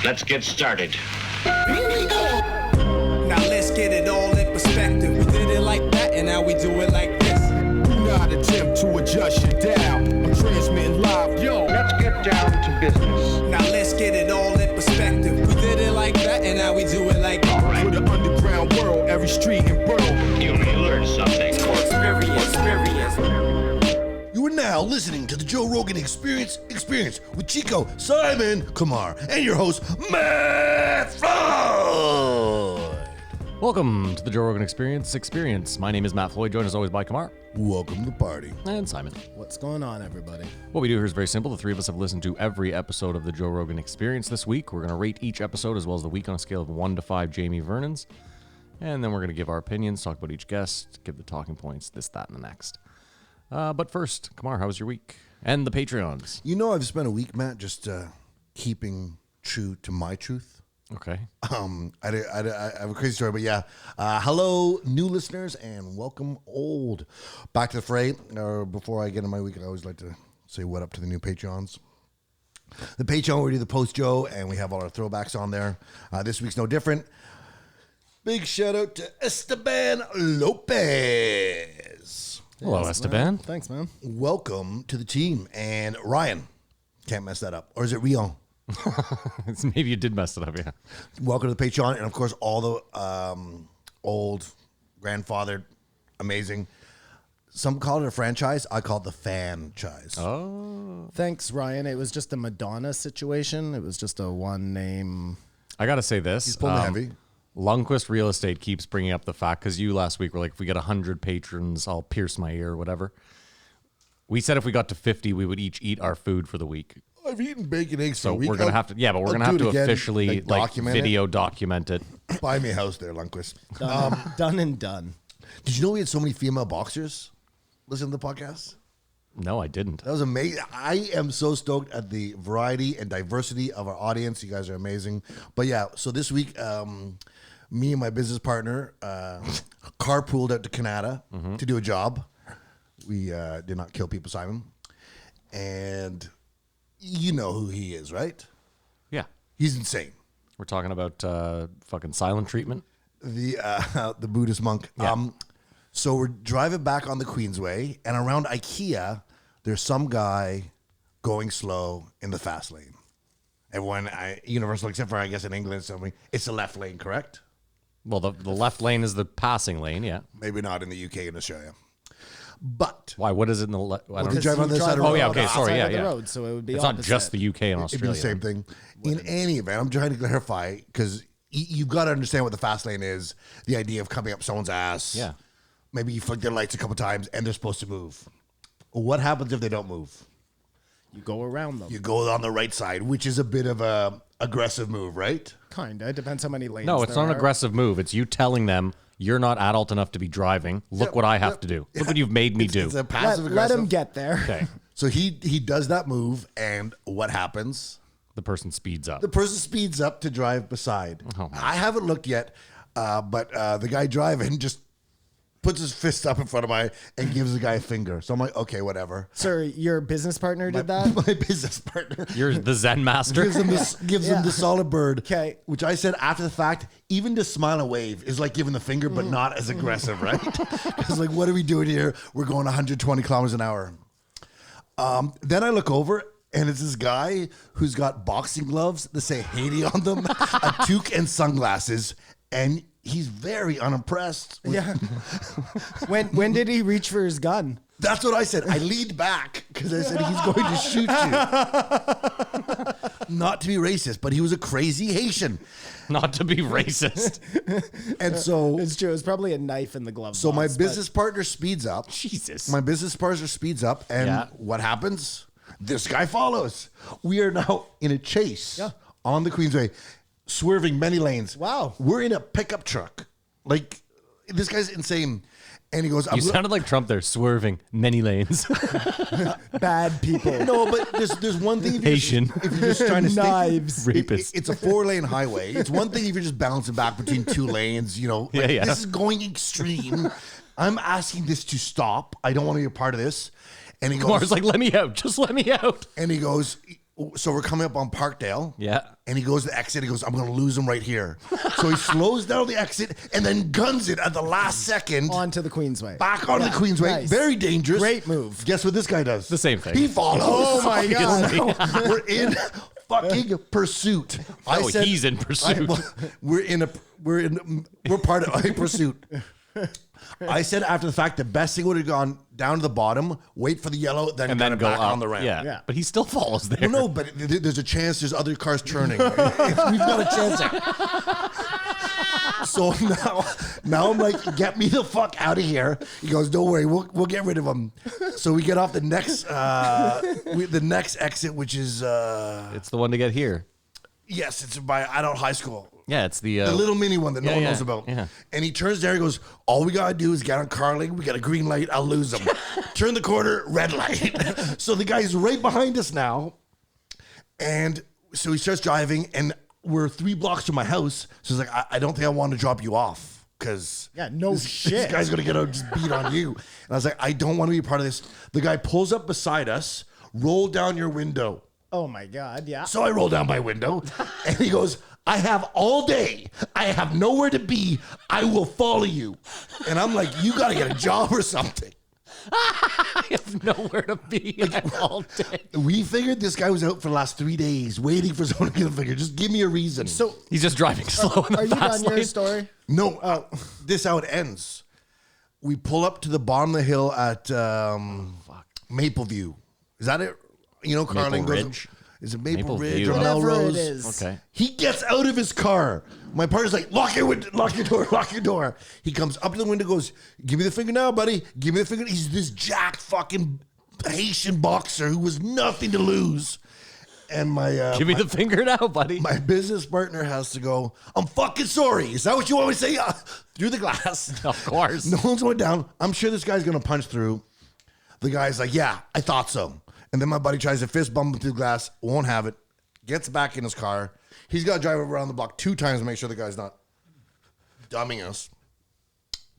Let's get started. Now let's get it all in perspective. We did it like that, and now we do it like this. Do not attempt to adjust your dial. I'm transmitting live. Yo, Let's get down to business. Now let's get it all in perspective. We did it like that, and now we do it like this. for the underground world, every street and borough. You may learn something. You are now listening to the Joe Rogan Experience with Chico, Simon, Kumar, and your host, Matt Floyd. Welcome to the Joe Rogan Experience. My name is Matt Floyd, joined as always by Kumar. Welcome to the party. And Simon. What's going on, everybody? What we do here is very simple. The three of us have listened to every episode of the Joe Rogan Experience this week. We're going to rate each episode as well as the week on a scale of 1 to 5 Jamie Vernon's. And then we're going to give our opinions, talk about each guest, give the talking points, this, that, and the next. But first, Kumar, how was your week? And the Patreons. You know, I've spent a week, Matt, just keeping true to my truth. Okay. I have a crazy story, but yeah. Hello, new listeners, and welcome old. Back to the fray. Before I get into my week, I always like to say what up to the new Patreons. The Patreon, we do the post Joe, and we have all our throwbacks on there. This week's no different. Big shout out to Esteban Lopez. Hello, Esteban. Thanks, man. Welcome to the team. And Ryan, can't mess that up. Or is it Rion? Maybe you did mess it up, yeah. Welcome to the Patreon. And of course, all the old, grandfathered, amazing. Some call it a franchise. I call it the fan-chise. Oh. Thanks, Ryan. It was just a Madonna situation. It was just a one name. I got to say this. He's pulling heavy. Lundquist Real Estate keeps bringing up the fact, because you last week were like, if we get 100 patrons, I'll pierce my ear or whatever. We said if we got to 50, we would each eat our food for the week. I've eaten bacon eggs for So a week. we're going to have to, yeah, but we're going to have to officially video document it. Buy me a house there, Lundquist. Done and done. Did you know we had so many female boxers listen to the podcast? No, I didn't. That was amazing. I am so stoked at the variety and diversity of our audience. You guys are amazing. But yeah, so this week, me and my business partner carpooled out to Canada to do a job. We did not kill people, Simon. And you know who he is, right? Yeah. He's insane. We're talking about fucking silent treatment. The Buddhist monk. Yeah. So we're driving back on the Queensway, and around IKEA, there's some guy going slow in the fast lane. Everyone, universal, except for, I guess, in England, it's the left lane, correct? Well, the left lane is the passing lane, yeah. Maybe not in the UK and Australia. But Why? What is it in the left? you drive on this side of the Oh, road. yeah, okay, sorry, yeah, the yeah. road, so it would be It's not opposite. just the UK and it'd be Australia. the same thing. In any event, I'm trying to clarify, because you've got to understand what the fast lane is, the idea of coming up someone's ass. Yeah. Maybe you flick their lights a couple times, and they're supposed to move. What happens if they don't move? You go around them. You go on the right side, which is a bit of a aggressive move, right? Kinda. It depends how many lanes. No, it's there not an are. aggressive move. It's you telling them you're not adult enough to be driving. Look what I have to do. Look what you've made me do. It's a passive Let aggressive. him get there. Okay. So he does that move, and what happens? The person speeds up. The person speeds up to drive beside. Oh, man. I haven't looked yet, but the guy driving just puts his fist up in front of my and gives the guy a finger. So I'm like, okay, whatever. Sir, your business partner did that? My business partner You're the Zen master. gives him the solid bird. 'Kay. Which I said after the fact, even to smile and wave is like giving the finger, but not as aggressive, right? Because like, what are we doing here? We're going 120 kilometers an hour. Then I look over, and it's this guy who's got boxing gloves that say Haiti on them, a toque, and sunglasses, and he's very unimpressed. Yeah. When did he reach for his gun? That's what I said. I leaned back because I said he's going to shoot you. Not to be racist, but he was a crazy Haitian. Not to be racist. And so It's true. It's probably a knife in the glove So my box, but- business partner speeds up. Jesus. My business partner speeds up, and Yeah. what happens? This guy follows. We are now in a chase on the Queensway, swerving many lanes. Wow. We're in a pickup truck. Like, this guy's insane. And he goes, You sounded like Trump there, swerving many lanes. Bad people. no, but there's one thing if Haitian. if you're just trying to stick, Knives. Rapist. it's a 4-lane highway. It's one thing if you're just bouncing back between 2 lanes, you know. Like, Yeah. This is going extreme. I'm asking this to stop. I don't want to be a part of this. And he goes, Kumar's like, let me out. Just let me out. and he goes, So we're coming up on Parkdale. Yeah. And he goes to the exit. He goes, I'm going to lose him right here. So he slows down the exit and then guns it at the last second. Onto the Queensway. Back onto the Queensway. Nice. Very dangerous. Great move. Guess what this guy does? The same thing. He follows. Oh my God. We're in fucking pursuit. He's in pursuit. We're part of a pursuit. I said after the fact, the best thing would have gone down to the bottom, wait for the yellow, then go back on the ramp. Yeah. But he still follows there. Well, no, but there's a chance there's other cars turning. We've got a chance there. So now I'm like, get me the fuck out of here. He goes, don't worry, we'll get rid of him. So we get off the next exit, which is It's the one to get here. yes, it's by Adult High School. Yeah, it's the The little mini one that no one knows about. Yeah. And he turns there, he goes, all we gotta do is get on Carling, we got a green light, I'll lose him. Turn the corner, red light. So the guy's right behind us now. And so he starts driving, and we're 3 blocks from my house. So he's like, I don't think I want to drop you off. Because this guy's gonna get out and just beat on you. And I was like, I don't want to be a part of this. The guy pulls up beside us, roll down your window. Oh my God, yeah. So I roll down my window, and he goes, I have all day. I have nowhere to be. I will follow you. And I'm like, you got to get a job or something. I have nowhere to be all day. We figured this guy was out for the last 3 days waiting for someone to get a figure. Just give me a reason. So He's just driving slow in the are you fast done your lane. story? No, this is how it ends. We pull up to the bottom of the hill at Mapleview. Is that it? You know, Carling goes. Ridge? Is it Maple Ridge View. or Whatever Melrose? it is. Okay. He gets out of his car. My partner's like, lock your door, lock your door. He comes up to the window, goes, give me the finger now, buddy. Give me the finger. He's this jacked fucking Haitian boxer who was nothing to lose. And Give me the finger now, buddy. my business partner has to go, I'm fucking sorry. Is that what you want me to say? Through the glass. Of course. No one's going down. I'm sure this guy's going to punch through. The guy's like, yeah, I thought so. And then my buddy tries to fist bump him through the glass, won't have it, gets back in his car. He's got to drive around the block 2 times to make sure the guy's not dumbing us.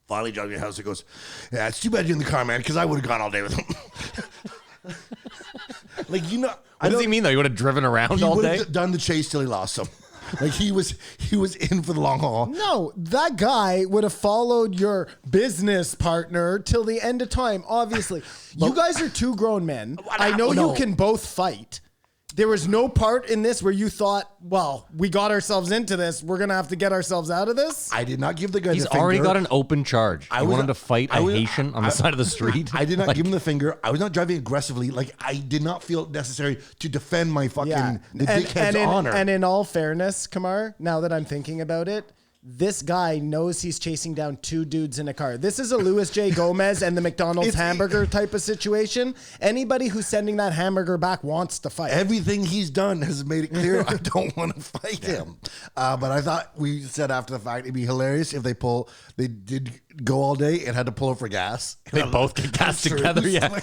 Finally drives to the house. He goes, yeah, it's too bad you're in the car, man, because I would have gone all day with him. Like, you know. What does he mean, though? You would have driven around all day? He would have done the chase till he lost him. Like, he was in for the long haul. No, that guy would have followed your business partner till the end of time, obviously. You guys are 2 grown men. I know No. you can both fight. There was no part in this where you thought, well, we got ourselves into this. We're going to have to get ourselves out of this. I did not give the guy He's the finger. already got an open charge. I You was- want him to fight I a was- Haitian on the side of the street? I did not give him the finger. I was not driving aggressively. Like, I did not feel necessary to defend my fucking the dickhead's honor. And in all fairness, Kamar, now that I'm thinking about it, this guy knows he's chasing down 2 dudes in a car. This is a Louis J. Gomez and the McDonald's hamburger type of situation. Anybody who's sending that hamburger back wants to fight. Everything he's done has made it clear I don't want to fight him. But I thought we said after the fact it'd be hilarious if they did go all day and had to pull up for gas. They both get gas together, yeah.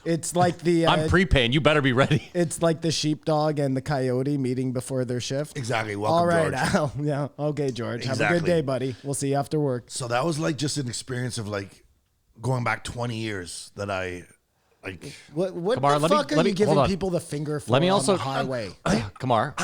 It's like the I'm prepaying. You better be ready. it's like the sheepdog and the coyote meeting before their shift. Exactly. Welcome, All right, George. Al. Yeah. Okay, George. Have a good Exactly. day, buddy. We'll see you after work. So that was like just an experience of like going back 20 years that I like. What Kamar, the fuck are you hold giving on. people the finger for Let me on also the highway? Kamar.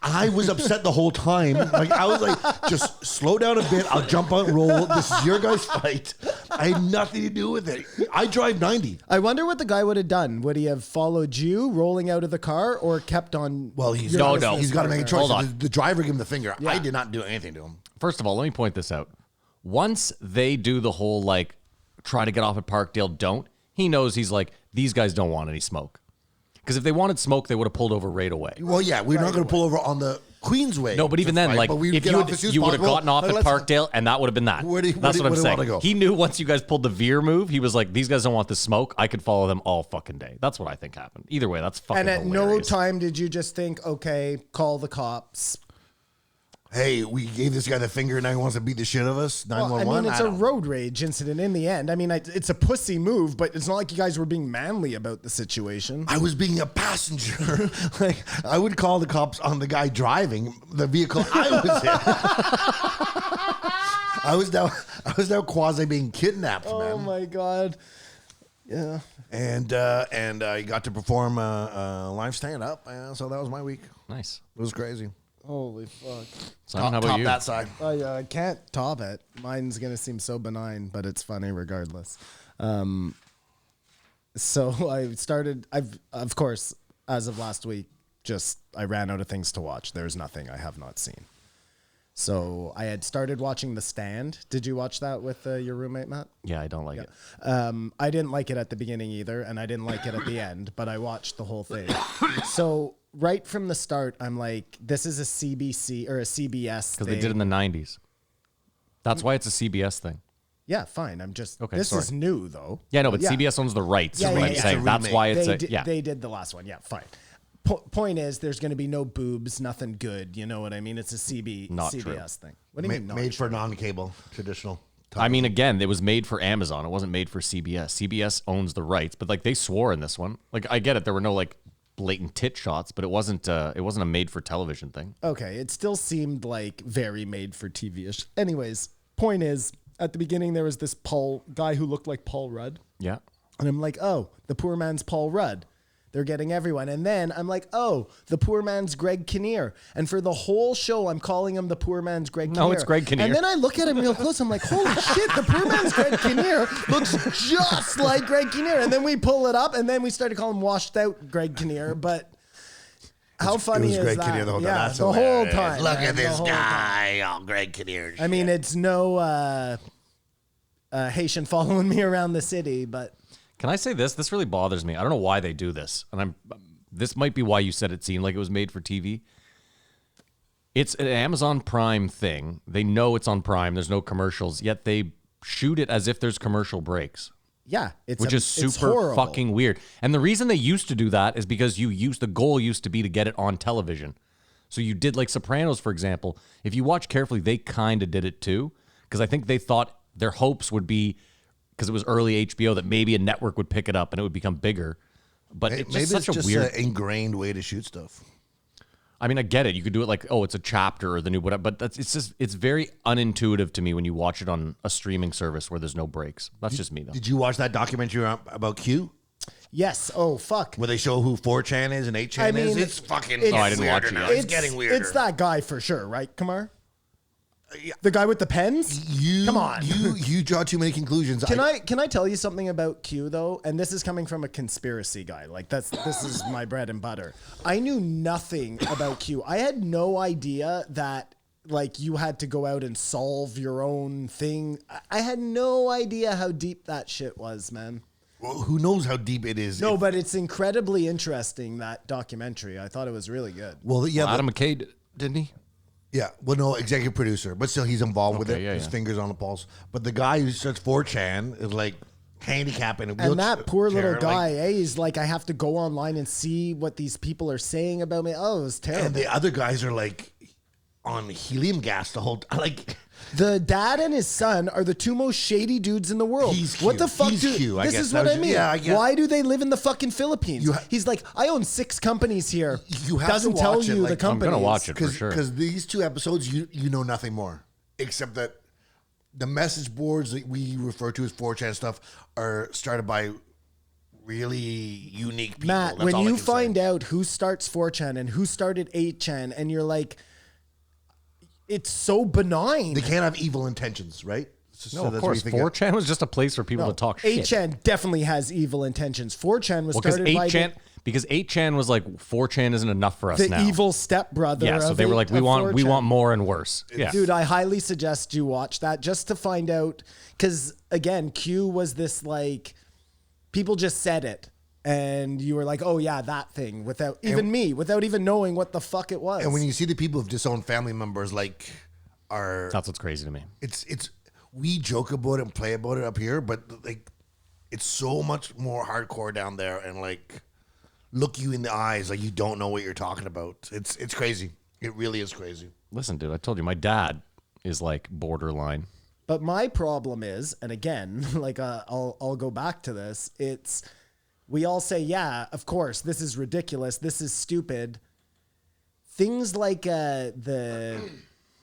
I was upset the whole time. Like, I was like, just slow down a bit. I'll jump out and roll. This is your guys' fight. I had nothing to do with it. I drive 90. I wonder what the guy would have done. Would he have followed you rolling out of the car or kept on? Well, he's your No, business no. He's got to make a partner? choice. Hold on. The driver gave him the finger. I did not do anything to him. First of all, let me point this out. Once they do the whole, like, try to get off at Parkdale, don't, he knows he's like, these guys don't want any smoke. Because if they wanted smoke, they would have pulled over right away. Well, yeah, we're not going to pull over on the Queensway. No, but even to then, fight, like, but we'd if get you off as soon as would have possible. gotten off Like, at let's- Parkdale, and that would have been that. where That's what I'm do you saying. wanna go? He knew once you guys pulled the veer move, he was like, these guys don't want the smoke. I could follow them all fucking day. That's what I think happened. Either way, that's fucking And at hilarious. no time did you just think, okay, call the cops. Hey, we gave this guy the finger, and now he wants to beat the shit out of us. 911. Well, I mean, it's a don't- road rage incident in the end. I mean, it's a pussy move, but it's not like you guys were being manly about the situation. I was being a passenger. Like, I would call the cops on the guy driving the vehicle I was in. I was now quasi being kidnapped, Oh man. my God. Yeah. And I got to perform live stand-up, so that was my week. Nice. It was crazy. Holy fuck. Simon, how about Top you? that side. I can't top it. Mine's going to seem so benign, but it's funny regardless. So of course, as of last week, I ran out of things to watch. There's nothing I have not seen. So I had started watching The Stand. Did you watch that with your roommate, Matt? Yeah, I don't like it. I didn't like it at the beginning either, and I didn't like it at the end, but I watched the whole thing. So right from the start, I'm like, this is a CBC or a CBS thing. Because they did it in the 90s. That's why it's a CBS thing. Yeah, fine. I'm just, Okay, this sorry. is new though. Yeah, no, but CBS owns the rights. Yeah, is what yeah, I'm yeah. saying. It's a That's remake. why it's They did the last one. Yeah, fine. Point is, there's going to be no boobs, nothing good. You know what I mean? It's a Not CBS true. thing. What do you mean? Made for non-cable, traditional. I mean, again, it was made for Amazon. It wasn't made for CBS. CBS owns the rights, but like they swore in this one. Like I get it, there were no like blatant tit shots, but it wasn't a made for television thing. Okay, it still seemed like very made for TV-ish. Anyways, point is, at the beginning there was this guy who looked like Paul Rudd, Yeah. and I'm like, oh, the poor man's Paul Rudd. They're getting everyone. And then I'm like, oh, the poor man's Greg Kinnear. And for the whole show, I'm calling him the poor man's Greg Kinnear. No, it's Greg Kinnear. And then I look at him real close. I'm like, holy shit, the poor man's Greg Kinnear looks just like Greg Kinnear. And then we pull it up, and then we started calling him washed out Greg Kinnear. But how funny is Greg that? Kinnear the whole time. Yeah, That's the whole hilarious. time. Look man, at the this whole time. guy, oh, Greg Kinnear. I mean, it's no Haitian following me around the city, but Can I say this? This really bothers me. I don't know why they do this. And this might be why you said it seemed like it was made for TV. It's an Amazon Prime thing. They know it's on Prime. There's no commercials, yet they shoot it as if there's commercial breaks, yeah, which is it's super horrible. fucking weird. And the reason they used to do that is because the goal used to be to get it on television. So you did like Sopranos, for example. If you watch carefully, they kind of did it too. Because I think they thought their hopes would be, because it was early HBO, that maybe a network would pick it up and it would become bigger. But it's Maybe just such it's a just weird. an ingrained way to shoot stuff. I mean, I get it. You could do it like, oh, it's a chapter or the new whatever. But it's very unintuitive to me when you watch it on a streaming service where there's no breaks. That's just me though. Did you watch that documentary about Q? Yes. Oh, fuck. Where they show who 4chan is and 8chan I mean, is? It's fucking it's- Oh, I didn't watch weirder it now. yet. It's getting weirder. It's that guy for sure, right, Kamar? The guy with the pens? Come on. You draw too many conclusions. Can I tell you something about Q though? And this is coming from a conspiracy guy. Like this is my bread and butter. I knew nothing about Q. I had no idea that like you had to go out and solve your own thing. I had no idea how deep that shit was, man. Well, who knows how deep it is? No, but it's incredibly interesting, that documentary. I thought it was really good. Well, yeah, Adam McKay, didn't he? yeah. Well, no, executive producer, but still, he's involved with Okay, it. yeah, His yeah. fingers on the pulse. But the guy who starts 4chan is like handicapping a And wheelchair. that poor little like- guy, he's like, I have to go online and see what these people are saying about me. Oh, it was terrible. and the other guys are like on helium gas the whole like. The dad and his son are the two most shady dudes in the world. He's What Q. the fuck, He's dude? Q, I This guess. is That what was- I mean. yeah, I get- Why do they live in the fucking Philippines? You He's like, I own 6 companies here. You have Doesn't to tell watch it, you like, the companies. I'm gonna watch it for sure. Because these 2 episodes, you know nothing more except that the message boards that we refer to as 4chan stuff are started by really unique people. Matt, That's when all I you can find say. out who starts 4chan and who started 8chan, and you're like, it's so benign. they can't have evil intentions, right? So No, of that's what course. you think 4chan was just a place for people to talk shit. 8chan definitely has evil intentions. 4chan was Well, because started by 8chan was like 4chan isn't enough for us the now. evil stepbrother. Yeah, so of they were like, we of want 4chan. more and worse. Yeah. Dude, I highly suggest you watch that just to find out. Because again, Q was this like, people just said it. And you were like, oh yeah, that thing, without even knowing what the fuck it was. And when you see the people who've disowned family members, like, are That's what's crazy to me. it's we joke about it and play about it up here, but like, it's so much more hardcore down there, and like, look you in the eyes like you don't know what you're talking about. It's crazy. It really is crazy. Listen, dude, I told you, my dad is like borderline. But my problem is, and again, like I'll go back to this. It's, we all say, yeah, of course, this is ridiculous. This is stupid. Things like the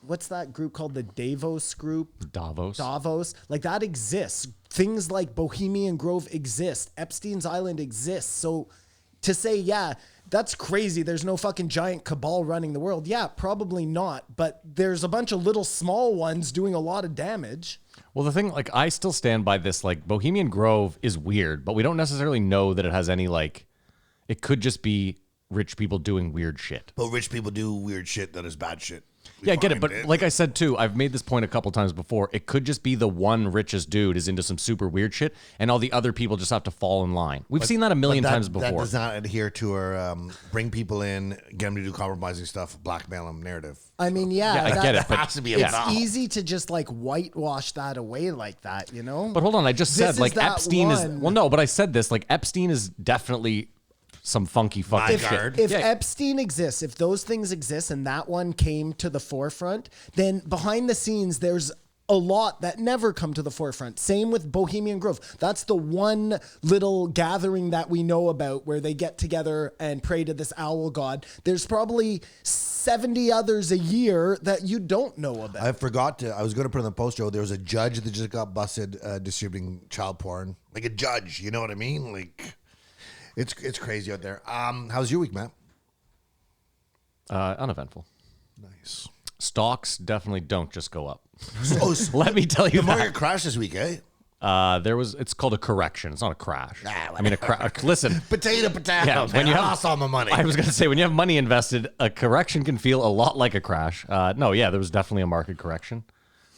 what's that group called? The Davos group? Davos. Like that exists. Things like Bohemian Grove exist. Epstein's Island exists. So to say, yeah, that's crazy. There's no fucking giant cabal running the world. Yeah, probably not. But there's a bunch of little small ones doing a lot of damage. Well, the thing, like, I still stand by this, like, Bohemian Grove is weird, but we don't necessarily know that it has any, like, it could just be rich people doing weird shit. But rich people do weird shit that is bad shit. Yeah, I get it. But like I said, too, I've made this point a couple times before. It could just be the one richest dude is into some super weird shit, and all the other people just have to fall in line. We've seen that a million times before. That does not adhere to our bring people in, get them to do compromising stuff, blackmail them narrative. I mean, yeah, I get it. But has to be it's about. easy to just like whitewash that away like that, you know? But hold on, I just This said, is like, that Epstein is... one. Well, no, but I said this, like, Epstein is definitely some funky fucking shit. If Yeah. Epstein exists, if those things exist and that one came to the forefront, then behind the scenes, there's a lot that never come to the forefront. Same with Bohemian Grove. That's the one little gathering that we know about where they get together and pray to this owl god. There's probably 70 others a year that you don't know about. I forgot to. I was going to put in the post, Joe. There was a judge that just got busted distributing child porn. Like a judge, you know what I mean? Like, it's crazy out there. How's your week, Matt? Uneventful. Nice. Stocks definitely don't just go up. Oh, Let me tell you the that. market crashed this week, eh? It's called a correction. It's not a crash. I mean, listen. Potato. Yeah, Man, I lost all my money. I was going to say, when you have money invested, a correction can feel a lot like a crash. No, yeah, there was definitely a market correction.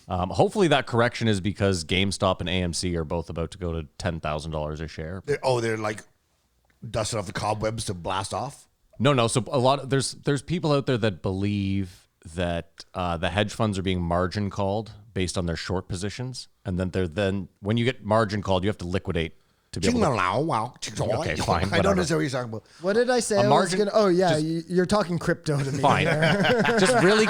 Hopefully that correction is because GameStop and AMC are both about to go to $10,000 a share. They're like dusting off the cobwebs to blast off. No. So there's people out there that believe that the hedge funds are being margin called based on their short positions, and then when you get margin called, you have to liquidate to be able to. Okay, fine. I don't understand what you're talking about. What did I say? You're talking crypto to me. Fine. Just really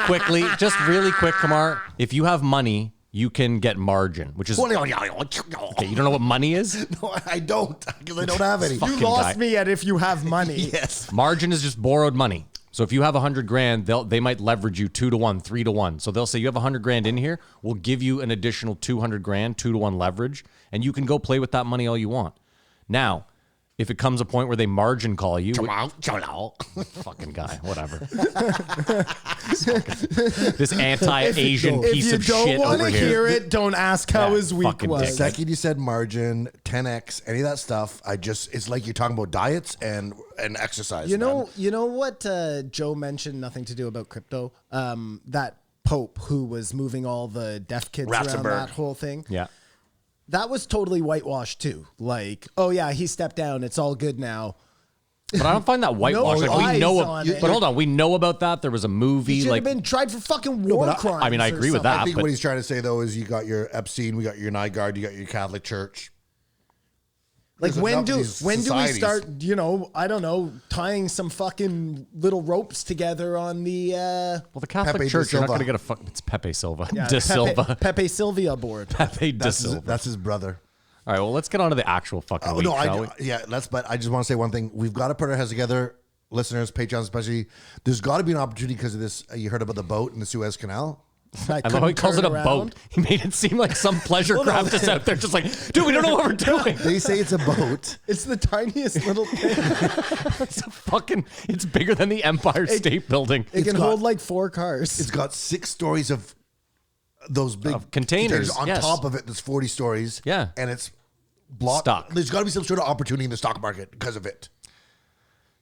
quick, Kamar. If you have money, you can get margin, which is... Okay, you don't know what money is? No, I don't, because I don't have any. You lost me at if you have money. Yes. Margin is just borrowed money. So if you have 100 grand, they might leverage you 2 to 1, 3 to 1. So they'll say, you have 100 grand in here, we'll give you an additional 200 grand, 2 to 1 leverage, and you can go play with that money all you want. Now, if it comes a point where they margin call you, fucking guy, whatever. This anti-Asian piece of shit over here. If you don't want to hear it, don't ask how his week fucking was. dick. The second you said margin, 10x, any of that stuff, it's like you're talking about diets and exercise. You know what Joe mentioned, nothing to do about crypto? That Pope who was moving all the deaf kids around that whole thing. Yeah. That was totally whitewashed too. Like, oh yeah, he stepped down. It's all good now. But I don't find that whitewash. No Like, we know, eyes on it. but hold on, we know about that. There was a movie. He should Like, have been tried for fucking war crimes. I mean, I or agree with something. that. I think but- what he's trying to say, though, is you got your Epstein, we got your Nygaard, you got your Catholic Church. Like There's when enough do of these we societies. start, I don't know, tying some fucking little ropes together on the well, the Catholic Pepe de Church, you're not Silva. going to get it's Pepe Silva. yeah, De Silva. Pepe Sylvia board. Pepe De Silva. That's his brother. All right, well, let's get on to the actual fucking week, shall we? But I just want to say one thing. We've got to put our heads together, listeners, Patreons especially. There's got to be an opportunity because of this. You heard about the boat in the Suez Canal? I I love how he calls it a couldn't turn boat. around. He made it seem like some pleasure craft is out there just like, dude, we don't know what we're doing. They say it's a boat. It's the tiniest little thing. It's bigger than the Empire State Building. It can got- hold like 4 cars. It's got 6 stories of those big Of containers, On yes. top of it, there's 40 stories. Yeah. And it's blocked. Stock. There's got to be some sort of opportunity in the stock market because of it.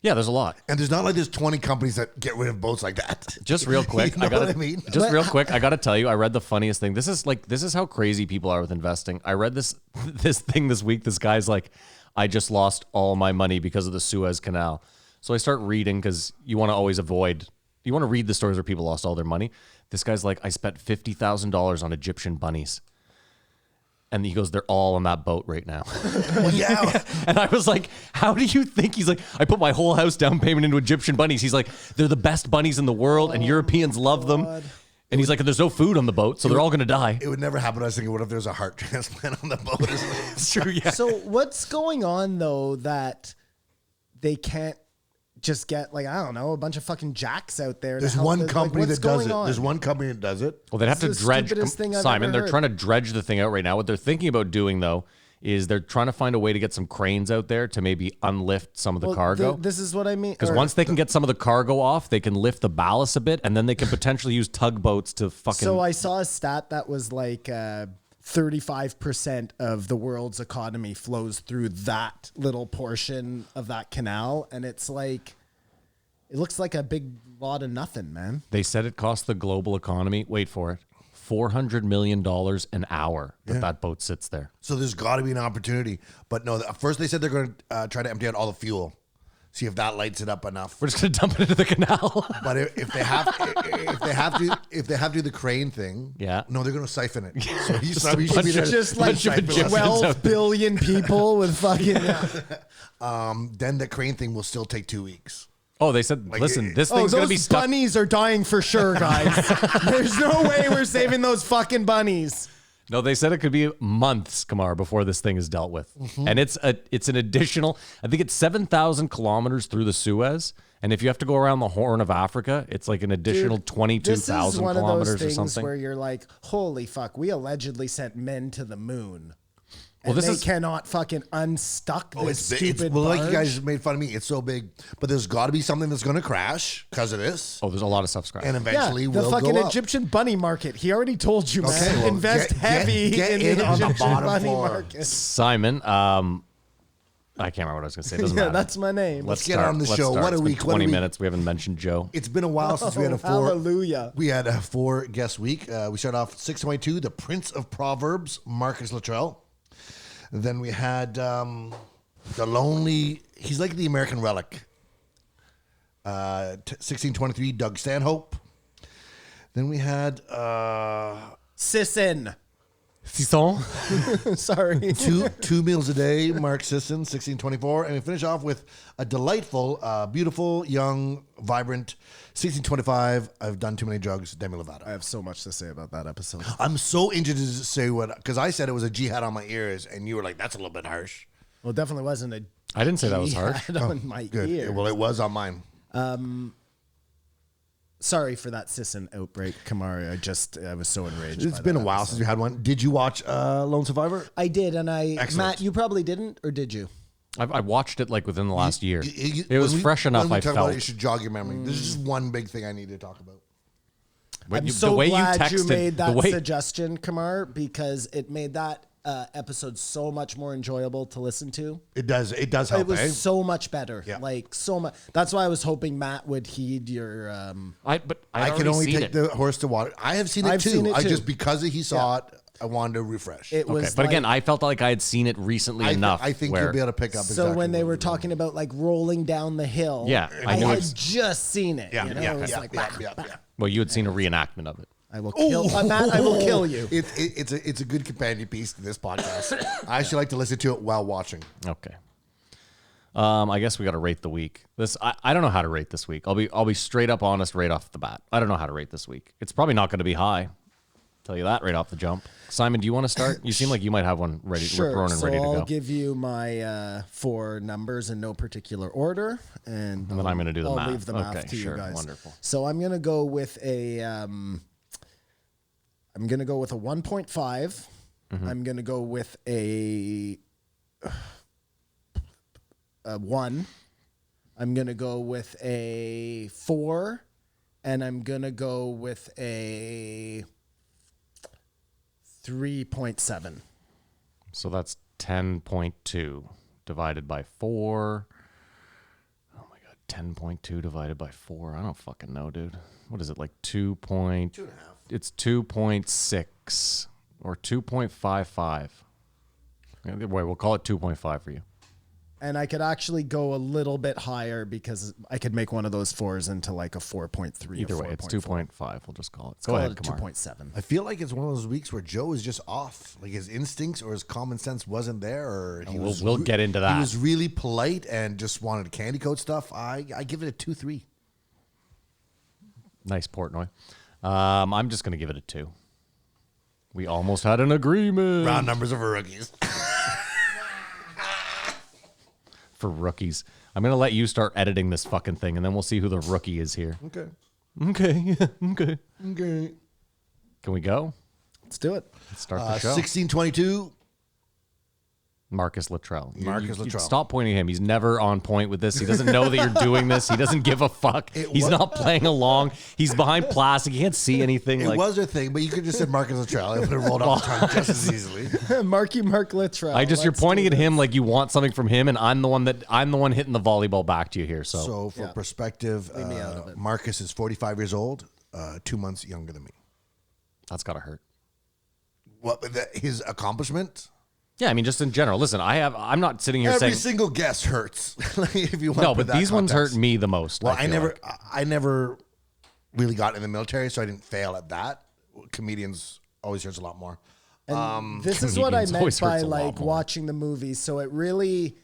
Yeah, there's a lot. And there's not like there's 20 companies that get rid of boats like that. Just real quick, You know what I mean? Just real quick, I gotta tell you, I read the funniest thing. This is how crazy people are with investing. I read this thing this week. This guy's like, I just lost all my money because of the Suez Canal. So I start reading because you want to read the stories where people lost all their money. This guy's like, I spent $50,000 on Egyptian bunnies. And he goes, they're all on that boat right now. Well, yeah. And I was like, how do you think? He's like, I put my whole house down payment into Egyptian bunnies. He's like, they're the best bunnies in the world and Europeans love them. And he's like, there's no food on the boat, so they're all going to die. It would never happen. I was thinking, what if there's a heart transplant on the boat? It's true, yeah. So what's going on though that they can't just get like, I don't know, a bunch of fucking jacks out there. There's to help one us. company Like, what's that does going it. on? There's one company that does it. Well, they'd have to This is the dredge. stupidest thing I've Simon, ever they're heard. trying to dredge the thing out right now. What they're thinking about doing, though, is they're trying to find a way to get some cranes out there to maybe unlift some of the Well, cargo. this is what I mean. Because Or- once they can get some of the cargo off, they can lift the ballast a bit, and then they can potentially use tugboats to fucking. So I saw a stat that was like 35% of the world's economy flows through that little portion of that canal. And it's like, it looks like a big lot of nothing, man. They said it cost the global economy. Wait for it. $400 million an hour that boat sits there. So there's got to be an opportunity. But no, first they said they're going to try to empty out all the fuel, see if that lights it up enough. We're just gonna dump it into the canal. But if they have to do the crane thing, Yeah. no, they're going to siphon it. So he Just a should be bunch there. of- Just like bunch of Egyptians 12 out billion people with fucking. Then the crane thing will still take 2 weeks. Oh, they said, listen, this Oh, thing's gonna those be stuck. bunnies are dying for sure, guys. There's no way we're saving those fucking bunnies. No, they said it could be months, Kamar, before this thing is dealt with. Mm-hmm. And it's an additional, I think it's 7,000 kilometers through the Suez. And if you have to go around the Horn of Africa, it's like an additional This is 22,000 one of those kilometers or things something. where you're like, holy fuck, we allegedly sent men to the moon. Well, And this they is- cannot fucking unstuck Oh, this it's big. stupid Well, like you barge. guys made fun of me, it's so big. But there's got to be something that's going to crash because of this. Oh, there's a lot of stuff scratched. And eventually Yeah, the will fucking go up. Egyptian bunny market. He already told you, man. Okay, well, Invest get- heavy get in the in on the Egyptian bottom bunny floor. market. Simon, I can't remember what I was going to say. It doesn't Yeah, matter. that's my name. Let's get on the show. What a It's been week, what a 20 week. minutes. We haven't mentioned Joe. It's been a while since we had a Oh, four. hallelujah. We had a 4 guest week. We started off 622, the Prince of Proverbs, Marcus Luttrell. Then we had the lonely. He's like the American relic. 1623, Doug Stanhope. Then we had Sisson. Sisson? Sorry. two meals a day, Mark Sisson, 1624. And we finish off with a delightful, beautiful, young, vibrant 1625. I've done too many drugs, Demi Lovato. I have so much to say about that episode. I'm so interested to say what, because I said it was a jihad on my ears, and you were like, that's a little bit harsh. Well, it definitely wasn't a I didn't say that was harsh. jihad on my Good. ear. Well, it was on mine. Sorry for that Sisson outbreak, Kamari. I was so enraged. It's by been a that while episode. since we had one. Did you watch Lone Survivor? I did, and Excellent. Matt, you probably didn't, or did you? I watched it like within the last year. It was When we- fresh enough, when we I talk about it, felt. you should jog your memory. There's just one big thing I need to talk about. When I'm you- so the way glad you texted, made that the way, suggestion, Kamar, because it made that episode so much more enjoyable to listen to. It does help, It was eh? so much better. Yeah. Like so much. That's why I was hoping Matt would heed your. I can only take the horse to water. I have seen it I've too. seen it I too. just because he saw it, I wanted to refresh. It Okay, was. but again, like- I felt like I had seen it recently enough. I think where, you'll be able to pick up. So exactly when they what were you're doing. talking about like rolling down the hill, Yeah, I I knew had it's- just seen it. Yeah, you know? yeah, It was yeah, like, yeah. Well, you had seen a reenactment of it. I will kill Matt. I will kill you. It's a good companion piece to this podcast. I actually like to listen to it while watching. Okay. I guess we got to rate the week. I don't know how to rate this week. I'll be straight up honest right off the bat. I don't know how to rate this week. It's probably not going to be high. Tell you that right off the jump. Simon, do you want to start? You seem like you might have one ready, Sure. rip roaring and So ready to I'll go. give you my 4 numbers in no particular order, and then I'm gonna do the I'll math. leave the math Okay, to sure. you guys. Wonderful. So I'm gonna go with a. I'm gonna go with a 1.5. Mm-hmm. I'm gonna go with a 1. I'm gonna go with a 4, and I'm gonna go with a 3.7. So that's 10.2 divided by 4. Oh my God, 10.2 divided by 4. I don't fucking know, dude. What is it, like 2.5? It's 2.6 or 2.55. Wait, we'll call it 2.5 for you. And I could actually go a little bit higher because I could make one of those 4s into like a 4.3. Either or way, it's 4.4. 2.5. We'll just call it. Let's Go call ahead, it a Kamar. 2.7. I feel like it's one of those weeks where Joe is just off. Like his instincts or his common sense wasn't there, or he was. we'll get into that. He was really polite and just wanted to candy coat stuff. I give it a 2-3. Nice Portnoy. I'm just going to give it a 2. We almost had an agreement. Round numbers of rookies. for rookies. I'm going to let you start editing this fucking thing, and then we'll see who the rookie is here. Okay. Okay. Okay. Okay. Can we go? Let's do it. Let's start the show. 1622. Marcus Luttrell. Marcus You Luttrell. Stop pointing at him. He's never on point with this. He doesn't know that you're doing this. He doesn't give a fuck. He's not playing along. He's behind plastic. He can't see anything. It was a thing, but you could just say Marcus Luttrell. It would have rolled off the tongue just as easily. Mark Luttrell. You're pointing at him like you want something from him, and I'm the one hitting the volleyball back to you here. So for perspective, me out of it. Marcus is 45 years old, 2 months younger than me. That's gotta hurt. What his accomplishment? Yeah, I mean, just in general. Listen, I'm not sitting here Every saying single guess hurts. If you want no, to put but that these ones context. hurt me the most. Well, I feel like. I never really got in the military, so I didn't fail at that. Comedians always hurts a lot more. This is what I comedians meant always by hurts a lot like more. watching the movie. So it really,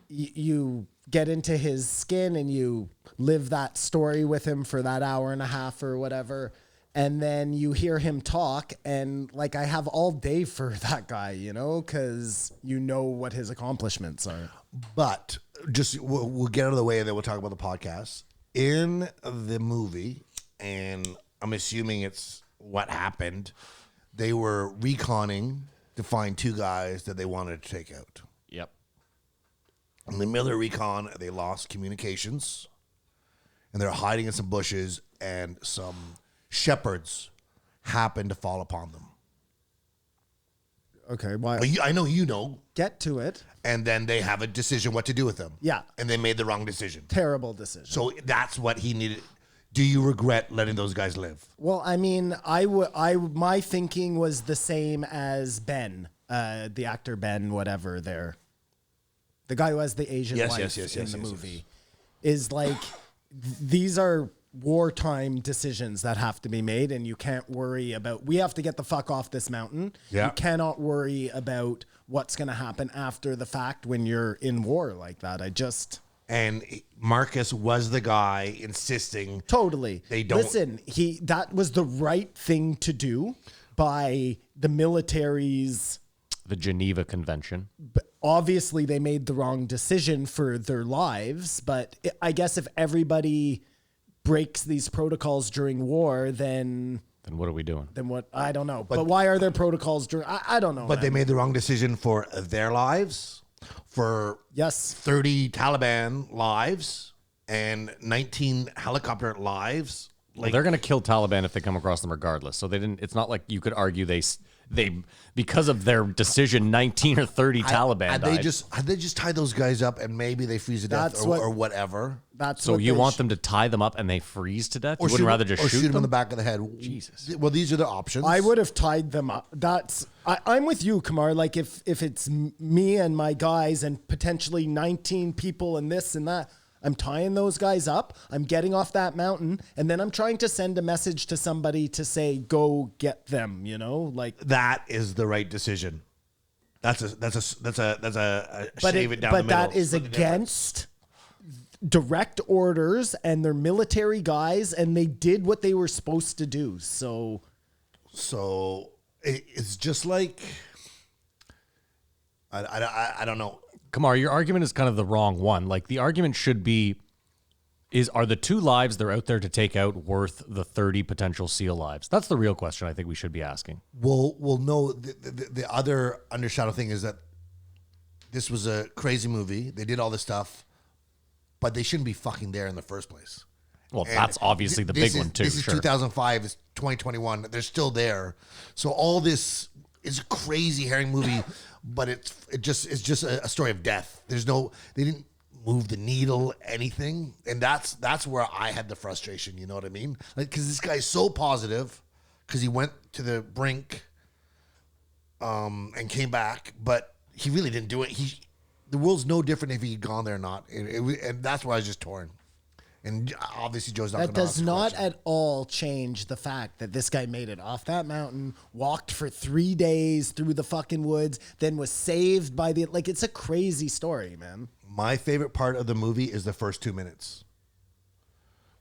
you get into his skin and you live that story with him for that hour and a half or whatever. And then you hear him talk, and like I have all day for that guy, you know, because you know what his accomplishments are. But just we'll get out of the way, and then we'll talk about the podcast. In the movie, and I'm assuming it's what happened, they were reconning to find two guys that they wanted to take out. Yep. In the middle of the recon, they lost communications, and they're hiding in some bushes, and some shepherds happened to fall upon them. Okay, why? Well, I know you know. Get to it. And then they have a decision what to do with them. Yeah. And they made the wrong decision. Terrible decision. So that's what he needed. Do you regret letting those guys live? Well, I mean, my thinking was the same as Ben, the actor Ben, whatever there. The guy who has the Asian wife in the movie is like, these are wartime decisions that have to be made, and you can't worry about, we have to get the fuck off this mountain. Yeah. You cannot worry about what's going to happen after the fact when you're in war like that. And Marcus was the guy insisting. Totally. They don't. Listen, that was the right thing to do by the military's. The Geneva Convention. Obviously, they made the wrong decision for their lives, but I guess if everybody breaks these protocols during war, then what are we doing? Then what? I don't know. But why are there protocols during? I don't know. But they made the wrong decision for their lives, for 30 Taliban lives, and 19 helicopter lives. Well, they're going to kill Taliban if they come across them regardless. So they didn't. It's not like you could argue they because of their decision, 19 or 30 Taliban died. They just tie those guys up and maybe they freeze to death or whatever. So you want them to tie them up and they freeze to death? You wouldn't rather just shoot them them in the back of the head? Jesus. Well, these are the options. I would have tied them up. I'm with you, Kamar. Like if it's me and my guys and potentially 19 people and this and that, I'm tying those guys up. I'm getting off that mountain, and then I'm trying to send a message to somebody to say, "Go get them." You know, like that is the right decision. That's a shave it down the middle. But that is against direct orders, and they're military guys, and they did what they were supposed to do. So it's just like I don't know. Kamar, your argument is kind of the wrong one. Like the argument should be, are the 2 lives they're out there to take out worth the 30 potential SEAL lives? That's the real question I think we should be asking. Well, no. The other undershadow thing is that this was a crazy movie. They did all this stuff, but they shouldn't be fucking there in the first place. Well, that's obviously the big one too. This is 2005. It's 2021. They're still there. So all this is a crazy herring movie. But it's just a story of death. They didn't move the needle, anything, and that's where I had the frustration. You know what I mean? Like, because this guy's so positive, because he went to the brink, and came back, but he really didn't do it. The world's no different if he'd gone there or not, and that's why I was just torn. And obviously, Joe's not. That does not at all change the fact that this guy made it off that mountain, walked for 3 days through the fucking woods, then was saved by it's a crazy story, man. My favorite part of the movie is the first 2 minutes.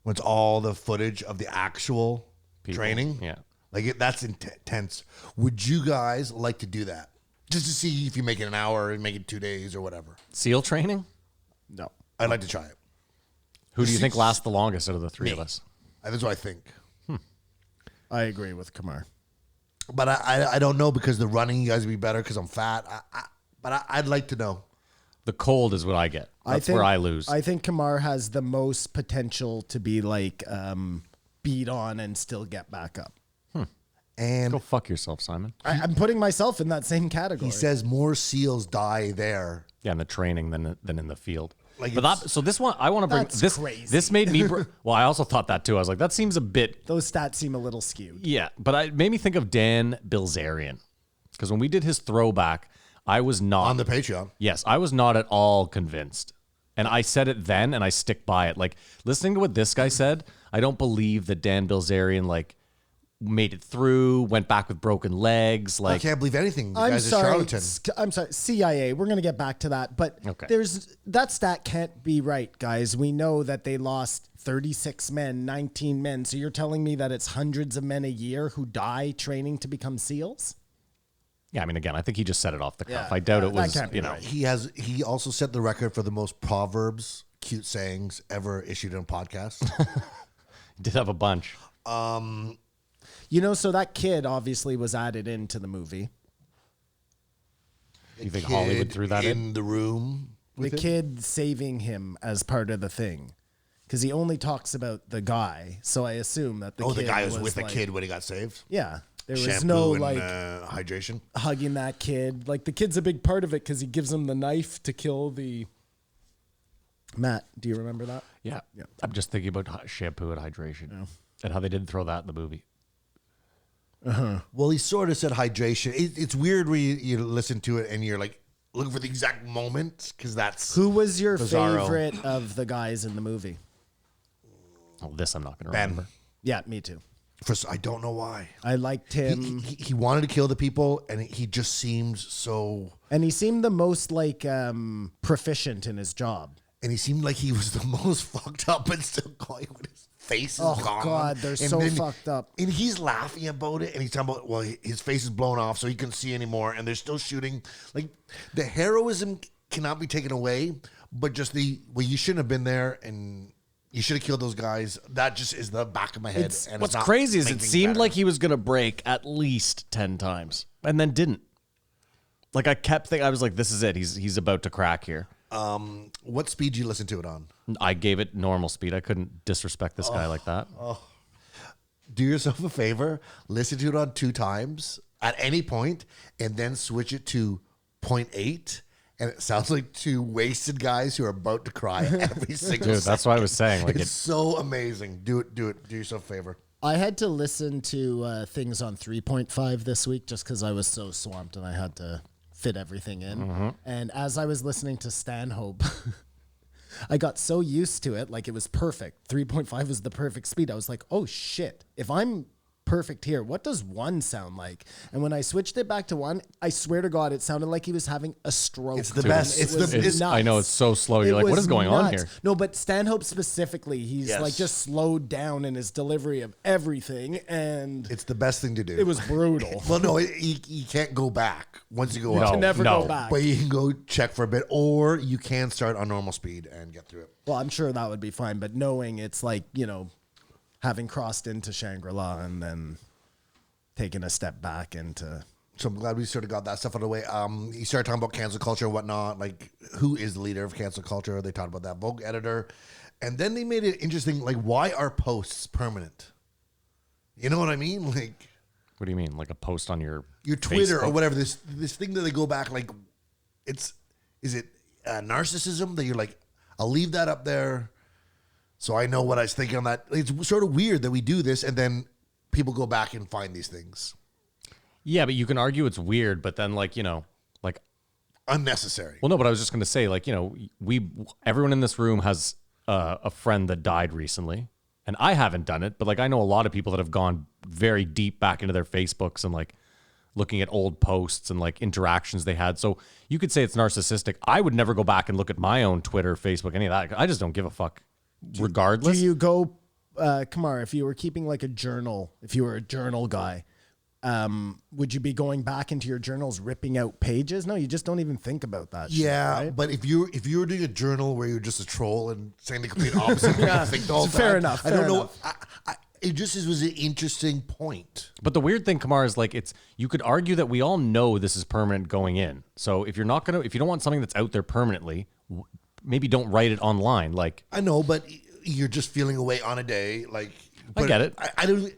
When it's all the footage of the actual training. Yeah. That's intense. Would you guys like to do that? Just to see if you make it an hour and make it 2 days or whatever. SEAL training? No. I'd like to try it. Who do you think lasts the longest out of the three of us? That's what I think. I agree with Kamar. But I don't know because the running, you guys would be better because I'm fat. But I'd like to know. The cold is what I get. That's where I lose. I think Kamar has the most potential to be like beat on and still get back up. And Go fuck yourself, Simon. I'm putting myself in that same category. he says more SEALs die there. Yeah, in the training than in the field. Like So this one, I want to bring That's this. crazy. This made me. Well, I also thought that too. I was like, that seems a bit. Those stats seem a little skewed. Yeah, but it made me think of Dan Bilzerian because when we did his throwback, I was not on the Patreon. Yes, I was not at all convinced. And I said it then, and I stick by it. Like, listening to what this guy said, I don't believe that Dan Bilzerian, like, made it through, went back with broken legs. I Like, can't believe anything. The I'm guy's sorry. a charlatan. I'm sorry. CIA. We're going to get back to that. But Okay. that stat can't be right, guys. We know that they lost 36 men, 19 men. So you're telling me that it's hundreds of men a year who die training to become SEALs? yeah, I mean, again, I think he just said it off the cuff. Yeah, I doubt it that was, can't be you know. right. He also set the record for the most proverbs, cute sayings ever issued in a podcast. Did have a bunch. So that kid obviously was added into the movie. You think Hollywood threw that in? the room? The kid saving him as part of the thing. Because he only talks about the guy. So I assume that the kid the guy was with like, the kid when he got saved. Yeah. There was Shampoo no and like hydration. hugging that kid. Like the kid's a big part of it because he gives him the knife to kill the. Matt, do you remember that? Yeah. I'm just thinking about shampoo and hydration and how they didn't throw that in the movie. Well, he sort of said hydration. It's weird when you listen to it and you're like looking for the exact moment because that's Who was your Bizarro. favorite of the guys in the movie? Oh, this I'm not going to Ben. remember. Yeah, me too. I don't know why. I liked him. He wanted to kill the people, and he just seemed so. And he seemed the most like proficient in his job. And he seemed like he was the most fucked up and still going with his face is Oh, gone. God, they're And so fucked up. And he's laughing about it, and he's talking about, well, his face is blown off, so he couldn't see anymore, and they're still shooting. Like, the heroism cannot be taken away, but just you shouldn't have been there, and you should have killed those guys. That just is the back of my head. And What's it's not crazy is it making seemed better. like he was going to break at least 10 times and then didn't. Like, I kept thinking, I was like, this is it. He's about to crack here. What speed do you listen to it on? I gave it normal speed. I couldn't disrespect this guy like that. Do yourself a favor, listen to it on 2 times at any point, and then switch it to 0.8. And it sounds like 2 wasted guys who are about to cry every single Dude, that's what I was saying. Like, It's so amazing. Do it. Do yourself a favor. I had to listen to things on 3.5 this week just because I was so swamped and I had to fit everything in. And as I was listening to Stanhope, I got so used to it, like it was perfect. 3.5 is the perfect speed. I was like, oh shit, if I'm perfect here, what does 1 sound like? And when I switched it back to 1, I swear to God, it sounded like he was having a stroke. It's the best. It was it's- nuts. I know, it's so slow. You're It like, what was is going on nuts. here? No, but Stanhope specifically, he's Yes. like just slowed down in his delivery of everything, and It's the best thing to do. it was brutal. Well, no, you can't go back once you go No. out. To never no. go back. But you can go check for a bit, or you can start on normal speed and get through it. Well, I'm sure that would be fine, but knowing it's like, having crossed into Shangri-La and then taking a step back into... So I'm glad we sort of got that stuff out of the way. You started talking about cancel culture and whatnot. Like, who is the leader of cancel culture? They talked about that Vogue editor. And then they made it interesting, like, why are posts permanent? You know what I mean? Like, What do you mean? Like a post on your Twitter or Facebook? whatever, this thing that they go back, like, is it narcissism that you're like, I'll leave that up there so I know what I was thinking on that. It's sort of weird that we do this and then people go back and find these things. Yeah, but you can argue it's weird, but then like Unnecessary. well, no, but I was just going to say, like, everyone in this room has a friend that died recently, and I haven't done it, but like I know a lot of people that have gone very deep back into their Facebooks and like looking at old posts and like interactions they had. So you could say it's narcissistic. I would never go back and look at my own Twitter, Facebook, any of that. I just don't give a fuck, regardless. Do you go, Kamar, if you were keeping like a journal, if you were a journal guy, would you be going back into your journals, ripping out pages? No, you just don't even think about that. Yeah, shit, right? but if you were doing a journal where you're just a troll and saying the complete opposite, Yeah, you think the whole fair time, enough, I don't fair know. enough. It just was an interesting point. But the weird thing, Kamar, is like you could argue that we all know this is permanent going in. So if you don't want something that's out there permanently, maybe don't write it online. Like I know, but you're just feeling away on a day. Like I get it. I don't.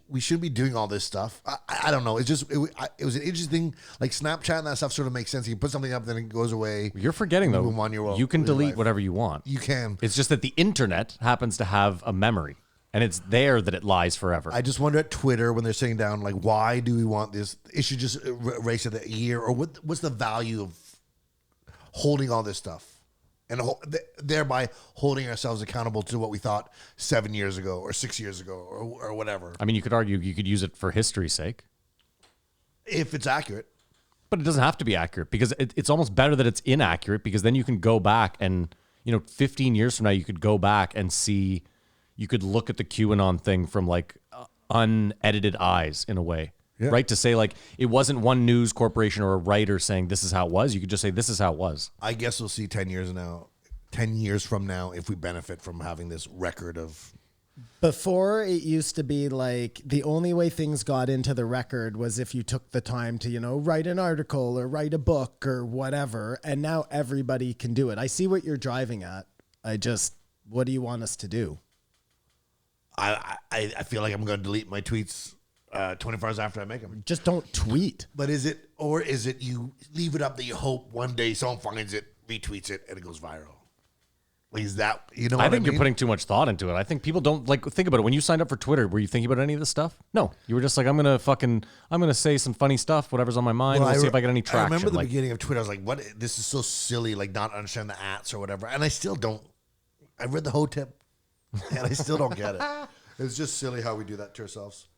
We shouldn't be doing all this stuff. I don't know. It's just it was an interesting like Snapchat and that stuff sort of makes sense. You put something up, then it goes away. you're forgetting though, move on your you can with your delete life. whatever you want. You can. It's just that the internet happens to have a memory, and it's there that it lies forever. I just wonder at Twitter when they're sitting down, like, why do we want this? It should just erase it a year, or what's the value of holding all this stuff? And thereby holding ourselves accountable to what we thought 7 years ago or 6 years ago or whatever. I mean, you could argue you could use it for history's sake. If it's accurate. But it doesn't have to be accurate because it's almost better that it's inaccurate because then you can go back and, 15 years from now, you could go back and see, you could look at the QAnon thing from like unedited eyes in a way, right? To say like, it wasn't one news corporation or a writer saying this is how it was. You could just say, this is how it was. I guess we'll see 10 years from now, if we benefit from having this record of. Before it used to be like the only way things got into the record was if you took the time to, write an article or write a book or whatever. And now everybody can do it. I see what you're driving at. What do you want us to do? I feel like I'm going to delete my tweets 24 hours after I make them. Just don't tweet. But is it you leave it up that you hope one day someone finds it, retweets it, and it goes viral? Like, is that, I think you're putting too much thought into it. I think people don't think about it. When you signed up for Twitter, were you thinking about any of this stuff? No, you were just like, I'm going to say some funny stuff, whatever's on my mind. We'll see if I get any traction. I remember the beginning of Twitter. I was like, what? This is so silly, like not understanding the ats or whatever. And I still don't. I read the whole tip and I still don't get it. It's just silly how we do that to ourselves.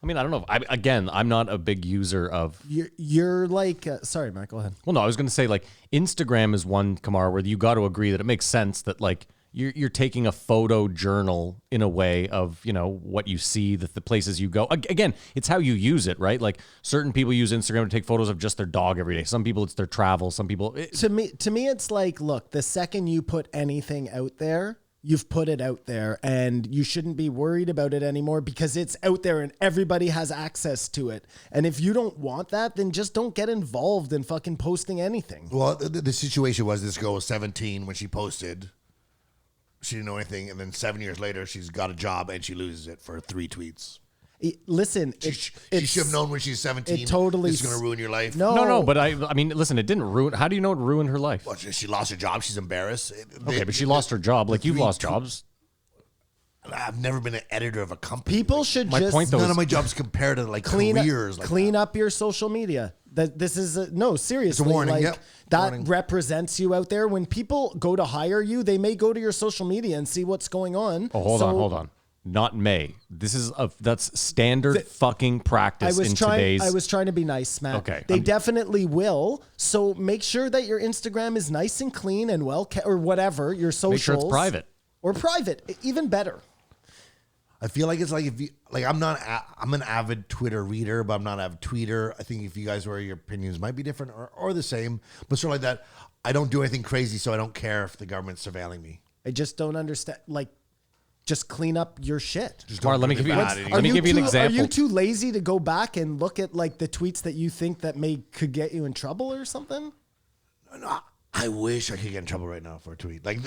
I mean, I don't know. I'm not a big user of. You're like, sorry, Matt, go ahead. Well, no, I was going to say like Instagram is one, Kamar, where you got to agree that it makes sense that like you're taking a photo journal in a way of, what you see, the places you go. Again, it's how you use it, right? Like certain people use Instagram to take photos of just their dog every day. Some people it's their travel. Some people. To me, it's like, look, the second you put anything out there, you've put it out there and you shouldn't be worried about it anymore because it's out there and everybody has access to it. And if you don't want that, then just don't get involved in fucking posting anything. Well, the situation was this girl was 17 when she posted. She didn't know anything. And then 7 years later, she's got a job and she loses it for 3 tweets. Listen, she should have known when she's 17. It totally this is going to ruin your life. No, but I mean, listen, it didn't ruin. How do you know it ruined her life? Well, she lost her job. She's embarrassed. But she lost her job. Like you've lost jobs. I've never been an editor of a company. People should My just point, though, None is of my jobs compared to like clean careers. clean up your social media. This is no, seriously. It's a warning. Like, Yep. that Warning. represents you out there. When people go to hire you, they may go to your social media and see what's going on. Oh, hold on. Not may. This is that's standard fucking practice in today's. I was trying to be nice, Matt. Okay, They definitely will. So make sure that your Instagram is nice and clean and or whatever, your socials. Make sure it's private. Or private, even better. I feel like it's like if you like I'm an avid Twitter reader, but I'm not an avid tweeter. I think if you guys were, your opinions might be different or the same, but sort of like that. I don't do anything crazy, so I don't care if the government's surveilling me. I just don't understand. Like, just clean up your shit. Kamar, let me give you an example. Are you too lazy to go back and look at like the tweets that you think that could get you in trouble or something? No, I wish I could get in trouble right now for a tweet. Like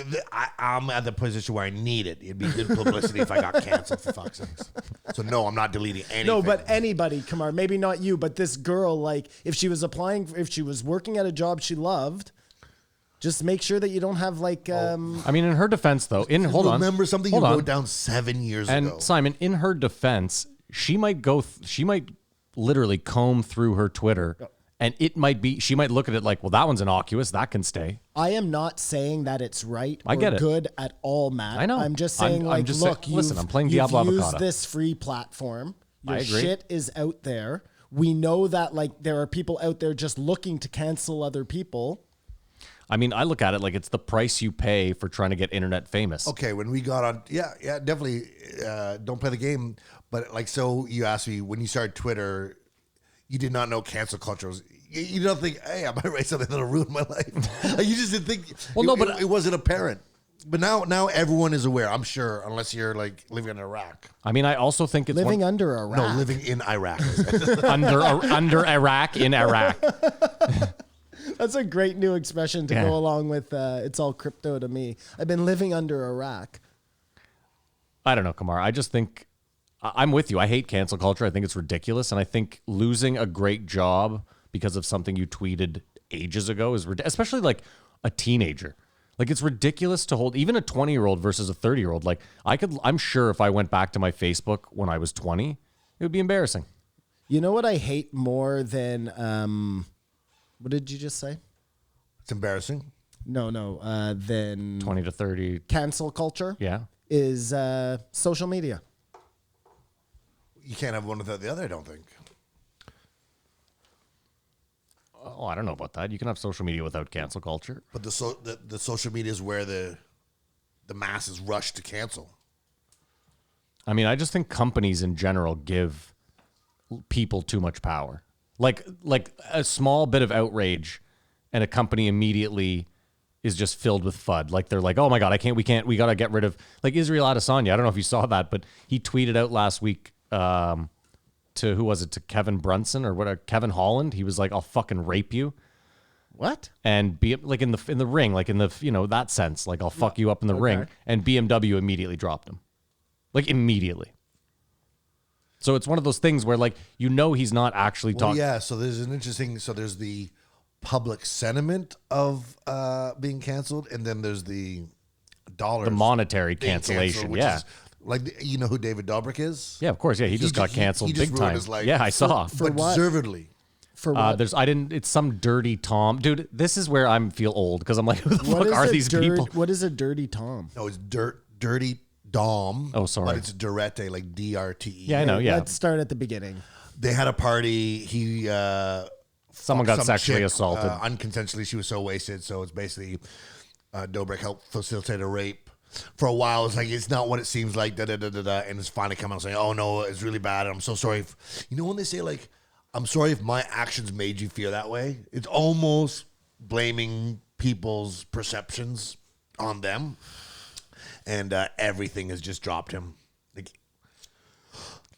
I'm at the position where I need it. It'd be good publicity if I got canceled, for fuck's sakes. So no, I'm not deleting anything. No, but anybody, Kamar, maybe not you, but this girl, like if she was working at a job she loved, just make sure that you don't have like. I mean, in her defense, though, remember something you wrote down 7 years ago. And Simon, in her defense, she might literally comb through her Twitter, and she might look at it like, well, that one's innocuous, that can stay. I am not saying that it's right or I get it. good at all, Matt. I know. I'm just saying, listen, I'm playing Diablo you've Avocado. used this free platform. Your I agree. shit is out there. We know that like there are people out there just looking to cancel other people. I mean, I look at it like it's the price you pay for trying to get internet famous. Okay, when we got on, yeah, definitely don't play the game. But like, so you asked me when you started Twitter, you did not know cancel culture was. You don't think, hey, I might write something that'll ruin my life. Like, you just didn't think. Well, no, but it wasn't apparent. But now everyone is aware. I'm sure, unless you're like living in Iraq. I mean, I also think it's Living under a rock. No, living in Iraq. under Iraq in Iraq. That's a great new expression to go along with it's all crypto to me. I've been living under a rack. I don't know, Kamar. I just think I'm with you. I hate cancel culture. I think it's ridiculous. And I think losing a great job because of something you tweeted ages ago is especially like a teenager. Like, it's ridiculous to hold even a 20-year-old versus a 30-year-old. Like, I'm sure if I went back to my Facebook when I was 20, it would be embarrassing. You know what I hate more than what did you just say? It's embarrassing. No, than 20 to 30. cancel culture. Yeah. Is social media. You can't have one without the other, I don't think. Oh, I don't know about that. You can have social media without cancel culture. But the social media is where the masses rush to cancel. I mean, I just think companies in general give people too much power. Like a small bit of outrage and a company immediately is just filled with FUD. Like, they're like, oh my God, we got to get rid of, like, Israel Adesanya. I don't know if you saw that, but he tweeted out last week to who was it? To Kevin Brunson or what? Kevin Holland. He was like, "I'll fucking rape you." What? And be like in the ring, like in the that sense, like I'll fuck you up in the ring. And BMW immediately dropped him, like immediately. So it's one of those things where like he's not actually talking. Yeah. So there's an interesting. So there's the public sentiment of being canceled, and then there's the dollars, the monetary being cancellation. Canceled, which Yeah. is, like, you know who David Dobrik is? Yeah, of course. Yeah, he just got canceled he just big ruined time. his life. Yeah, I saw. For but what? deservedly. For what? It's some dirty Tom. Dude, this is where I feel old because I'm like, who the fuck are these people? What is a dirty Tom? No, it's dirty Dom. Oh, sorry. But it's Durete, like DRTE. Yeah, I know. Yeah. Let's start at the beginning. They had a party. Someone got some sexually chick, assaulted. Unconsensually. She was so wasted. So it's basically Dobrik helped facilitate a rape. For a while, it's like, it's not what it seems like, da-da-da-da-da, and it's finally come out saying, oh, no, it's really bad, and I'm so sorry. You know when they say, like, I'm sorry if my actions made you feel that way? It's almost blaming people's perceptions on them, and everything has just dropped him. Like,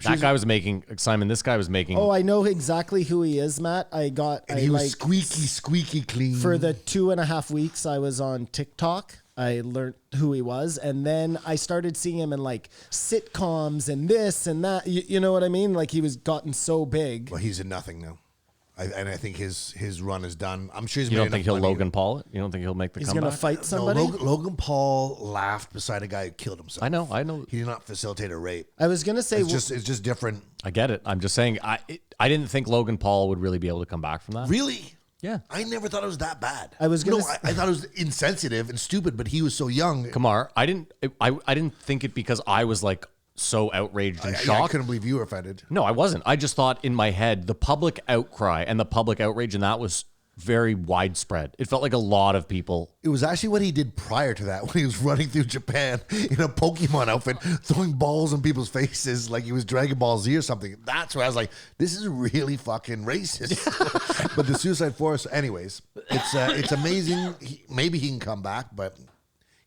That guy was making, Simon, this guy was making. Oh, I know exactly who he is, Matt. and he was squeaky clean. For the 2.5 weeks I was on TikTok, I learned who he was, and then I started seeing him in like sitcoms and this and that. You know what I mean? Like, he was gotten so big. Well, he's in nothing now. I think his run is done. I'm sure he's. You made don't think enough he'll money. Logan Paul it? You don't think he'll make the He's comeback? gonna fight No, somebody. Logan Paul laughed beside a guy who killed himself. I know. He did not facilitate a rape. I was gonna say, It's just different. I get it. I'm just saying, I didn't think Logan Paul would really be able to come back from that. Really? Yeah. I never thought it was that bad. I was gonna I thought it was insensitive and stupid, but he was so young. Kamar, I didn't think it because I was like so outraged and I shocked. couldn't believe you were offended. No, I wasn't. I just thought in my head the public outcry and the public outrage, and that was very widespread. It felt like a lot of people. It was actually what he did prior to that when he was running through Japan in a Pokemon outfit, throwing balls in people's faces like he was Dragon Ball Z or something. That's where I was like, this is really fucking racist. But the Suicide Forest, anyways, it's amazing. Maybe he can come back, but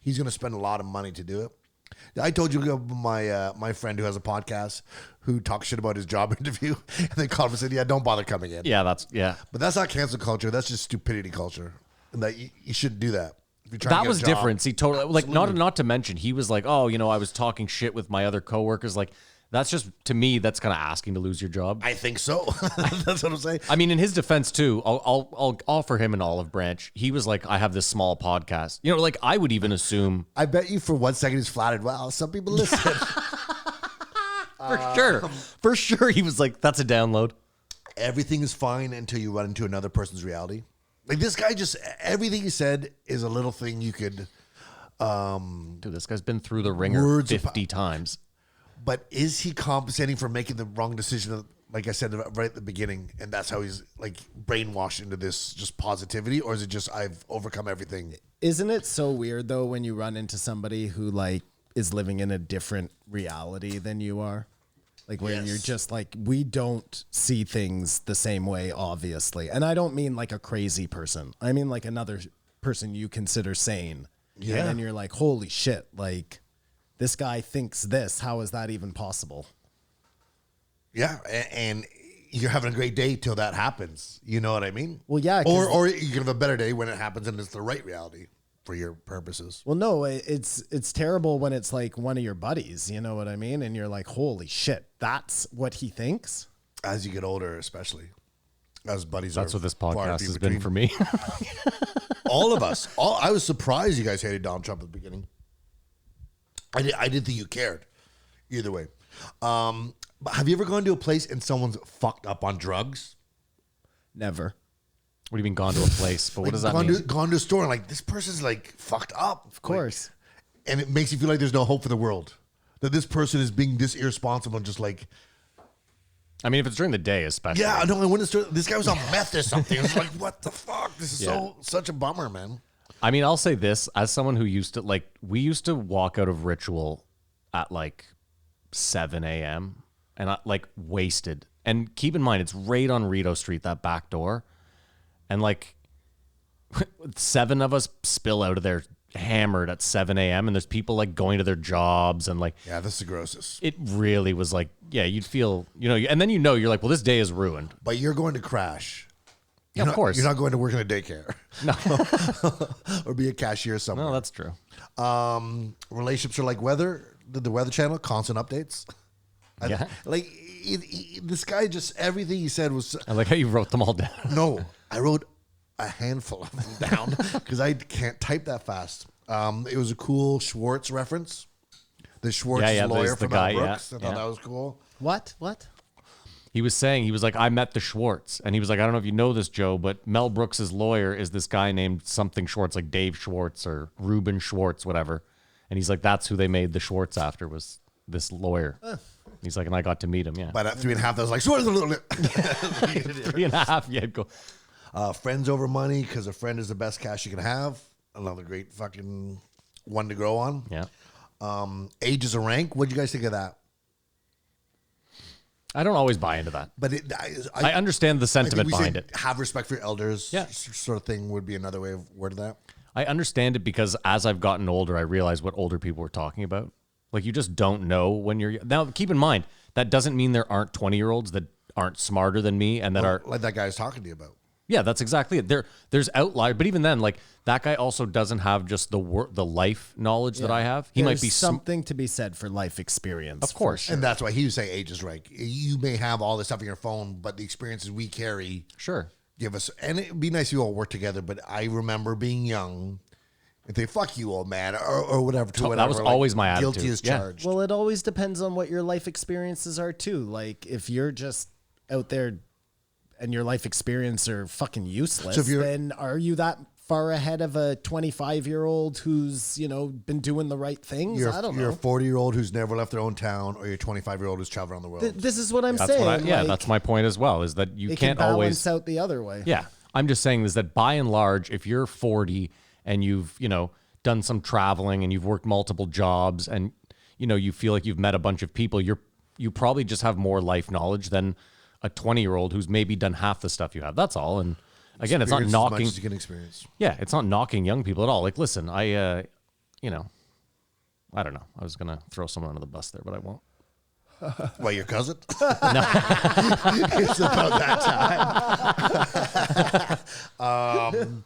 he's going to spend a lot of money to do it. I told you my friend who has a podcast who talks shit about his job interview, and they called him and said, "Yeah, don't bother coming in." Yeah, But that's not cancel culture. That's just stupidity culture. And that you shouldn't do that. If you're trying to That get a was job. different. See, totally. Like, not to mention, he was like, "Oh, I was talking shit with my other coworkers." Like, that's just, to me, that's kind of asking to lose your job. I think so. That's what I'm saying. I mean, in his defense too, I'll offer him an olive branch. He was like, "I have this small podcast." Like I would even assume I bet you for 1 second he's flattered. Wow, some people listen. for sure, he was like, "That's a download." Everything is fine until you run into another person's reality. Like this guy, just everything he said is a little thing you could. Dude, this guy's been through the ringer Words 50 times. But is he compensating for making the wrong decision like I said right at the beginning, and that's how he's like brainwashed into this just positivity, or is it just I've overcome everything? Isn't it so weird though when you run into somebody who like is living in a different reality than you are? Like where Yes. you're just like, we don't see things the same way, obviously. And I don't mean like a crazy person. I mean like another person you consider sane. Yeah. And then you're like, holy shit, like this guy thinks this. How is that even possible? Yeah, and you're having a great day till that happens. You know what I mean? Well, yeah, 'cause- Or you can have a better day when it happens and it's the right reality for your purposes. Well, no, it's terrible when it's like one of your buddies, you know what I mean? And you're like, holy shit, that's what he thinks? As you get older, especially. As buddies That's are what this far podcast few has been between. for me. All of us. I was surprised you guys hated Donald Trump at the beginning. I did think you cared. Either way. But have you ever gone to a place and someone's fucked up on drugs? Never. What do you mean gone to a place? But what does that mean? Gone to a store and like, this person's like fucked up. Of course. And it makes you feel like there's no hope for the world. That this person is being this irresponsible and just like, I mean, if it's during the day, especially. yeah, no, I went to store. This guy was on meth or something. I was like, what the fuck? This is such a bummer, man. I mean, I'll say this as someone who used to we used to walk out of Ritual at like 7 a.m. and I like wasted. And keep in mind, it's right on Rito Street, that back door. And like 7 of us spill out of there hammered at 7 a.m. And there's people like going to their jobs and like, Yeah, this is the grossest. it really was like, yeah, you'd feel, and then you're like, well, this day is ruined. But you're going to crash. Yeah, of course. You're not going to work in a daycare. No, Or be a cashier somewhere. no, that's true. Relationships are like weather. The Weather Channel, constant updates. Yeah. Like, this guy just, everything he said was... I like how you wrote them all down. No, I wrote a handful of them down because I can't type that fast. It was a cool Schwartz reference. The Schwartz Yeah, lawyer there's the from guy, Mel Brooks. yeah, I thought yeah. that was cool. What? He was saying, he was like, I met the Schwartz. And he was like, I don't know if you know this, Joe, but Mel Brooks' lawyer is this guy named something Schwartz, like Dave Schwartz or Ruben Schwartz, whatever. And he's like, that's who they made the Schwartz after, was this lawyer. He's like, and I got to meet him, yeah. But at 3.5, I was like, Schwartz. 3.5, yeah, go. Friends over money because a friend is the best cash you can have. Another great fucking one to grow on. Yeah. Age is a rank. What do you guys think of that? I don't always buy into that. But I understand the sentiment behind it. Have respect for your elders. Yeah. Sort of thing would be another way of wording that. I understand it because as I've gotten older, I realize what older people were talking about. Like, you just don't know when you're... Now, keep in mind, that doesn't mean there aren't 20-year-olds that aren't smarter than me and that are... Like that guy was talking to you about. Yeah, that's exactly it. There's outliers, but even then, like, that guy also doesn't have just the life knowledge that I have. He might be... There's something to be said for life experience. Of course. And that's why he was saying age is right. You may have all this stuff in your phone, but the experiences we carry Sure. give us... And it'd be nice if you all work together, but I remember being young and they fuck you, old man, or whatever. To whatever. That was always my Guilty attitude. as Yeah. charged. Well, it always depends on what your life experiences are too. Like if you're just out there and your life experience are fucking useless, So if you're- then are you that far ahead of a 25-year-old who's, been doing the right things? I don't You're know. a 40-year-old who's never left their own town, or you're a 25-year-old who's traveled around the world. This is what I'm That's saying. what like, that's my point as well, is that you it can't can always... balance out the other way. Yeah. I'm just saying is that by and large, if you're 40 and you've, done some traveling and you've worked multiple jobs and, you feel like you've met a bunch of people, you probably just have more life knowledge than a 20-year-old who's maybe done half the stuff you have. That's all. And again, it's not Experience as much knocking... as you can experience. Yeah, it's not knocking young people at all. Like, listen, I don't know. I was going to throw someone under the bus there, but I won't. Why, your cousin? It's about that time.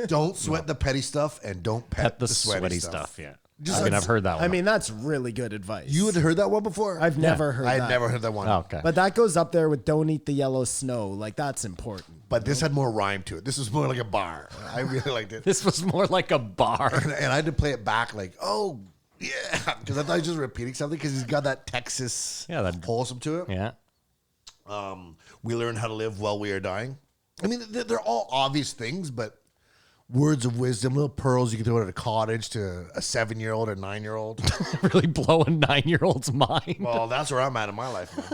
Don't sweat the petty stuff and don't pet The the sweaty stuff. Yeah. Just- I've heard that one. I mean, that's really good advice. You had heard that one before? I've never heard I that. had never heard that one. Oh, okay. But that goes up there with don't eat the yellow snow. Like that's important. But this had more rhyme to it. This was more like a bar. I really liked it. This was more like a bar. And I had to play it back like, oh, yeah. Because I thought he was just repeating something because he's got that Texas that- wholesome to it. Yeah. We learn how to live while we are dying. I mean, they're all obvious things, but words of wisdom, little pearls you can throw at a cottage to a 7-year-old or 9-year-old. Really blow a 9-year-old's mind. Well, that's where I'm at in my life, man.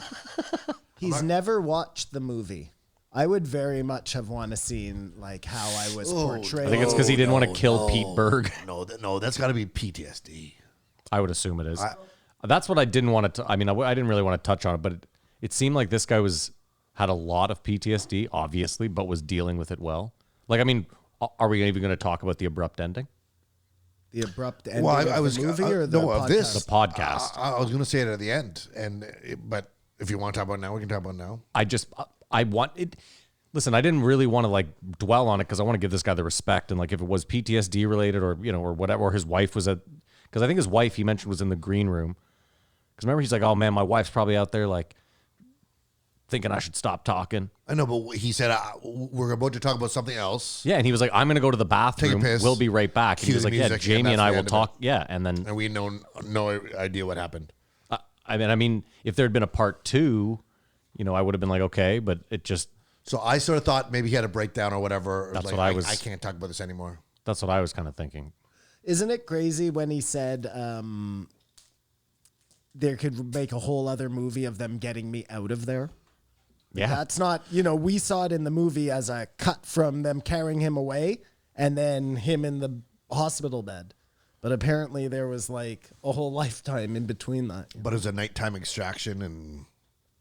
He's never watched the movie. I would very much have wanted to seen like how I was portrayed. I think it's because he didn't want to kill Pete Berg. No, that's got to be PTSD. I would assume it is. That's what I didn't want to. I mean, I didn't really want to touch on it, but it seemed like this guy had a lot of PTSD, obviously, but was dealing with it well. Like, I mean, are we even going to talk about the abrupt ending? The abrupt ending of the movie or the podcast? This. The podcast. I was going to say it at the end, but if you want to talk about it now, we can talk about it now. I want it. Listen, I didn't really want to like dwell on it because I want to give this guy the respect. And like, if it was PTSD related or, or whatever, or his wife was because I think his wife he mentioned was in the green room. Because remember, he's like, oh man, my wife's probably out there like thinking I should stop talking. I know, but he said, we're about to talk about something else. Yeah. And he was like, I'm going to go to the bathroom. Take a piss. We'll be right back. And he was like, yeah, Jamie and I will talk. Yeah. And then. And we know no idea what happened. I mean, if there had been a part 2, I would have been like, okay, but it just. So I sort of thought maybe he had a breakdown or whatever. That's like, what I was. I can't talk about this anymore. That's what I was kind of thinking. Isn't it crazy when he said there could make a whole other movie of them getting me out of there? Yeah. That's not, we saw it in the movie as a cut from them carrying him away and then him in the hospital bed. But apparently there was like a whole lifetime in between that. But it was a nighttime extraction and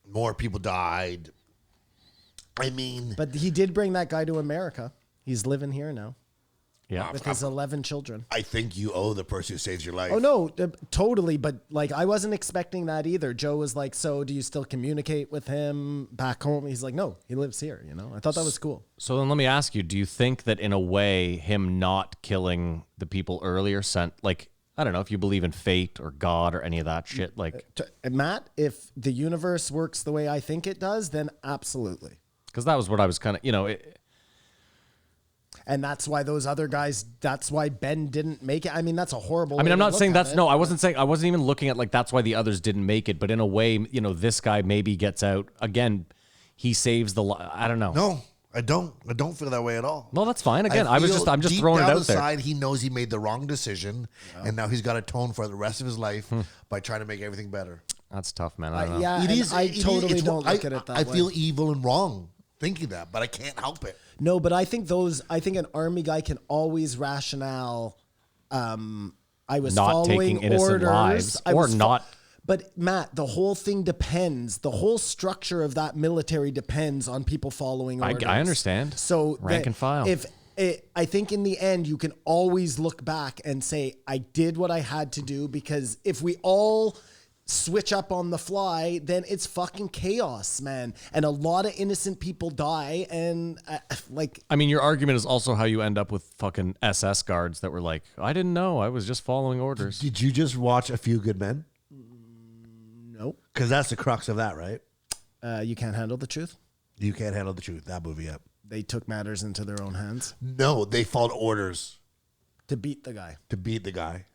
more people died. I mean. But he did bring that guy to America. He's living here now. Yeah. With his 11 children. I think you owe the person who saves your life. Oh, no, totally. But like, I wasn't expecting that either. Joe was like, so do you still communicate with him back home? He's like, no, he lives here. I thought that was cool. So then let me ask you, do you think that in a way, him not killing the people earlier sent, like, I don't know if you believe in fate or God or any of that shit, like. Matt, if the universe works the way I think it does, then absolutely. Because that was what I was kind of, and that's why those other guys, that's why Ben didn't make it. I mean, that's a horrible I mean, way I'm to not look saying at that's, it. no, I wasn't even looking at like, that's why the others didn't make it. But in a way, this guy maybe gets out. Again, he saves the, I don't know. No, I don't. I don't feel that way at all. No, that's fine. Again, I'm just deep throwing it down out there. inside, he knows he made the wrong decision, and now he's got to atone for the rest of his life by trying to make everything better. That's tough, man. I don't know. Yeah, It is. I totally don't look at it that way. I feel evil and wrong thinking that, but I can't help it. No, but I think an army guy can always rationale. I was Not following taking innocent orders, lives or not. But Matt, the whole thing depends. The whole structure of that military depends on people following orders. I understand. So rank and file. I think in the end, you can always look back and say, I did what I had to do, because if we all switch up on the fly, then it's fucking chaos, man. And a lot of innocent people die. And I mean, your argument is also how you end up with fucking SS guards that were like, I didn't know. I was just following orders. Did you just watch A Few Good Men? Nope. Because that's the crux of that, right? You can't handle the truth. You Can't Handle the Truth. That movie, yep. They took matters into their own hands No, they followed orders to beat the guy. to beat the guy.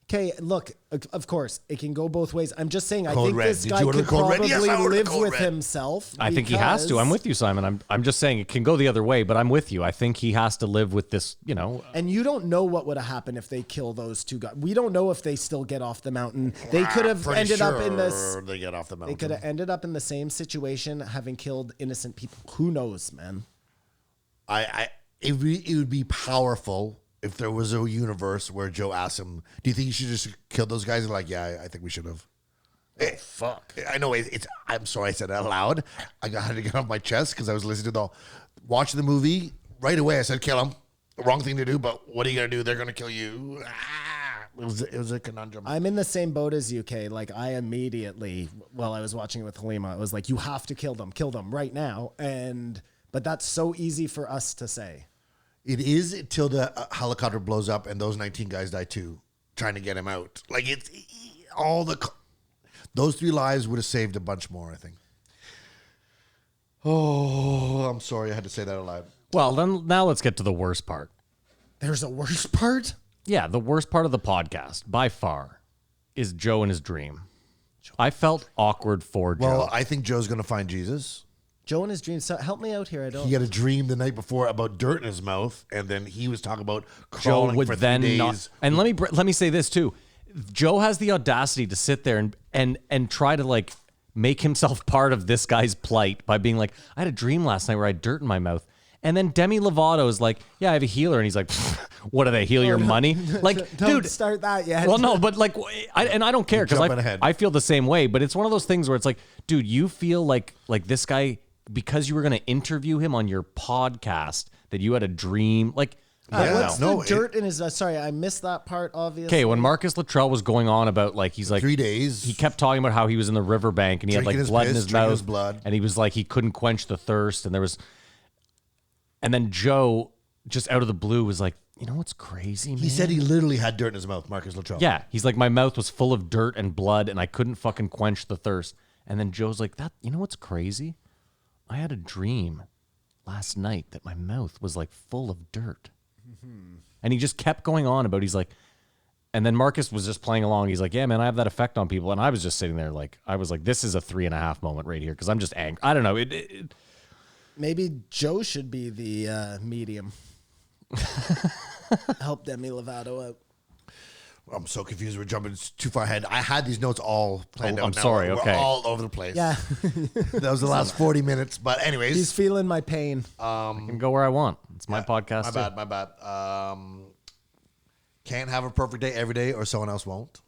Okay, look, of course, it can go both ways. I'm just saying, I Code think red. this Did guy you order could Code Red? probably Yes, I ordered live Code with Red. himself. I think he has to. I'm with you, Simon. I'm just saying it can go the other way, but I'm with you. I think he has to live with this, And you don't know what would have happened if they kill those two guys. We don't know if they still get off the mountain. They could have Pretty ended up in sure this. They get off the mountain. They could have ended up in the same situation, having killed innocent people. Who knows, man? It would be powerful if there was a universe where Joe asked him, "Do you think you should just kill those guys?" And like, yeah, I think we should have. Fuck. I know it's. I'm sorry I said that out loud. I had to get off my chest because I was listening to watching the movie right away. I said, "Kill him." Wrong thing to do, but what are you gonna do? They're gonna kill you. It was a conundrum. I'm in the same boat as you, Kay. Like, I immediately, while I was watching it with Halima, I was like, you have to kill them right now. But that's so easy for us to say. It is until the helicopter blows up and those 19 guys die too, trying to get him out. Like it's those 3 lives would have saved a bunch more, I think. Oh, I'm sorry I had to say that aloud. well, then now let's get to the worst part. There's a worse part? Yeah, the worst part of the podcast, by far, is Joe and his dream. I felt awkward for Joe. Well, I think Joe's going to find Jesus. Joe and his dreams. So help me out here. I don't. He had a dream the night before about dirt in his mouth, and then he was talking about Joe crawling would for 3 then days. not. And let me say this too. Joe has the audacity to sit there and try to like make himself part of this guy's plight by being like, I had a dream last night where I had dirt in my mouth. And then Demi Lovato is like, yeah, I have a healer. And he's like, what do they heal your money? Like, Don't dude. start that yet. Well, no, but like, I don't care because jumping ahead. I feel the same way. But it's one of those things where it's like, dude, you feel like this guy, because you were going to interview him on your podcast, that you had a dream. Like, What's the dirt in his? Sorry, I missed that part. Obviously. okay, when Marcus Luttrell was going on about like he's like 3 days. he kept talking about how he was in the riverbank and he had Drinking like his blood in piss, his drinking mouth, his blood. and he was like he couldn't quench the thirst, and there was, and then Joe just out of the blue was like, you know what's crazy, man? He said he literally had dirt in his mouth, Marcus Luttrell. Yeah, he's like, my mouth was full of dirt and blood, and I couldn't fucking quench the thirst. And then Joe's like, that, you know what's crazy? I had a dream last night that my mouth was like full of dirt. And he just kept going on about, he's like, and then Marcus was just playing along. He's like, yeah, man, I have that effect on people. And I was just sitting there like, I was like, this is a 3.5 moment right here because I'm just angry. I don't know. Maybe Joe should be the medium. Help Demi Lovato out. I'm so confused. We're jumping too far ahead. I had these notes all planned out. I'm now. sorry, We're okay. all over the place. Yeah, That was the last 40 minutes. But anyways. he's feeling my pain. I can go where I want. It's my podcast. My bad. Can't have a perfect day every day or someone else won't.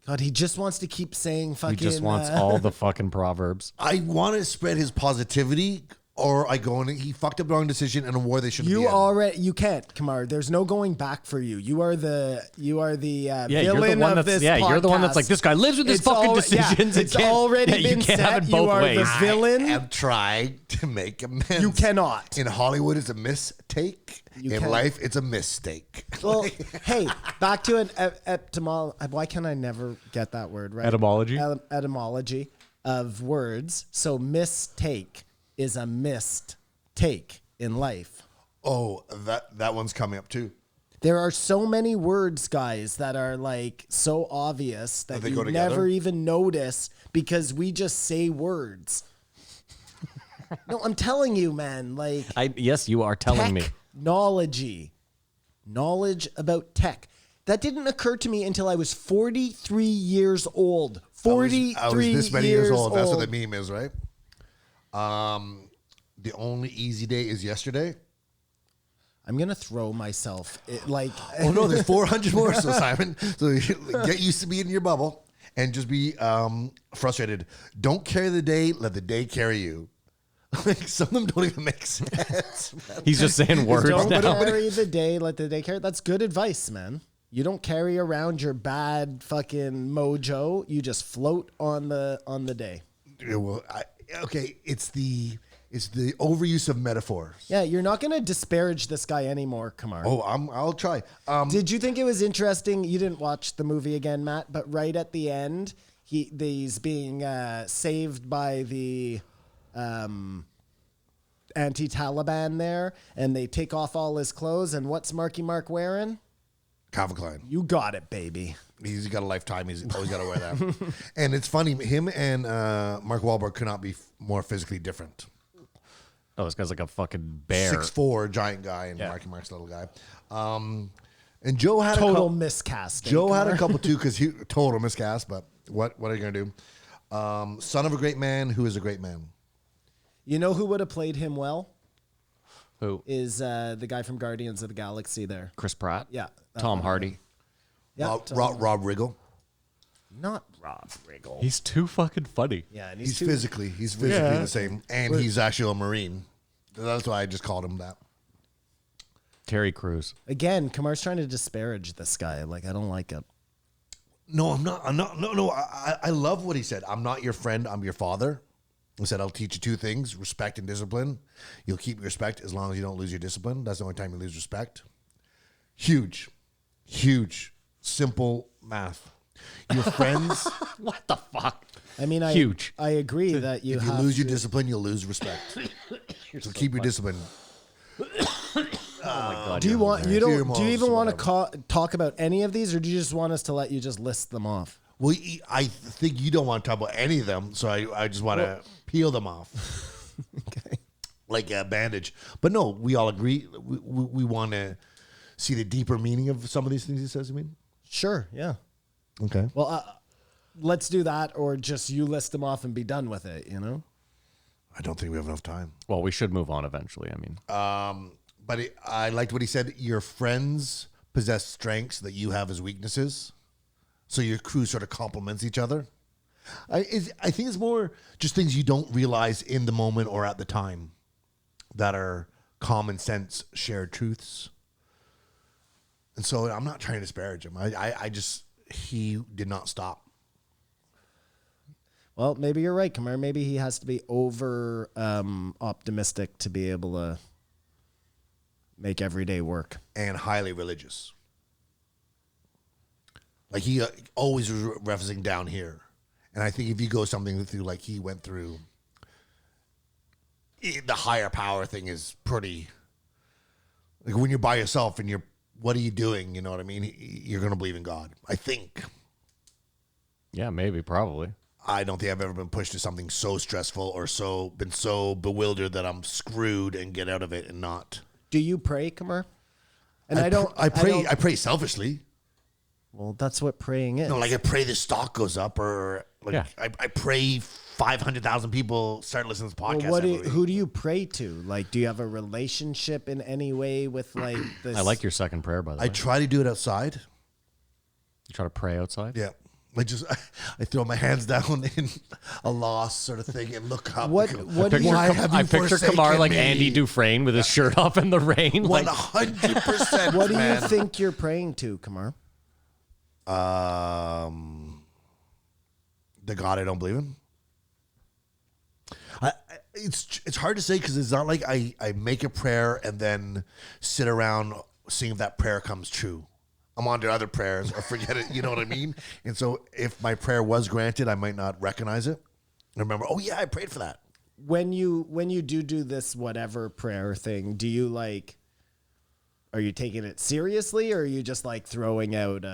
God, he just wants to keep saying fucking. He just wants all the fucking proverbs. I want to spread his positivity, or I go and he fucked up the wrong decision and a war they shouldn't be in. You can't, Kamar. There's no going back for you. You are the Yeah, villain of this podcast. you're the one that's like, this guy lives with his fucking decisions. It's already been you can't set. have it You both are ways. the villain. I'm trying to make amends. You cannot. In Hollywood, it's a mistake. You in can't. life, it's a mistake. Well, hey, back to an etymology. Why can I never get that word right? Etymology? Etymology of words. So mistake is a missed take in life. Oh, that one's coming up too. There are so many words, guys, that are like so obvious that they you go together? never even notice because we just say words. No, I'm telling you, man. Like, Yes, you are telling me. technology, knowledge about tech. That didn't occur to me until I was 43 years old. 43 I was this many years old. That's what old. the meme is, right? The only easy day is yesterday. I'm gonna throw myself. Oh no, there's 400 more. So Simon, so you get used to being in your bubble and just be frustrated. Don't carry the day. Let the day carry you. Like some of them don't even make sense. He's just saying words Don't now. carry the day, let the day carry. That's good advice, man. You don't carry around your bad fucking mojo. You just float on the day. Yeah, well, okay, it's the overuse of metaphors. Yeah, you're not gonna disparage this guy anymore, Kamar. Oh, I'll try. Did you think it was interesting? You didn't watch the movie again, Matt, but right at the end, he's being saved by the anti-Taliban there, and they take off all his clothes. And what's Marky Mark wearing? Calvin Klein. You got it, baby. He's got a lifetime. He's always got to wear that. And it's funny. Him and Mark Wahlberg could not be more physically different. Oh, this guy's like a fucking bear. 6'4", giant guy, and Yeah. Marky Mark's a little guy. And Joe had Total miscasting. Joe had a Kamar. couple too because he total miscast. But what are you gonna do? Son of a great man, who is a great man. You know who would have played him well? Who? Is the guy from Guardians of the Galaxy there. Chris Pratt? Yeah. Tom Hardy. Yeah, Rob Riggle. not Rob Riggle. He's too fucking funny. Yeah, and He's too- physically the same, and he's actually a Marine. That's why I just called him that. Terry Crews. Again, Kamar's trying to disparage this guy. Like, I don't like it. No, I'm not. No. I love what he said. I'm not your friend. I'm your father. He said, I'll teach you two things, respect and discipline. You'll keep your respect as long as you don't lose your discipline. That's the only time you lose respect. Huge, simple math. Your friends, What the fuck? I mean, Huge. I agree that if you have lose your to- discipline, you'll lose respect. So keep your discipline. Do you want you Dear don't do moms, you even want to whatever. talk about any of these, or do you just want us to let you just list them off? Well, I think you don't want to talk about any of them, so I just want to peel them off. Okay. Like a bandage. But no, we all agree. We want to see the deeper meaning of some of these things he says, you mean? Sure. Yeah. Okay. Well, let's do that, or just you list them off and be done with it, you know? I don't think we have enough time. Well, we should move on eventually. I mean, But I liked what he said. Your friends possess strengths that you have as weaknesses. So your crew sort of complements each other. I think it's more just things you don't realize in the moment or at the time that are common sense shared truths. And so I'm not trying to disparage him. He did not stop. Well, maybe you're right, Kamar. Maybe he has to be over optimistic to be able to make every day work. And highly religious. Like he always was referencing down here. And I think if you go something through like he went through, the higher power thing is pretty, like when you're by yourself and what are you doing? You know what I mean? You're going to believe in God, I think. yeah, maybe, probably. I don't think I've ever been pushed to something so stressful or been so bewildered that I'm screwed and get out of it and not. Do you pray, Kamar? And I pray selfishly. Well, that's what praying is. No, like I pray the stock goes up, or like Yeah. I pray 500,000 people start listening to this podcast. Well, who do you pray to? Like, do you have a relationship in any way with like this? I like your second prayer, by the I way. try to do it outside. You try to pray outside? Yeah. Like I throw my hands down in a loss sort of thing and look up. What do you? Why have you I picture Kamar forsaken like me? Andy Dufresne with his shirt off in the rain. Like, 100%. What do you man. think you're praying to, Kamar? The God I don't believe in. It's hard to say because it's not like I make a prayer and then sit around seeing if that prayer comes true. I'm on to other prayers or forget it. You know what I mean? And so if my prayer was granted, I might not recognize it. I remember, oh yeah, I prayed for that. When you do this whatever prayer thing, do you like? Are you taking it seriously, or are you just like throwing out?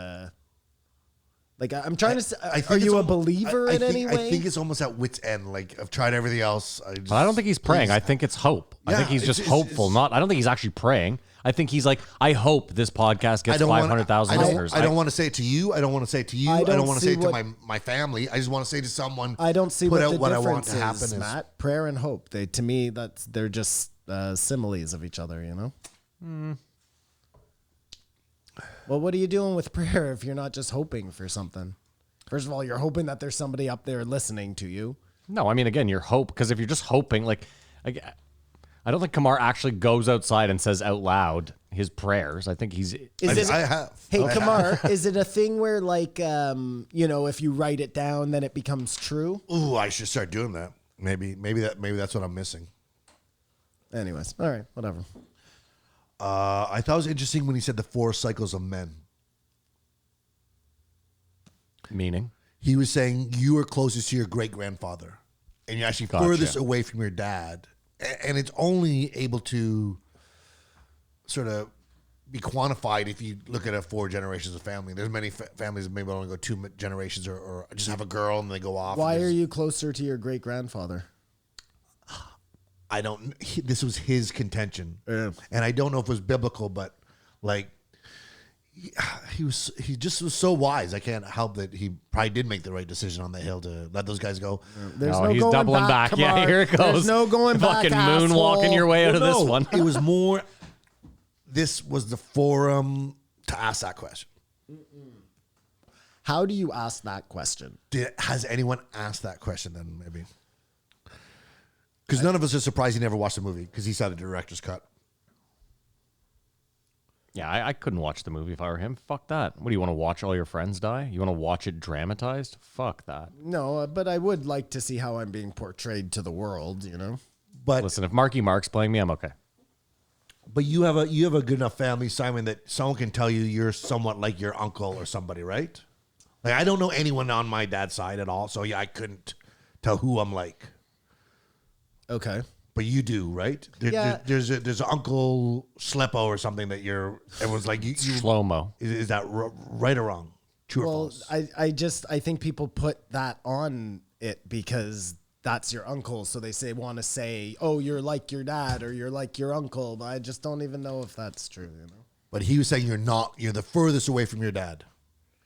Like I'm trying to. Are you a believer in any way? I think it's almost at wit's end. Like I've tried everything else. but I don't think he's praying. I think it's hope. I Yeah, think he's just it's- hopeful. I don't think he's actually praying. I think he's like, I hope this podcast gets 500,000 listeners. I don't want to say it to you. I don't want to say it to you. I I don't don't want to see say it to what- my family. I just want to say to someone. I don't see put what out the what I difference want to happen is, Matt. Prayer and hope. To me, they're just similes of each other. You know. Well, what are you doing with prayer if you're not just hoping for something? First of all, you're hoping that there's somebody up there listening to you. No, I mean, again, your hope, because if you're just hoping, like, I don't think Kamar actually goes outside and says out loud his prayers. I think he's. I have. Hey, Kamar, is it a thing where, like, if you write it down, then it becomes true? Ooh, I should start doing that. Maybe that's what I'm missing. Anyways, all right, whatever. I thought it was interesting when he said the 4 cycles of men. Meaning? He was saying you are closest to your great grandfather, and you're actually Gotcha. furthest away from your dad, and it's only able to sort of be quantified if you look at 4 generations of family. There's many families that maybe only go 2 generations, or just have a girl and they go off. Why are you closer to your great grandfather? I don't. This was his contention, Yeah. and I don't know if it was biblical, but like he just was so wise. I can't help that he probably did make the right decision on the hill to let those guys go. There's Oh, no he's going doubling back. Yeah, Kamar. here it goes. There's no going back. Fucking moonwalking your way out of this No, one. It was more. This was the forum to ask that question. How do you ask that question? Has anyone asked that question? Then maybe because none of us are surprised he never watched the movie because he saw the director's cut. Yeah, I couldn't watch the movie if I were him. Fuck that. What do you want to watch all your friends die? You want to watch it dramatized? Fuck that. No, but I would like to see how I'm being portrayed to the world, you know? But Listen, if Marky Mark's playing me, I'm okay. But you have a good enough family, Simon, that someone can tell you you're somewhat like your uncle or somebody, right? Like I don't know anyone on my dad's side at all, so yeah, I couldn't tell who I'm like. Okay. But you do, right? Yeah. There's an Uncle Sleppo or something that everyone's like you. Slow-mo. Is that right or wrong? True or Well, false? I think people put that on it because that's your uncle. So they want to say, oh, you're like your dad or you're like your uncle. But I just don't even know if that's true, you know? But he was saying you're not. You're the furthest away from your dad.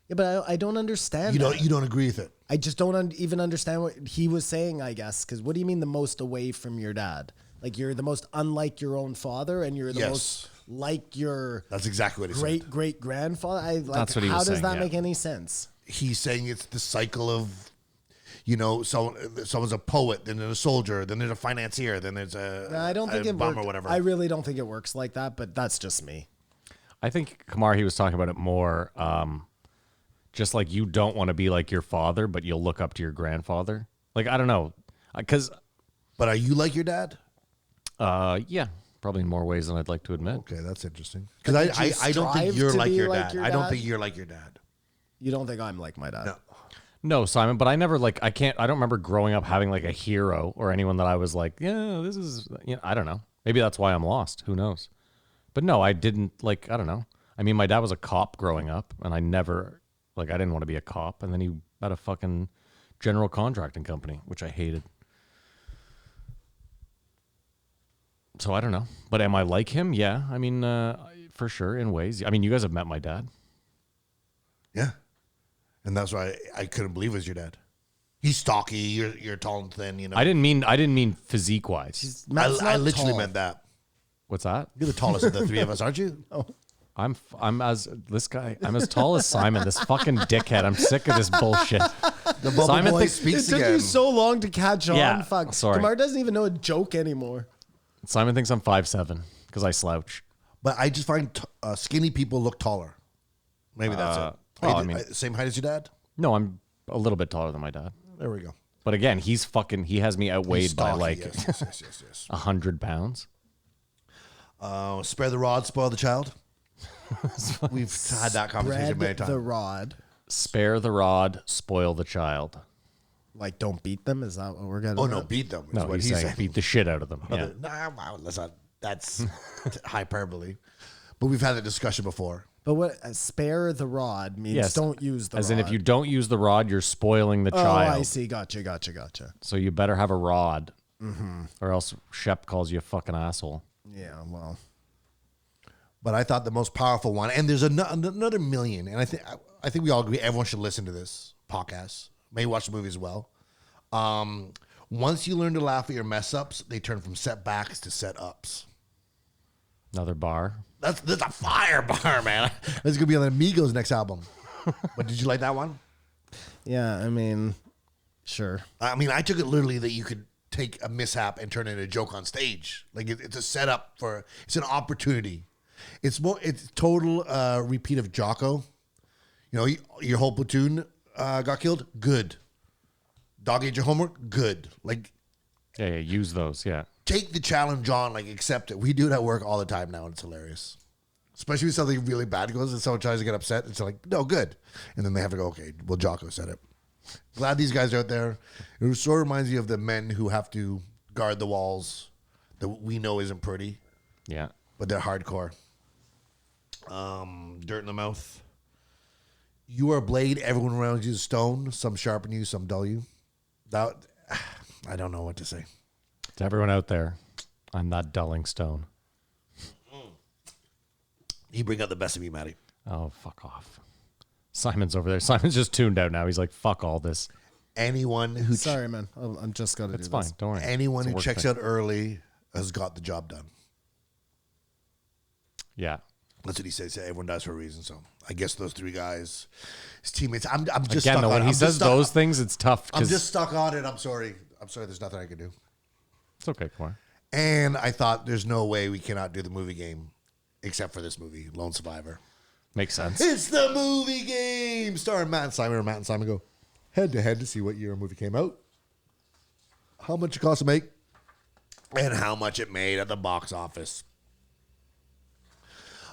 Yeah, but I don't understand. You don't agree with it. I just don't even understand what he was saying, I guess. Because what do you mean the most away from your dad? Like you're the most unlike your own father, and you're the Yes. most like your That's exactly what he great said. great grandfather. That's what he how was does saying, that yeah. make any sense? He's saying it's the cycle of, someone's a poet, then there's a soldier, then there's a financier, then there's I don't think it bum works. or whatever. I really don't think it works like that, but that's just me. I think Kamar, he was talking about it more, just like you don't want to be like your father, but you'll look up to your grandfather. Like, I don't know. Because, But are you like your dad? yeah, probably in more ways than I'd like to admit. Okay, that's interesting. Because I don't think strive you're to like be your like dad. your I don't dad? think you're like your dad. You don't think I'm like my dad? No. No, Simon, but I never I don't remember growing up having like a hero or anyone that I was like, yeah, this is, I don't know. Maybe that's why I'm lost. Who knows? But no, I didn't I don't know. I mean, my dad was a cop growing up and I never, I didn't want to be a cop. And then he had a fucking general contracting company, which I hated. So I don't know. But am I like him? Yeah. I mean, for sure in ways. I mean, you guys have met my dad. Yeah. And that's why I couldn't believe it was your dad. He's stocky. You're tall and thin. I didn't mean physique wise. Matt's I not literally tall. meant that. What's that? You're the tallest of the three of us, aren't you? I'm as tall as Simon, this fucking dickhead. I'm sick of this bullshit. The bubble Simon boy thinks- It speaks took again. you so long to catch on. Yeah, Fuck. sorry. Kamar doesn't even know a joke anymore. Simon thinks I'm 5'7" because I slouch. But I just find skinny people look taller. Maybe that's it. well, Are I you mean- same height as your dad? No, I'm a little bit taller than my dad. There we go. But again, he has me outweighed He's by stocky, like yes. 100 pounds. Spare the rod, spoil the child. We've had that conversation many Spread times. the rod. Spare the rod, spoil the child. Like, don't beat them? Is that what we're getting Oh at? no, beat them. Is No, what he's saying beat the shit out of them. Yeah. Nah, wow, that's hyperbole. But we've had that discussion before. But what spare the rod means Yes. don't use the As rod. in, if you don't use the rod, you're spoiling the Oh, child. I see. Gotcha. So you better have a rod, or else Shep calls you a fucking asshole. Yeah, well. But I thought the most powerful one, and there's another million, and I think we all agree everyone should listen to this podcast. Maybe watch the movie as well. Once you learn to laugh at your mess ups, they turn from setbacks to set ups. Another bar. That's a fire bar, man. That's gonna be on the Amigos next album. But did you like that one? Yeah, I mean, sure. I mean, I took it literally that you could take a mishap and turn it into a joke on stage. Like it's a setup it's an opportunity. It's total repeat of Jocko. You know, your whole platoon got killed. Good. Dog ate your homework. Good. Like, Yeah, use those. Yeah. take the challenge on. Like, accept it. We do it at work all the time now, and it's hilarious. Especially when something really bad goes and someone tries to get upset. It's like, no, good. And then they have to go, okay, well, Jocko said it. Glad these guys are out there. It sort of reminds me of the men who have to guard the walls that we know isn't pretty, Yeah. but they're hardcore. Dirt in the mouth. You are a blade. Everyone around you is stone. Some sharpen you, some dull you. That I don't know what to say. To everyone out there, I'm that dulling stone. You bring out the best of me, Matty. Oh, fuck off. Simon's over there. Simon's just tuned out now. He's like, fuck all this. Anyone who Sorry, man. I'm just got to do It's this. fine. Don't worry. anyone It's a who work checks thing. out early has got the job done. Yeah. That's what he says. Everyone dies for a reason. So I guess those three guys, his teammates. I'm just Again, stuck though, on when it. he I'm says just stuck- those things, it's tough. I'm 'Cause just stuck on it. I'm sorry. There's nothing I can do. it's okay, Kumar. And I thought there's no way we cannot do the movie game, except for this movie, Lone Survivor. Makes sense. It's the movie game, starring Matt and Simon. Or Matt and Simon go head to head to see what year a movie came out, how much it cost to make, and how much it made at the box office.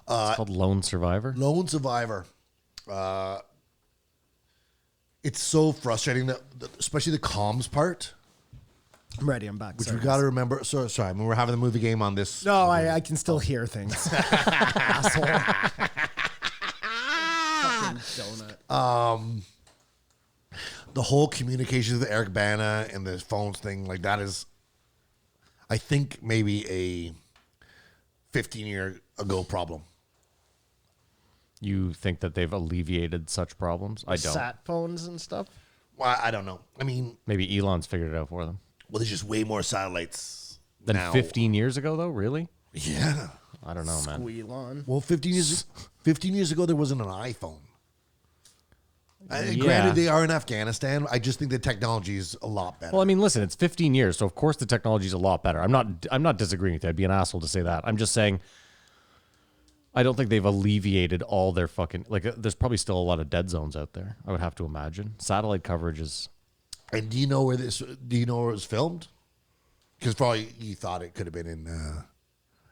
It's called Lone Survivor. Lone Survivor. It's so frustrating that, especially the comms part, I'm ready. I'm back. which Sorry, we got to remember. Sorry, when we're having the movie game on this. No, I can still hear things. Asshole. Fucking donut. The whole communications with Eric Bana and the phones thing, like that is, I think, maybe a 15-year ago problem. You think that they've alleviated such problems? I don't. Sat phones and stuff. Well, I don't know. I mean, Maybe Elon's figured it out for them. well, there's just way more satellites Than now. 15 years ago, though? Really? Yeah. I don't know, man. Squeal on. Well, 15 years ago, there wasn't an iPhone. Yeah. Granted, they are in Afghanistan. I just think the technology is a lot better. Well, I mean, listen, it's 15 years, so of course the technology is a lot better. I'm not disagreeing with you. I'd be an asshole to say that. I'm just saying I don't think they've alleviated all their fucking there's probably still a lot of dead zones out there. I would have to imagine. Satellite coverage is And do you know where it was filmed? Because probably you thought it could have been in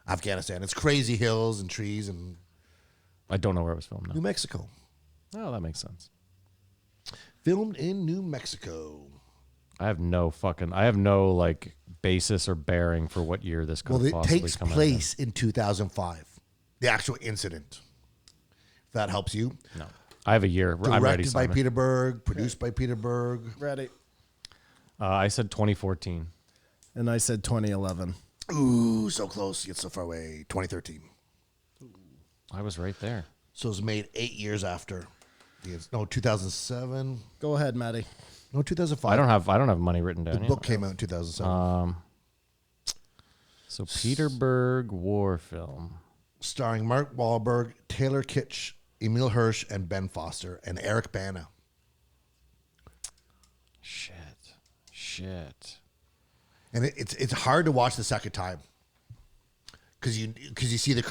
Afghanistan. It's crazy hills and trees and I don't know where it was filmed now. New Mexico. Oh, that makes sense. Filmed in New Mexico. I have no like basis or bearing for what year this could Well, have it possibly takes come out place in 2005. The actual incident. If that helps you. in. No. I have a year. I'm ready, Directed by Simon. Peter Berg, produced by Peter Berg. Ready. I said 2014. And I said 2011. Ooh, so close, yet so far away. 2013. I was right there. So it was made 8 years after. No, 2007. Go ahead, Maddie. No, 2005. I don't have money written down The yet. book came out in 2007. So Peter Berg war film. Starring Mark Wahlberg, Taylor Kitsch, Emil Hirsch, and Ben Foster, and Eric Bana. Shit. And it's hard to watch the second time. Because you see the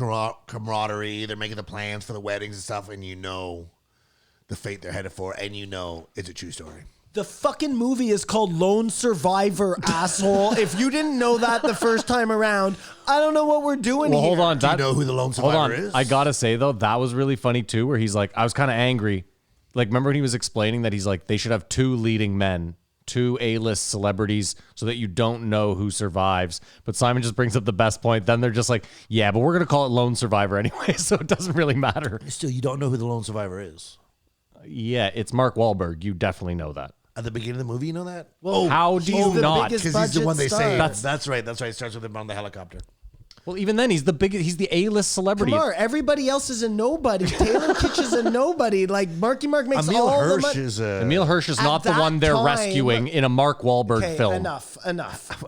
camaraderie, they're making the plans for the weddings and stuff, and you know the fate they're headed for, and you know it's a true story. The fucking movie is called Lone Survivor, asshole. If you didn't know that the first time around, I don't know what we're doing Well, here. hold on. Do you know who the lone Hold survivor on. is? I gotta say though, that was really funny too. Where he's like, I was kind of angry. Like, remember when he was explaining that he's like, they should have two leading men, two A-list celebrities, so that you don't know who survives. But Simon just brings up the best point. Then they're just like, yeah, but we're gonna call it Lone Survivor anyway, so it doesn't really matter. Still, you don't know who the lone survivor is. Yeah, it's Mark Wahlberg. You definitely know that. At the beginning of the movie, you know that? Well, How do you the not? biggest Because he's the budget one they star. say. That's right. It starts with him on the helicopter. Well, even then, he's the A-list celebrity. Come on, everybody else is a nobody. Taylor Kitsch is a nobody. Like Marky Mark makes Emil all the Hirsch money. is a... Emil Hirsch is At not the that one they're time- rescuing in a Mark Wahlberg Okay, film. enough.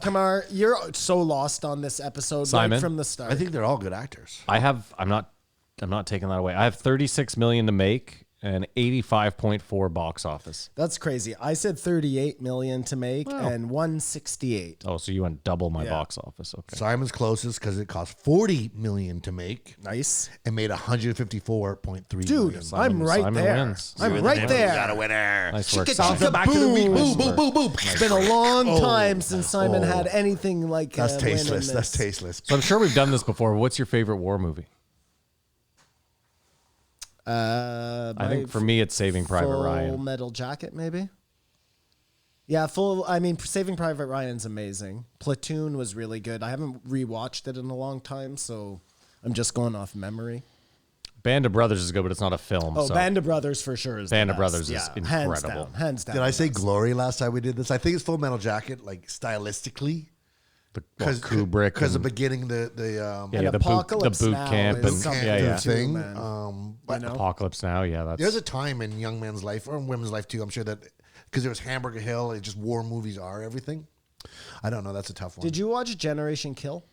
Kamar, you're so lost on this episode Simon? right from the start. I think they're all good actors. I'm not taking that away. I have 36 million to make and 85.4 box office. That's crazy. I said 38 million to make and 168. Oh, so you went double my Yeah. box office. Okay. Simon's closest because it cost $40 million to make Nice. and made $154.3 Dude, million. I'm right Simon there. wins. I'm You're the right neighbor. You got a there. winner. Nice work, Chicka, Simon. chicka, back to the week. Boom, boom, boom, boom. It's been a long time since Simon had anything like That's win in tasteless. this. That's tasteless. So I'm sure we've done this before. What's your favorite war movie? I think for me, it's Saving Private Full Ryan. Metal Jacket, maybe. Yeah, I mean, Saving Private Ryan's amazing. Platoon was really good. I haven't rewatched it in a long time, so I'm just going off memory. Band of Brothers is good, but it's not a film. Oh, so. Band of Brothers for sure is Band the of best. Brothers is Yeah, incredible. Hands down. Did I say best. Glory last time we did this? I think it's Full Metal Jacket, like stylistically. Kubrick. Because the and- beginning, the And the Apocalypse boot Now camp is and something yeah. too, thing. man. But You know? Apocalypse Now, yeah. That's there's a time in young men's life or in women's life too. I'm sure that because there was Hamburger Hill, it just war movies are everything. I don't know. That's a tough one. Did you watch Generation Kill?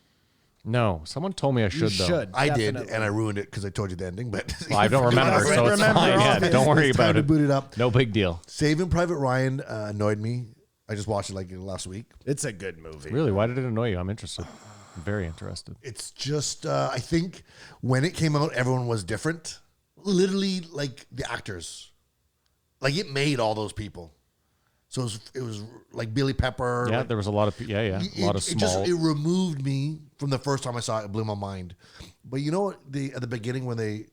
no. Someone told me I should though. should. I did, definitely. and I ruined it because I told you the ending. But Well, I don't remember, so it's remember fine. all Yeah, of it. don't worry It's time about to it. boot it up. No big deal. Saving Private Ryan annoyed me. I just watched it like last week. It's a good movie. Really? Why did it annoy you? I'm interested. I'm very interested. It's just I think when it came out, everyone was different. Literally, like the actors, like it made all those people. So it was like Billy Pepper. Yeah, like, there was a lot of a lot of small. It removed me from the first time I saw it. It blew my mind. But you know what? At the beginning when they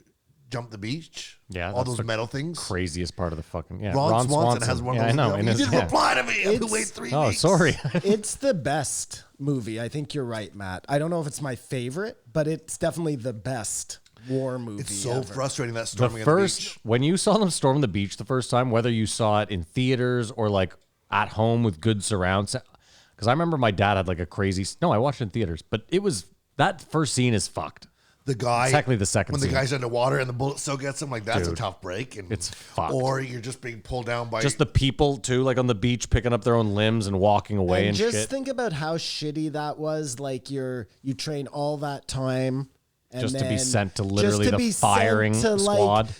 jumped the beach, Yeah, all that's those the metal things. Craziest part of the fucking Ron Swanson has one. Yeah, of I those. know. You didn't reply to me. I've been waiting 3 Oh, weeks. sorry. It's the best movie. I think you're right, Matt. I don't know if it's my favorite, but it's definitely the best war movie. It's so ever. frustrating that The storming first at the beach. when you saw them storm the beach the first time, whether you saw it in theaters or like at home with good surround sound, because I remember my dad had like a crazy. No, I watched it in theaters, but it was that first scene is fucked. the guy. Exactly the second when scene. the guy's underwater and the bullet still gets him. Like that's a Dude, tough break. And it's fucked. Or you're just being pulled down by Just the people too, like on the beach, picking up their own limbs and walking away and just shit. think about how shitty that was. Like you train all that time. And Just to be then sent to just literally to the be firing sent to, squad.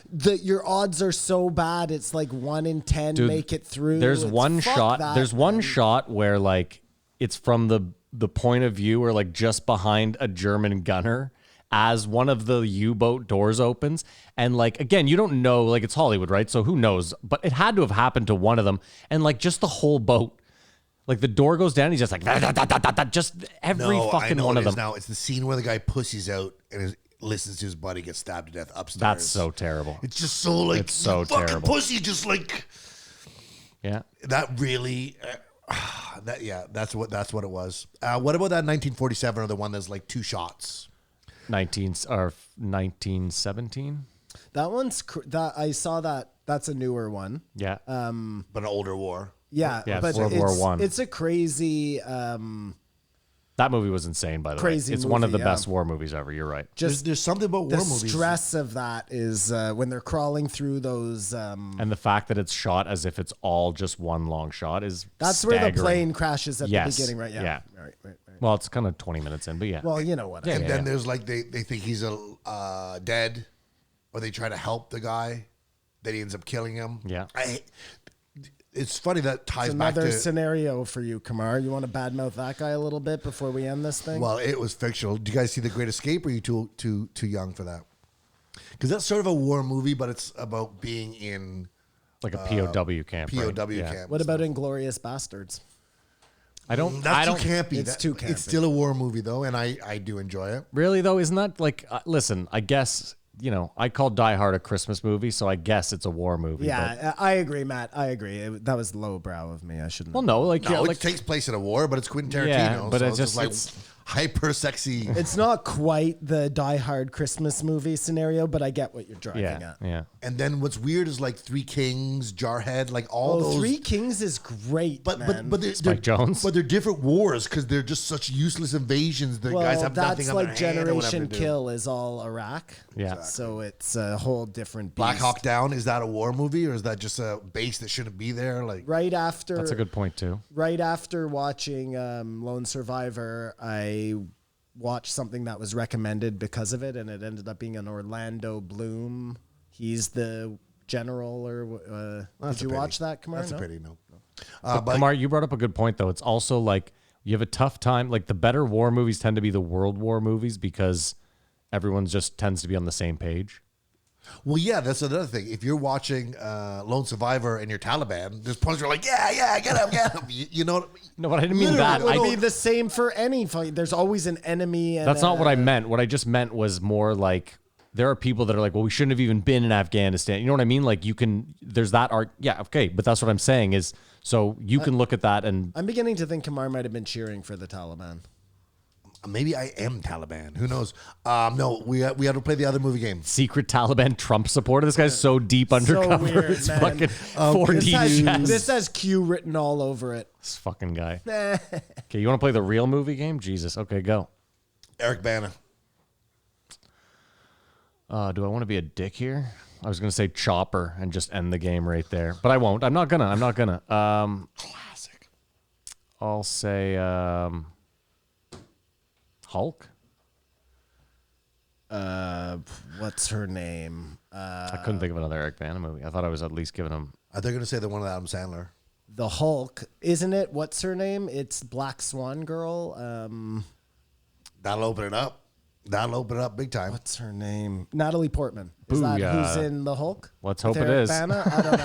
Your odds are so bad. It's like 1 in 10 Dude, make it through. There's It's one fuck shot. that, There's one man. shot where like it's from the point of view or like just behind a German gunner as one of the U-boat doors opens. And like, again, you don't know, like it's Hollywood, right? So who knows? But it had to have happened to one of them. And like just the whole boat, like the door goes down. He's just like, just every I fucking know one it of them. is now. It's the scene where the guy pussies out and listens to his buddy get stabbed to death upstairs. That's so terrible. It's just so like It's so you fucking terrible. pussy, just like Yeah. that. Really, that's what it was. What about that 1947 or the one that's like two shots? 1917. That one's that I saw that. That's a newer one. Yeah. But an older war. Yeah, Yeah, but World War One. It's a crazy. That movie was insane, by the Crazy way. It's one of the movie, yeah. best war movies ever. You're right. There's something about The war movies. stress of that is when they're crawling through those. And the fact that it's shot as if it's all just one long shot is That's where the staggering. plane crashes at Yes. the beginning, right? Yeah. Yeah. Right. Well, it's kind of 20 minutes in, but yeah. Well, you know what? And then there's like they think he's dead, or they try to help the guy, then he ends up killing him. Yeah. It's funny that ties It's back another to scenario for you, Kamar. You want to badmouth that guy a little bit before we end this thing? well, it was fictional. Do you guys see The Great Escape? Or are you too young for that? Because that's sort of a war movie, but it's about being in Like a POW camp. POW right? Yeah. camp. What about Inglorious Bastards? I don't. That's I don't. too campy. It's too campy. It's still a war movie though, and I do enjoy it. Really though, isn't that like? Listen, I guess I call Die Hard a Christmas movie, so I guess it's a war movie. Yeah, I agree, Matt. I agree. That was lowbrow of me. I shouldn't. Well, no, like No, yeah, it like takes place in a war, but it's Quentin Tarantino. Yeah, but so it's it's just- like it's- hyper sexy. It's not quite the Die Hard Christmas movie scenario, but I get what you're driving yeah, at. yeah. And then what's weird is like Three Kings, Jarhead, like all those. Three Kings is great, But man. but they're, Spike Jonze? But they're different wars because they're just such useless invasions. The guys have nothing that's on like their hand or whatever Generation to do. Kill is all Iraq. Yeah. So it's a whole different beast. Black Hawk Down, is that a war movie or is that just a base that shouldn't be there? Like Right after That's a good point too. right after watching Lone Survivor, I watched something that was recommended because of it, and it ended up being an Orlando Bloom. He's the general, or That's did you a pity. watch that, Kamar? That's No? a pity, no. But But Kamar, you brought up a good point though. It's also like you have a tough time. Like the better war movies tend to be the World War movies because everyone just tends to be on the same page. well, yeah, that's another thing. If you're watching Lone Survivor and you're Taliban, there's points where you're like, yeah, get him. You know, No, but I didn't mean Literally, that. no, I no, It'd be the same for any fight. There's always an enemy. And That's not what I meant. What I just meant was more like there are people that are like, well, we shouldn't have even been in Afghanistan. You know what I mean? Like there's that art. Yeah, okay. But that's what I'm saying is, so you can look at that and I'm beginning to think Kamar might have been cheering for the Taliban. maybe I am Taliban. Who knows? No, we have to play the other movie game. secret Taliban Trump supporter. This guy's so deep undercover. weird, it's man. fucking This 4D has, chess. this has Q written all over it. This fucking guy. Okay, you want to play the real movie game? Jesus. Okay, go. Eric Bana. Do I want to be a dick here? I was gonna say Chopper and just end the game right there, but I won't. I'm not gonna. Classic. I'll say Hulk. What's her name? I couldn't think of another Eric Bana movie. I thought I was at least giving him. Are they going to say the one with Adam Sandler? The Hulk, isn't it? What's her name? It's Black Swan Girl. That'll open it up. That'll open it up big time. What's her name? Natalie Portman. Is that Booyah. who's in the Hulk? Let's With hope it Eric is. Bana? I don't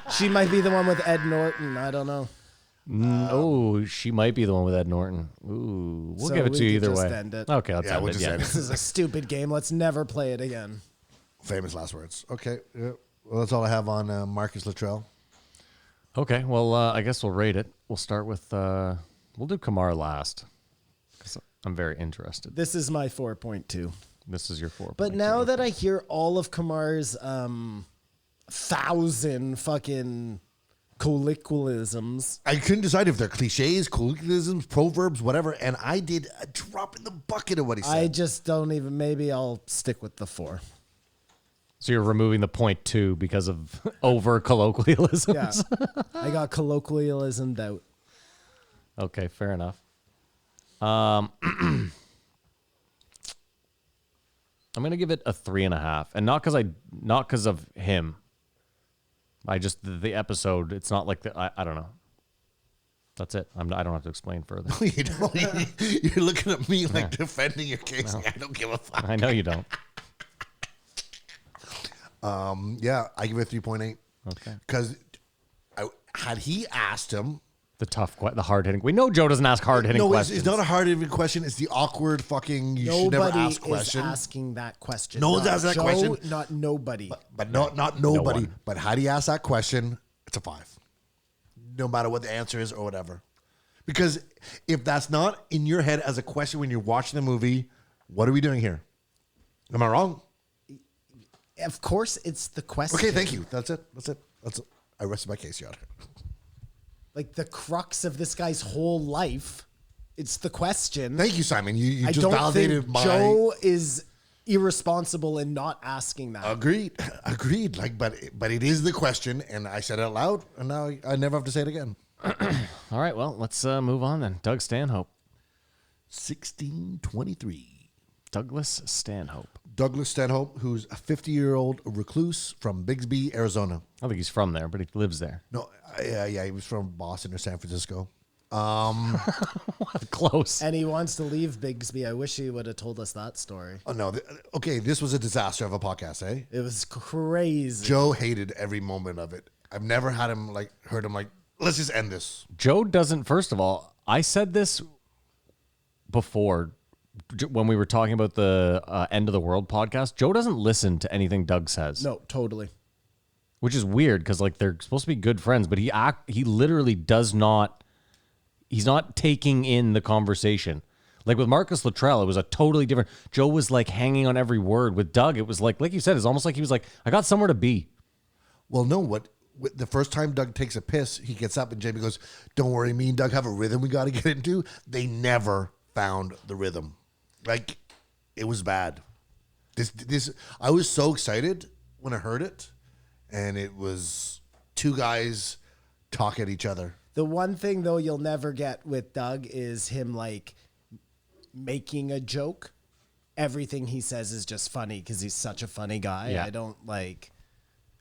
know. She might be the one with Ed Norton. I don't know. Oh, she might be the one with Ed Norton. Ooh, we'll So give it we to you could either just way. end it. Okay, let's Yeah, end we'll it. just Yeah. end it. This is a stupid game. Let's never play it again. Famous last words. Okay. Yeah. Well, that's all I have on Marcus Luttrell. Okay, well, I guess we'll rate it. We'll start with we'll do Kamar last because I'm very interested. This is my 4.2. This is your 4. But now that I hear all of Kamar's 1,000 fucking colloquialisms. I couldn't decide if they're cliches, colloquialisms, proverbs, whatever. And I did a drop in the bucket of what he said. I just don't even. Maybe I'll stick with the 4. So you're removing the 0.2 because of over colloquialisms. Yeah, I got colloquialismed out. Okay, fair enough. I'm gonna give it a 3.5, and not because of him. I just the episode. It's not like I don't know. That's it. I don't have to explain further. You know, you're looking at me like defending your case. I don't give a fuck. I know you don't. Yeah, I give it 3.8. Okay. Because had he asked him, The hard hitting. We know Joe doesn't ask hard hitting questions. it's not a hard hitting question. It's the awkward fucking you should never Nobody ask is question. asking that question. No one's Not asking that Joe, question. Not nobody. But not nobody. one. But had he asked that question, it's a 5. No matter what the answer is or whatever. Because if that's not in your head as a question when you're watching the movie, what are we doing here? Am I wrong? Of course, it's the question. Okay, thank you. That's it. I rested my case, Yod. Like the crux of this guy's whole life, it's the question. Thank you, Simon. You I just don't validated think my. Joe is irresponsible in not asking that. Agreed. Like, but it is the question, and I said it out loud, and now I never have to say it again. All right, well, let's move on then. Doug Stanhope. 1623. Douglas Stanhope. Douglas Stanhope, who's a 50-year-old recluse from Bigsby, Arizona. I don't think he's from there, but he lives there. No, yeah, he was from Boston or San Francisco. Close. And he wants to leave Bigsby. I wish he would have told us that story. Oh no, okay, this was a disaster of a podcast, eh? It was crazy. Joe hated every moment of it. I've never heard him like, let's just end this. Joe doesn't, first of all, I said this before when we were talking about the End of the World podcast. Joe doesn't listen to anything Doug says. No, totally. Which is weird because like they're supposed to be good friends, but he literally does not, he's not taking in the conversation. Like with Marcus Luttrell, it was a totally different, Joe was like hanging on every word. With Doug, it was like you said, it's almost like he was like, I got somewhere to be. Well, no, the first time Doug takes a piss, he gets up and Jamie goes, don't worry, me and Doug have a rhythm we got to get into. They never found the rhythm. Like, it was bad. This I was so excited when I heard it, and it was two guys talk at each other. The one thing, though, you'll never get with Doug is him, like, making a joke. Everything he says is just funny because he's such a funny guy. Yeah.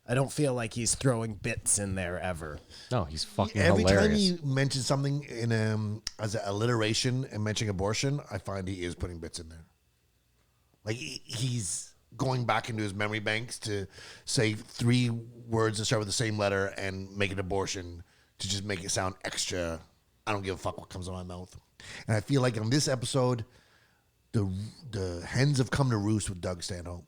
I don't feel like he's throwing bits in there ever. No, he's fucking Every hilarious. time he mentions something in as an alliteration and mentioning abortion, I find he is putting bits in there. Like he's going back into his memory banks to say 3 words that start with the same letter and make an abortion to just make it sound extra. I don't give a fuck what comes out of my mouth. And I feel like on this episode, the hens have come to roost with Doug Stanhope.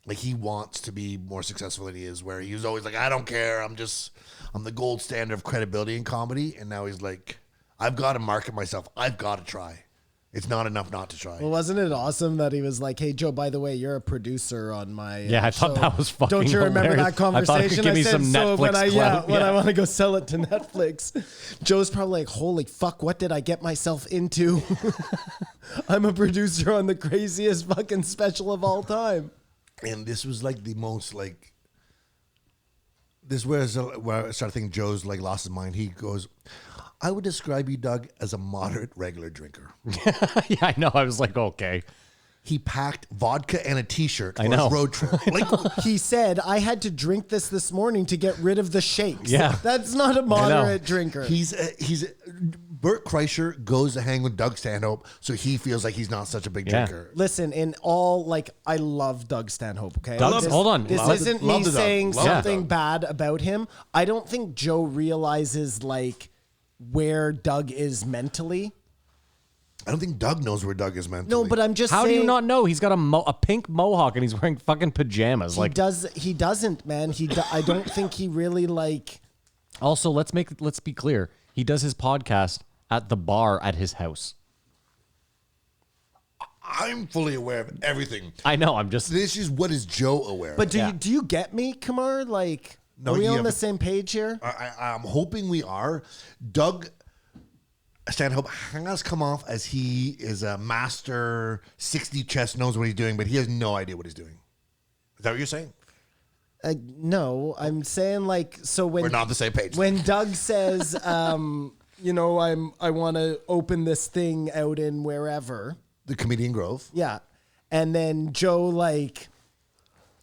Like he wants to be more successful than he is, where he was always like, I don't care. I'm the gold standard of credibility in comedy. And now he's like, I've got to market myself. I've got to try. It's not enough not to try. Well, wasn't it awesome that he was like, hey, Joe, by the way, you're a producer on my Yeah, I thought show. that was fucking Don't you remember hilarious. that conversation? I thought it could give me some so when Netflix clout. when Yeah. I want to go sell it to Netflix, Joe's probably like, holy fuck, what did I get myself into? I'm a producer on the craziest fucking special of all time. And this was like the most like, this was where I started thinking Joe's like lost his mind. He goes, I would describe you, Doug, as a moderate regular drinker. Yeah, I know. I was like, okay. He packed vodka and a T-shirt for I know. his road trip. Like, He said, I had to drink this morning to get rid of the shakes. Yeah. That's not a moderate drinker. he's Bert Kreischer goes to hang with Doug Stanhope, so he feels like he's not such a big Yeah. drinker. Listen, in all, like, I love Doug Stanhope, okay? Hold on. This Love- isn't love me the Doug. saying Love the something Doug. bad about him. I don't think Joe realizes, like, where Doug is mentally. I don't think Doug knows where Doug is mentally. No, but I'm just How saying. do you not know? He's got a pink mohawk and he's wearing fucking pajamas. Like, He doesn't, man. I don't think he really, like. also, let's be clear. He does his podcast at the bar at his house. I'm fully aware of everything. I know. I'm just. This is what is Joe aware But of. do Yeah. you get me, Kamar? Like, No, Are we you on have- the same page here? I'm hoping we are. Doug Stanhope has come off as he is a master 60 chess, knows what he's doing, but he has no idea what he's doing. Is that what you're saying? No, I'm saying like so when We're not on the same page. When Doug says, you know, I want to open this thing out in wherever. The Comedian Grove. Yeah. And then Joe like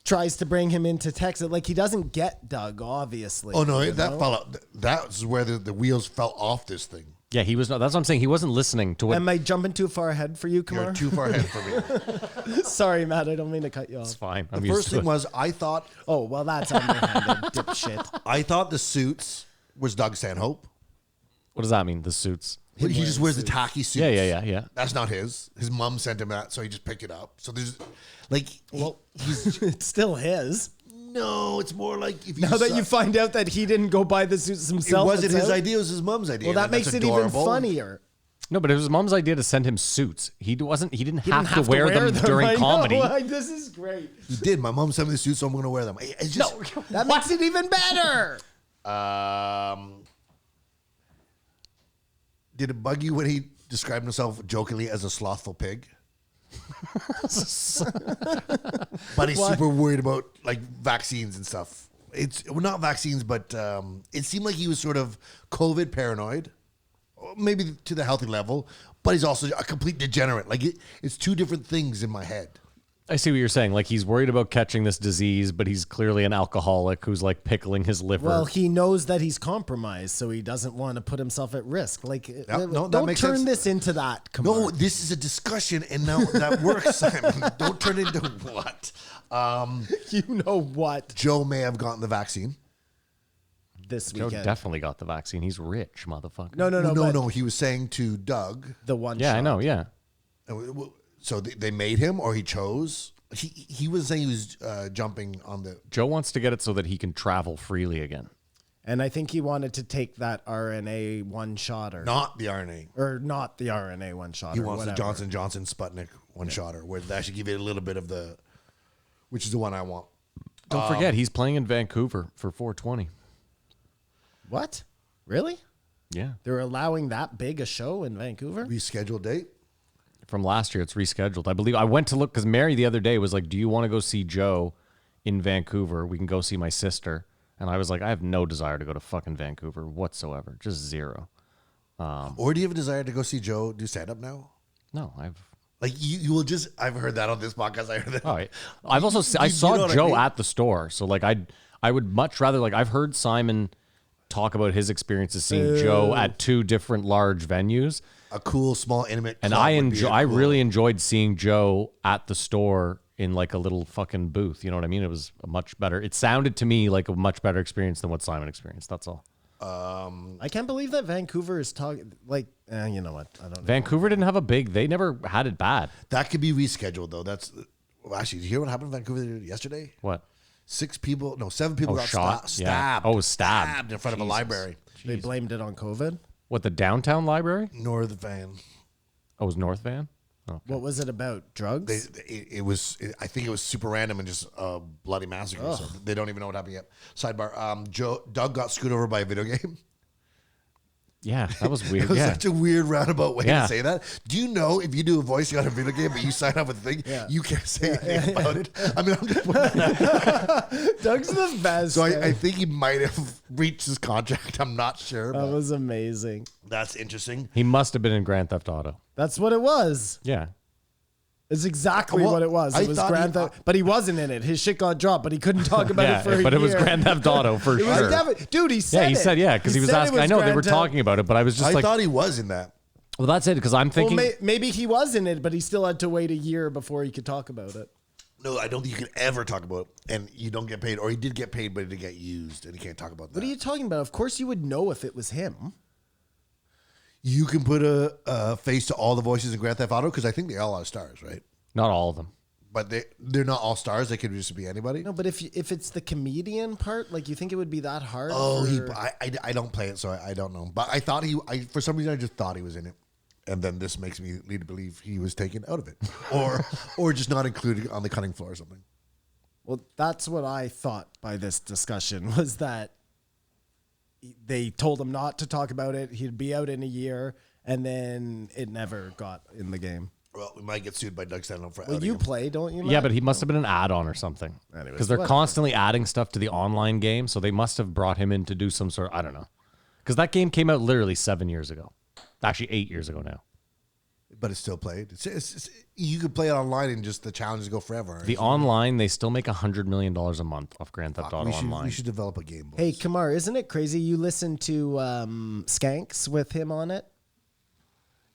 tries to bring him into Texas. Like he doesn't get Doug, obviously. Oh no, you that know? fell out. That's where the wheels fell off this thing. Yeah, he was not. That's what I'm saying. He wasn't listening to what. Am I jumping too far ahead for you, Kumar? You're too far ahead for me. Sorry, Matt. I don't mean to cut you off. It's fine. The I'm used first to thing it. was I thought Oh, well, that's underhanded, dipshit. I thought the suits was Doug Stanhope. What does that mean? The suits. He just wears the tacky suits. Yeah. That's not his. His mom sent him that, so he just picked it up. So there's like, he's It's still his. no. It's more like if you Now that you find out that he didn't go buy the suits it himself. wasn't it's his out? idea. It was his mom's idea. Well, that and makes that's it adorable. even funnier. No, but it was his mom's idea to send him suits. He wasn't. He didn't He have, didn't to wear them during I know, comedy. like, this is great. He did. My mom sent me the suits, so I'm going to wear them. It's just That makes it even better. Did it bug you when he described himself jokingly as a slothful pig? But he's super worried about like vaccines and stuff. It's well, not vaccines, but it seemed like he was sort of COVID paranoid, maybe to the healthy level. But he's also a complete degenerate. Like it's two different things in my head. I see what you're saying. Like he's worried about catching this disease, but he's clearly an alcoholic who's like pickling his liver. Well, he knows that he's compromised, so he doesn't want to put himself at risk. Like, no, that don't makes turn sense. this into that. Come on. No, this is a discussion, and now that works, Simon. Don't turn it into what? You know what? Joe may have gotten the vaccine. This Joe weekend. definitely got the vaccine. He's rich, motherfucker. No. No. He was saying to Doug. The one. Yeah, shot. I know. Yeah. So they made him, or he chose. He was saying he was jumping on the. Joe wants to get it so that he can travel freely again. And I think he wanted to take that RNA one shotter, Not the RNA. or not the RNA one shot. He wants the Johnson Sputnik one shotter, where they actually give you a little bit of the, which is the one I want. Don't forget, he's playing in Vancouver for 420. What? Really? Yeah. They're allowing that big a show in Vancouver? Rescheduled date. From last year, it's rescheduled. I believe I went to look because Mary the other day was like, "Do you want to go see Joe in Vancouver? We can go see my sister." And I was like, "I have no desire to go to fucking Vancouver whatsoever, just zero." Or do you have a desire to go see Joe do stand up now? No, I've. Like you will just. I've heard that on this podcast. I heard that. All right. I've also I you saw know what I Joe mean? at the store, so like I would much rather like I've heard Simon talk about his experiences seeing Joe at two different large venues. A cool, small, intimate. And club would be I cool- really enjoyed seeing Joe at the store in like a little fucking booth. You know what I mean? It was a much better. It sounded to me like a much better experience than what Simon experienced. That's all. I can't believe that Vancouver is talking. Like, you know what? I don't know. Vancouver didn't have a big. They never had it bad. That could be rescheduled though. That's well, actually. Did you hear what happened in Vancouver yesterday? What? 7 people got shot? stabbed. Yeah. Oh, stabbed. in front of a Jesus. library. They blamed it on COVID. What, the downtown library? North Van. Oh, it was North Van? Oh. What was it about? Drugs? It was. I think it was super random and just a bloody massacre. So they don't even know what happened yet. Sidebar. Doug got screwed over by a video game. Yeah, that was It weird. was Yeah. such a weird roundabout way Yeah. to say that. Do you know if you do a voice on a video game, but you sign up with a thing, you can't say anything about it? I mean, I'm just wondering. Doug's the best. So man. I think he might have reached his contract. I'm not sure. that But was amazing. that's interesting. He must have been in Grand Theft Auto. That's what it was. Yeah. It's exactly Well, what it was. I It was thought Grand he- Theft, but he wasn't in it. His shit got dropped, but he couldn't talk about it for a year. but it was Grand Theft Auto for It was sure. dude, he said Yeah, he it. said, yeah, because he was said it asking. I know they Grand were Theft- talking about it, but I was just I like, thought he was in that. well, that's it, because I'm Well, thinking. maybe he was in it, but he still had to wait a year before he could talk about it. No, I don't think you can ever talk about it, and you don't get paid, or he did get paid, but it did get used, and he can't talk about that. What are you talking about? Of course you would know if it was him. You can put a face to all the voices in Grand Theft Auto because I think they all are stars, right? Not all of them. But they're not all stars. They could just be anybody. No, but if it's the comedian part, like you think it would be that hard? Oh, for- I don't play it, so I don't know. But I thought for some reason I just thought he was in it, and then this makes me lead to believe he was taken out of it, or just not included on the cutting floor or something. Well, that's what I thought by this discussion was that they told him not to talk about it. He'd be out in a year, and then it never got in the game. Well, we might get sued by Doug Stanhope for Well, outing you him. play, don't you, Matt? Yeah, but he must have been an add-on or something. Anyways, Because they're whatever. constantly adding stuff to the online game, so they must have brought him in to do some sort of, I don't know. Because that game came out literally 7 years ago. Actually, 8 years ago now. But it's still played. You could play it online and just the challenges go forever. The online, they still make $100 million a month off Grand Theft Auto Online. we should develop a game. Boys. Hey, Kamar, isn't it crazy you listen to Skanks with him on it?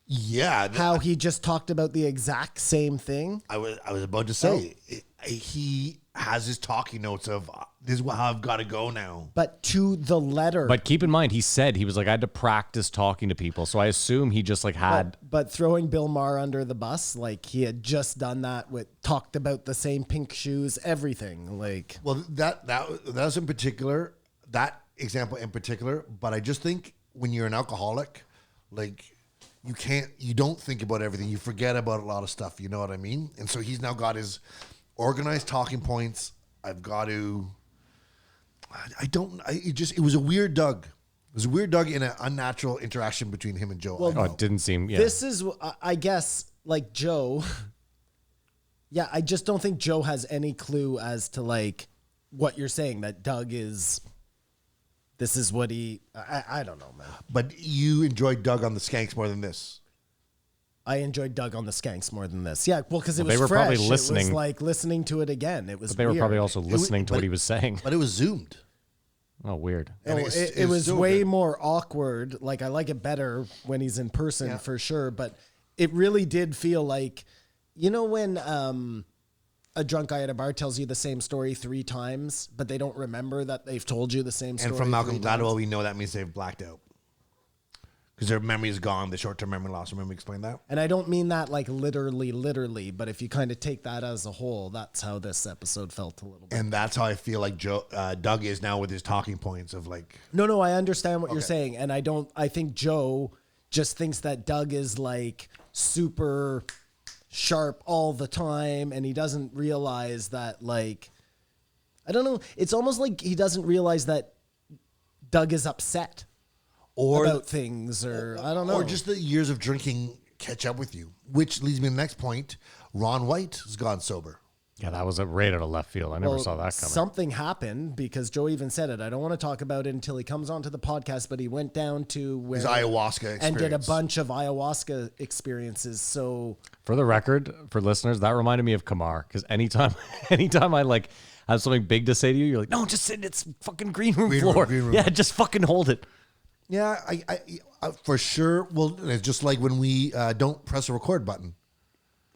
Yeah. How he just talked about the exact same thing? I was about to say, he has his talking notes of, this is how I've got to go now. But to the letter. But keep in mind, he said, he was like, I had to practice talking to people. So I assume he just like had... But throwing Bill Maher under the bus, like he had just done that talked about the same pink shoes, everything. Like, Well, that's in particular, that example in particular, but I just think when you're an alcoholic, like you don't think about everything. You forget about a lot of stuff. You know what I mean? And so he's now got his organized talking points. I've got to, it was a weird Doug. It was a weird Doug in an unnatural interaction between him and Joe. Well, Oh, it didn't seem... Yeah. this is, I guess, like Joe. Yeah, I just don't think Joe has any clue as to like what you're saying, that Doug is, this is what he, I don't know, man. But you enjoyed Doug on the Skanks more than this. I enjoyed Doug on the Skanks more than this. Yeah, well, because it Well, was they were fresh. probably listening. It was like listening to it again. It was But they were weird. probably also listening to what he was saying. But it was zoomed. Oh, weird. And Oh, it's it was still way good. more awkward. Like, I like it better when he's in person for sure. But it really did feel like, you know, when a drunk guy at a bar tells you the same story 3 times, but they don't remember that they've told you the same story. And from Malcolm 3 times. Gladwell, we know that means they've blacked out. Because their memory is gone, the short-term memory loss. Remember we explained that? And I don't mean that like literally, but if you kind of take that as a whole, that's how this episode felt a little bit. And that's how I feel like Doug is now with his talking points of like, No, I understand what you're saying. And I think Joe just thinks that Doug is like super sharp all the time. And he doesn't realize that, like, I don't know. It's almost like he doesn't realize that Doug is upset or about things, or I don't know. Or just the years of drinking catch up with you. Which leads me to the next point. Ron White has gone sober. Yeah, that was right out of left field. I never saw that coming. Something happened because Joe even said it. I don't want to talk about it until he comes onto the podcast, but he went down to where His ayahuasca and did a experience. bunch of ayahuasca experiences. So For the record, for listeners, that reminded me of Kamar. Because anytime I like have something big to say to you, you're like, no, just sit. It's fucking green room floor. green room. Yeah, just fucking hold it. Yeah, I for sure. Well, it's just like when we don't press a record button.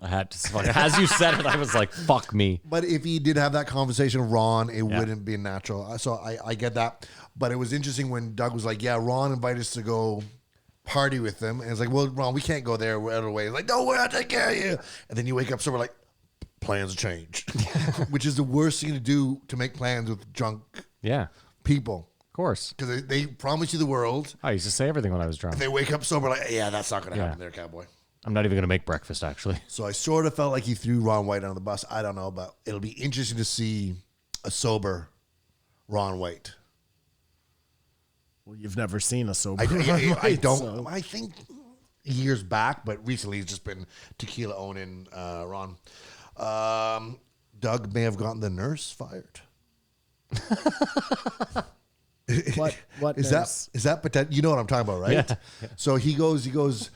I had to fucking, as you said it, I was like, fuck me. But if he did have that conversation with Ron, it wouldn't be natural. So I get that. But it was interesting when Doug was like, yeah, Ron invited us to go party with them. And it's like, well, Ron, we can't go there. We're out of the way. It's like, no, we're take care of you. And then you wake up somewhere like, plans changed. Which is the worst thing to do, to make plans with drunk Yeah, people. of course. Because they promise you the world. I used to say everything when I was drunk. They wake up sober like, yeah, that's not going to Yeah. happen there, cowboy. I'm not even going to make breakfast, actually. So I sort of felt like he threw Ron White on the bus. I don't know, but it'll be interesting to see a sober Ron White. well, you've never seen a sober. I don't. So. I think years back, but recently he's just been tequila owning Ron. Doug may have gotten the nurse fired. What Is nurse? that potential? You know what I'm talking about, right? Yeah. So he goes.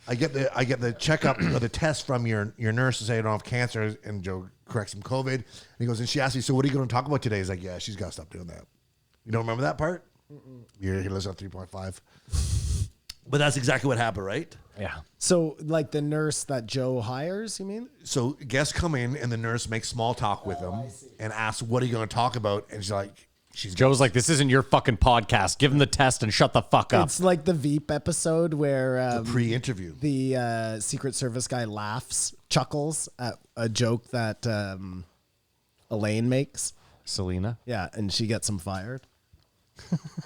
I get the checkup or the test from your nurse to say I don't have cancer, and Joe corrects him COVID. And he goes, and she asks me, so what are you going to talk about today? He's like, yeah, she's got to stop doing that. You don't remember that part? He lives on 3.5. But that's exactly what happened, right? Yeah. So, like the nurse that Joe hires, you mean? So guests come in, and the nurse makes small talk with them and asks, what are you going to talk about? And she's like, Joe's like, this isn't your fucking podcast. Give him the test and shut the fuck up. It's like the Veep episode where pre-interview. the Secret Service guy chuckles at a joke that Elaine makes. Selena. Yeah, and she gets him fired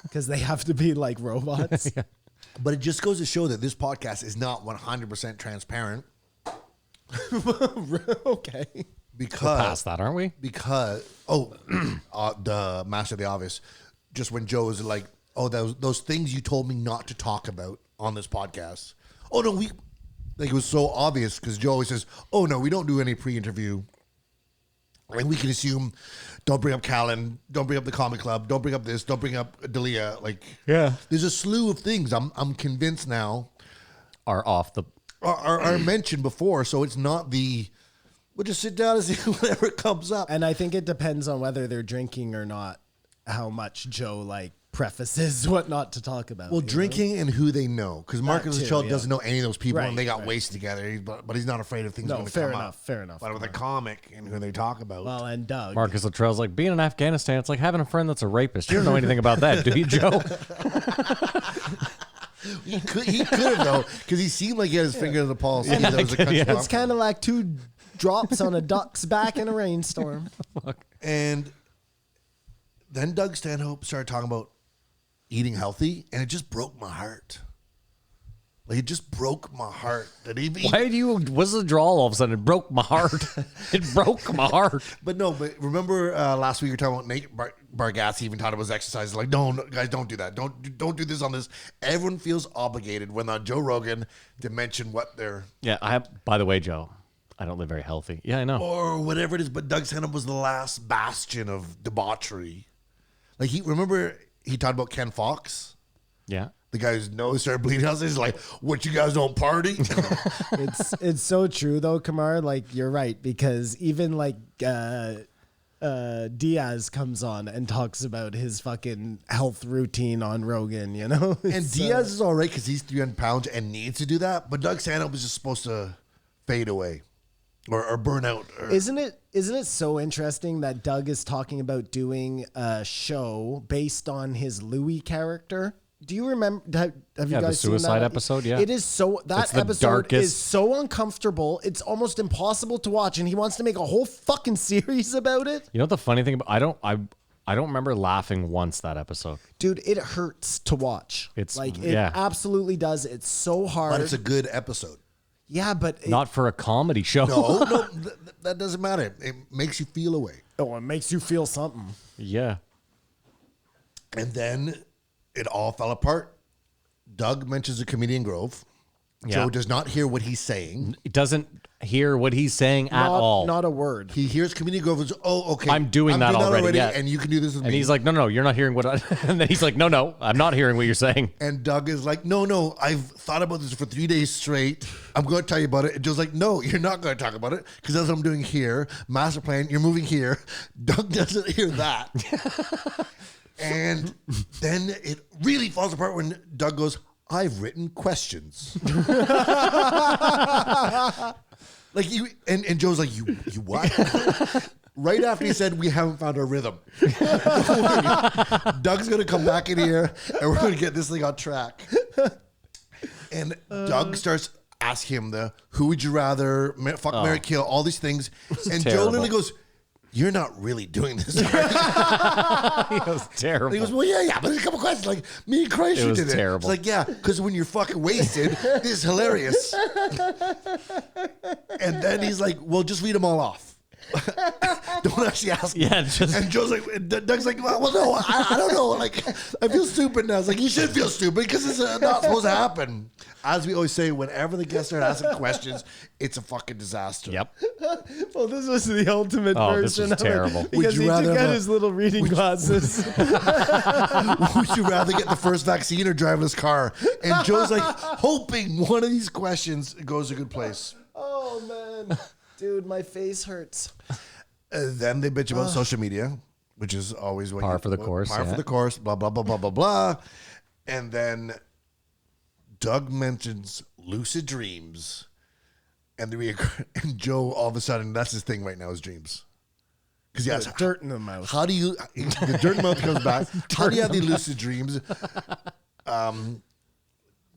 because they have to be like robots. But it just goes to show that this podcast is not 100% transparent. Okay. because past that, aren't we? Because the Master of the Obvious, just when Joe was like, "Oh, those things you told me not to talk about on this podcast." Oh no, it was so obvious because Joe always says, "Oh no, we don't do any pre-interview." And we can assume, don't bring up Callan, don't bring up the comic club, don't bring up this, don't bring up Dalia. Like, Yeah. there's a slew of things I'm convinced now Are off the. are mentioned before, so it's not we'll just sit down and see whatever comes up. And I think it depends on whether they're drinking or not, how much Joe like prefaces what not to talk about. Well, you drinking and who they know, because Marcus too, Luttrell yeah. doesn't know any of those people, Right, and they got right. wasted together. But he's not afraid of things No, going to fair come enough, up. fair enough. But with a comic and who they talk about, Well, and Doug. Marcus Luttrell's like, being in Afghanistan, it's like having a friend that's a rapist. You don't know anything about that, do you, Joe? he could have though, because he seemed like he had his finger in the pulse. There was a country Yeah. It's kind of like 2 drops on a duck's back in a rainstorm. And then Doug Stanhope started talking about eating healthy, and it just broke my heart. Like, it just broke my heart that Why do you? What's the draw all of a sudden? It broke my heart. It broke my heart. But remember last week you were talking about Nate Bargatze even taught about his exercise. Like, no, guys, don't do that. Don't do this on this. Everyone feels obligated when on Joe Rogan to mention what they're Yeah, by the way, Joe, I don't live very healthy. Yeah, I know. or whatever it is. But Doug Stanhope was the last bastion of debauchery. Like, remember he talked about Ken Fox, Yeah. the guy whose nose started bleeding out. He's like, "What, you guys don't party?" It's so true though, Kamar. Like you're right, because even like Diaz comes on and talks about his fucking health routine on Rogan. You know, And Diaz is all right because he's 300 pounds and needs to do that. But Doug Stanhope is just supposed to fade away or burn out. Isn't it so interesting that Doug is talking about doing a show based on his Louis character? Do you remember? Have you Yeah, the guys seen suicide that episode? Yeah. it is so. It's That the episode darkest- is so uncomfortable. It's almost impossible to watch, and he wants to make a whole fucking series about it. You know what the funny thing about I don't remember laughing once that episode. Dude, it hurts to watch. It's- like it yeah. absolutely does. It's so hard. But it's a good episode. yeah, but Not for a comedy show. No, that doesn't matter. It makes you feel away. it makes you feel something. Yeah. And then it all fell apart. Doug mentions the comedian Grove. Yeah. Joe does not hear what he's saying. It doesn't hear what he's saying at all. Not a word. He hears comedian Grove and says, "Oh, okay, I'm doing that already, yeah. and you can do this with And me." he's like, no, you're not hearing what I... And then he's like, no, I'm not hearing what you're saying. and Doug is like, "No, I've thought about this for 3 days straight. I'm going to tell you about it." And Joe's like, "No, you're not going to talk about it because that's what I'm doing here. Master plan. You're moving here." Doug doesn't hear that. And then it really falls apart when Doug goes, "I've written questions." Like you and Joe's like, you what? Right after he said we haven't found our rhythm. Doug's gonna come back in here and we're gonna get this thing on track. And Doug starts asking him who would you rather fuck, marry, kill, all these things. And Joe terrible. literally goes, "You're not really doing this." Right? It was terrible. And he goes, "Well, yeah, but there's a couple questions like me and Kreischer was did it." terrible. It's like, yeah, because when you're fucking wasted, this is hilarious. And then he's like, "Well, just read them all off. Don't actually ask." Yeah, just- And Joe's like, Doug's like, "Well, no, I don't know. Like, I feel stupid now." It's like, you should feel stupid because it's not supposed to happen. As we always say, whenever the guests start asking questions, it's a fucking disaster. Yep. Well, this was the ultimate Oh, this version was of terrible. it because Would you he rather took out have a- his little reading glasses. Would you rather get the first vaccine or drive this car? And Joe's like hoping one of these questions goes a good place. Oh man, dude, my face hurts. Then they bitch about social media, which is always what Par for the course, Par yeah. for the course. Blah blah blah blah blah blah. And then Doug mentions lucid dreams, and and Joe all of a sudden that's his thing right now is dreams. Because he has Dirt in the mouth. How do you the dirt in the mouth comes back? How do you have the lucid dreams?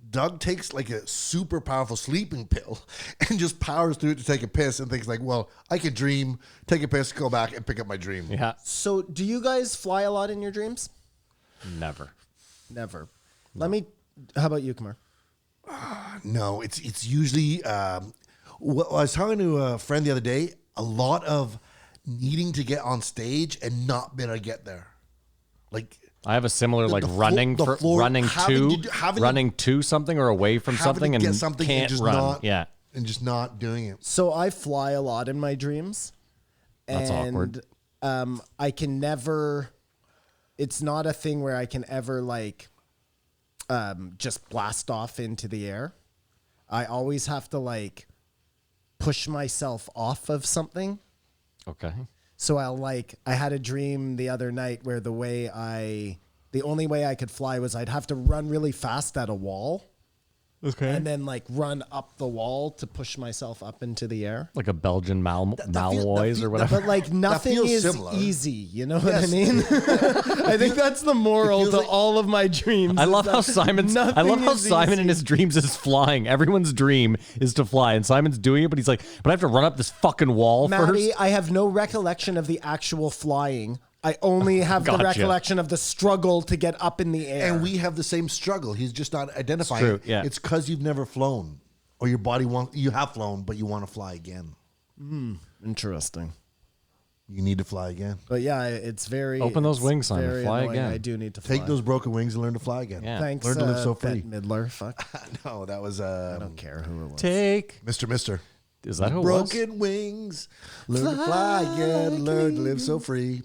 Doug takes like a super powerful sleeping pill and just powers through it to take a piss and thinks like, well, I could dream, take a piss, go back and pick up my dream. Yeah. So, do you guys fly a lot in your dreams? Never. Never. Let me. How about you, Kumar? No, it's usually. Well, I was talking to a friend the other day. a lot of needing to get on stage and not being able to get there. Like I have a similar like the flo- running the for floor- running having to to do- having to- running to something or away from having something to and get something can't and just run. not Yeah, and just not doing it. So I fly a lot in my dreams. That's awkward. I can never. It's not a thing where I can ever like just blast off into the air. I always have to like push myself off of something. okay. So I had a dream the other night where the only way I could fly was I'd have to run really fast at a wall. Okay. And then like run up the wall to push myself up into the air. Like a Belgian Malloys that or whatever. But like nothing feels is similar. easy, you know what I mean? I think that's the moral to all of my dreams. I is love that how Simon nothing is in easy. his dreams is flying. Everyone's dream is to fly, and Simon's doing it, but he's like, "But I have to run up this fucking wall Maddie, first." I have no recollection of the actual flying. I only have the Gotcha. recollection of the struggle to get up in the air. And we have the same struggle. He's just not identifying. true, yeah. It's because you've never flown, or your body you have flown, but you want to fly again. Interesting. You need to fly again. But yeah, it's very Open those it's wings, Simon. very Fly annoying. again. I do need to fly. Take those broken wings and learn to fly again. Yeah. Thanks, Learn to live so free. Bette Midler. Fuck. No, that was I don't care who it was. Take. Mr. Is that who it was? Broken wings, learn to fly again, learn to live so free.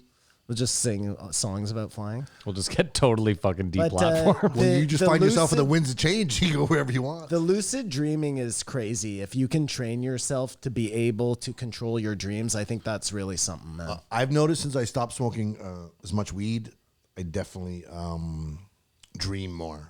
We'll just sing songs about flying. We'll just get totally fucking But, deplatformed. Well, you just find yourself in the lucid- winds of change. You go wherever you want. The lucid dreaming is crazy. If you can train yourself to be able to control your dreams, I think that's really something, man. I've noticed since I stopped smoking as much weed, I definitely dream more.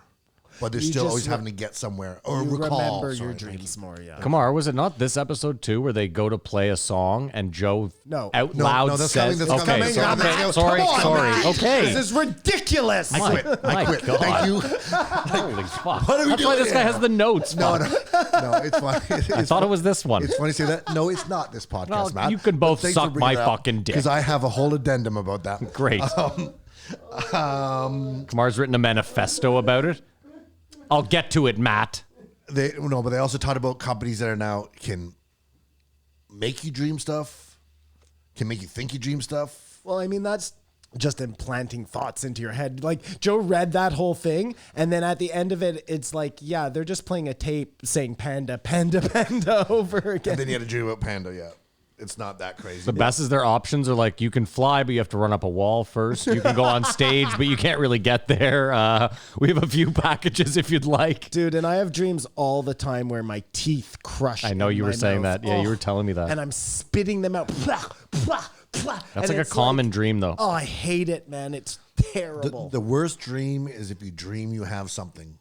But there's You still just always re- having to get somewhere or you recall. remember your sorry, dreams more, yeah. Kamar, was it not this episode too where they go to play a song and Joe No. out No, loud no, that's says, coming, that's "Okay, coming. sorry, Come okay, on, sorry, come on, sorry, man. okay." This is ridiculous. I quit. God. Thank you. Holy fuck! What are we That's why doing this guy here? has the notes. No, fuck. no, it's funny. I thought it was this one. It's funny to say that. No, it's not this podcast, Well, Matt. you can both suck my fucking dick. Because I have a whole addendum about that. Great. Kamar's written a manifesto about it. I'll get to it, Matt. But they also talked about companies that are now can make you dream stuff, can make you think you dream stuff. Well, I mean, that's just implanting thoughts into your head. Like, Joe read that whole thing, and then at the end of it, it's like, yeah, they're just playing a tape saying panda, panda, panda over again. And then you had to dream about Panda, yeah. It's not that crazy. The best is their options are like you can fly, but you have to run up a wall first. You can go on stage, but you can't really get there. We have a few packages if you'd like. Dude, and I have dreams all the time where my teeth crush. I know in you were my saying mouth. that. Yeah, you Oh, were telling me that. And I'm spitting them out. Plah, plah, plah. That's And like a it's common dream, though. Oh, I hate it, man. It's terrible. The worst dream is if you dream you have something.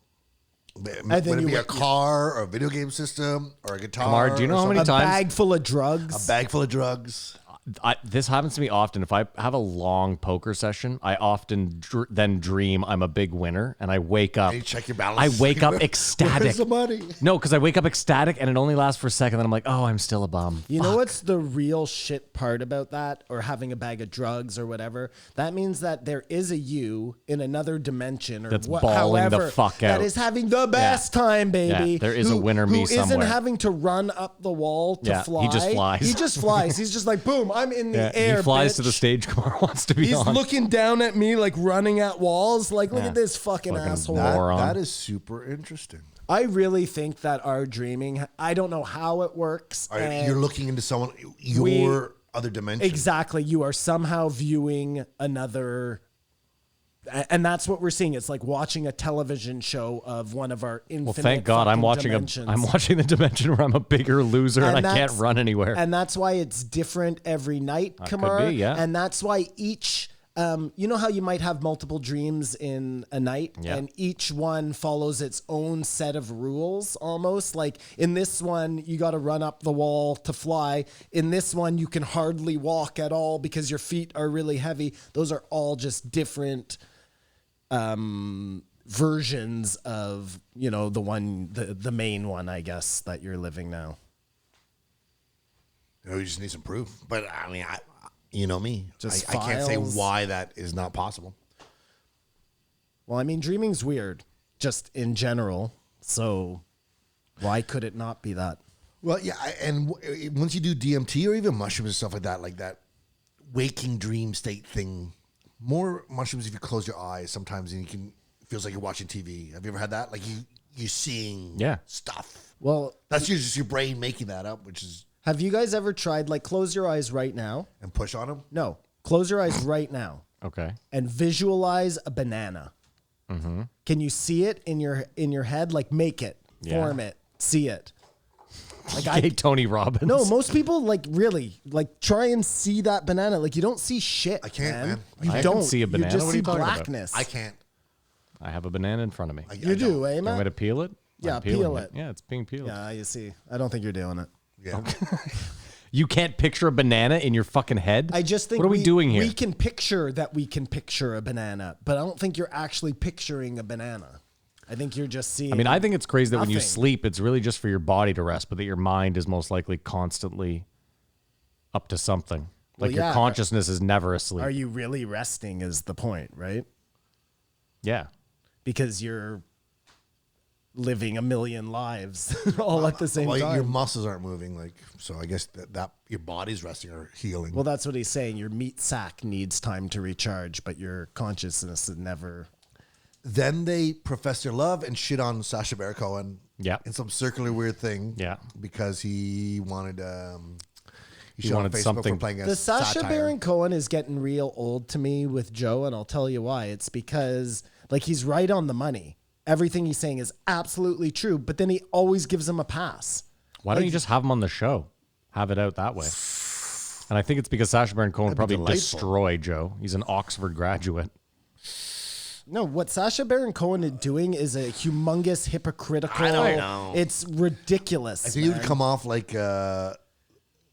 then Would it you be a wake- car or a video game system or a guitar? Kamar, do you know or how many a something? times- bag full of drugs. A bag full of drugs. This happens to me often. If I have a long poker session, I often then dream I'm a big winner, and I wake up. And you check your balance. I wake up Where's ecstatic. the money? No, because I wake up ecstatic, and it only lasts for a second. Then I'm like, oh, I'm still a bum. You know what's the real shit part about that, or having a bag of drugs or whatever? That means that there is a you in another dimension, or That's bawling the however, fuck that out. is having the best time, baby. Yeah, there is a winner me who somewhere. isn't having to run up the wall to Yeah, fly. he just flies. He just flies. He's just like, boom, I'm in the Yeah, air. he flies to bitch. the stage Kamar wants to be He's on. looking down at me like running at walls. Like, look Yeah. at this fucking asshole. moron. That is super interesting. I really think that our dreaming, I don't know how it works. All right, and you're looking into someone, your We- other dimension. Exactly. You are somehow viewing another. And that's what we're seeing. It's like watching a television show of one of our infinite. Well, thank God I'm fucking watching dimensions. I'm watching the dimension where I'm a bigger loser and I can't that's- run anywhere. And that's why it's different every night, Kamar. be, yeah. And that's why each. You know how you might have multiple dreams in a night, Yeah. and each one follows its own set of rules almost. Like in this one, you got to run up the wall to fly. In this one, you can hardly walk at all because your feet are really heavy. Those are all just different versions of, you know, the main one, I guess, that you're living now. You just need some proof. But I mean, you know me. Just I can't say files. why that is not possible. Well, I mean, dreaming's weird, just in general. So why could it not be that? Well, yeah, once you do DMT or even mushrooms and stuff like that waking dream state thing, more mushrooms if you close your eyes sometimes and it feels like you're watching TV. Have you ever had that? Like you're seeing stuff. Well, That's just your brain making that up, which is have you guys ever tried, like, close your eyes right now? and push on them. No, close your eyes right now Okay. and visualize a banana. Mm-hmm. Can you see it in your head? Like, make it, form it, see it. Like Okay, Tony Robbins. No, most people really try and see that banana. Like, you don't see shit. I can't, man. You I don't can see a banana. You just What are see you talking about? blackness. I can't. I have a banana in front of me. I You do, eh, You want me Matt? to peel it? Yeah, I'm peeling peel it. Yeah, it's being peeled. Yeah, you see. I don't think you're doing it. Yeah. You can't picture a banana in your fucking head? I just think What are we doing here? We can picture that we can picture a banana, but I don't think you're actually picturing a banana. I think you're just seeing. I mean, I think it's crazy that when you nothing. sleep, it's really just for your body to rest, but that your mind is most likely constantly up to something. Like Well, your yeah. consciousness is never asleep. Are you really resting is the point, right? Yeah. Because you're living a million lives all at the same Well, time. your muscles aren't moving, so I guess that your body's resting or healing. Well, that's what he's saying. Your meat sack needs time to recharge, but your consciousness is never. Then they profess their love and shit on Sacha Baron Cohen. Yeah. In some circular weird thing. Yeah. Because he wanted He shit on wanted Facebook something. for playing a The Sacha satire. Baron Cohen is getting real old to me with Joe, and I'll tell you why. It's because he's right on the money. Everything he's saying is absolutely true, but then he always gives him a pass. Why don't you just have him on the show? Have it out that way. And I think it's because Sacha Baron Cohen probably delightful. destroyed Joe. He's an Oxford graduate. No, what Sacha Baron Cohen is doing is a humongous hypocritical. I know. It's ridiculous. I think he would man. come off like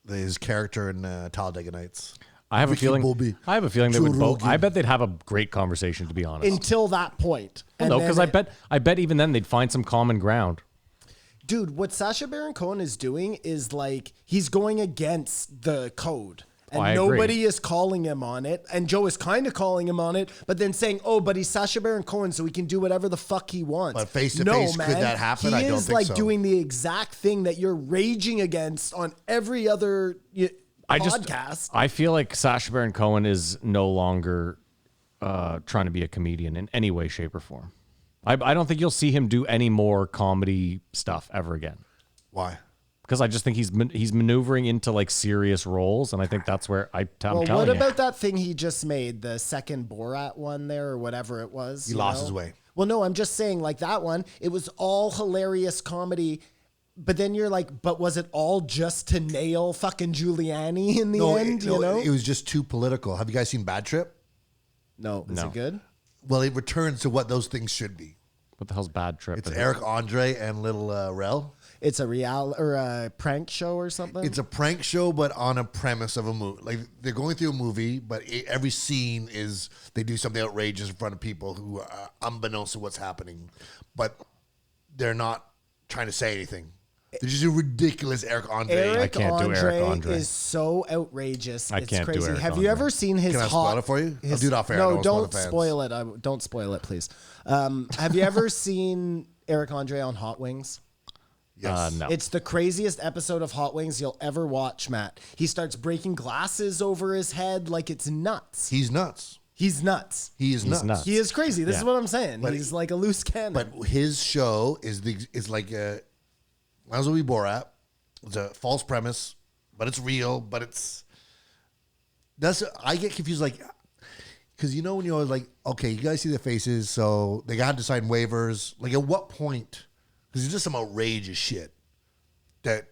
his character in Talladega Nights. I have a Ricky feeling. Bobby. I have a feeling they Joe would both. Rogan. I bet they'd have a great conversation. To be honest, until that point. And no, then because I bet even then they'd find some common ground. dude, what Sacha Baron Cohen is doing is he's going against the code. And I agree. nobody is calling him on it. And Joe is kind of calling him on it, but then saying, oh, but he's Sacha Baron Cohen, so he can do whatever the fuck he wants. But face-to-face, could that happen? He I don't is think so. doing the exact thing that you're raging against on every other podcast. I feel like Sacha Baron Cohen is no longer trying to be a comedian in any way, shape, or form. I don't think you'll see him do any more comedy stuff ever again. Why? Because I just think he's maneuvering into serious roles, and I think that's where I'm Well, telling what you. about that thing he just made, the second Borat one there or whatever it was? He you lost know? his way. Well, no, I'm just saying that one, it was all hilarious comedy. But then you're like, but was it all just to nail fucking Giuliani in the end? It was just too political. Have you guys seen Bad Trip? No. Is No. it good? Well, it returns to what those things should be. What the hell's Bad Trip? It's Eric Andre and Little Rel. It's a or a prank show or something? It's a prank show, but on a premise of a movie. Like they're going through a movie, but every scene is they do something outrageous in front of people who are unbeknownst to what's happening, but they're not trying to say anything. They're just a ridiculous Eric Andre. Eric can't do Eric Andre. is so outrageous. I it's can't do crazy. Eric Have Andre. you ever seen his Can I hot? spoil it for you? I'll his- do it off air. I No, don't don't want to spoil the spoil it. Don't spoil it, please. Have you ever seen Eric Andre on Hot Wings? Yes. No. It's the craziest episode of Hot Wings you'll ever watch, Matt. He starts breaking glasses over his head like it's nuts. He's nuts. He's nuts. He is nuts. nuts. He is crazy. This Yeah. is what I'm saying. But He's like a loose cannon. But his show is like a might as well be Borat. It's a false premise, but it's real. But I get confused because when you're always like, okay, you guys see the faces, so they got to sign waivers. Like at what point? Because it's just some outrageous shit that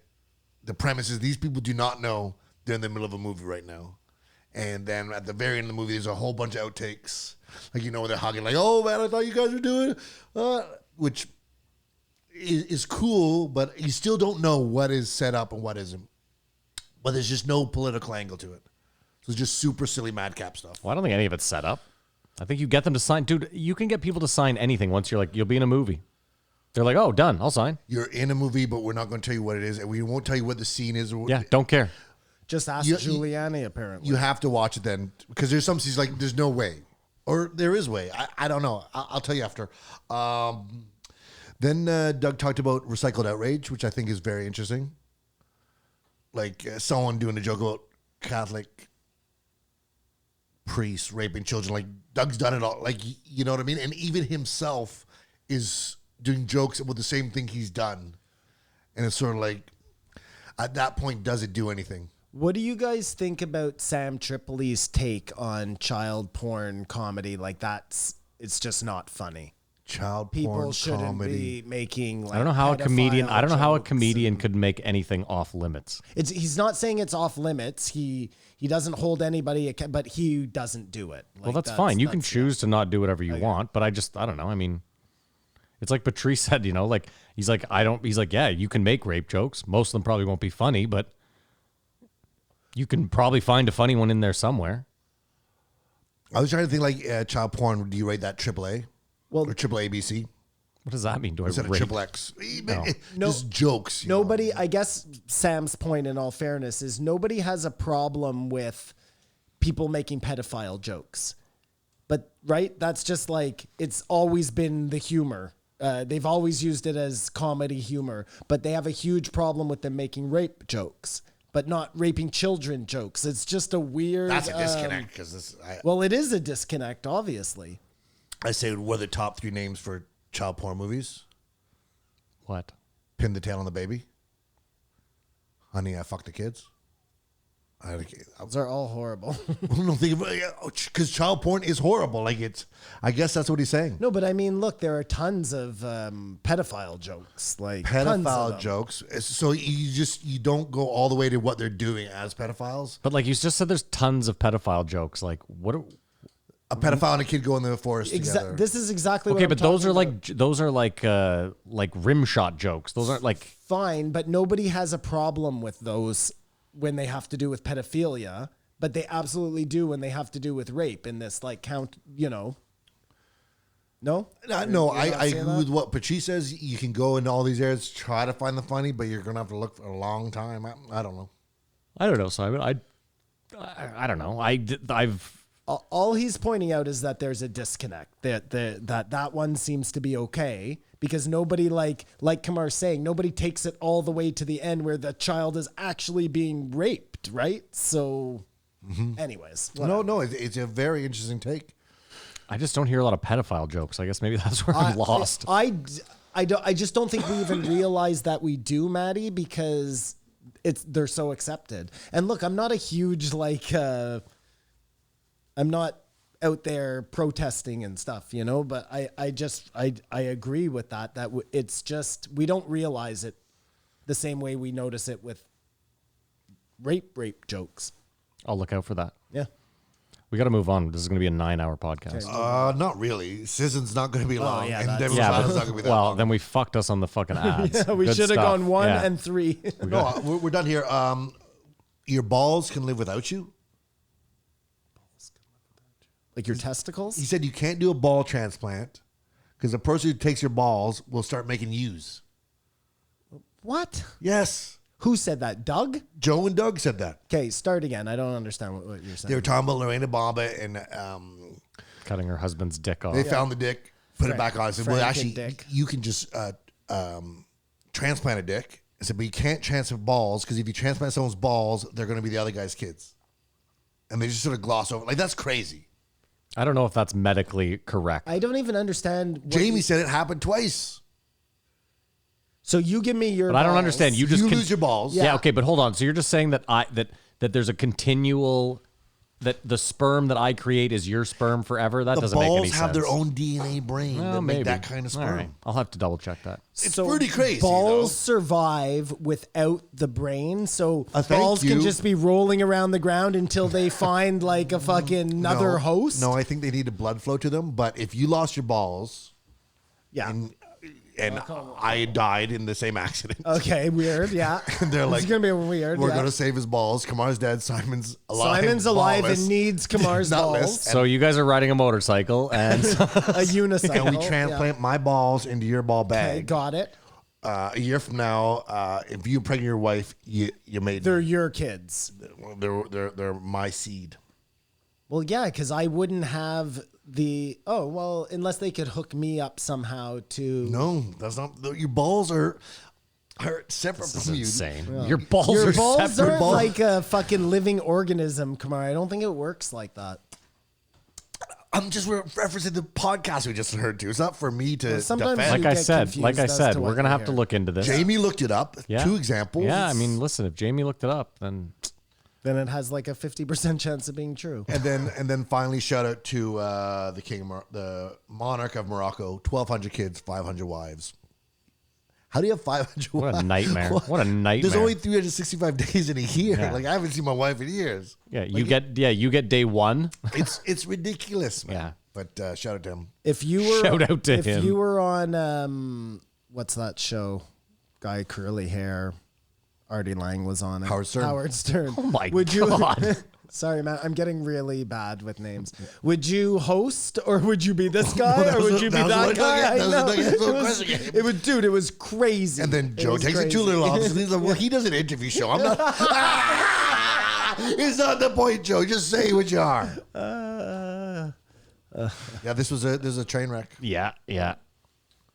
the premise is these people do not know they're in the middle of a movie right now. And then at the very end of the movie, there's a whole bunch of outtakes. Where they're hugging, oh man, I thought you guys were doing which is cool, but you still don't know what is set up and what isn't. But there's just no political angle to it. So it's just super silly madcap stuff. Well, I don't think any of it's set up. I think you get them to sign. Dude, you can get people to sign anything once you're you'll be in a movie. They're like, oh, done. I'll sign. You're in a movie, but we're not going to tell you what it is, and we won't tell you what the scene is. Yeah, don't care. Just ask You- Giuliani, apparently. You have to watch it then, because there's some scenes there's no way, or there is way. I don't know. I'll tell you after. Then Doug talked about recycled outrage, which I think is very interesting. like someone doing a joke about Catholic priests raping children. Like Doug's done it all. Like, you know what I mean? And even himself is doing jokes about the same thing he's done. And it's sort of like, at that point, does it do anything? What do you guys think about Sam Tripoli's take on child porn comedy? Like it's just not funny. Child People porn shouldn't comedy. be making. Like, I don't know how a comedian. I don't know how a pedophile comedian jokes could make anything off limits. He's not saying it's off limits. He doesn't hold anybody, but he doesn't do it. Well, Like, that's fine. You can that's- choose to not do whatever you want, but I don't know. I mean, it's like Patrice said, like he's like, yeah, you can make rape jokes. Most of them probably won't be funny, but you can probably find a funny one in there somewhere. I was trying to think like child porn. Do you rate that AAA? Well, Or triple ABC? What does that mean? Do I Instead of rate? triple X? No. Just jokes. you know? nobody. I guess Sam's point, in all fairness, is nobody has a problem with people making pedophile jokes, but right, that's just like it's always been the humor. They've always used it as comedy humor, but they have a huge problem with them making rape jokes, but not raping children jokes. It's just a weird. That's a disconnect because this. Well, it is a disconnect, obviously. I say what are the top 3 names for child porn movies? What? Pin the Tail on the Baby. Honey, I Fucked the Kids. Those are all horrible. No, think about because child porn is horrible. Like I guess that's what he's saying. No, but I mean, look, there are tons of pedophile jokes, like tons of Pedophile them. jokes. So you don't go all the way to what they're doing as pedophiles. But like you just said, there's tons of pedophile jokes. Like what? A pedophile and a kid go in the forest together. This is exactly Okay, what but I'm those are talking about. like rim shot jokes. Those aren't like. Fine, but nobody has a problem with those when they have to do with pedophilia, but they absolutely do when they have to do with rape in this like count, No? No, You're I not agree saying that? with what Patrice says. You can go into all these areas, try to find the funny, but you're going to have to look for a long time. I don't know. I don't know, Simon. I don't know. I've. All he's pointing out is that there's a disconnect. That one seems to be okay because nobody like Kamar's saying, nobody takes it all the way to the end where the child is actually being raped, right? So, anyways, whatever. No, it's a very interesting take. I just don't hear a lot of pedophile jokes. I guess maybe that's where I'm lost. I just don't think we even realize that we do, Maddie, because they're so accepted. And look, I'm not a huge I'm not out there protesting and stuff, but I agree with that it's just, we don't realize it the same way we notice it with rape jokes. I'll look out for that. Yeah. We got to move on. This is going to be a 9-hour podcast. Not really. Sisson's not going to be long, yeah, and that's- Demi Yeah, Lovato's but, not going to be that well, long. then we fucked us on the fucking ads. We Good should have stuff. gone 1 Yeah. and 3. No, we're done here. Your balls can live without you. Like your testicles? He said you can't do a ball transplant because the person who takes your balls will start making yous. What? Yes. Who said that? Doug? Joe and Doug said that. Okay, start again. I don't understand what you're saying. They were talking about Lorena Bobbitt and Cutting her husband's dick off. they found the dick, put it back on. I said, well, Frank actually, and dick. you can just transplant a dick. I said, but you can't transplant balls because if you transplant someone's balls, they're going to be the other guy's kids. And they just sort of gloss over. Like, that's crazy. I don't know if that's medically correct. I don't even understand. Jamie said it happened twice. So you give me your But I don't balls. understand. You just lose your balls. Yeah. Okay, but hold on. So you're just saying that that there's a continual that the sperm that I create is your sperm forever. That The doesn't make any balls sense. have their own DNA brain Well, that maybe make that kind of sperm. All right. I'll have to double check that. It's pretty crazy. Balls though. survive without the brain, so Thank balls can you. just be rolling around the ground until they find like a fucking another host. No, I think they need a blood flow to them. But if you lost your balls yeah. and I died in the same accident, Okay, weird. Yeah. and they're like, it's gonna be weird. we're yeah. gonna save his balls. Kamar's dead. Simon's alive. Simon's alive ballless, and needs Kamar's nutless, balls. So you guys are riding a motorcycle, and A unicycle. And we transplant my balls into your ball Yeah. Okay, bag. got it. A year from now, if you pregnant your wife, you made They're your kids. they're my seed. Well, yeah, because I wouldn't have the unless they could hook me up somehow to. No, that's not. Your balls are. are separate This from is you. insane. Your balls Your are balls separate. aren't like a fucking living organism, Kamar. I don't think it works like that. I'm just referencing the podcast we just heard to. It's not for me to Sometimes defend. you Like I get said, confused as to we're what gonna you have to hear. look into this. Jamie looked it up. Yeah. 2 examples. Yeah, I mean, listen, if Jamie looked it up, then Then it has like a 50% chance of being true. And then finally shout out to the king, the monarch of Morocco. 1,200 kids, 500 wives. How do you have 500 what wives? a nightmare. What a nightmare. There's only 365 days in a year. Yeah. Like I haven't seen my wife in years. Yeah, you get day one. It's ridiculous, man. Yeah. But shout out to him. If you were Shout out to if him. you were on what's that show? Guy curly hair. Artie Lang was on it. Howard Stern. Howard Stern. Oh my Would you, God. Sorry, man. I'm getting really bad with names. Would you host or would you be this guy that or was would a- you be that was that what guy? I I know. thought. That was a It was- question game. It was, dude. It was crazy. And then Joe was takes it too crazy. little office. And he's like, well, he does an interview show. I'm not. It's not the point, Joe. Just say what you are. Yeah, this was a train wreck. Yeah.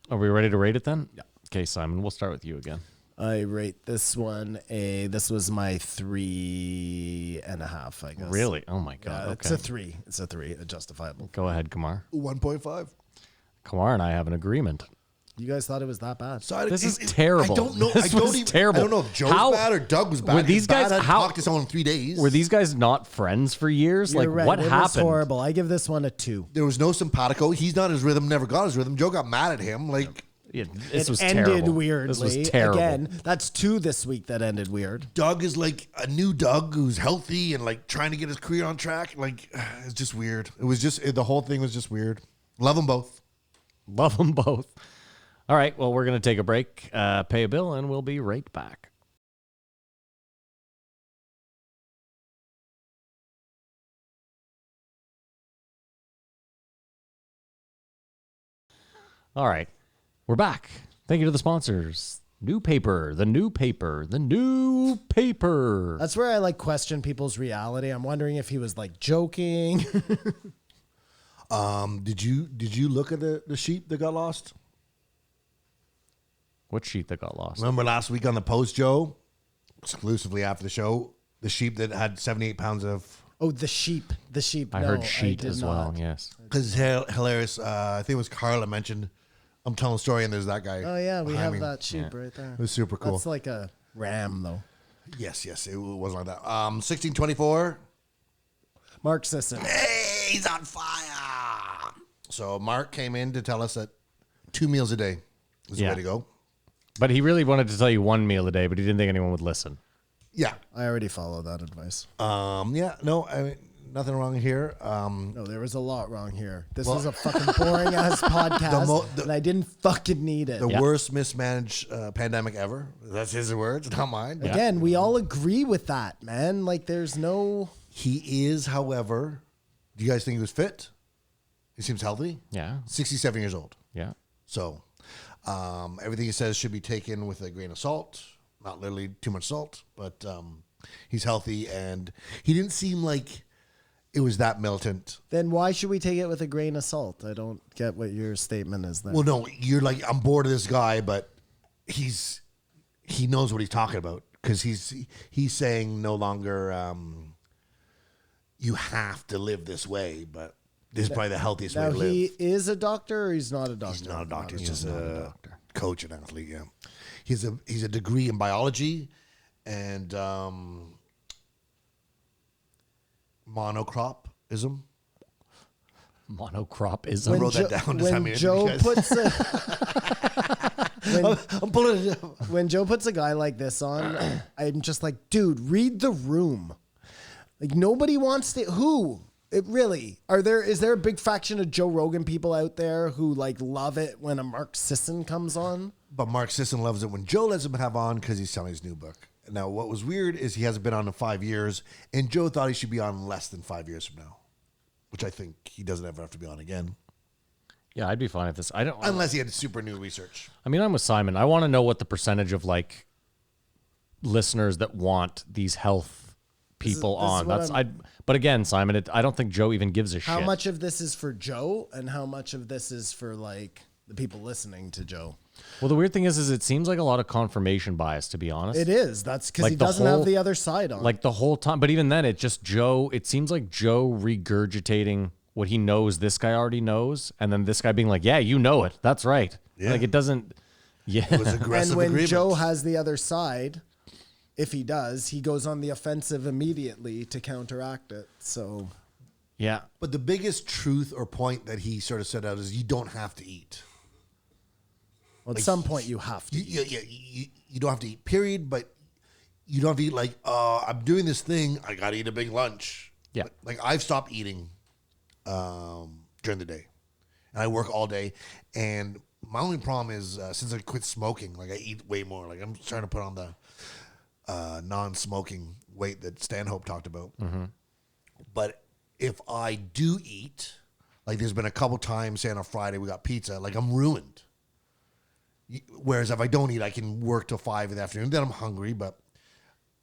Are we ready to rate it then? Yeah. Okay, Simon, we'll start with you again. I rate this one this was my 3.5, I guess. Really? Oh my God. Yeah, okay. it's a 3. It's a 3. Justifiable. Go ahead, Kamar. 1.5. Kamar and I have an agreement. You guys thought it was that bad? So This is terrible. I don't know. This I don't was even. terrible. I don't know if Joe's How- bad or Doug was bad. Were these It's bad guys- I hadn't how- talked to someone in 3 days. Were these guys not friends for years? You're Like, right. what It was happened? horrible. I give this one a 2. There was no simpatico. He's not his rhythm. Never got his rhythm. Joe got mad at him. Like Yeah, this was ended terrible. weirdly. This was terrible. Again, that's 2 this week that ended weird. Doug is like a new Doug who's healthy and like trying to get his career on track. Like it's just weird. It was just the whole thing was just weird. Love them both. Love them both. All right, well, we're going to take a break, pay a bill, and we'll be right back. All right, we're back. Thank you to the sponsors. New paper, the new paper, the new paper. That's where I like question people's reality. I'm wondering if he was like joking. Did you look at the sheep that got lost? What sheet that got lost? Remember last week on the post, Joe, exclusively after the show, the sheep that had 78 pounds of. Oh, the sheep. The sheep. I No, heard sheet did as not. well, yes. Because it's hilarious. I think it was Carla mentioned. I'm telling a story, and there's that guy. Oh yeah, we behind have me. that sheep right there. It was super cool. That's like a ram though. Yes, it wasn't like that. 1624. Mark Sisson. Hey, he's on fire. So Mark came in to tell us that 2 meals a day is the Yeah. way to go. But he really wanted to tell you 1 meal a day, but he didn't think anyone would listen. Yeah. I already follow that advice. Yeah. No, I mean, nothing wrong here. No, there was a lot wrong here. This was a fucking boring ass podcast, and I didn't fucking need it. The worst mismanaged pandemic ever. That's his words, not mine. Again, we all agree with that, man. Like, there's no. He is, however, do you guys think he was fit? He seems healthy. Yeah. 67 years old. Yeah. So everything he says should be taken with a grain of salt. Not literally too much salt, but he's healthy, and he didn't seem like it was that militant. Then why should we take it with a grain of salt? I don't get what your statement is there. Well, no, you're like, I'm bored of this guy, but he knows what he's talking about, because he's saying no longer you have to live this way, but this is probably the healthiest way now to live. he is a doctor, or he's not a doctor. He's not a doctor. He's just not a a doctor. coach and athlete. Yeah, he's a degree in biology and monocropism. Monocropism. I wrote that down. Does that When mean Joe anything, guys? puts a I'm pulling it down. when Joe puts a guy like this on, I'm just like, dude, read the room. Like, nobody wants to. Who? It really is there a big faction of Joe Rogan people out there who like love it when a Mark Sisson comes on? But Mark Sisson loves it when Joe lets him have on because he's selling his new book. Now, what was weird is he hasn't been on in 5 years, and Joe thought he should be on less than 5 years from now, which I think he doesn't ever have to be on again, Yeah, I'd be fine if this. I don't. unless he had super new research. I mean, I'm with Simon. I want to know what the percentage of like listeners that want these health people this is on. what But again, Simon, I don't think Joe even gives a How shit. much of this is for Joe, and how much of this is for like the people listening to Joe. Well, the weird thing is it seems like a lot of confirmation bias, to be honest. It is. That's because Like he the doesn't whole- have the other side on. Like the whole time. But even then, it seems like Joe regurgitating what he knows this guy already knows. And then this guy being like, yeah, you know it. That's right. Yeah. Like it doesn't. Yeah. It was aggressive and when agreement. Joe has the other side, if he does, he goes on the offensive immediately to counteract it. So Yeah. But the biggest truth or point that he sort of set out is you don't have to eat. at some point you have to. You don't have to eat, period. But you don't have to eat like, I'm doing this thing. I got to eat a big lunch. Yeah. Like I've stopped eating during the day. And I work all day. And my only problem is since I quit smoking, like I eat way more. Like I'm trying to put on the non-smoking weight that Stanhope talked about. Mm-hmm. But if I do eat, like there's been a couple times, say on a Friday we got pizza, like I'm ruined. Whereas if I don't eat, I can work till 5 in the afternoon. Then I'm hungry, but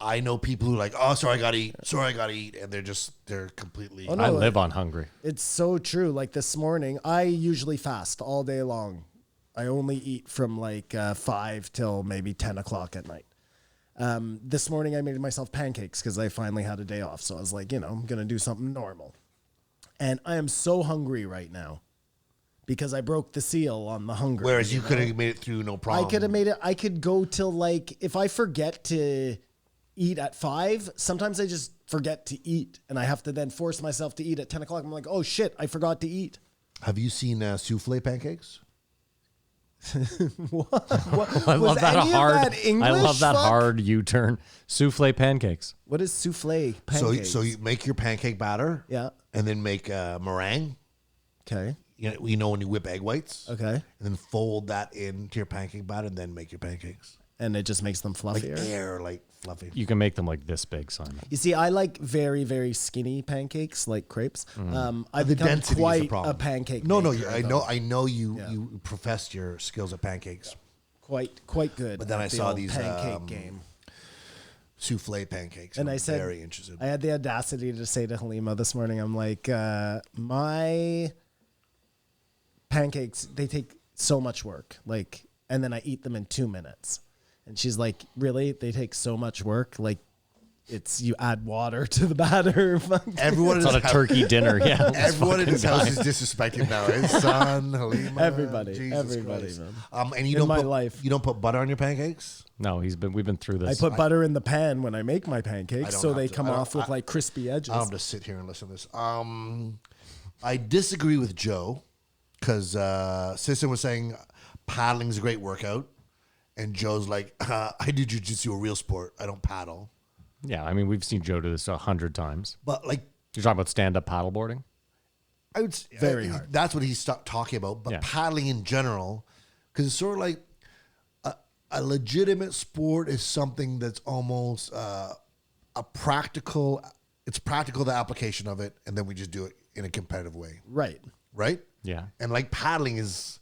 I know people who are like, oh, sorry, I gotta eat. Sorry, I gotta eat. And they're completely. Oh, no. I live on hungry. It's so true. Like this morning, I usually fast all day long. I only eat from like 5 till maybe 10 o'clock at night. This morning, I made myself pancakes because I finally had a day off. So I was like, I'm going to do something normal. And I am so hungry right now because I broke the seal on the hunger. Whereas you could have made it through no problem. I could have made it. I could go till like, if I forget to eat at 5, sometimes I just forget to eat. And I have to then force myself to eat at 10 o'clock. I'm like, oh shit, I forgot to eat. Have you seen souffle pancakes? I love that any of hard. that English? I love that Fuck. hard U-turn. Souffle pancakes. What is souffle pancakes? So you make your pancake batter. Yeah. And then make meringue. Okay. You know when you whip egg whites. Okay. And then fold that into your pancake batter and then make your pancakes. And it just makes them Like fluffier. air, like fluffy. You can make them like this big, Simon. You see, I like very, very skinny pancakes, like crepes. I've The become density is the quite problem. a pancake. No, maker, I though. know you professed your skills at pancakes. Quite good. But then at I the saw old these, pancake game. Souffle pancakes. And I'm I said, very interested. I had the audacity to say to Halima this morning, I'm like, my pancakes, they take so much work. Like, and then I eat them in 2 minutes. And she's like, really? They take so much work? Like, it's you add water to the batter. Everyone It's in on a his house, turkey dinner. Yeah. everyone in his house is disrespecting now. His son, Halima, Everybody, Jesus everybody, Christ. man. And you In don't my put, life. You don't put butter on your pancakes. No, we've been through I this. put butter in the pan when I make my I pancakes, don't so have they to. come I don't- off with I- like crispy edges. I'll just sit here and listen to this. I disagree with Joe because Sisson was saying paddling is a great workout. And Joe's like, I do jiu-jitsu, a real sport. I don't paddle. Yeah, I mean, we've seen Joe do this 100 times. But like, You're talking about stand-up paddleboarding? I would Very hard. That's what he's talking about. But Yeah. paddling in general, because it's sort of like a legitimate sport is something that's almost a practical. It's practical, the application of it, and then we just do it in a competitive way, Right. right? Yeah. And like paddling is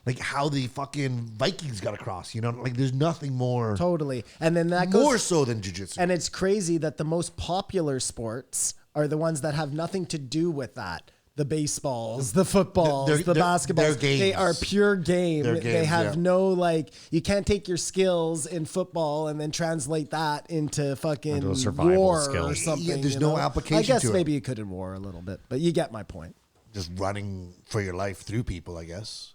like how the fucking Vikings got across. You know, like there's nothing more Totally. And then that more goes. so than jiu-jitsu. And it's crazy that the most popular sports are the ones that have nothing to do with that. The baseballs, the footballs, They're- the they're basketballs. games. They are pure game. They're They games, have yeah. no like. You can't take your skills in football and then translate that into fucking Into a survival war or skill. something. Yeah, there's you no know? application I guess to it. maybe you could in war a little bit, but you get my point. Just running for your life through people, I guess.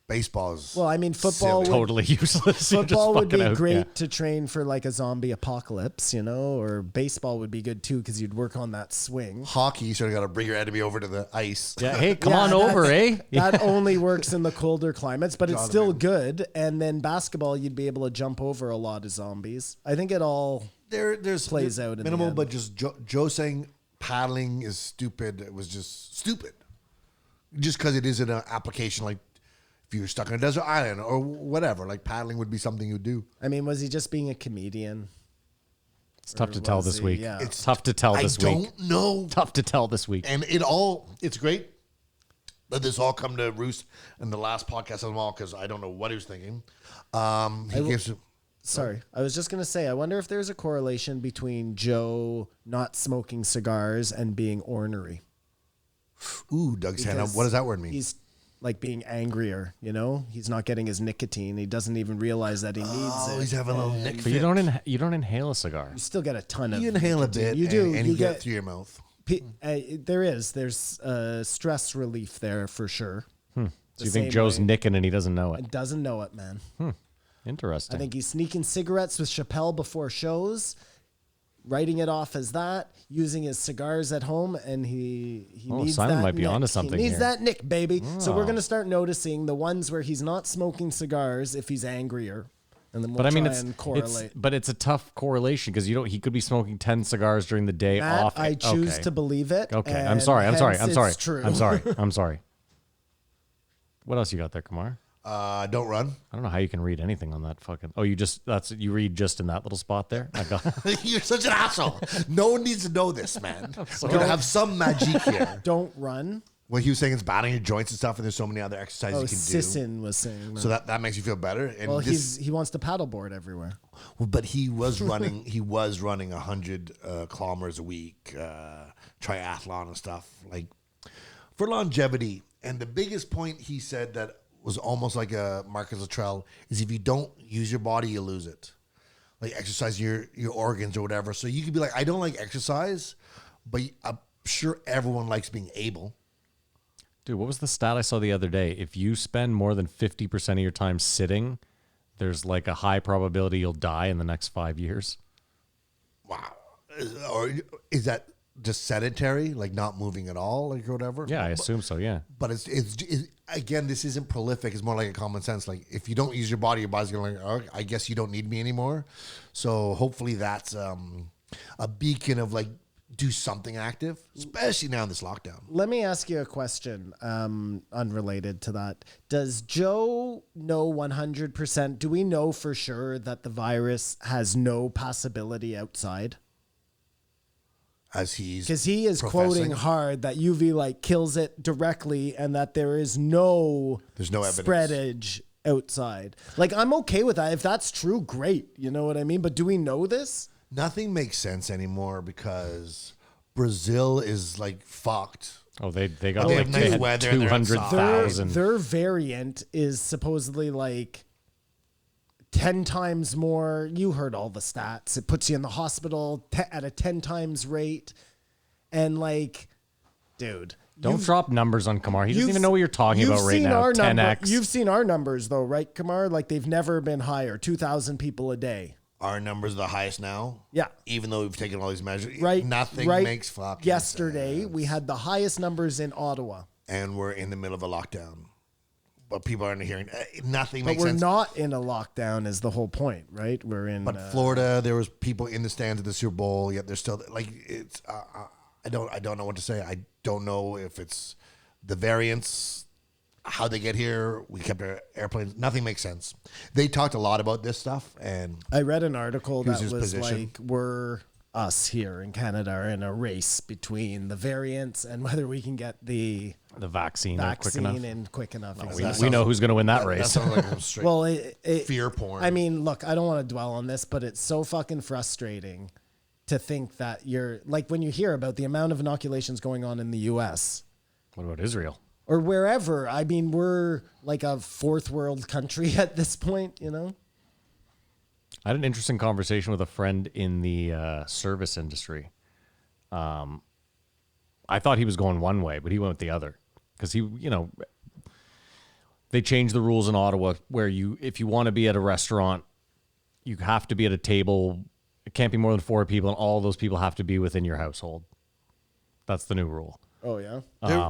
Baseball is Well, I mean, football silly. would, Totally useless. You're just football would be fucking out, great yeah. to train for like a zombie apocalypse, you know, or baseball would be good too because you'd work on that swing. Hockey, you sort of got to bring your enemy over to the ice. Yeah, hey, come Yeah, on over, eh? That only works in the colder climates, but it's still Jonathan. good. And then basketball, you'd be able to jump over a lot of zombies. I think it all. There's Plays out in the minimal, end. but just Joe saying paddling is stupid. It was just stupid, just because it is an application. Like if you're stuck on a desert island or whatever, like paddling would be something you'd do. I mean, was he just being a comedian? It's tough to tell was this he? week. Yeah. It's tough to tell this I week. don't know, Tough to tell this week. and it's great. Let this all come to roost in the last podcast of them all because I don't know what he was thinking. He gives. Sorry, I was just gonna say. I wonder if there's a correlation between Joe not smoking cigars and being ornery. Ooh, Doug Stanhope. Because What does that word mean? He's like being angrier, you know? He's not getting his nicotine. He doesn't even realize that he needs it. He's having a little nick But fit. you don't inhale a cigar. You still get a ton of You inhale a nicotine. bit, You do. and you you get it through your mouth. There's stress relief there for sure. So The you think same Joe's way. nicking and he doesn't know it? And doesn't know it, man. Interesting. I think he's sneaking cigarettes with Chappelle before shows, writing it off as that, using his cigars at home, and he needs Simon that might be nick. onto something He needs here. that nick, baby. So we're gonna start noticing the ones where he's not smoking cigars if he's angrier, and then we'll But I mean, try and correlate. it's a tough correlation because he could be smoking 10 cigars during the day Matt, off. I choose Okay. to believe it. Okay, I'm and sorry. hence it's true. I'm sorry. What else you got there, Kumar? Don't run. I don't know how you can read anything on that fucking. Oh, you read just in that little spot there. I got. You're such an asshole. No one needs to know this, man. We're gonna have some magic here. Don't run. Well, he was saying it's bad on your joints and stuff, and there's so many other exercises Oh, you can Sisson was saying that. do. So that makes you feel better. And Well, this, he wants to paddleboard everywhere. but he was running. He was running 100 kilometers a week, triathlon and stuff, like for longevity. And the biggest point he said that was almost like a Marcus Luttrell is if you don't use your body, you lose it. Like exercise your organs or whatever. So you could be like, I don't like exercise, but I'm sure everyone likes being able. Dude, what was the stat I saw the other day? If you spend more than 50% of your time sitting, there's like a high probability you'll die in the next 5 years. Wow. Or is that just sedentary, like not moving at all, like or whatever? Yeah, I assume so. Yeah. But it's again, this isn't prolific. It's more like a common sense. Like if you don't use your body, your body's going to like, oh, I guess you don't need me anymore. So hopefully that's a beacon of like do something active, especially now in this lockdown. Let me ask you a question unrelated to that. Does Joe know 100%? Do we know for sure that the virus has no possibility outside? As he's Because he is professing. quoting hard that UV light kills it directly and that there is no There's no evidence. spreadage outside. Like, I'm okay with that. If that's true, great. You know what I mean? But do we know this? Nothing makes sense anymore because Brazil is like fucked. Oh, they got They like have nice they had weather and they're outside. 200,000. Their variant is supposedly like 10 times more. You heard all the stats. It puts you in the hospital at a 10 times rate. And like, dude. Don't drop numbers on Kamar. He doesn't you've- even know what you're talking you've about right seen now. our 10x. You've seen our numbers though, right, Kamar? Like they've never been higher. 2,000 people a day. Our numbers are the highest now. Yeah. Even though we've taken all these measures. Right. Nothing right makes fucking Yesterday, sense. we had the highest numbers in Ottawa. And we're in the middle of a lockdown. But people aren't hearing. Nothing But makes we're sense. not in a lockdown is the whole point, right? We're in But Florida, there was people in the stands at the Super Bowl. Yet there's still like it's. I don't know what to say. I don't know if it's the variants, how they get here. We kept our airplanes. Nothing makes sense. They talked a lot about this stuff, and I read an article that Who's his was position? like, we're us here in Canada are in a race between the variants and whether we can get the the vaccine quick enough. vaccine in quick enough. We Exactly. know who's going to win that that race. sounds like a straight Well, fear porn. I mean, look, I don't want to dwell on this, but it's so fucking frustrating to think that you're like when you hear about the amount of inoculations going on in the U.S. What about Israel? or wherever. I mean, we're like a fourth world country at this point, you know? I had an interesting conversation with a friend in the service industry. I thought he was going one way, but he went the other because he, you know, they changed the rules in Ottawa where if you want to be at a restaurant, you have to be at a table. It can't be more than 4 people, and all those people have to be within your household. That's the new rule. Oh, yeah.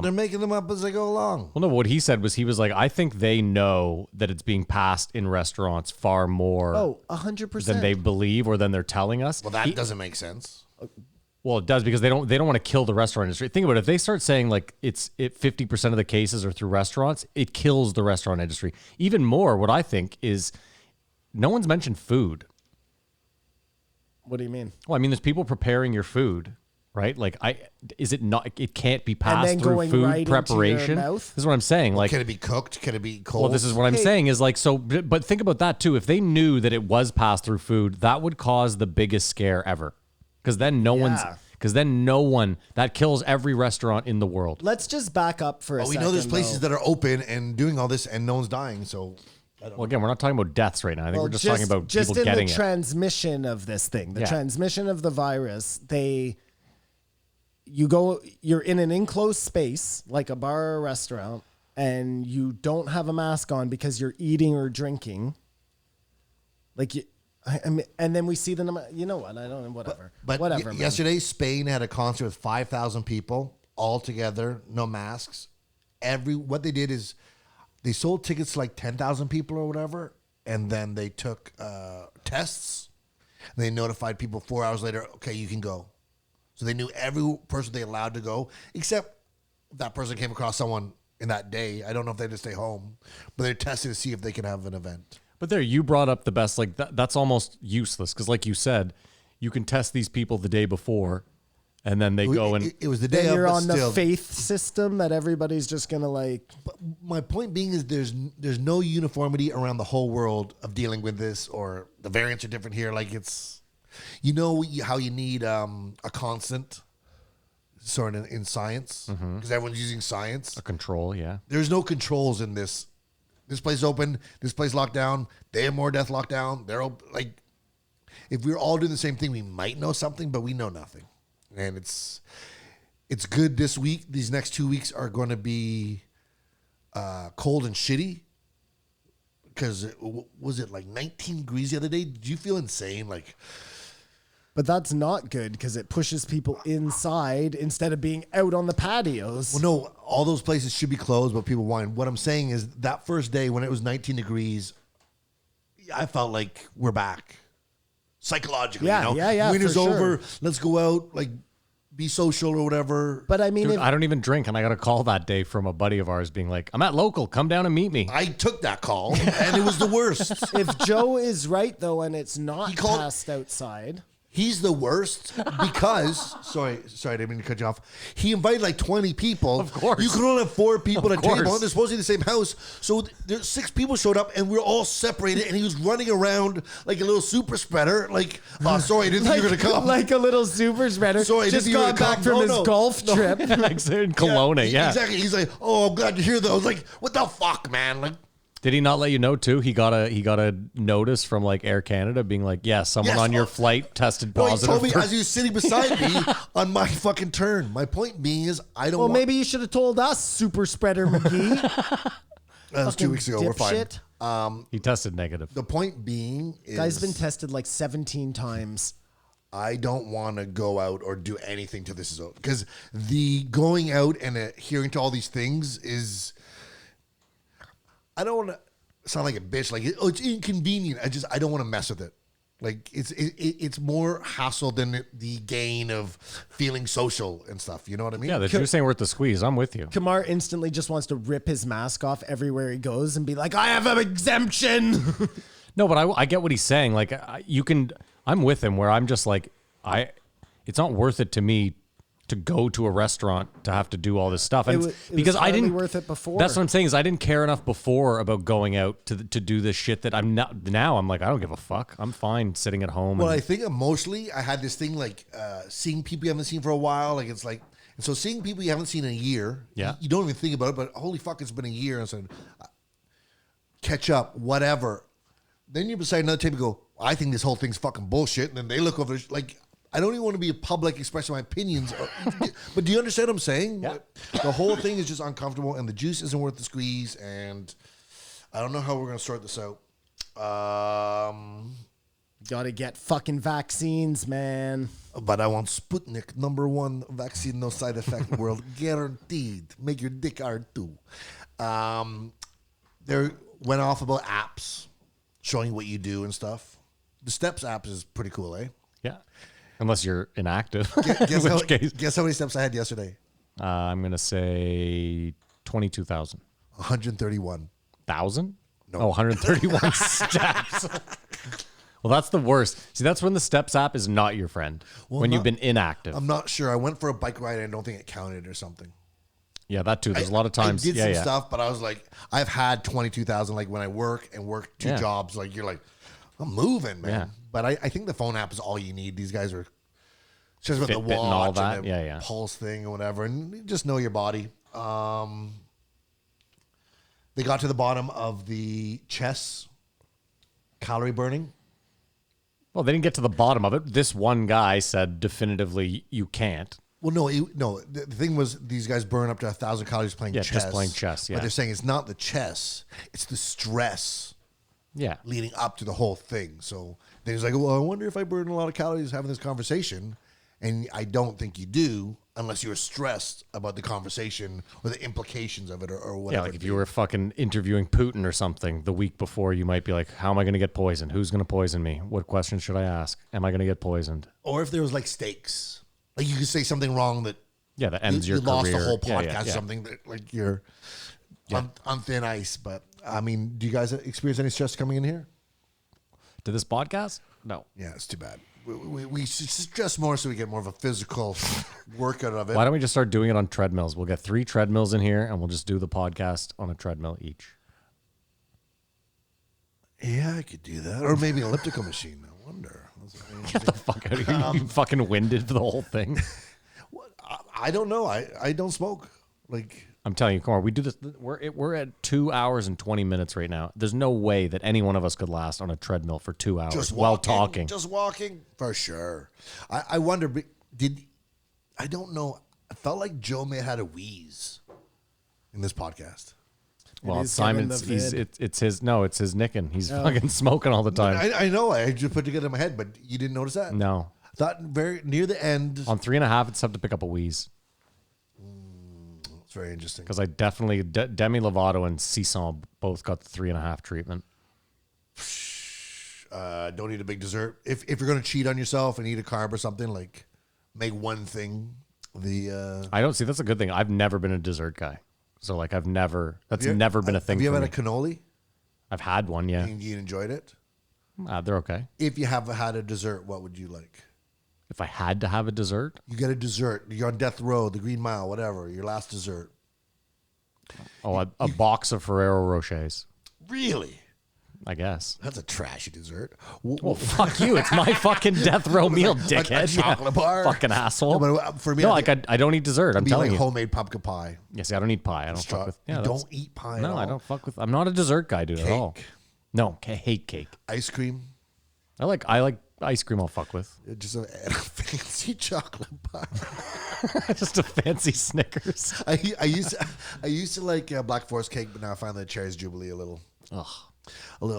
They're making them up as they go along. Well, no, what he said was I think they know that it's being passed in restaurants far more Oh, 100%. than they believe or than they're telling us. Well, that doesn't make sense. Well, it does because they don't want to kill the restaurant industry. Think about it. If they start saying like 50% of the cases are through restaurants, it kills the restaurant industry. Even more, what I think is no one's mentioned food. What do you mean? Well, I mean, there's people preparing your food, right? Like, it can't be then passed through going food right into your preparation. mouth? This is what I'm saying. Like, Can it be cooked? Can it be cold? well, this is what I'm saying is like, so, but think about that too. If they knew that it was passed through food, that would cause the biggest scare ever. Because then because then that kills every restaurant in the world. Let's just back up for a Well, second. we know there's places though. that are open and doing all this, and no one's dying. So Well, again, we're not talking about deaths right now. I think Well, we're just talking about just people in getting the it. transmission of this thing, the Yeah. transmission of the virus. You're in an enclosed space like a bar or a restaurant, and you don't have a mask on because you're eating or drinking. And then we see the number. You know what? I don't know. Whatever. But whatever. Man. yesterday, Spain had a concert with 5,000 people all together, no masks. What they did is they sold tickets to like 10,000 people or whatever, and then they took tests. And they notified people 4 hours later, okay, you can go. So they knew every person they allowed to go, except that person came across someone in that day. I don't know if they had to stay home, but they're testing to see if they can have an event. But there, you brought up the best. Like that's almost useless because, like you said, you can test these people the day before, and then they go and It was the day Then of, you're but on still. the faith system that everybody's just gonna like. But my point being is there's no uniformity around the whole world of dealing with this, or the variants are different here. Like it's, how you need a constant sort of in science because everyone's using science. a control. Yeah. There's no controls in this. This place open. This place locked down. They have more death locked down. They're like, if we were all doing the same thing, we might know something, but we know nothing. And it's good this week. These next 2 weeks are going to be cold and shitty because was it like 19 degrees the other day? Did you feel insane? Like, But that's not good because it pushes people inside instead of being out on the patios. well, no, all those places should be closed, but people whine. What I'm saying is that first day when it was 19 degrees, I felt like we're back psychologically. Yeah, yeah, Winter's for sure. over. Let's go out, like be social or whatever. But I mean, Dude, if, I don't even drink, and I got a call that day from a buddy of ours being like, "I'm at local. Come down and meet me." I took that call, and it was the worst. if Joe is right though, and it's not He called- passed outside, He's the worst because sorry, I didn't mean to cut you off. He invited like 20 people. Of course. You could only have 4 people Of at a table. course. And they're supposed to be in the same house. So there's 6 people showed up and we were all separated and he was running around like a little super spreader. Like, oh, sorry, I didn't think you were going to come. like a little super spreader. Sorry, I just didn't think you were got gonna back come. from No, his no. golf trip. in Kelowna, yeah. Exactly. He's like, oh, I'm glad to hear that. I was like, what the fuck, man? Like, Did he not let you know too? He got a notice from like Air Canada being like, "Yeah, someone Yes, on your oh. flight tested no, he positive." told me for-" as he was sitting beside me on my fucking turn. My point being is, I don't Well, want... maybe you should have told us, super spreader McGee. That was 2 weeks ago. We're fine. Dipshit. He tested negative. The point being is... Guy's been tested like 17 times. I don't want to go out or do anything till this is over. Because the going out and adhering to all these things is... I don't want to sound like a bitch. Like, oh, it's inconvenient. I don't want to mess with it. Like, it's more hassle than the gain of feeling social and stuff. You know what I mean? Yeah, the juice ain't worth the squeeze. I'm with you. Kamar instantly just wants to rip his mask off everywhere he goes and be like, I have an exemption. No, but I get what he's saying. Like I'm with him where I'm just like, it's not worth it to me to go to a restaurant to have to do all this stuff. And It because was I hardly didn't worth it before. That's what I'm saying is I didn't care enough before about going out to do this shit that I'm not now. I'm like, I don't give a fuck. I'm fine sitting at home. Well, and, I think emotionally, I had this thing like seeing people you haven't seen for a while. Like, it's like... And so seeing people you haven't seen in a year, Yeah. you don't even think about it, but holy fuck, it's been a year. And so catch up, whatever. Then you beside another table and go, I think this whole thing's fucking bullshit. And then they look over, like, I don't even want to be a public expressing my opinions. But do you understand what I'm saying? Yeah. The whole thing is just uncomfortable and the juice isn't worth the squeeze. And I don't know how we're going to sort this out. Gotta get fucking vaccines, man. But I want Sputnik, #1 vaccine, no side effect world, guaranteed. Make your dick hard too. There went off about apps showing what you do and stuff. The Steps app is pretty cool, eh? yeah, unless you're inactive. Guess, in how, which case, guess how many steps I had yesterday? I'm gonna say 22,000. 131. Thousand? No. Oh, 131 steps. Well, that's the worst. See, that's when the Steps app is not your friend. when you've been inactive. I'm not sure. I went for a bike ride and I don't think it counted or something. Yeah, that too. There's a lot of times. I did yeah, some stuff, but I was like, I've had 22,000. Like when I work 2 Yeah. jobs, like you're like, I'm moving, man. Yeah. But I think the phone app is all you need. These guys are She talks about the Fitbit watch and all that. and the Yeah, yeah. pulse thing or whatever, and you just know your body. They got to the bottom of the chess calorie burning. Well, they didn't get to the bottom of it. This one guy said definitively you can't. Well, no. The thing was, these guys burn up to 1,000 calories playing chess. Just playing chess, yeah. But they're saying it's not the chess; it's the stress Yeah. leading up to the whole thing. So then he's like, "Well, I wonder if I burn a lot of calories having this conversation." And I don't think you do unless you're stressed about the conversation or the implications of it or whatever. Yeah, like if you were fucking interviewing Putin or something the week before, you might be like, how am I going to get poisoned? Who's going to poison me? What questions should I ask? Am I going to get poisoned? Or if there was like stakes. Like you could say something wrong that Yeah, that ends you your career. lost the whole Yeah, podcast or something that like you're on thin ice. But I mean, do you guys experience any stress coming in here? To this podcast? No. Yeah, it's too bad. We should stress more so we get more of a physical workout of it. Why don't we just start doing it on treadmills? We'll get 3 treadmills in here and we'll just do the podcast on a treadmill each. Yeah, I could do that. Or maybe an elliptical machine. I wonder. Get the fuck out of here. You fucking winded for the whole thing. I don't know. I don't smoke. Like, I'm telling you, Kumar, we do this. We're at 2 hours and 20 minutes right now. There's no way that any one of us could last on a treadmill for 2 hours just while walking, talking. Just walking for sure. I wonder. I don't know. I felt like Joe may have had a wheeze in this podcast. Well, is giving Simon's the vid. it's his nicking. He's fucking smoking all the time. I know. I just put it together in my head, but you didn't notice that. No, I thought very near the end. on 3.5, it's tough to pick up a wheeze It's very interesting. because I definitely Demi Lovato and Sisson both got the 3.5 treatment. Don't eat a big dessert. If you're gonna cheat on yourself and eat a carb or something, like make one thing. I don't see that's a good thing. I've never been a dessert guy, so like I've never never been a thing. Have you for ever me. had a cannoli I've had one, yeah. and you enjoyed it? They're okay. If you have had a dessert, what would you like? If I had to have a dessert, You get a dessert. You're on death row, the Green Mile, whatever. Your last dessert. a box of Ferrero Rochers, Really? I guess. That's a trashy dessert. Well, fuck you. It's my fucking death row meal, dickhead. A chocolate bar? Fucking asshole. No, but for me, no, I like think I don't eat dessert. I'm be telling like you. homemade pumpkin pie. Yeah, see, I don't eat pie. I don't fuck with. Yeah, you that's- don't eat pie. No, at all. I don't fuck with. I'm not a dessert guy, dude, at all. Cake. No, I hate cake. Ice cream. I like ice cream. I'll fuck with. Just a fancy chocolate bar. Just a fancy Snickers. I used to like Black Forest cake, but now I find the Cherries Jubilee a little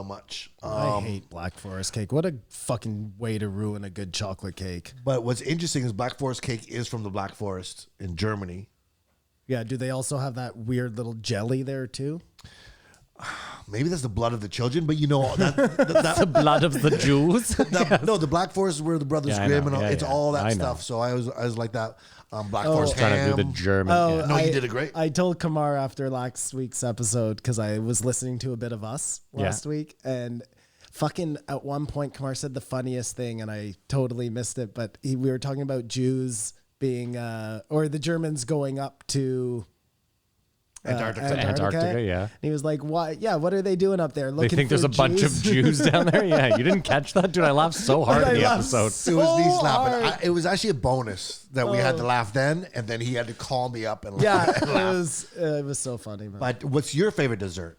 much. I hate Black Forest cake. What a fucking way to ruin a good chocolate cake. But what's interesting is Black Forest cake is from the Black Forest in Germany. Yeah, do they also have that weird little jelly there too? Maybe that's the blood of the children, but you know that The blood of the Jews. no, the Black Forest were the Brothers Yeah, I Grimm know. and all, Yeah, it's yeah. all that I know. stuff. So I was like that. Black Forest Trying ham. to do the German. yeah. No, you did it great. I told Kamar after last week's episode because I was listening to a bit of us last week, and fucking at one point Kamar said the funniest thing, and I totally missed it. But we were talking about Jews being, or the Germans going up to Antarctica, yeah. And he was like, "Why? Yeah, what are they doing up there? They Looking think there's for a bunch of Jews down there. Yeah, you didn't catch that, dude. I laughed so hard in the episode. It was knee so slapping. hard. It was actually a bonus that we had to laugh then, and then he had to call me up and Yeah, laugh. it was so funny. But what's your favorite dessert?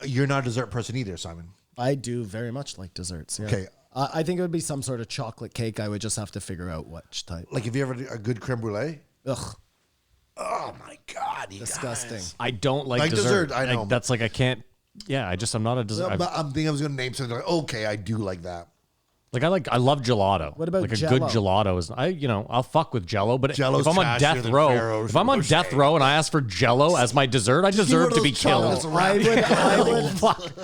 You're not a dessert person either, Simon. I do very much like desserts. Yeah. Okay. I think it would be some sort of chocolate cake. I would just have to figure out which type. Like, have you ever had a good creme brulee? Ugh, Oh my god, you disgusting. guys. I don't like, Like dessert, I know. that's like I can't. Yeah, I'm not a dessert. But I'm thinking I was going to name something like, okay, I do like that. I love gelato. What about like a Jell-O? good gelato is I'll fuck with Jello, but Jello's if I'm on trashier death than row, Ferrero if I'm on Rocher. death row and I ask for Jello as my dessert, I deserve to be killed.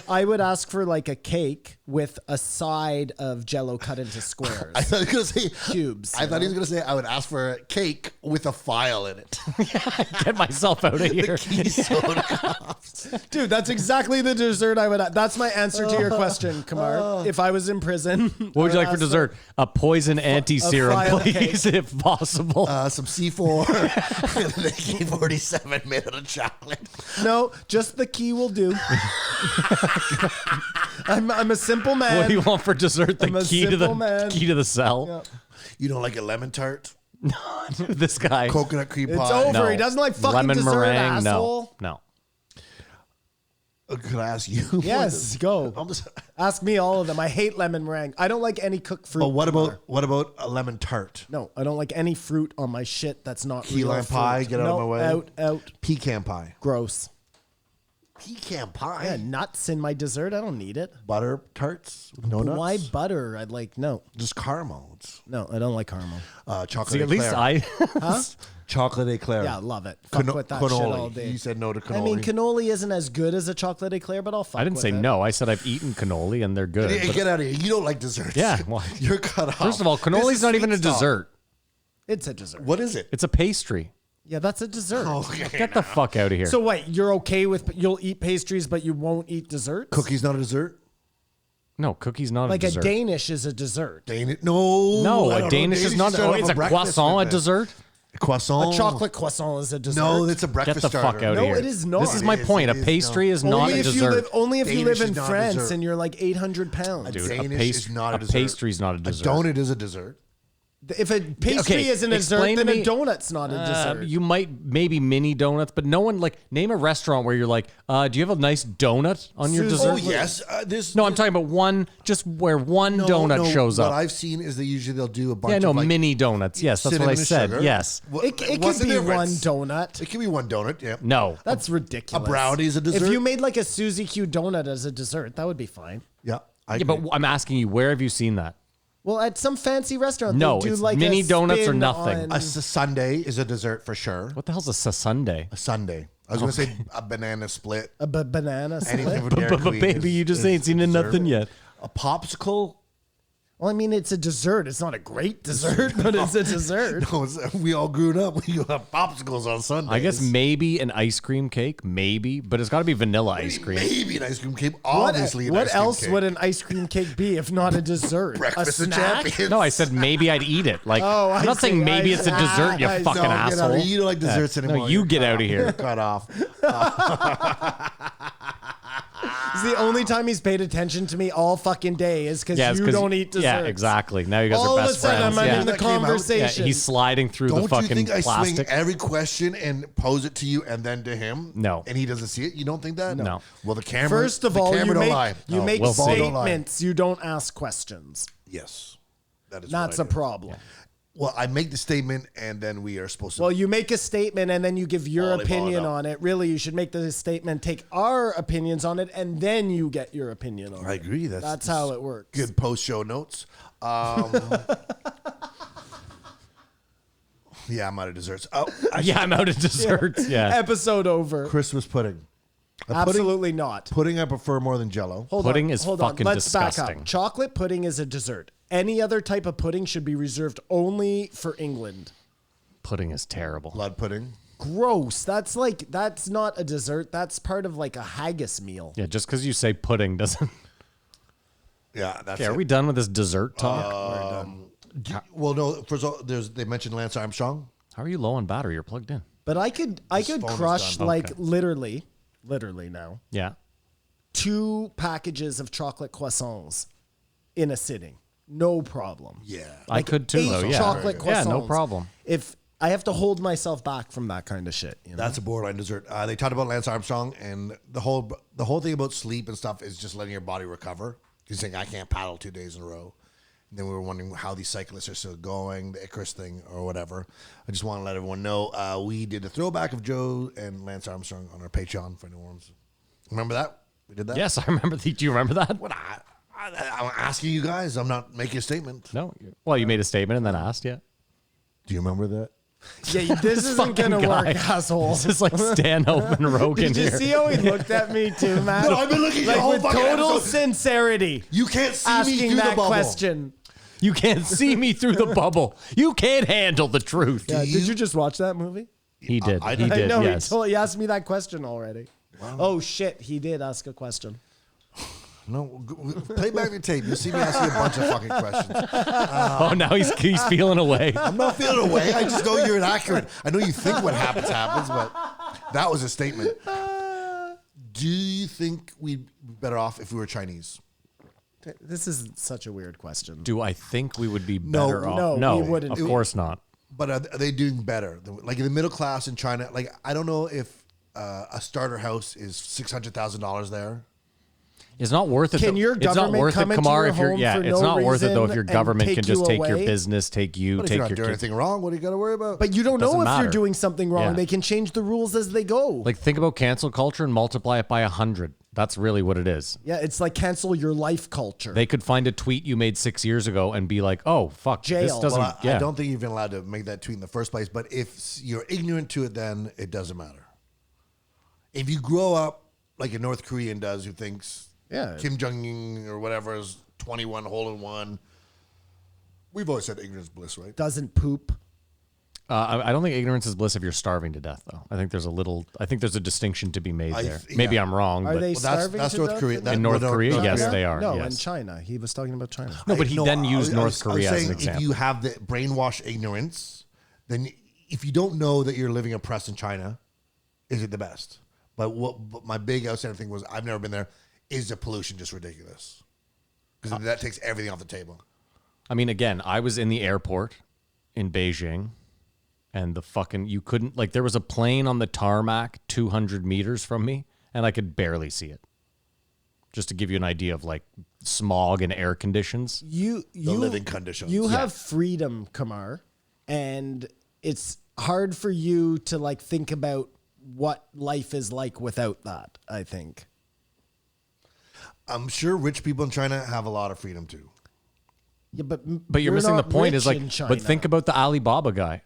I would ask for like a cake with a side of Jello cut into squares. I thought he was going to say Cubes, I you thought he know? was going to say I would ask for a cake with a file in it. Get myself out of here. Dude, that's exactly the dessert I would. That's my answer to your question, Kamar. If I was in prison, What would you like for ask dessert? A poison anti-serum, file please, if possible. Some C4 and an AK-47 made out of chocolate. No, just the key will do. I'm a simple man. What do you want for dessert? The I'm a key to simple man. cell. Yeah. You don't like a lemon tart? This guy. Coconut cream It's pie? over. No. He doesn't like fucking Lemon dessert, meringue. asshole. No. Could I ask you? Yes, go. I'm just- Ask me all of them. I hate lemon meringue. I don't like any cooked fruit. But what Kumar. about a lemon tart? No, I don't like any fruit on my shit that's not Key real lime fruit. pie, get out of No, my way. Out. Pecan pie. Gross. Pecan pie? Yeah, nuts in my dessert. I don't need it. Butter tarts? No But nuts? why butter? I'd like no. Just caramel. It's No, I don't like caramel. chocolate See, at least eclair. Chocolate eclair. Yeah, love it. Fuck with that shit all day. You said no to cannoli. I mean, cannoli isn't as good as a chocolate eclair, but I'll fuck I didn't with say it. no. I said I've eaten cannoli and they're good. Hey, but- get out of here. You don't like desserts. Yeah, well, You're cut off. First of all, This cannoli's is not even a sweet stuff. dessert. It's a dessert. What is it? It's a pastry. Yeah, that's a dessert. Okay. Get the fuck out of here. So wait, you're okay with you'll eat pastries, but you won't eat desserts? Cookies not a dessert? no, cookie's not Like a a dessert. Danish is a dessert. Danish? No. No, I a don't know. Danish is not. start Oh, off it's a breakfast croissant, with a it. dessert. Croissant. A chocolate croissant is a dessert. No, it's a Get breakfast the starter. fuck out No, of here. it is not. This is my It is, point. it A is pastry not. is not only a if dessert. you live only if you Danish live in is not a France dessert. and you're like 800 pounds. Dude, Danish is not a dessert. pastry's not a dessert. A donut is a dessert. If a pastry Okay, isn't a dessert, explain to then me- a donut's not a dessert. You might maybe mini donuts, but no one like name a restaurant where you're like, do you have a nice donut on your Susan- dessert? Oh, yes. This. No, I'm talking about one, just where one donut shows What up. I've seen is they usually they'll do a bunch Yeah, no, of like mini donuts. Yes, that's what cinnamon I and said. sugar. Yes. it could What's the be one difference? donut. It could be one donut. Yeah. No. That's ridiculous. A brownie is a If dessert? you made like a Suzy Q donut as a dessert, that would be fine. Yeah. Yeah, but I'm asking you, where have you seen that? Well, at some fancy restaurant, No, they do it's like mini a donuts or spin nothing. on- a sundae is a dessert for sure. What the hell's a sundae? A sundae. I was going to say a banana split. a banana Anything split. from Dairy Queen Baby, is- you just is ain't seen dessert. nothing yet. A popsicle. Well, I mean, it's a dessert. It's not a great dessert, but it's a dessert. No, we all grew up. We have popsicles on Sundays. I guess maybe an ice cream cake, maybe, but it's got to be vanilla ice cream. Maybe an ice cream cake. What, Obviously, an what ice cream else cake. would an ice cream cake be if not a dessert? Breakfast a of snack? champions? No, I said maybe I'd eat it. Like, Oh, I'm I not saying see, maybe I it's a see. dessert, you I see. fucking No, get out of asshole. here. You don't like desserts anymore. No, you You're get cut out of off. here. You're cut off. It's the only time he's paid attention to me all fucking day is because it's you 'cause- don't eat desserts. Yeah, exactly. Now you guys All are of a best sudden, friends. I'm yeah. in the That came out. Yeah, conversation. he's sliding through the Don't you fucking think I swing plastic. every question and pose it to you and then to him? No. And he doesn't see it? You don't think that? No. Well, the camera. First of the all, camera you don't make, lie. you No, make we'll see. Don't lie. statements. You don't ask questions. Yes. That is That's what a I do. problem. Well, I make the statement and then we are supposed to. Well, you make a statement and then you give your Volleyball it opinion up. on it. Really, you should make the statement, take our opinions on it, and then you get your opinion on it. I agree. That's how it works. Good post-show notes. Yeah, I'm out of desserts. Oh, Yeah, I'm out of desserts. Yeah. Episode over. Christmas pudding. Absolutely not. Pudding I prefer more than Jello. Hold Pudding on, is hold fucking on. Let's back disgusting. up. Chocolate pudding is a dessert. Any other type of pudding should be reserved only for England. Pudding is terrible. Blood pudding. Gross. That's not a dessert. That's part of like a haggis meal. Yeah, just because you say pudding doesn't. Yeah, that's Okay, are it. we done with this dessert talk? Well, no. First of all, they mentioned Lance Armstrong. How are you low on battery? You're plugged in. But I could phone is crush done. like Okay. literally now Yeah. 2 packages of chocolate croissants in a sitting. No problem. Yeah. I could too, 8 though. Yeah. chocolate croissants. Yeah, no problem. If I have to hold myself back from that kind of shit, you know? That's a borderline dessert. They talked about Lance Armstrong, and the whole thing about sleep and stuff is just letting your body recover. He's saying, I can't paddle 2 days in a row. And then we were wondering how these cyclists are still going, the Icarus thing or whatever. I just want to let everyone know we did a throwback of Joe and Lance Armstrong on our Patreon for anyone. Remember that? We did that? Yes, I remember. Do you remember that? I'm asking you guys. I'm not making a statement. No. Well, you made a statement and then asked, yeah. Do you remember that? Yeah, this isn't fucking gonna work, guy. asshole. This is like Stanhope and Rogan Did you here. see how he looked at me too, man? No, I've been looking at like the whole with fucking total episode. sincerity, You can't see me asking through the that bubble. question. You can't see me through the bubble. You can't handle the truth. Yeah, you- did you just watch that movie? He did. I He did. did. I know Yes. he asked me that question already. Oh shit, he did ask a question. No, play back the tape. You'll see me ask you a bunch of fucking questions. Oh, now he's feeling away. I'm not feeling away. I just know you're inaccurate. I know you think what happens, but that was a statement. Do you think we'd be better off if we were Chinese? This is such a weird question. Do I think we would be better off? No, we wouldn't. Of course not. But are they doing better? Like in the middle class in China, like I don't know if a starter house is $600,000 there. It's not worth it. Can your it's not government worth come it, into Kamar. your If you're, home yeah, for it's no not worth it though. If reason your and government take can just you take your away? business, take you, But if take you're not your doing kids. anything wrong, what do you got to worry about? But you don't know Doesn't if matter. you're doing something wrong. Yeah. They can change the rules as they go. Like think about cancel culture and multiply it by 100. That's really what it is. Yeah, it's like cancel your life culture. They could find a tweet you made 6 years ago and be like, "Oh fuck, this Jail. doesn't." Well, yeah. I don't think you've been allowed to make that tweet in the first place. But if you're ignorant to it, then it doesn't matter. If you grow up like a North Korean does, who thinks Kim Jong-un or whatever is 21 hole in one, we've always said ignorance is bliss, right? Doesn't poop. I don't think ignorance is bliss if you're starving to death, though. I think there's a distinction to be made there. yeah. Maybe I'm wrong. Are but they Well, starving that's to North death? Korea. in North Korea, North yes, Korea? they are. No, yes. in China. He was talking about China. No, but he then used North Korea as an saying example. If you have the brainwashed ignorance, then if you don't know that you're living oppressed in China, is it the best? But my big outstanding thing was I've never been there. Is the pollution just ridiculous? Because that takes everything off the table. I mean, again, I was in the airport in Beijing, and you couldn't, like, there was a plane on the tarmac 200 meters from me, and I could barely see it. Just to give you an idea of like smog and air conditions. You living conditions. You have freedom, Kamar, and it's hard for you to like think about what life is like without that, I think. I'm sure rich people in China have a lot of freedom too. Yeah, but You're missing the not point. rich Is like, in China. but think about the Alibaba guy.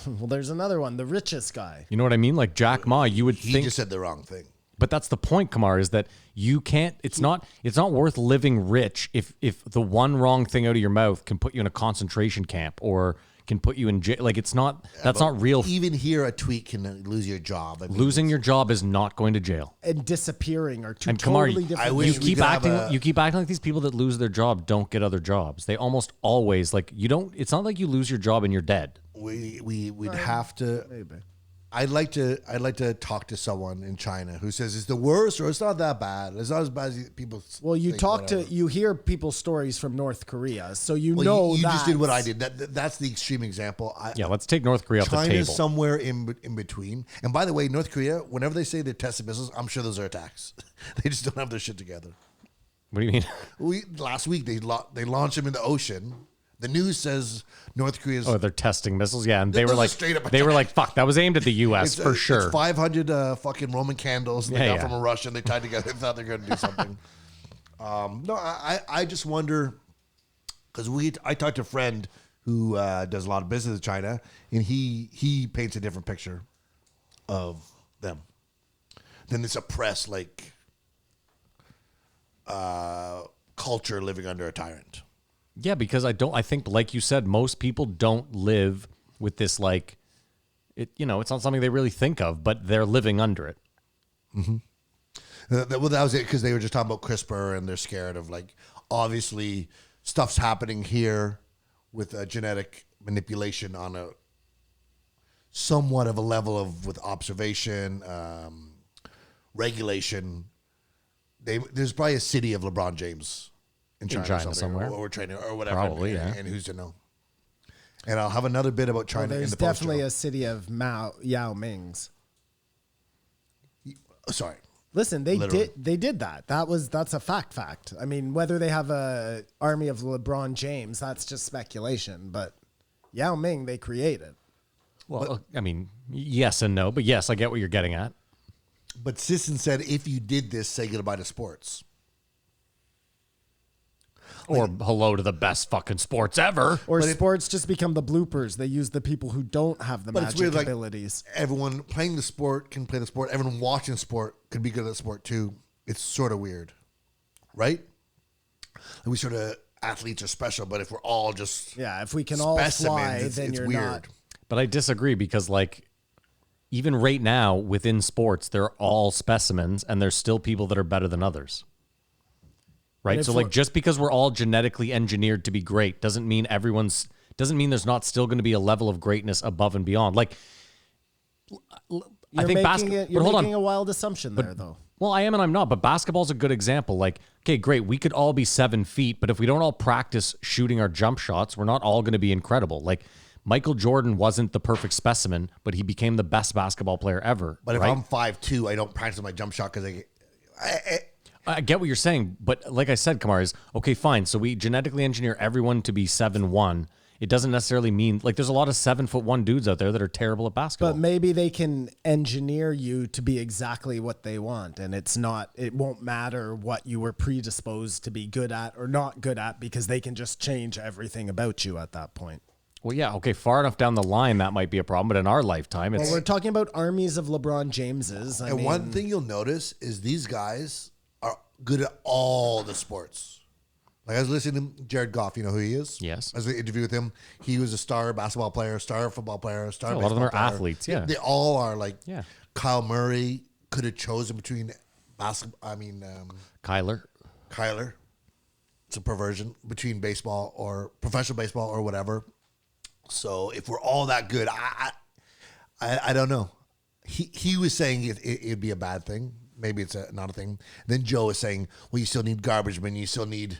Well, there's another one, the richest guy. You know what I mean? Like Jack Ma, you would He think. just said the wrong thing. But that's the point, Kamar, is that you can't. It's not worth living rich if the one wrong thing out of your mouth can put you in a concentration camp or can put you in jail. Like it's not. That's not real. Even here, a tweet can lose your job. I mean, Losing your job is not going to jail. And disappearing are two And Kamar, totally different I things. wish you we keep could have acting. You keep acting like these people that lose their job don't get other jobs. They almost always like you don't. It's not like you lose your job and you're dead. we'd have to. Maybe. I'd like to talk to someone in China who says it's the worst or it's not that bad. It's not as bad as people. Well, you think, you hear people's stories from North Korea, so you Well, know you just did what I that's- did. That's the extreme example. Yeah, let's take North Korea off the China's table. somewhere in between. And by the way, North Korea, whenever they say they're testing missiles, I'm sure those are attacks. They just don't have their shit together. What do you mean? Last week they launched them in the ocean. The news says North Korea's. Oh, they're testing missiles. Yeah, and This they were is a like, straight up fuck, that was aimed at the U.S. for sure. It's 500 fucking Roman candles they got Yeah. from a Russian. They tied together. They thought they were going to do something. No, I just wonder because I talked to a friend who does a lot of business in China, and he paints a different picture of them than this oppressed like culture living under a tyrant. Yeah, because I think, like you said, most people don't live with this, like, it's not something they really think of, but they're living under it. Mm-hmm. Well, that was it, because they were just talking about CRISPR, and they're scared of, like, obviously stuff's happening here with genetic manipulation on a somewhat of a level of with observation, regulation. There's probably a city of LeBron James in China somewhere. or training or whatever. Probably, yeah. And who's to know? And I'll have another bit about China in There's the definitely post-show. a city of Yao Ming's. Sorry. Listen, they Literally. did that. That's a fact. I mean, whether they have a army of LeBron James, that's just speculation. But Yao Ming, they created. Well, I mean, yes and no, but yes, I get what you're getting at. But Sisson said, if you did this, say goodbye to sports. Or hello to the best fucking sports ever. Or sports just become the bloopers. They use the people who don't have the But it's magic weird, like, abilities. everyone playing the sport can play the sport. Everyone watching sport could be good at the sport too. It's sort of weird, right? Like we sort of athletes are special, but if we're all just Yeah, if we can all fly, specimens, then it's you're weird. not. But I disagree because, like, even right now within sports, they're all specimens and there's still people that are better than others. right? if So like just because we're all genetically engineered to be great doesn't mean there's not still going to be a level of greatness above and beyond. Like I think You're making a wild assumption there, though. Well, I am and I'm not, but basketball's a good example. Like, okay, great, we could all be 7 feet, but if we don't all practice shooting our jump shots, we're not all going to be incredible. Like, Michael Jordan wasn't the perfect specimen, but he became the best basketball player ever. But if right? I'm 5'2", I don't practice my jump shot because I get what you're saying, but like I said, Kamar, is okay, fine. So we genetically engineer everyone to be 7'1". It doesn't necessarily mean like there's a lot of 7'1" dudes out there that are terrible at basketball. But maybe they can engineer you to be exactly what they want, and it won't matter what you were predisposed to be good at or not good at because they can just change everything about you at that point. Well, yeah, okay, far enough down the line that might be a problem, but in our lifetime, it's Well, we're talking about armies of LeBron Jameses. I mean, one thing you'll notice is these guys are good at all the sports. Like I was listening to Jared Goff, you know who he is? Yes. I was in an interview with him. He was a star basketball player, star football player, star a lot baseball of them are player. athletes, yeah. They all are like Yeah. Kyle Murray could have chosen between Kyler. Kyler. It's a perversion between baseball or professional baseball or whatever. So if we're all that good, I don't know. He was saying it'd be a bad thing. Maybe it's not a thing. Then Joe is saying, well, you still need garbage men. You still need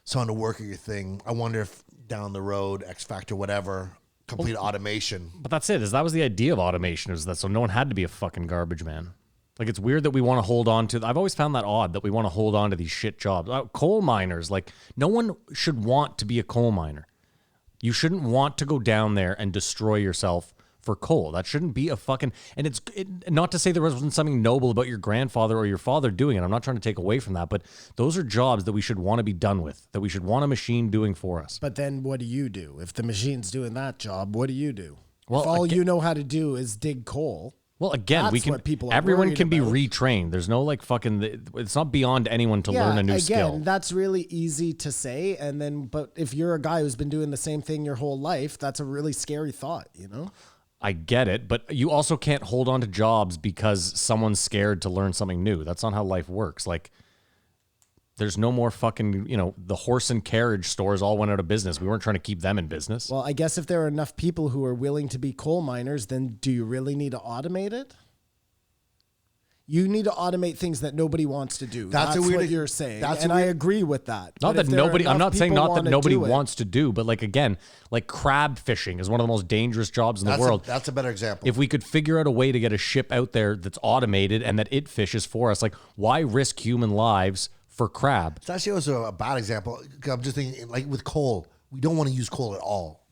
someone to work at your thing. I wonder if down the road, X Factor, whatever, complete automation. But that's it. That was the idea of automation, is that so no one had to be a fucking garbage man. Like, it's weird that we want to hold on to. I've always found that odd that we want to hold on to these shit jobs. Coal miners, like, no one should want to be a coal miner. You shouldn't want to go down there and destroy yourself for coal. That shouldn't be a fucking. And not to say there wasn't something noble about your grandfather or your father doing it. I'm not trying to take away from that, but those are jobs that we should want to be done with, that we should want a machine doing for us. But then what do you do? If the machine's doing that job, what do you do? Well, if all you know how to do is dig coal. Well, again, That's we can. what people are Everyone worried can be about. retrained. There's no like fucking. It's not beyond anyone to learn a new skill. That's really easy to say. And then, but if you're a guy who's been doing the same thing your whole life, that's a really scary thought, you know? I get it, but you also can't hold on to jobs because someone's scared to learn something new. That's not how life works. Like, there's no more fucking, the horse and carriage stores all went out of business. We weren't trying to keep them in business. Well, I guess if there are enough people who are willing to be coal miners, then do you really need to automate it? You need to automate things that nobody wants to do. That's what you're saying. And I agree with that. Not But that if there are nobody, I'm enough not saying people not that wanna nobody do it- wants to do, but like, again, like crab fishing is one of the most dangerous jobs in the world. That's a better example. If we could figure out a way to get a ship out there that's automated and that it fishes for us, like, why risk human lives for crab? It's actually also a bad example. I'm just thinking, like with coal, we don't want to use coal at all.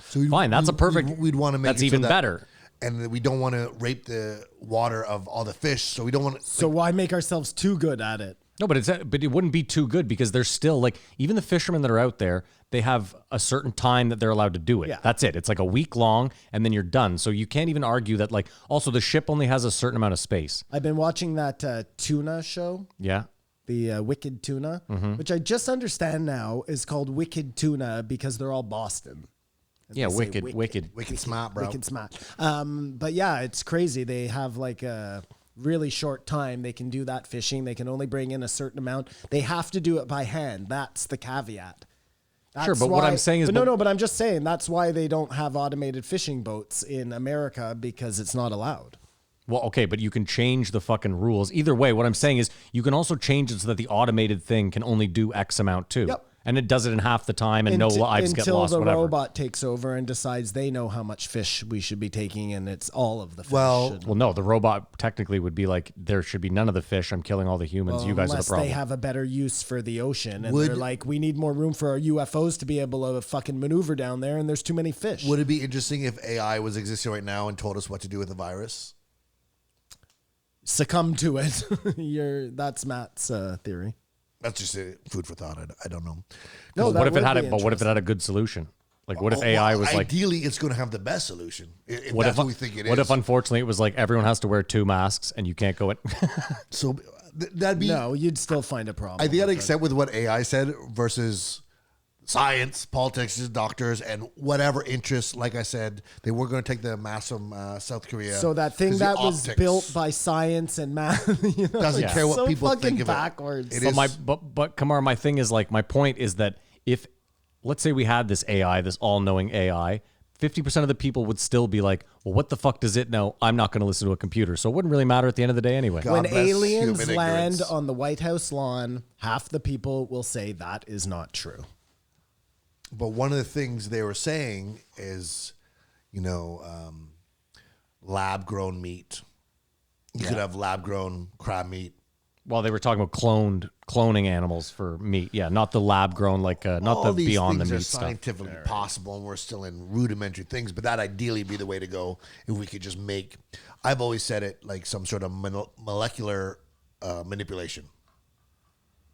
So Fine, that's a perfect. We'd want to make that's it so even that- better. And we don't want to rape the water of all the fish, so we don't want to. So why make ourselves too good at it? No, but it wouldn't be too good because there's still like even the fishermen that are out there, they have a certain time that they're allowed to do it. Yeah. That's it. It's like a week long and then you're done. So you can't even argue that like also the ship only has a certain amount of space. I've been watching that tuna show, Yeah. the Wicked Tuna, which I just understand now is called Wicked Tuna because they're all Boston. Yeah, They say wicked. Smart, bro. Wicked smart. But yeah, it's crazy. They have like a really short time. They can do that fishing. They can only bring in a certain amount. They have to do it by hand. That's the caveat. Sure, but what I'm saying is- but I'm just saying that's why they don't have automated fishing boats in America because it's not allowed. Well, okay, but you can change the fucking rules. Either way, what I'm saying is you can also change it so that the automated thing can only do X amount too. Yep. And it does it in half the time and no lives get lost, until the whatever. robot takes over and decides they know how much fish we should be taking and it's all of the fish. Well, Well, no, the robot technically would be like, there should be none of the fish. I'm killing all the humans. You guys are the unless problem. they have a better use for the ocean and they're like, we need more room for our UFOs to be able to fucking maneuver down there and there's too many fish. Would it be interesting if AI was existing right now and told us what to do with the virus? Succumb to it. That's Matt's theory. That's just food for thought. I don't know. No, what that if it would had be it? But what if it had a good solution? Like, what if Oh, AI well, was like? ideally, it's going to have the best solution. If What that's if what we think it is. What if unfortunately it was like everyone has to wear 2 masks and you can't go in? So that'd be. No, you'd still find a problem. I think I'd with it. accept with what AI said versus science, politics, doctors, and whatever interests. Like I said, they were going to take the mass from South Korea. So that thing 'Cause the that was optics built by science and math, doesn't care what so people fucking think of it. backwards. It But is- but Kamar, my thing is like, my point is that if, let's say we had this AI, this all-knowing AI, 50% of the people would still be like, well, what the fuck does it know? I'm not going to listen to a computer. So it wouldn't really matter at the end of the day anyway. God When bless aliens human land ignorance. on the White House lawn, half the people will say that is not true. But one of the things they were saying is, lab grown meat. You could have lab grown crab meat. Well, they were talking about cloning animals for meat. Yeah, not the lab grown, like not All the these beyond the things are meat stuff. scientifically possible, and we're still in rudimentary things. But that ideally be the way to go if we could just make. I've always said it like some sort of molecular manipulation.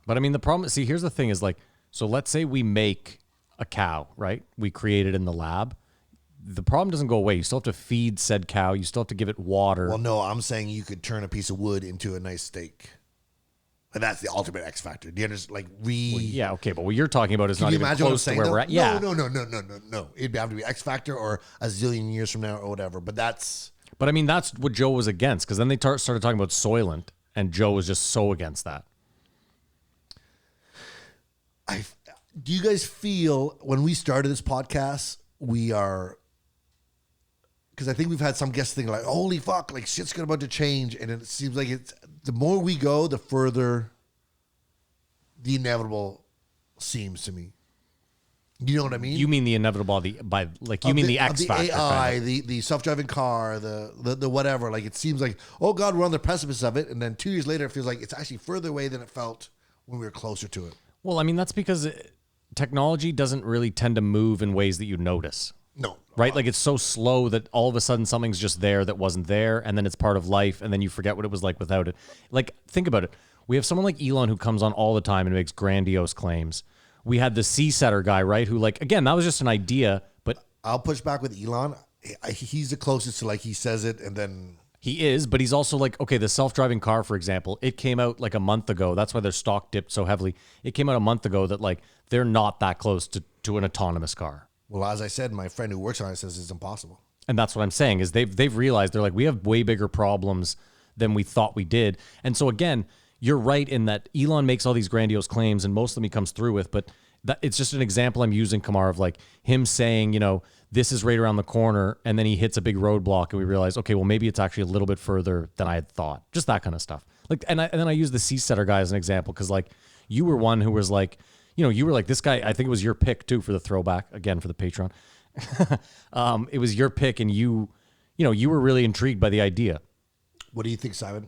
But I mean, the problem, see, here's the thing is like, so let's say we make a cow, right? We create it in the lab. The problem doesn't go away. You still have to feed said cow. You still have to give it water. Well, no, I'm saying you could turn a piece of wood into a nice steak. And that's the ultimate X factor. Do you understand? Like yeah, okay, but what you're talking about is Can not you even imagine what I'm close to saying? where though? we're at. Yeah. No. It'd have to be X factor or a zillion years from now or whatever. But that's But I mean, that's what Joe was against, because then they started talking about Soylent, and Joe was just so against that. do you guys feel when we started this podcast, we are, because I think we've had some guests thinking like, holy fuck, like shit's about to change. And it seems like it's, the more we go, the further the inevitable seems to me. You know what I mean? You mean the inevitable by like you mean the X the factor? AI, kind of. the self-driving car, the whatever. Like it seems like, oh God, we're on the precipice of it, and then 2 years later, it feels like it's actually further away than it felt when we were closer to it. Well, I mean that's because technology doesn't really tend to move in ways that you notice. No, Right? Like it's so slow that all of a sudden something's just there that wasn't there, and then it's part of life, and then you forget what it was like without it. Like, think about it. We have someone like Elon who comes on all the time and makes grandiose claims. We had the sea setter guy, right? Who, like, again, that was just an idea, but I'll push back with Elon. He's the closest to like he says it, and then he is, but he's also like, okay, the self-driving car, for example, it came out like a month ago. That's why their stock dipped so heavily. It came out a month ago that like they're not that close to an autonomous car. well, as I said, my friend who works on it says it's impossible. And that's what I'm saying is they've realized they're like, we have way bigger problems than we thought we did. And so again, you're right in that Elon makes all these grandiose claims and most of them he comes through with, but that it's just an example I'm using, Kamar, of like him saying, you know, this is right around the corner, and then he hits a big roadblock and we realize, okay, well maybe it's actually a little bit further than I had thought. Just that kind of stuff. Like, and then I use the sea setter guy as an example because like you were one who was like, you know, you were like this guy, I think it was your pick too for the throwback, again for the Patreon. It was your pick and you were really intrigued by the idea. What do you think, Simon?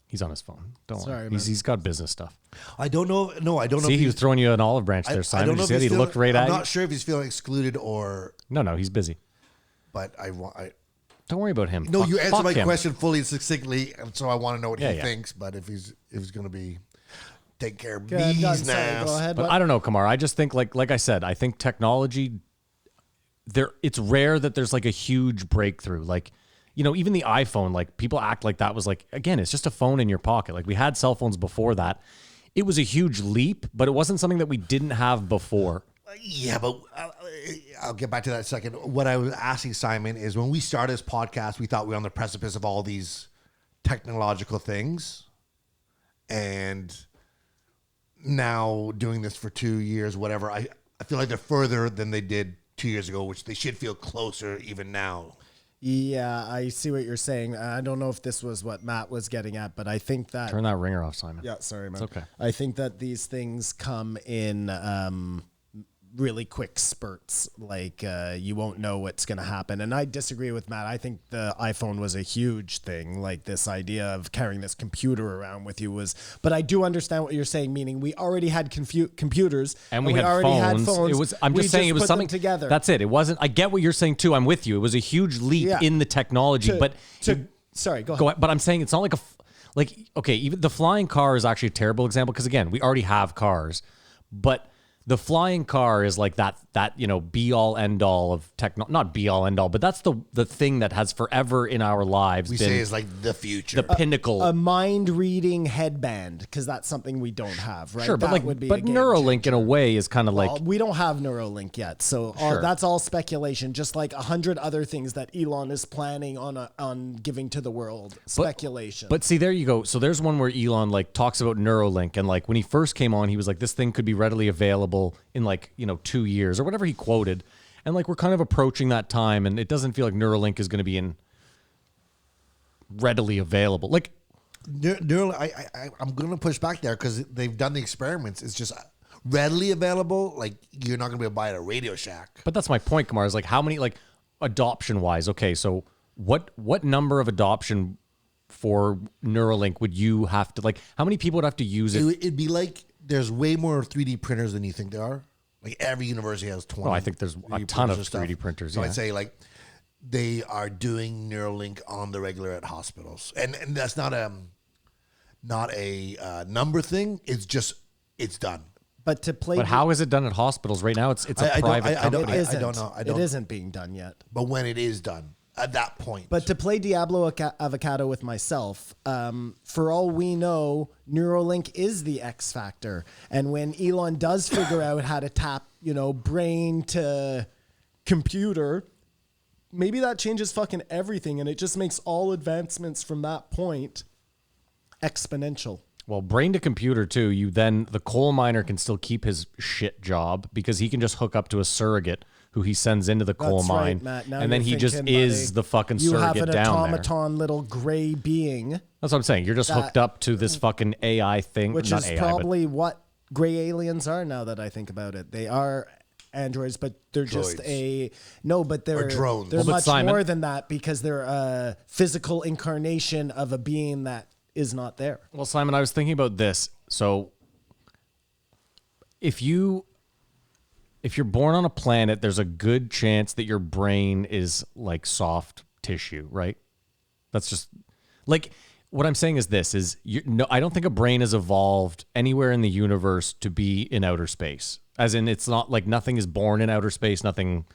He's on his phone. Don't Sorry, worry. man. He's got business stuff. I don't know. No, I don't know. See, if he was throwing you an olive branch I there, Simon. don't Did know you if see that? he's He looked right I'm at you. not sure if he's feeling excluded or, No, he's busy. but I want. Don't worry about him. No, Fuck- you answered fuck my him. question fully and succinctly, and so I want to know what Yeah, he yeah. thinks. But if he's going to be take care of Go ahead, bees Doug, now. sorry, go ahead. But I don't know, Kamar. I just think like I said, I think technology it's rare that there's like a huge breakthrough. Like, you know, even the iPhone, like people act like that was like, again, it's just a phone in your pocket. Like we had cell phones before that. It was a huge leap, but it wasn't something that we didn't have before. Yeah, but I'll get back to that in a second. What I was asking Simon is when we started this podcast, we thought we were on the precipice of all these technological things. And now doing this for 2 years, whatever, I feel like they're further than they did 2 years ago, which they should feel closer even now. Yeah, I see what you're saying. I don't know if this was what Matt was getting at, but I think that. Turn that ringer off, Simon. Yeah, sorry, man. It's okay. I think that these things come in really quick spurts. Like you won't know what's going to happen. And I disagree with Matt. I think the iPhone was a huge thing. Like this idea of carrying this computer around with you was. But I do understand what you're saying. Meaning we already had computers And we had already phones. had phones. It was. I'm We just saying it was put them something together. That's it. It wasn't. I get what you're saying too. I'm with you. It was a huge leap Yeah. in the technology, but sorry, go ahead. go ahead. But I'm saying it's not like like okay, even the flying car is actually a terrible example because again, we already have cars, but the flying car is like that be all end all of not be all end all, but that's the thing that has forever in our lives We been say is like the future. the pinnacle. A mind reading headband, because that's something we don't have, right? Sure, but That would be a game Neuralink changer. in a way is kind of Well, like we don't have Neuralink yet, so Sure. that's all speculation. Just like 100 other things that Elon is planning on giving to the world, speculation. But see, there you go. So there's one where Elon like talks about Neuralink, and like when he first came on, he was like, this thing could be readily available in 2 years or whatever he quoted. And like we're kind of approaching that time, and it doesn't feel like Neuralink is going to be in readily available. Like I'm going to push back there because they've done the experiments. It's just readily available. Like you're not going to be able to buy it at a Radio Shack. But that's my point, Kamar, is like how many, like adoption wise, okay, so what number of adoption for Neuralink would you have to, like, how many people would have to use it? It'd be like there's way more 3D printers than you think there are. Like every university has 20. Oh, I think there's a 3D ton of printers and 3D stuff. printers, So yeah. I'd say like they are doing Neuralink on the regular at hospitals, and that's not a number thing. It's just it's done. But to play, But how is it done at hospitals right now? It's a private company. it isn't. I don't know. It isn't being done yet. But when it is done, at that point. But to play Diablo Avocado with myself, for all we know, Neuralink is the X factor. And when Elon does figure out how to tap, brain to computer, maybe that changes fucking everything, and it just makes all advancements from that point exponential. Well, brain to computer too. The coal miner can still keep his shit job because he can just hook up to a surrogate who he sends into the coal That's mine, right, Matt. Now and then you're he just thinking, is buddy, the fucking you have surrogate an down there. automaton little gray being, That's what I'm saying. You're just hooked up to this fucking AI thing, which not is AI, probably what gray aliens are. Now that I think about it, they are androids, but they're just they're drones. They're Well, but much Simon- more than that because they're a physical incarnation of a being that is not there. Well, Simon, I was thinking about this. So, if you're born on a planet, there's a good chance that your brain is like soft tissue, right? That's just like what I'm saying is this is I don't think a brain has evolved anywhere in the universe to be in outer space. As in, it's not like nothing is born in outer space, nothing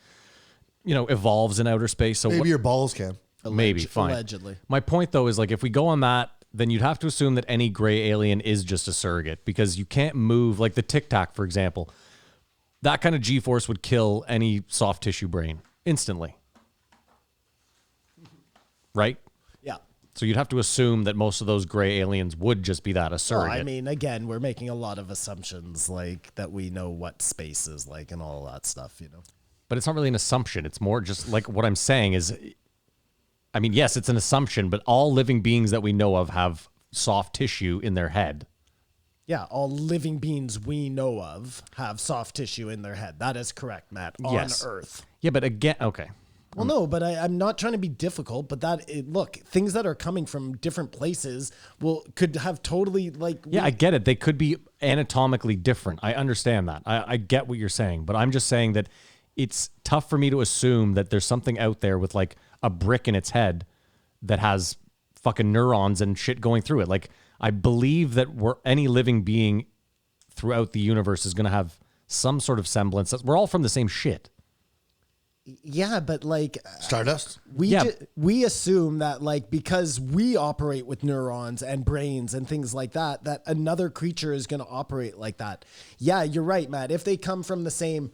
evolves in outer space. So maybe your balls can. maybe fine. Allegedly. My point though is like if we go on that, then you'd have to assume that any gray alien is just a surrogate because you can't move like the Tic Tac, for example. That kind of G-force would kill any soft tissue brain instantly. Right? Yeah. So you'd have to assume that most of those gray aliens would just be that, a Well, surrogate. I mean, again, we're making a lot of assumptions, like that we know what space is like and all that stuff, But it's not really an assumption. It's more just like what I'm saying is, I mean, yes, it's an assumption, but all living beings that we know of have soft tissue in their head. Yeah, all living beings we know of have soft tissue in their head. That is correct, Matt. On Yes. Earth. Yeah, but again, okay. Well, no, but I'm not trying to be difficult. But look, things that are coming from different places could have totally like. Yeah, I get it. They could be anatomically different. I understand that. I get what you're saying, but I'm just saying that it's tough for me to assume that there's something out there with like a brick in its head that has fucking neurons and shit going through it. Like, I believe that any living being throughout the universe is going to have some sort of semblance. We're all from the same shit. Yeah, but like Stardust. we assume that like because we operate with neurons and brains and things like that, that another creature is going to operate like that. Yeah, you're right, Matt. If they come from the same,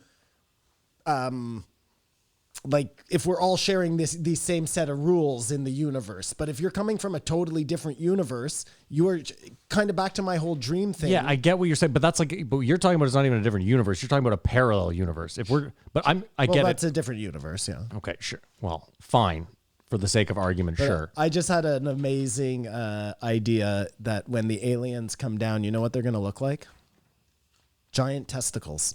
like if we're all sharing these same set of rules in the universe, but if you're coming from a totally different universe, you are kind of back to my whole dream thing. Yeah, I get what you're saying, but that's like, but you're talking about it's not even a different universe. You're talking about a parallel universe. I Well, get that's it. a different universe. Yeah. Okay, sure. Well, fine. For the sake of argument, sure. I just had an amazing idea that when the aliens come down, you know what they're going to look like? Giant testicles.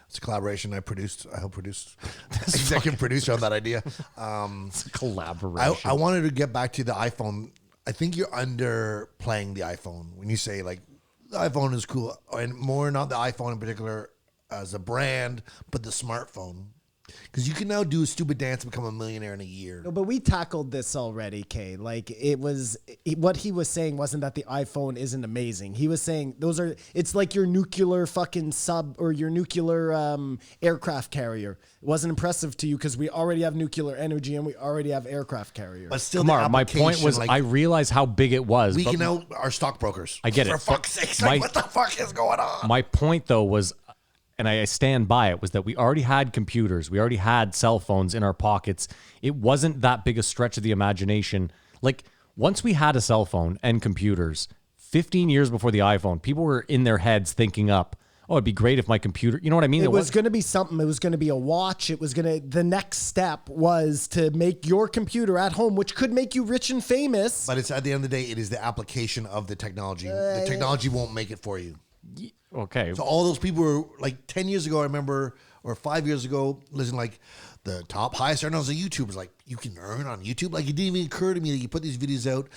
It's a collaboration I helped produce. Executive producer on that idea. It's a collaboration. I wanted to get back to the iPhone. I think you're underplaying the iPhone when you say like the iPhone is cool, and more not the iPhone in particular as a brand, but the smartphone. Because you can now do a stupid dance and become a millionaire in a year. No, but we tackled this already, Kay. Like what he was saying wasn't that the iPhone isn't amazing. He was saying it's like your nuclear fucking sub or your nuclear aircraft carrier. It wasn't impressive to you because we already have nuclear energy and we already have aircraft carriers. But still, Kamar, my point was, I realize how big it was. We but can now are stockbrokers. I get it. For fuck's sake, like, what the fuck is going on? My point, though, was, and I stand by it, was that we already had computers. We already had cell phones in our pockets. It wasn't that big a stretch of the imagination. Like, once we had a cell phone and computers, 15 years before the iPhone, people were in their heads thinking up, oh, it'd be great if my computer, you know what I mean? It was going to be something. It was going to be a watch. The next step was to make your computer at home, which could make you rich and famous. But it's at the end of the day, it is the application of the technology. The technology won't make it for you. Okay. So all those people were like 10 years ago, I remember, or 5 years ago, listen, like the top highest earners on YouTube was like, you can earn on YouTube. Like, it didn't even occur to me that you put these videos out.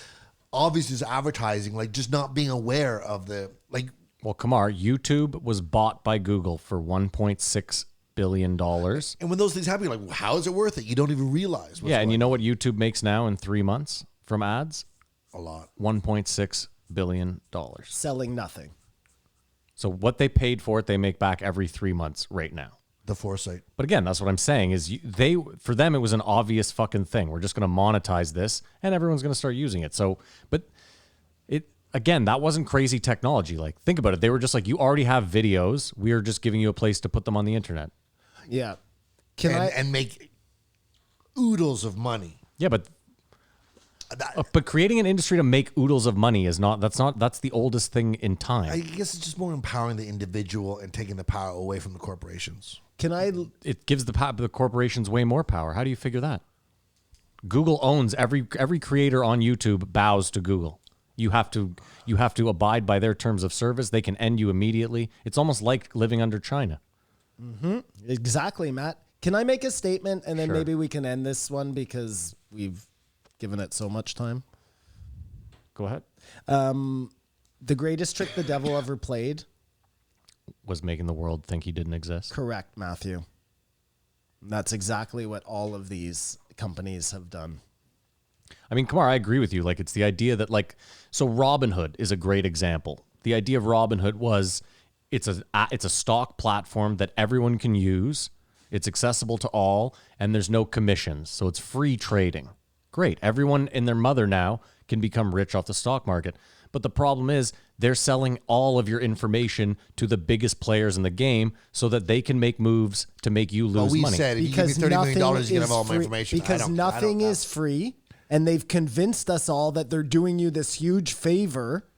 Obviously, it's advertising, like just not being aware of the, like. Well, Kamar, YouTube was bought by Google for $1.6 billion. And when those things happen, you're like, well, how is it worth it? You don't even realize. Yeah, and you know what YouTube makes now in 3 months from ads? A lot. $1.6 billion. Selling nothing. So what they paid for it, they make back every 3 months right now. The foresight. But again, that's what I'm saying is for them, it was an obvious fucking thing. We're just going to monetize this and everyone's going to start using it. So, but again, that wasn't crazy technology. Like, think about it. They were just like, you already have videos. We are just giving you a place to put them on the internet. Yeah. And make oodles of money. Yeah, but creating an industry to make oodles of money that's the oldest thing in time. I guess it's just more empowering the individual and taking the power away from the corporations. It gives the corporations way more power. How do you figure that? Google owns every creator on YouTube bows to Google. You have to abide by their terms of service. They can end you immediately. It's almost like living under China. Mm-hmm. Exactly, Matt. Can I make a statement and then Sure. maybe we can end this one because we've given it so much time? Go ahead. The greatest trick the devil ever played. Was making the world think he didn't exist. Correct, Matthew. That's exactly what all of these companies have done. I mean, Kamar, I agree with you. Like, it's the idea that, like, so Robinhood is a great example. The idea of Robinhood was it's a stock platform that everyone can use. It's accessible to all, and there's no commissions. So it's free trading. Great. Everyone and their mother now can become rich off the stock market. But the problem is they're selling all of your information to the biggest players in the game so that they can make moves to make you lose we money. said if you give me $30 million, you can have all my information. Because nothing is free, and they've convinced us all that they're doing you this huge favor.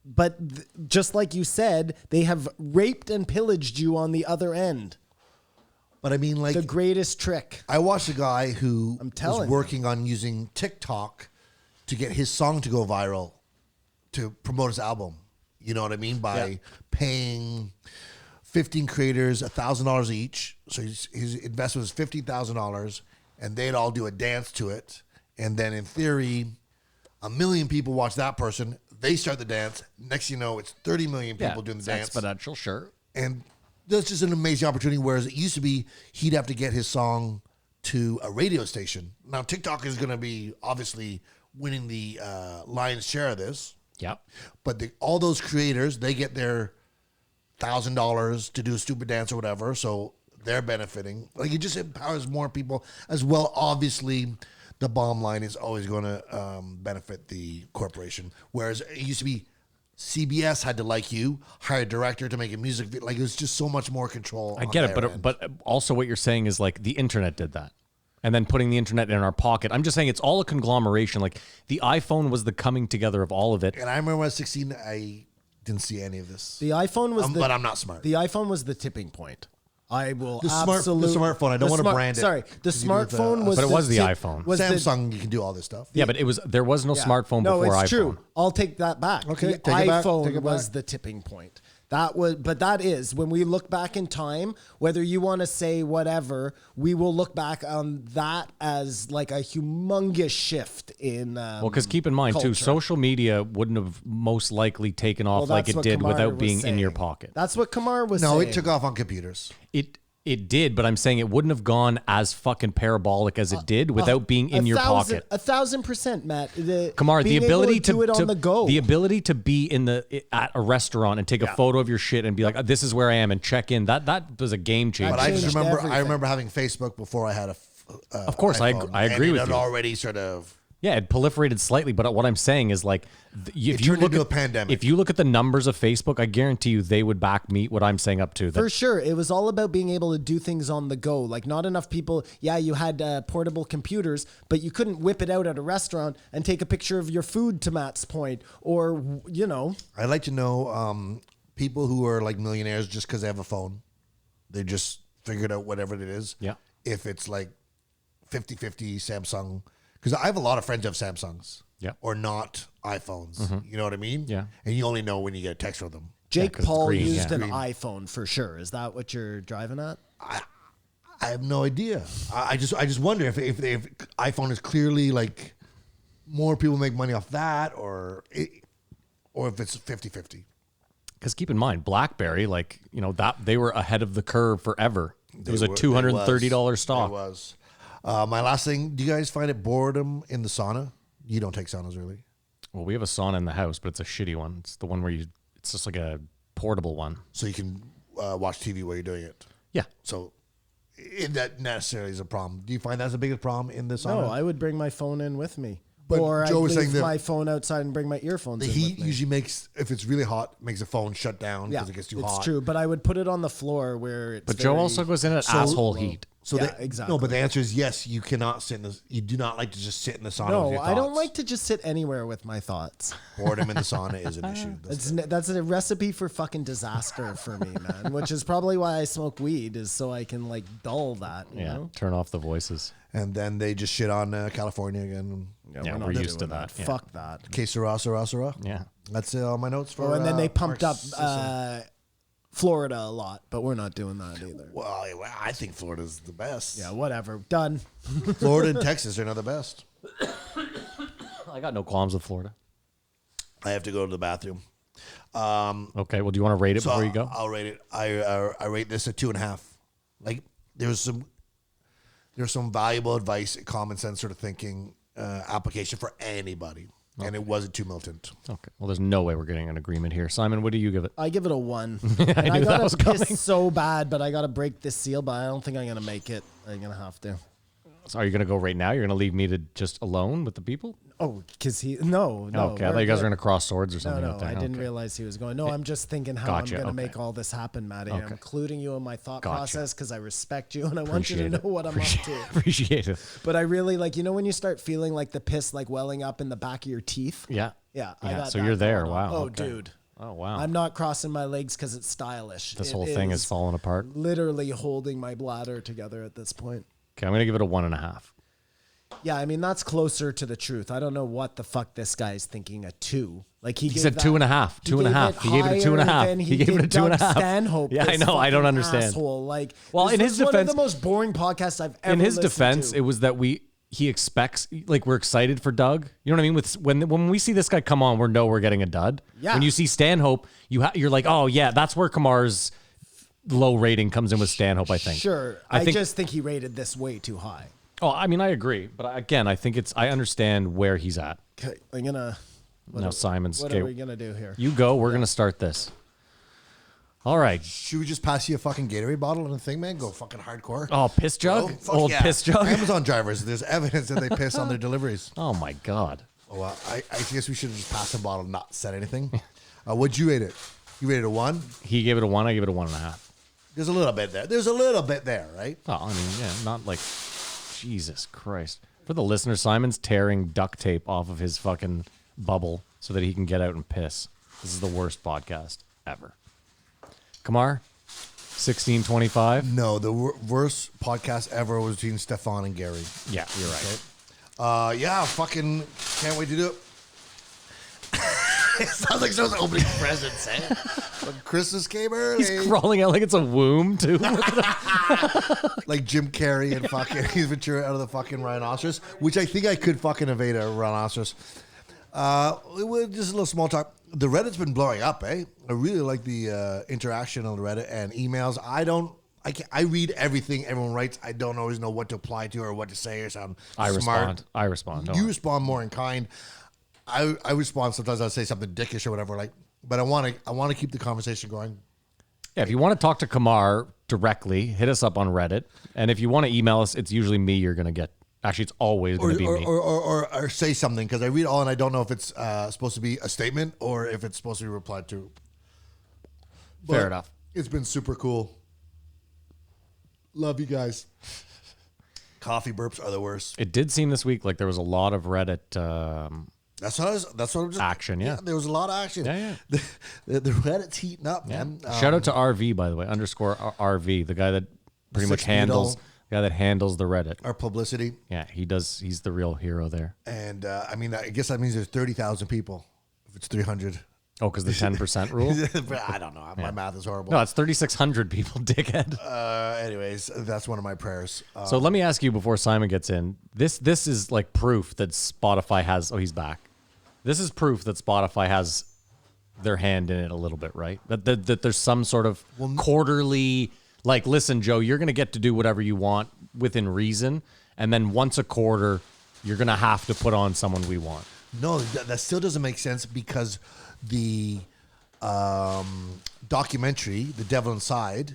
But just like you said, they have raped and pillaged you on the other end. But I mean, like, The greatest trick. I watched a guy who was telling working on using TikTok to get his song to go viral to promote his album. You know what I mean? By paying 15 creators $1,000 each. So his investment was $50,000, and they'd all do a dance to it. And then in theory, 1 million people watch that person. They start the dance. Next you know, it's 30 million people doing the dance. Exponential, sure. And that's just an amazing opportunity. Whereas it used to be, he'd have to get his song to a radio station. Now TikTok is going to be obviously winning the lion's share of this. Yeah. But all those creators, they get their $1,000 to do a stupid dance or whatever. So they're benefiting. Like, it just empowers more people as well. Obviously, the bottom line is always going to benefit the corporation. Whereas it used to be CBS had to like you, hire a director to make a music video. Like, it was just so much more control. I get it, but also what you're saying is like the internet did that. And then putting the internet in our pocket. I'm just saying it's all a conglomeration. Like, the iPhone was the coming together of all of it. And I remember when I was 16, I didn't see any of this. The iPhone was but I'm not smart. The iPhone was the tipping point. I will The absolutely... smartphone. I don't want to brand it. Sorry, the smartphone was... But it was the iPhone. Samsung, you can do all this stuff. Yeah, but there was no smartphone no, before iPhone. No, it's true. I'll take that back. Okay, the take it back, iPhone take it was back. the tipping point. But that is, when we look back in time, whether you want to say whatever, we will look back on that as like a humongous shift in Well, because keep in mind, too, culture. social media wouldn't have most likely taken off Well, like that's it what did Kamar without was being in your saying. pocket. That's what Kamar was saying. No, it took off on computers. It did, but I'm saying it wouldn't have gone as fucking parabolic as it did without being in your pocket. 1,000%, Matt. Kamar, the being ability able to do it on the go. the ability to be at a restaurant and take a photo of your shit and be like, "This is where I am," and check in. That was a game changer. But I just changed remember, everything. I remember having Facebook before I had a. Of course, iPhone, I agree and with it had you. already sort of. Yeah, it proliferated slightly, but what I'm saying is like, if you turned look into at a pandemic. If you look at the numbers of Facebook, I guarantee you they would back me what I'm saying up to. For sure. It was all about being able to do things on the go. Like, not enough people, you had portable computers, but you couldn't whip it out at a restaurant and take a picture of your food, to Matt's point, or, I'd like to know people who are like millionaires just because they have a phone. They just figured out whatever it is. Yeah. If it's like 50-50 Samsung. Because I have a lot of friends who have Samsungs. Yeah. Or not iPhones. You know what I mean? Yeah. And you only know when you get a text from them. Jake 'cause it's Paul green, used yeah. an iPhone for sure. Is that what you're driving at? I have no idea. I just wonder if iPhone is clearly like more people make money off that or if it's 50-50. Because keep in mind, BlackBerry, that they were ahead of the curve forever. It was a $230 stock. It was. My last thing, do you guys find it boredom in the sauna? You don't take saunas, really? Well, we have a sauna in the house, but it's a shitty one. It's the one where it's just like a portable one. So you can watch TV while you're doing it. Yeah. So that necessarily is a problem. Do you find that's the biggest problem in the sauna? No, I would bring my phone in with me. But or Joe I'd was saying leave that my phone outside and bring my earphones the in heat with me. usually makes, if it's really hot, makes the phone shut down because it gets too hot. It's true, but I would put it on the floor where it's But Joe very- also goes in at asshole heat. So Yeah, that, exactly. No, but the answer is yes. You cannot sit in the. You do not like to just sit in the sauna. with No, your I don't thoughts. like to just sit anywhere with my thoughts. Boredom in the sauna is an issue. That's a recipe for fucking disaster for me, man. Which is probably why I smoke weed, is so I can like dull that. You Yeah. know? Turn off the voices. And then they just shit on California again. Yeah, not we're doing used to that. Yeah. Fuck that. Que sera, sera, sera. Yeah. That's all my notes for. Oh, and then they pumped Mark up Sisson. Florida a lot, but we're not doing that either. Well, I think Florida's the best. Yeah, whatever. Done. Florida and Texas are not the best. I got no qualms with Florida. I have to go to the bathroom. Okay, well, do you want to rate it So before you go? I'll rate it. I rate this at 2.5. Like there's some valuable advice, common sense sort of thinking, application for anybody, and it wasn't too militant. Okay, well, there's no way we're getting an agreement here. Simon, what do you give it? I give it a 1. And I knew that gotta was piss coming. so bad, but I gotta break this seal. But I don't think I'm gonna make it. I'm gonna have to. So are you going to go right now? You're going to leave me to just alone with the people? Oh, because no. Okay, I thought you guys were going to cross swords or something. No, up there. I didn't Okay. realize he was going. No, I'm just thinking how Gotcha, I'm going to okay. make all this happen, Maddie. Okay. I'm including you in my thought Gotcha. process because I respect you and I want you to Appreciate know it. what I'm up to. Appreciate it. But I really like, when you start feeling like the piss like welling up in the back of your teeth. Yeah. Yeah. I Yeah, got so that you're there. going on. Wow. Oh, okay. dude. Oh, wow. I'm not crossing my legs because it's stylish. This It whole thing is falling apart. literally holding my bladder together at this point. Okay, I'm going to give it a 1.5. Yeah, I mean, that's closer to the truth. I don't know what the fuck this guy's thinking a 2. Like he said 2.5. 2.5. He gave it a 2.5. He gave it a 2.5. Stanhope. Yeah, I this know. I don't fucking understand. Asshole. Like, Well, this in his was one of defense- the most boring podcasts I've ever In his listened defense, to. it was that he expects, like, we're excited for Doug. You know what I mean? With when we see this guy come on, we're getting a dud. Yeah. When you see Stanhope, you're like, oh yeah, that's where Kamar's low rating comes in with Stanhope. I think. Sure. I just think he rated this way too high. Oh, I mean, I agree, but again, I think I understand where he's at. Okay, I'm gonna. Now Simon's. What okay, are we gonna do here? You go. We're gonna start this. All right. Should we just pass you a fucking Gatorade bottle and a thing, man? Go fucking hardcore. Oh, piss jug. Bro, fuck Old yeah. piss jug. Amazon drivers. There's evidence that they piss on their deliveries. Oh my god. Oh, I guess we should have just passed the bottle, and not said anything. What'd you rate it? You rated a 1. He gave it a 1. I gave it a 1.5. There's a little bit there. There's a little bit there, right? Oh, I mean, yeah, not like Jesus Christ. For the listener, Simon's tearing duct tape off of his fucking bubble so that he can get out and piss. This is the worst podcast ever. Kamar, 1625. No, the worst podcast ever was between Stefan and Gary. Yeah, you're right. Yeah, fucking can't wait to do it. It sounds like someone's opening presents, eh? When Christmas came early. He's crawling out like it's a womb, too. Like Jim Carrey and fucking Ace Ventura out of the fucking rhinoceros, which I think I could fucking evade a rhinoceros. It was just a little small talk. The Reddit's been blowing up, eh? I really like the interaction on the Reddit and emails. I I read everything everyone writes. I don't always know what to apply to or what to say or sound smart. I respond. Don't You worry. respond more in kind. I respond sometimes. I'll say something dickish or whatever. Like, but I want to keep the conversation going. Yeah, if you want to talk to Kamar directly, hit us up on Reddit. And if you want to email us, it's usually me you're going to get. Actually, it's always going to be me. Or say something, because I read all and I don't know if it's supposed to be a statement or if it's supposed to be replied to. Fair But enough. It's been super cool. Love you guys. Coffee burps are the worst. It did seem this week like there was a lot of Reddit That's what I'm just action, yeah. There was a lot of action. Yeah, The Reddit's heating up, man. Shout out to RV, by the way, _RV, the guy that pretty much 6 feet handles tall. the guy that handles the Reddit. Our publicity. Yeah, he does. He's the real hero there. And I mean, I guess that means there's 30,000 people. If it's 300. Oh, because the 10% rule? I don't know. My math is horrible. No, it's 3,600 people, dickhead. Anyways, that's one of my prayers. So let me ask you before Simon gets in. This is like proof that Spotify has. Oh, he's back. This is proof that Spotify has their hand in it a little bit, right? That there's some sort of quarterly, like, listen, Joe, you're going to get to do whatever you want within reason. And then once a quarter, you're going to have to put on someone we want. No, that still doesn't make sense because the documentary, The Devil Inside,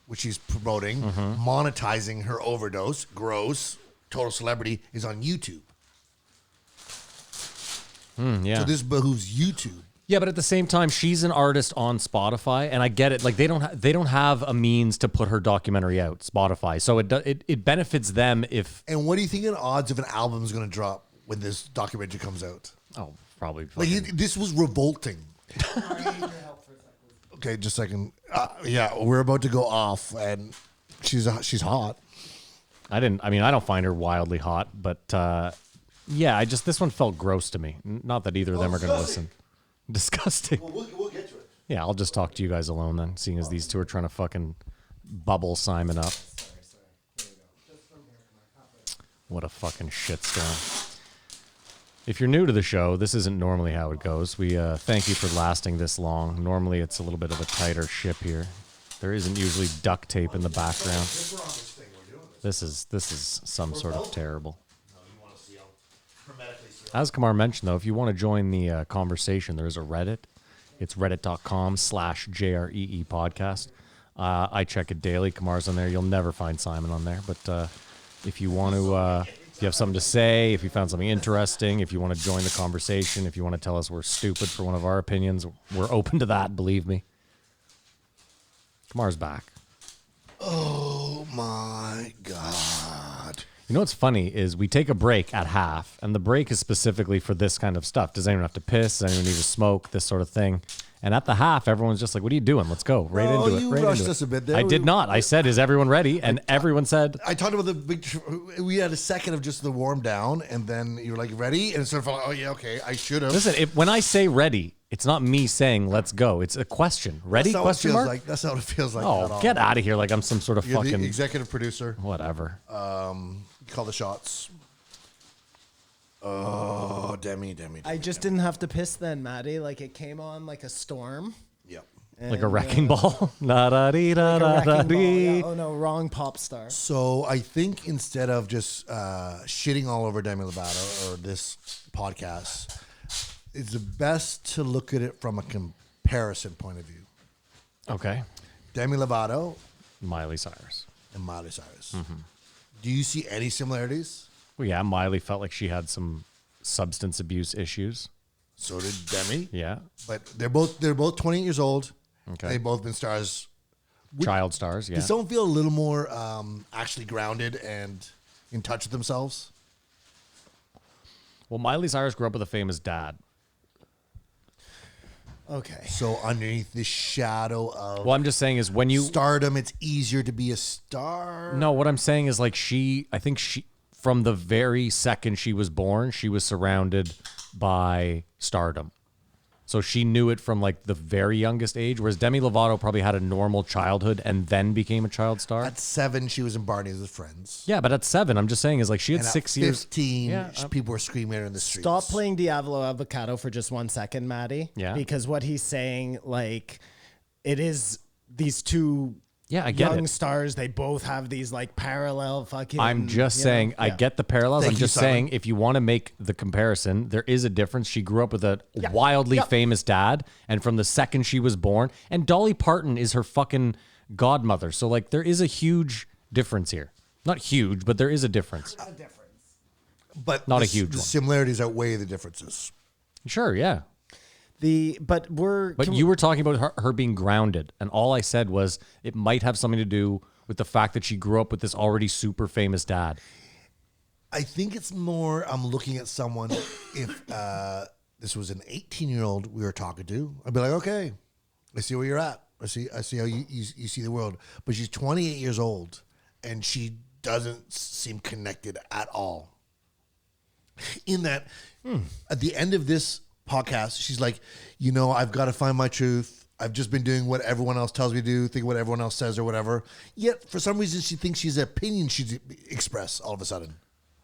which she's promoting, monetizing her overdose, gross, total celebrity, is on YouTube. Yeah. So this behooves YouTube. Yeah, but at the same time, she's an artist on Spotify, and I get it. Like they don't have a means to put her documentary out, Spotify. So it benefits them if. And what do you think the odds of an album is going to drop when this documentary comes out? Oh, probably. Like this was revolting. Okay, just a second. Yeah, we're about to go off, and she's hot. I don't find her wildly hot, but yeah, this one felt gross to me. Not that either of them are going to listen. Disgusting. We'll get to it. Yeah, I'll just talk to you guys alone then, seeing as these two are trying to fucking bubble Simon up. What a fucking shitstorm. If you're new to the show, this isn't normally how it goes. We thank you for lasting this long. Normally it's a little bit of a tighter ship here. There isn't usually duct tape in the background. This is some sort of terrible. As Kamar mentioned, though, if you want to join the conversation, there is a Reddit. It's reddit.com/JREE podcast. I check it daily. Kamar's on there. You'll never find Simon on there. But if you want to, if you have something to say, if you found something interesting, if you want to join the conversation, if you want to tell us we're stupid for one of our opinions, we're open to that, believe me. Kamar's back. Oh my God. You know what's funny is we take a break at half, and the break is specifically for this kind of stuff. Does anyone have to piss? Does anyone need to smoke? This sort of thing. And at the half, everyone's just like, what are you doing? Let's go. Right No, into it. you Right rushed into us it. a bit there. I did not. I said, is everyone ready? And everyone said, I talked about the big. We had a second of just the warm down, and then you were like, ready? And sort of like, oh, yeah, okay, I should have. listen, when I say ready, it's not me saying let's go. It's a question. Ready? That's not what it Question feels mark? like. That's not what it feels like. at Oh, all. get out of here like I'm some sort of You're fucking... the executive producer. Whatever. Call the shots. Oh, Demi. I just didn't have to piss then, Maddie. Like it came on like a storm. Yep. Like a wrecking ball? La-da-dee-da-da-da-dee. Oh no, wrong pop star. So I think instead of just shitting all over Demi Lovato or this podcast, it's the best to look at it from a comparison point of view. Okay. Demi Lovato Miley Cyrus. and Miley Cyrus. Do you see any similarities? Well, yeah, Miley felt like she had some substance abuse issues. So did Demi. Yeah. But they're both 28 years old. Okay. They've both been stars. Child stars, yeah. Does someone feel a little more actually grounded and in touch with themselves? Well, Miley Cyrus grew up with a famous dad. Okay. So underneath the shadow of Well, I'm just saying is when you... stardom, it's easier to be a star. No, what I'm saying is like I think she, from the very second she was born, she was surrounded by stardom. So she knew it from like the very youngest age, whereas Demi Lovato probably had a normal childhood and then became a child star. At 7, she was in Barney's with friends. Yeah, but at 7, I'm just saying is like she had And 6 at years. 15, Yeah, people were screaming at her in the streets. Stop playing Diablo Avocado for just 1 second, Maddie. Yeah. Because what he's saying, like, it is these two Yeah, I get young it. stars. They both have these like parallel fucking. I'm just saying, I get the parallels. Thank I'm you, just Simon. saying, if you want to make the comparison, there is a difference. She grew up with a wildly famous dad, and from the second she was born, and Dolly Parton is her fucking godmother. So, like, there is a huge difference here. Not huge, but there is a difference. But Not a huge the one. similarities outweigh the differences. Sure, yeah. But You were talking about her being grounded, and all I said was it might have something to do with the fact that she grew up with this already super famous dad. I think it's more, I'm looking at someone, if this was an 18-year-old we were talking to, I'd be like, okay, I see where you're at. I see how you see the world. But she's 28 years old, and she doesn't seem connected at all. In that, at the end of this podcast, she's like, I've got to find my truth. I've just been doing what everyone else tells me to do, think what everyone else says or whatever. Yet, for some reason, she thinks she's an opinion she'd express all of a sudden.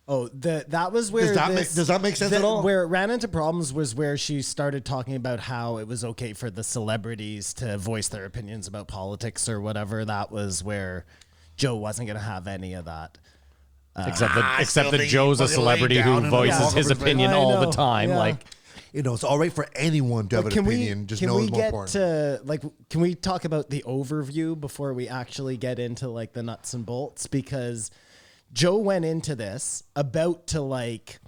Oh, that was where Does that make sense at all? Where it ran into problems was where she started talking about how it was okay for the celebrities to voice their opinions about politics or whatever. That was where Joe wasn't going to have any of that. Except that still think Joe's a he's fucking laying celebrity down who and voices walking his over his opinion I all the know, time. yeah. Like, It's all right for anyone to have an opinion. Just know it's more important. Can we talk about the overview before we actually get into like the nuts and bolts? Because Joe went into this about to like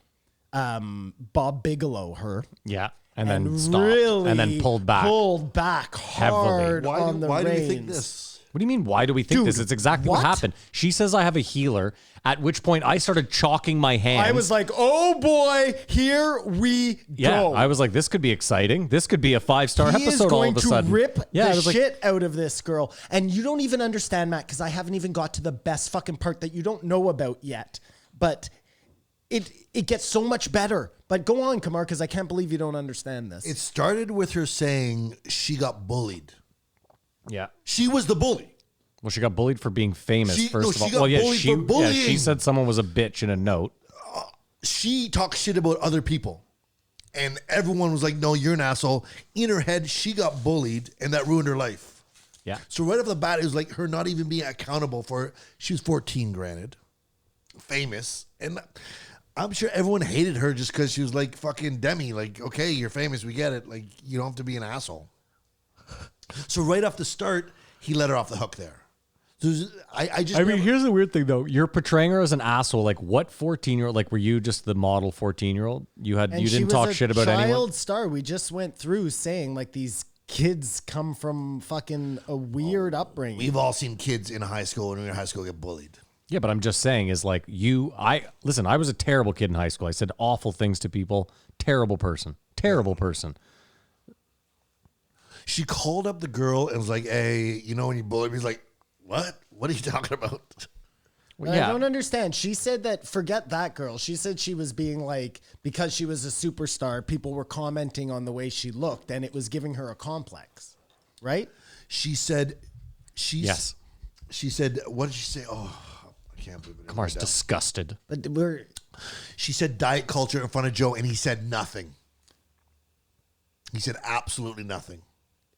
Bob Bigelow her. yeah. And then stopped. Really and then pulled back. hard on the Why do reins. you think this? What do you mean? Why do we think Dude, this? It's exactly what what? happened. She says I have a healer, at which point I started chalking my hands. I was like, oh boy, here we go. I was like, this could be exciting. This could be a 5-star He is episode all going of a to sudden. rip I the was like, shit out of this girl. And you don't even understand, Matt, because I haven't even got to the best fucking part that you don't know about yet. But it gets so much better. But go on, Kamar, because I can't believe you don't understand this. It started with her saying she got bullied. yeah. She was the bully. Well, she got bullied for being famous, She first of all. got bullied for she bullying. said someone was a bitch in a note. She talked shit about other people. And everyone was like, no, you're an asshole. In her head, she got bullied, and that ruined her life. Yeah. So right off the bat, it was like her not even being accountable for it. She was 14, granted. Famous. And I'm sure everyone hated her just because she was like fucking Demi. Like, okay, you're famous. We get it. Like, you don't have to be an asshole. So right off the start, he let her off the hook there. So I just never- here's the weird thing, though. You're portraying her as an asshole. Like, what 14-year-old? Like, were you just the model 14-year-old? You And didn't she was talk a shit about anyone? child star. We just went through saying like these kids come from fucking a weird upbringing. We've all seen kids in high school when we were in high school get bullied. Yeah, but I'm just saying is like listen, I was a terrible kid in high school. I said awful things to people. Terrible person. Terrible person. She called up the girl and was like, hey, when you bully me, he's like, what? What are you talking about? But I don't understand. She said that, forget that girl. She said she was being like, because she was a superstar, people were commenting on the way she looked and it was giving her a complex, right? She said, Yes. She said, what did she say? Oh, I can't believe it. Kamar's disgusted. But She said diet culture in front of Joe, and he said nothing. He said absolutely nothing.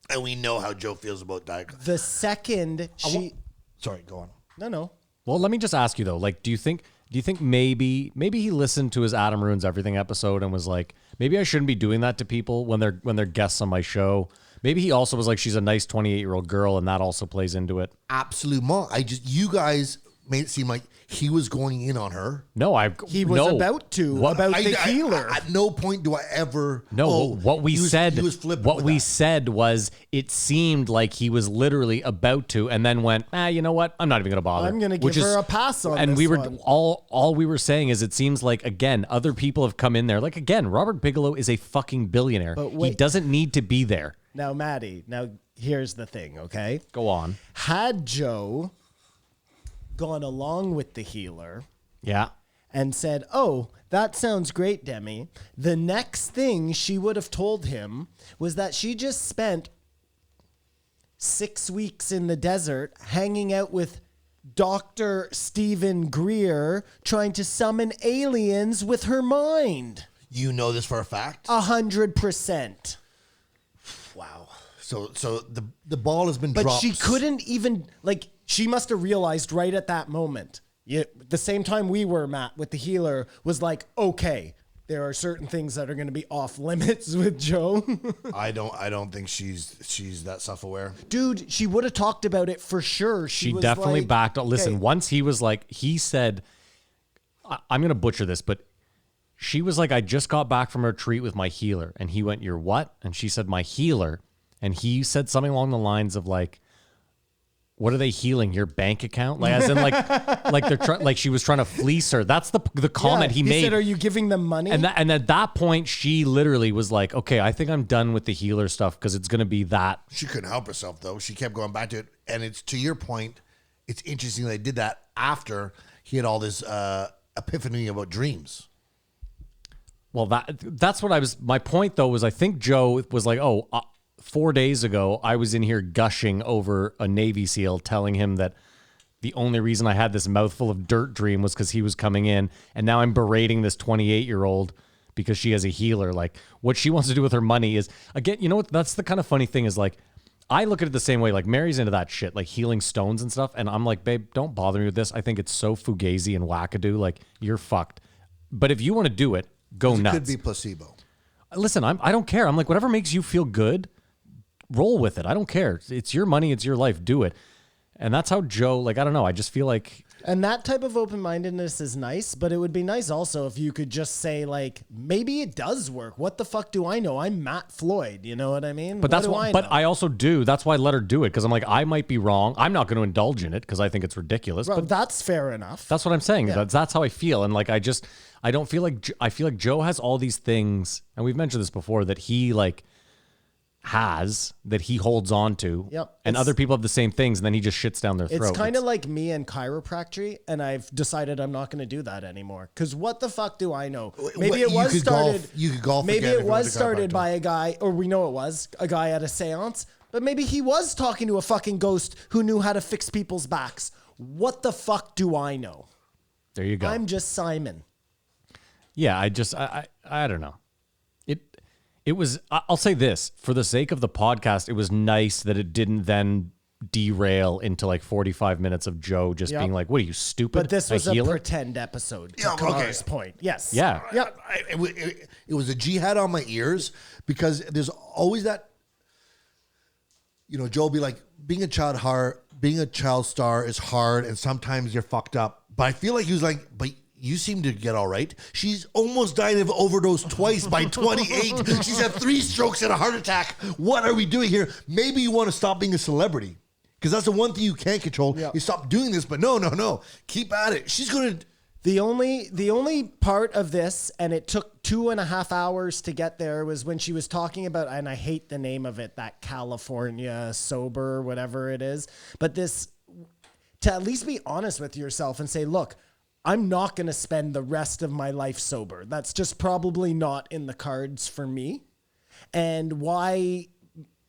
And we know how Joe feels about diet culture. the second she, Sorry, go on. no. Well, let me just ask you though. Like, do you think maybe he listened to his Adam Ruins Everything episode and was like, maybe I shouldn't be doing that to people when they're guests on my show. Maybe he also was like, she's a nice 28-year-old girl, and that also plays into it. Absolument. You guys made it seem like he was going in on her. No, He was about to, about the healer. At no point do I ever. No, what we said. He was flippant What with we that. said was it seemed like he was literally about to, and then went, you know what? I'm not even going to bother. I'm gonna Which give her a pass on And this we were one. all we were saying is it seems like again other people have come in there. Like again, Robert Bigelow is a fucking billionaire. But He wait. doesn't need to be there. Now, Maddie, here's the thing, okay? Go on. Had Joe gone along with the healer Yeah. and said, oh, that sounds great, Demi, the next thing she would have told him was that she just spent 6 weeks in the desert hanging out with Dr. Stephen Greer trying to summon aliens with her mind. You know this for a fact? 100%. Wow. So the ball has been But dropped. she couldn't even, like, she must have realized right at that moment, the same time we were, Matt, with the healer, was like, okay, there are certain things that are going to be off limits with Joe. I don't think she's that self-aware. Dude, she would have talked about it for sure. She was definitely like, backed up. Listen, okay. once he was like, he said, I'm going to butcher this, but she was like, I just got back from a retreat with my healer. And he went, you're what? And she said, my healer. And he said something along the lines of like, what are they healing? Your bank account? Like, as in like they're trying, like she was trying to fleece her. That's the comment he made. He said, are you giving them money? And at that point, she literally was like, okay, I think I'm done with the healer stuff because it's going to be that. She couldn't help herself though. She kept going back to it, and it's to your point. It's interesting they did that after he had all this epiphany about dreams. Well, that's what I was. My point though was I think Joe was like, 4 days ago, I was in here gushing over a Navy SEAL telling him that the only reason I had this mouthful of dirt dream was because he was coming in. And now I'm berating this 28-year-old because she has a healer. Like, what she wants to do with her money is, again, you know what? That's the kind of funny thing is like, I look at it the same way. Like, Mary's into that shit, like healing stones and stuff. And I'm like, babe, don't bother me with this. I think it's so fugazi and wackadoo. Like, you're fucked. But if you want to do it, go nuts. It could be placebo. Listen, I don't care. I'm like, whatever makes you feel good, roll with it. I don't care. It's your money. It's your life. Do it. And that's how Joe, like, I don't know. I just feel like. And that type of open-mindedness is nice, but it would be nice also if you could just say, like, maybe it does work. What the fuck do I know? I'm Matt Floyd. You know what I mean? But that's why. But I also do. That's why I let her do it because I'm like, I might be wrong. I'm not going to indulge in it because I think it's ridiculous. Well, but that's fair enough. that's what I'm saying. Yeah. That's how I feel. And like, I don't feel like. I feel like Joe has all these things, and we've mentioned this before, that he like has that he holds on to. Yep. And other people have the same things, and then he just shits down their throat. It's kind of like me and chiropractic, and I've decided I'm not going to do that anymore. Because what the fuck do I know? Maybe it was started. You could golf. Maybe again it if you went was to started chiropractor. by a guy, or we know it was a guy at a seance. But maybe he was talking to a fucking ghost who knew how to fix people's backs. What the fuck do I know? There you go. I'm just Simon. Yeah, I don't know. It was, I'll say this, for the sake of the podcast, it was nice that it didn't then derail into like 45 minutes of Joe just Yep. being like, what are you, stupid? But this was a healer? pretend episode. To Yeah, okay. Kamar's point. Yes. Yeah. Yep. It was a jihad on my ears because there's always that. You know, Joe will be like, being a child star is hard, and sometimes you're fucked up. But I feel like he was like, but you seem to get all right. She's almost died of overdose twice by 28. She's had 3 strokes and a heart attack. What are we doing here? Maybe you want to stop being a celebrity. Because that's the one thing you can't control. Yeah. You stop doing this, but no. Keep at it. She's going to... The only part of this, and it took 2.5 hours to get there, was when she was talking about, and I hate the name of it, that California sober, whatever it is. But this, to at least be honest with yourself and say, look, I'm not going to spend the rest of my life sober. That's just probably not in the cards for me. And why,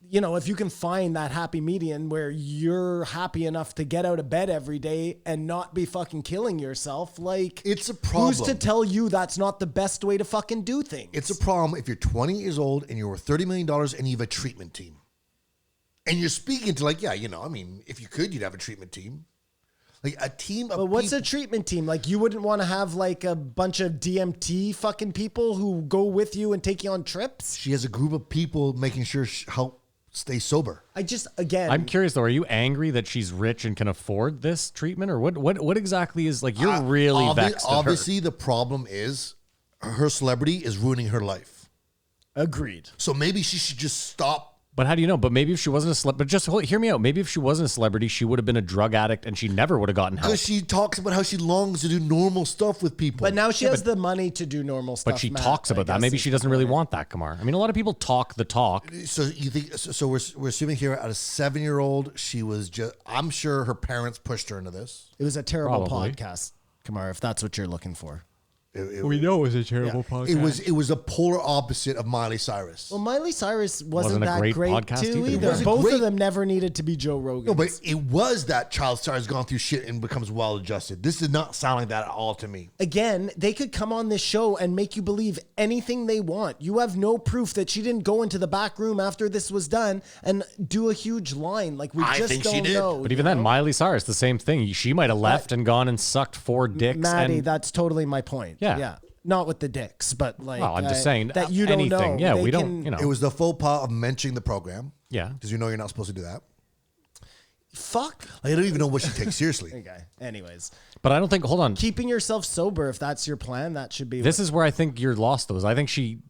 you know, if you can find that happy median where you're happy enough to get out of bed every day and not be fucking killing yourself, like, It's a problem. who's to tell you that's not the best way to fucking do things? It's a problem if you're 20 years old and you're worth $30 million and you have a treatment team. And you're speaking to like, yeah, you know, I mean, if you could, you'd have a treatment team. Like a team of But what's people. a treatment team? Like, you wouldn't want to have like a bunch of DMT fucking people who go with you and take you on trips? She has a group of people making sure help stay sober. I just, again, I'm curious though, are you angry that she's rich and can afford this treatment? Or what exactly is, like, you're really vexed at her. Obviously, the problem is her celebrity is ruining her life. agreed. So maybe she should just stop. But how do you know? But maybe if she wasn't a celebrity, but just hear me out. Maybe if she wasn't a celebrity, she would have been a drug addict and she never would have gotten help. Because she talks about how she longs to do normal stuff with people. But now she has the money to do normal stuff. But she Matt, talks I about that. guess Maybe is she the doesn't really point. want that, Kamar. I mean, a lot of people talk the talk. So you think? So we're assuming here at a 7-year-old, she was just. I'm sure her parents pushed her into this. It was a terrible Probably. podcast, Kamar, if that's what you're looking for. We know it was a terrible podcast. It was a polar opposite of Miley Cyrus. Well, Miley Cyrus wasn't Wasn't a that great great podcast too either. either. It wasn't Both great. of them never needed to be Joe Rogan. No, but it was that child star has gone through shit and becomes well adjusted. This did not sound like that at all to me. Again, they could come on this show and make you believe anything they want. You have no proof that she didn't go into the back room after this was done and do a huge line. Like, we I just think she don't did. know. But even then, Miley Cyrus, the same thing. She might have left and gone and sucked 4 dicks. Maddie, and that's totally my point. Yeah. Not with the dicks, but like, Well, I'm just saying that you don't anything. know. Yeah, They we don't. can- You know, It was the faux pas of mentioning the program. Yeah. Because you know you're not supposed to do that. Fuck. Like, I don't even know what she takes seriously. Okay. Anyways, but I don't think. Hold on. keeping yourself sober, if that's your plan, that should be. This is where I think you're lost, though. Is I think she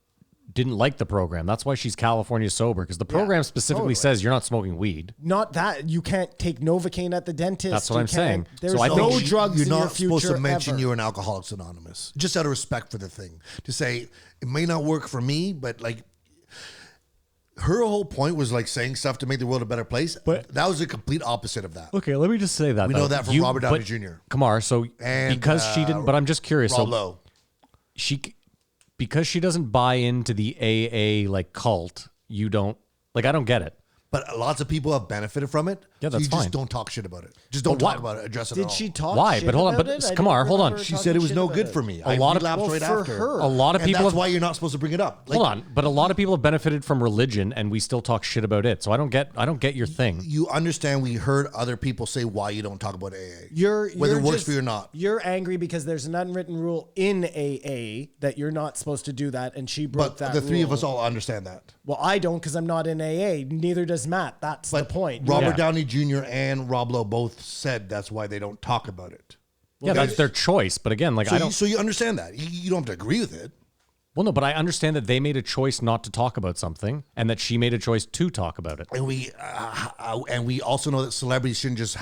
didn't like the program. That's why she's California sober, because the program specifically totally. says you're not smoking weed. not that you can't take Novocaine at the dentist. That's what You I'm saying. can't- There's So I think no she- drugs You're in your not future supposed to mention ever. you're an Alcoholics Anonymous. Just out of respect for the thing. To say, it may not work for me, but like, her whole point was like saying stuff to make the world a better place. But- that was the complete opposite of that. Okay, let me just say that. We though. know that from Robert Downey Jr. Kamar, so And, because she didn't, but I'm just curious. Rob So Lowe. because she doesn't buy into the AA like cult, you don't like. I don't get it. But lots of people have benefited from it. Yeah, so that's you fine. just don't talk shit about it. Just don't But why- talk about it. Address it at Did all. she talk? Why? Shit But hold on, about but it? I Kamar, didn't hold on. remember her She talking said it was shit no about good it. for me. A lot of- relapsed Well, right for after. her. A lot of And people that's have, why you're not supposed to bring it up. Like, hold on, but a lot of people have benefited from religion, and we still talk shit about it. So I don't get your thing. you understand we heard other people say why you don't talk about AA. You're Whether it works just- for you or not. You're angry because there's an unwritten rule in AA that you're not supposed to do that, and she broke But that. the three of rule. us all understand that. Well, I don't because I'm not in AA. Neither does Matt. That's the point. Robert Yeah. Downey Jr. and Rob Lowe both said that's why they don't talk about it. Yeah, that's their choice. But again, like So, I don't. so you understand that. You don't have to agree with it. Well, no, but I understand that they made a choice not to talk about something, and that she made a choice to talk about it. And we also know that celebrities shouldn't just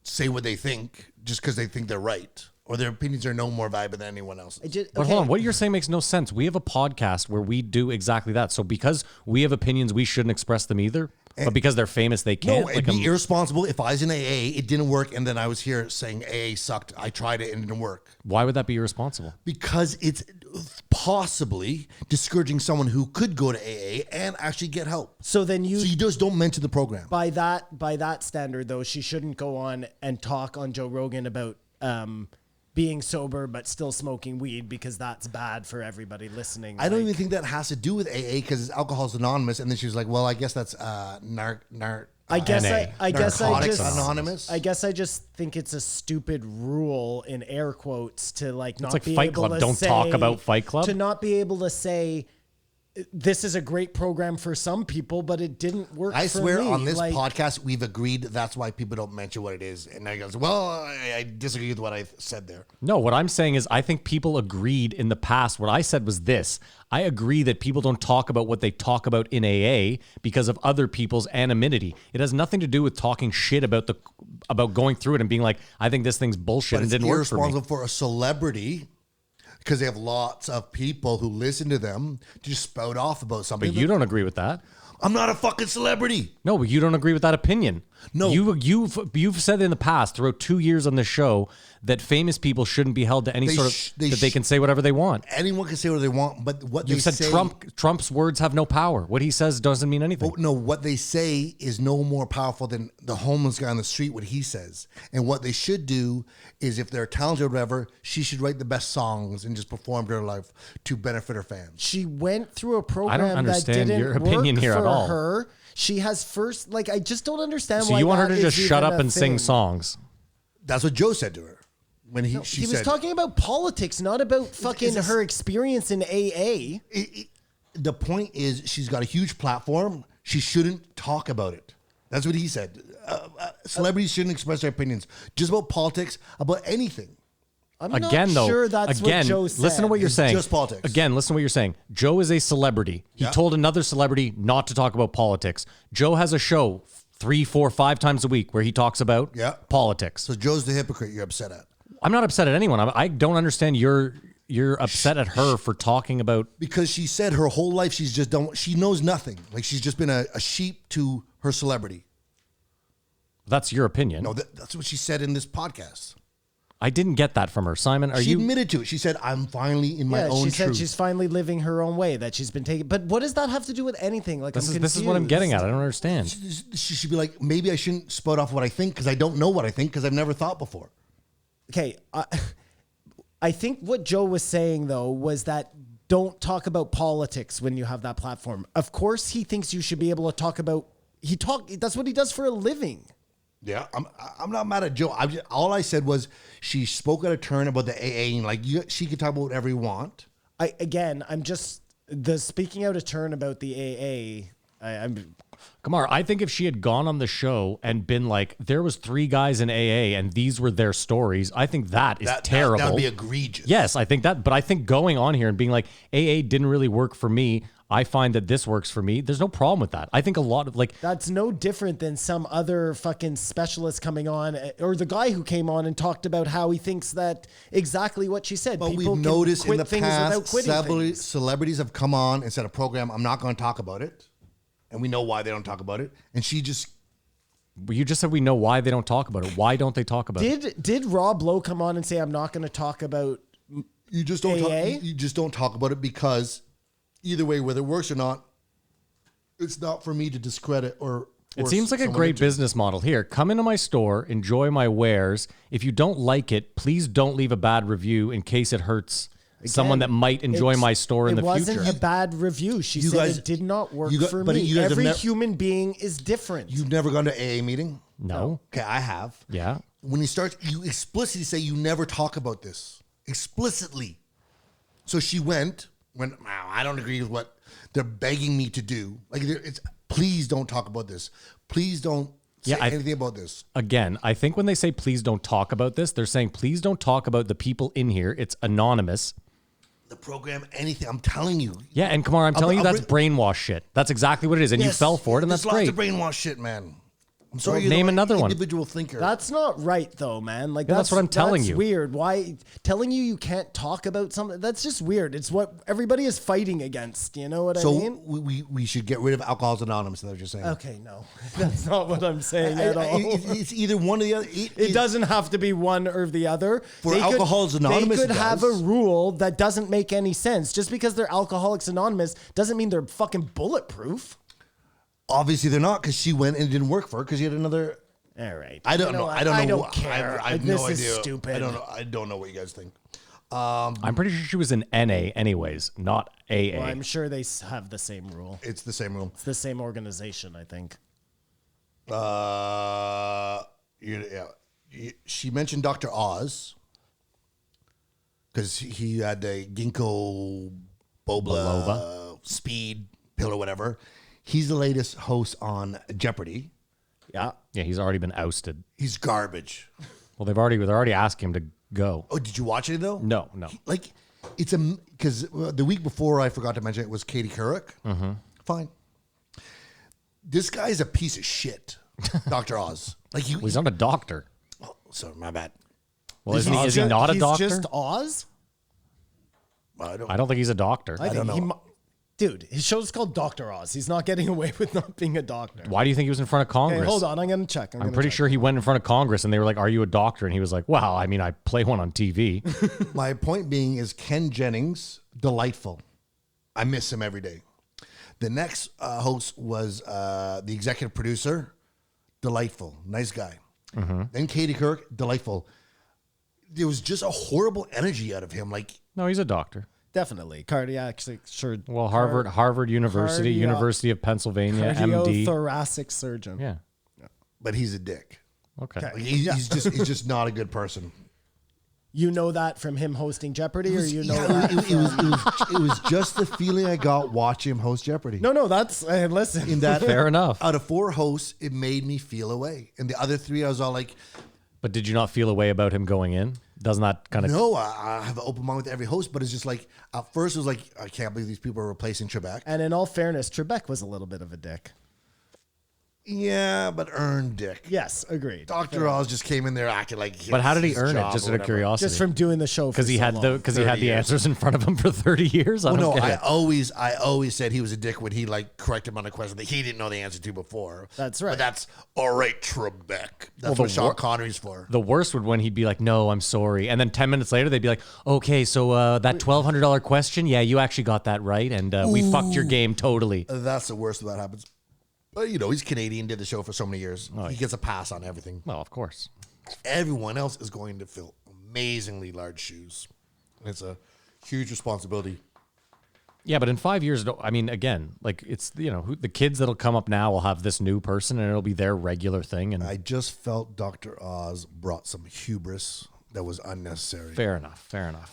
say what they think just because they think they're right or their opinions are no more valuable than anyone else's. But hold on, what you're saying makes no sense. We have a podcast where we do exactly that. So because we have opinions, we shouldn't express them either. But because they're famous, they can't. No, it'd Like, be irresponsible if I was in AA, it didn't work, and then I was here saying AA sucked. I tried it and it didn't work. why would that be irresponsible? Because it's possibly discouraging someone who could go to AA and actually get help. So then So you just don't mention the program. by that standard though, she shouldn't go on and talk on Joe Rogan about being sober but still smoking weed because that's bad for everybody listening. I don't Like, even think that has to do with AA because it's Alcoholics Anonymous. And then she was like, well, I guess that's I guess NA. I guess I Narcotics just Anonymous. I guess I just think it's a stupid rule in air quotes to like not like be Fight able Club. to Don't say, talk about Fight Club. to not be able to say this is a great program for some people, but it didn't work. I for swear me. on this Like, podcast, we've agreed that's why people don't mention what it is. And I goes, well, I disagree with what I said there. No, what I'm saying is I think people agreed in the past. What I said was this. I agree that people don't talk about what they talk about in AA because of other people's anonymity. It has nothing to do with talking shit about going through it and being like, I think this thing's bullshit But and it's didn't work for me. irresponsible for a celebrity because they have lots of people who listen to them to just spout off about something. But you don't agree with that. I'm not a fucking celebrity. No, but you don't agree with that opinion. No. You've said in the past throughout 2 years on the show that famous people shouldn't be held to any They sort sh- of they that they sh- can say whatever they want. Anyone can say what they want, but what You've they said say, Trump's words have no power. What he says doesn't mean anything. No, what they say is no more powerful than the homeless guy on the street, what he says. And what they should do is if they're talented or whatever, she should write the best songs and just perform to her life to benefit her fans. she went through a program understand that didn't your opinion work here at for all. her. She has I just don't understand So why you want her that to just is shut even up a and sing thing. songs? That's what Joe said to her when she He said was talking about politics, not about fucking her experience in AA. the point is she's got a huge platform. She shouldn't talk about it. That's what he said. Celebrities shouldn't express their opinions just about politics, about anything. I'm Again, not though, sure that's again, what Joe said. listen to what you're It's saying. just politics. Again, listen to what you're saying. Joe is a celebrity. He Yeah. told another celebrity not to talk about politics. Joe has a show 3, 4, 5 times a week where he talks about Yeah. politics. So Joe's the hypocrite you're upset at. I'm not upset at anyone. I don't understand you're upset at her for talking about. Because she said her whole life she knows nothing. Like she's just been a sheep to her celebrity. That's your opinion. No, that's what she said in this podcast. I didn't get that from her. Simon, are She you? admitted to it. She said, I'm finally in my Yeah, own she said truth. she's finally living her own way, that she's been taking. But what does that have to do with anything? Like, This I'm is what I'm confused. getting at. I don't understand. She should be like, maybe I shouldn't spout off what I think because I don't know what I think because I've never thought before. Okay, I think what Joe was saying though was that don't talk about politics when you have that platform. Of course, he thinks you should be able to talk about. That's what he does for a living. Yeah, I'm not mad at Joe. All I said was she spoke at a turn about the AA and like she could talk about whatever you want. I'm just the speaking out of turn about the AA. I'm Kamar, I think if she had gone on the show and been like, there was 3 guys in AA and these were their stories, I think that is terrible. That would be egregious. Yes, I think that. But I think going on here and being like, AA didn't really work for me. I find that this works for me. There's no problem with that. I think a lot of like, That's no different than some other fucking specialist coming on, or the guy who came on and talked about how he thinks that exactly what she said. But People we've can noticed in quit the things without past, quitting things. celebrities have come on and said a program, I'm not going to talk about it. And we know why they don't talk about it. And she just... you just said we know why they don't talk about it. Why don't they talk about it? Did Rob Lowe come on and say, I'm not going to talk about You just don't AA? you just don't talk about it because either way, whether it works or not, it's not for me to discredit or It seems like a someone great into. business model. Here, come into my store, enjoy my wares. If you don't like it, please don't leave a bad review in case it hurts someone that might enjoy my store in the future. It wasn't a bad review. She You said guys- it did not work for but me. you guys have Every never- human being is different. You've never gone to AA meeting? No. Okay, I have. Yeah. When you start, you explicitly say you never talk about this. Explicitly. So she went, wow, I don't agree with what they're begging me to do. Like, it's please don't talk about this. Please don't say anything about this. Again, I think when they say please don't talk about this, they're saying please don't talk about the people in here. It's anonymous. The program, anything. I'm telling you. Yeah, and Kamar, I'm telling you I'll that's brainwash shit. That's exactly what it is, and you Yes, fell for it, and that's there's great. lots of brainwash shit, man. I'm sorry. Well, you're the name only another one. individual thinker. That's not right, though, man. Like Yeah, that's what I'm telling you. Weird. Why telling you can't talk about something? That's just weird. It's what everybody is fighting against. You know what I mean? we should get rid of Alcoholics Anonymous. That's what you're saying. Okay, no, that's not what I'm saying at all. It's either one or the other. It doesn't have to be one or the other. For Alcoholics Anonymous, they could it have a does. rule that doesn't make any sense. Just because they're Alcoholics Anonymous doesn't mean they're fucking bulletproof. Obviously, they're not because she went and it didn't work for her because she had another. All right. I don't You know. what? I don't know. I don't what- care. I have This no is idea. stupid. I don't know. I don't know what you guys think. I'm pretty sure she was in NA anyways, not AA. Well, I'm sure they have the same rule. It's the same rule. It's the same organization, I think. She mentioned Dr. Oz because he had the ginkgo biloba speed pill or whatever. He's the latest host on Jeopardy. Yeah. Yeah, he's already been ousted. He's garbage. Well, they're already asking him to go. Oh, did you watch it though? No. Like it's because the week before I forgot to mention it was Katie Couric. Mm-hmm. Fine. This guy's a piece of shit, Dr. Oz. Like Well, he's not a doctor. Oh, sorry, my bad. Well, is he not a He's doctor? just Oz? I don't. I don't think he's a doctor. I don't think know. Dude, his show's called Dr. Oz. He's not getting away with not being a doctor. Why do you think he was in front of Congress? Hey, hold on. I'm going to check. I'm pretty sure he went in front of Congress and they were like, "Are you a doctor?" And he was like, "Well, I mean, I play one on TV." My point being is Ken Jennings, delightful. I miss him every day. The next host was the executive producer, delightful, nice guy. Then Katie Couric, delightful. There was just a horrible energy out of him. Like, No, he's a doctor. Definitely. Cardiac, sure. Well, Harvard University, cardio- University of Pennsylvania, MD. Cardiothoracic surgeon. Yeah. but he's a dick. Okay. Like, he's just not a good person. You know that from him hosting Jeopardy, or you know Yeah, that? it was just the feeling I got watching him host Jeopardy. No, that's listen. In that, Fair enough. Out of 4 hosts, it made me feel away, and the other 3, I was all like, But did you not feel a way about him going in? Doesn't that kind of "No, I have an open mind with every host." But it's just like at first, it was like, "I can't believe these people are replacing Trebek." And in all fairness, Trebek was a little bit of a dick. Yeah, but earned dick. Yes, agreed. Dr. Oz just came in there acting like. But how did he his earn it? job Just or out of whatever. curiosity. Just from doing the show because he had the 30 years. answers in front of him for 30 years. Well, no, get I it. always said he was a dick when he like corrected him on a question that he didn't know the answer to before. That's right. But that's all right, Trebek. That's Well, what the Sean wor- Connery's for. The worst would when he'd be like, "No, I'm sorry," and then 10 minutes later they'd be like, "Okay, so that $1,200 question, yeah, you actually got that right, and we fucked your game totally." That's the worst when that happens. But you know, he's Canadian, did the show for so many years. Oh, he yeah. gets a pass on everything. Well, of course. Everyone else is going to fill amazingly large shoes. It's a huge responsibility. Yeah, but in 5 years, I mean, again, like it's the kids that'll come up now will have this new person, and it'll be their regular thing. And I just felt Dr. Oz brought some hubris that was unnecessary. fair enough.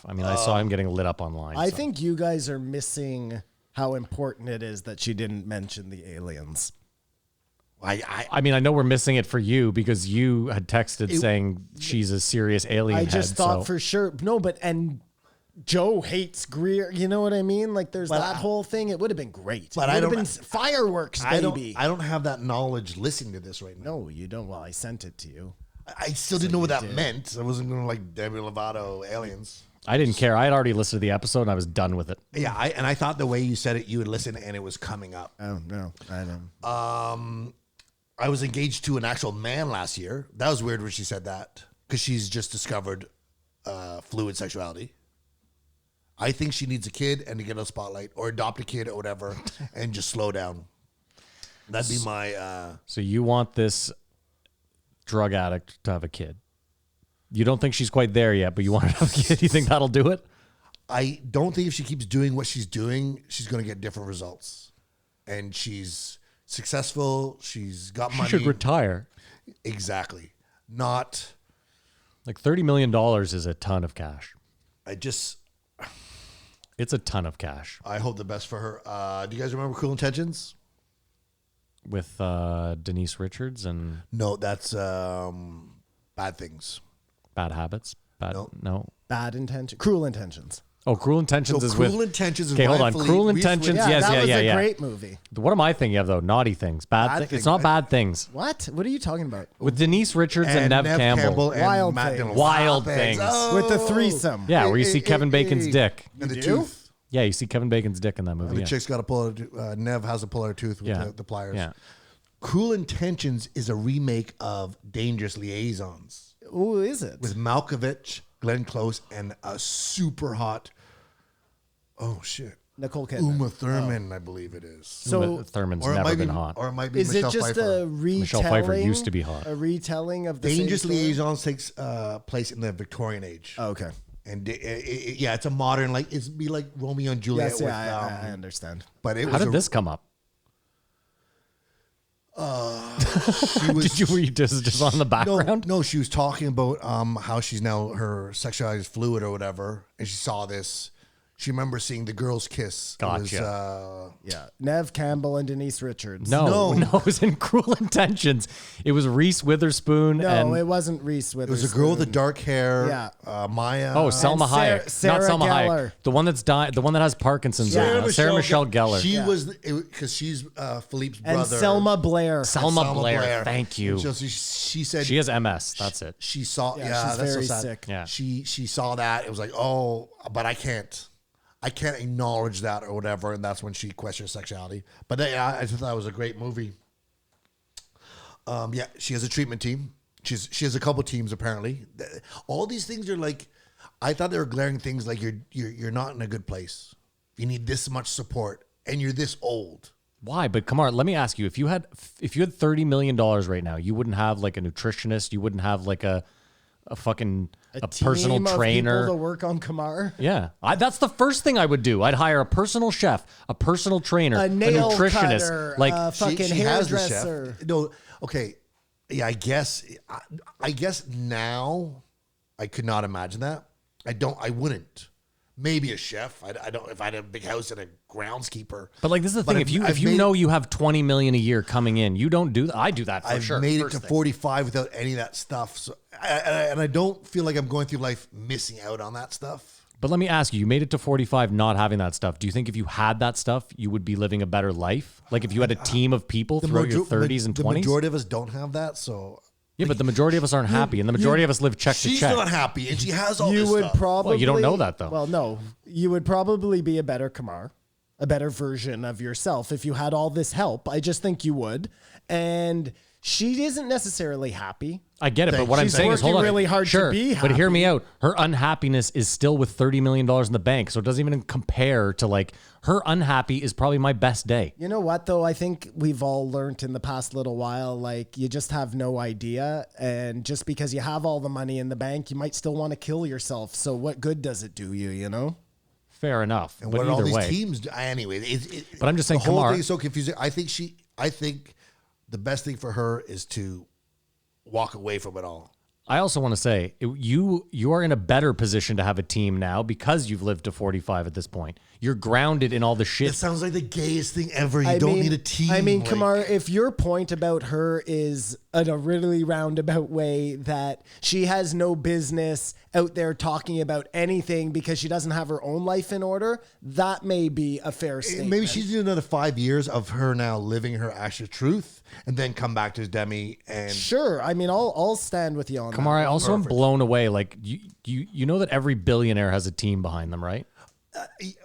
I mean, I saw him getting lit up online. I so. think you guys are missing how important it is that she didn't mention the aliens. I mean, I know we're missing it for you because you had texted saying she's a serious alien. I just head, thought so. for sure. No, and Joe hates Greer. You know what I mean? Like there's that whole thing. It would have been great. But it I would have don't- been fireworks, baby. I don't have that knowledge listening to this right now. No, you don't. Well, I sent it to you. I still didn't know what that meant. I wasn't going to like Demi Lovato aliens. I didn't care. I had already listened to the episode and I was done with it. Yeah, I thought the way you said it, you would listen and it was coming up. Oh no, I don't. I was engaged to an actual man last year. That was weird when she said that because she's just discovered fluid sexuality. I think she needs a kid and to get a spotlight or adopt a kid or whatever and just slow down. That'd be my... So you want this drug addict to have a kid? You don't think she's quite there yet, but you want her to have a kid? You think that'll do it? I don't think if she keeps doing what she's doing, she's going to get different results. And she's successful. She's got money. She should retire. Exactly. Not... Like $30 million is a ton of cash. It's a ton of cash. I hope the best for her. Do you guys remember Cruel Intentions? With Denise Richards and No, that's Bad Things. Bad Habits. No. Bad intention, cruel intentions. Oh, Cruel Intentions So is Cruel with. Intentions is Okay, hold on. rightfully Cruel Reese Intentions. Witherspoon. Yes, that was a yeah. great movie. What am I thinking of though? Naughty Things. Bad things. Things. It's not bad things. What? What are you talking about? With Denise Richards and Nev Campbell. and Wild Matt Things. Dillon. Wild Things. With the threesome. Yeah, where you see Kevin Bacon's dick. And the do? tooth. Yeah, you see Kevin Bacon's dick in that movie. The yeah. chick's got to pull her, Nev has to pull her tooth with Yeah. the pliers. Yeah. Cruel Intentions is a remake of Dangerous Liaisons Who is it? with Malkovich, Glenn Close, and a super hot, Nicole Kidman. Uma Thurman, I believe it is. So Thurman's Or it never might been be, hot. Or it might be is Michelle it just Pfeiffer. a retelling? Michelle Pfeiffer used to be hot. A retelling of the same Dangerous story? Liaisons takes place in the Victorian age. Oh, okay. And yeah, it's a modern, like, it'd be like Romeo and Juliet. Yes, with, yeah, I understand. But it How was did this come up? she was, Were you just on the background? No, she was talking about how she's now, her sexuality is fluid or whatever, and she saw this. She remembers seeing the girls kiss. Gotcha. It was, Yeah. Nev Campbell and Denise Richards. No, it was in Cruel Intentions. It was Reese Witherspoon No, and it wasn't Reese it Witherspoon. was a girl with the dark hair. Yeah. Maya. Selma Sarah- Hayek, Sarah not Selma Gellar. Hayek, the one that's died, the one that has Parkinson's. Yeah. right now. Sarah Michelle Gellar. She was, because she's Philippe's brother. And Selma Blair. Selma Blair. Thank you. And so she said She has MS. That's it. She saw. Yeah, Yeah, she's that's very so sad. sick. Yeah. She saw that. It was like, oh, but I can't acknowledge that or whatever, and that's when she questioned sexuality. But yeah, I just thought it was a great movie. Yeah, she has a treatment team. She has a couple teams apparently. All these things are like, I thought they were glaring things like you're not in a good place. You need this much support, and you're this old. Why? But come on, let me ask you: if you had $30 million right now, you wouldn't have like a nutritionist, you wouldn't have like a fucking a personal team of trainer people to work on Kamar. Yeah, that's the first thing I would do. I'd hire a personal chef, a personal trainer, A nail nutritionist. cutter, Like a fucking She has the chef. hairdresser. No, okay. Yeah, I guess now I could not imagine that. I wouldn't. Maybe a chef. I don't. If I had a big house and a groundskeeper. But like this is the But thing: I've if you made- know you have $20 million a year coming in, you don't do that. I do that for I've sure. made it first to thing. 45 without any of that stuff. So, and I don't feel like I'm going through life missing out on that stuff. But let me ask you, you made it to 45 not having that stuff. Do you think if you had that stuff, you would be living a better life? Like if you had a team of people throughout your 30s and 20s? The majority of us don't have that, so... Yeah, but the majority of us aren't happy, and the majority of us live check to check. She's not happy, and she has all this You would stuff. probably... Well, you don't know that, though. Well, no. You would probably be a better Kamar, a better version of yourself if you had all this help. I just think you would. And she isn't necessarily happy. I get it, but what I'm She's saying is, hold on. working really hard to sure, be but hear happy. me out. Her unhappiness is still with $30 million in the bank, so it doesn't even compare to like her unhappy is probably my best day. You know what, though? I think we've all learned in the past little while, like, you just have no idea. And just because you have all the money in the bank, you might still want to kill yourself. So what good does it do you, you know? Fair enough. And but what are all either these way, teams do? Anyway, But I'm just saying, the whole Kamar- thing is so confusing. I think the best thing for her is to walk away from it all. I also want to say you are in a better position to have a team now because you've lived to 45 at this point. You're grounded in all the It shit. sounds like the gayest thing ever. You don't need a team. I mean, like- Kamar, if your point about her is in a really roundabout way that she has no business out there talking about anything because she doesn't have her own life in order, that may be a fair statement. Maybe she's doing another 5 years of her now living her actual truth, and then come back to Demi and Sure. I mean, I'll stand with you on Kamar, I that. also am blown away. Like you know that every billionaire has a team behind them, right?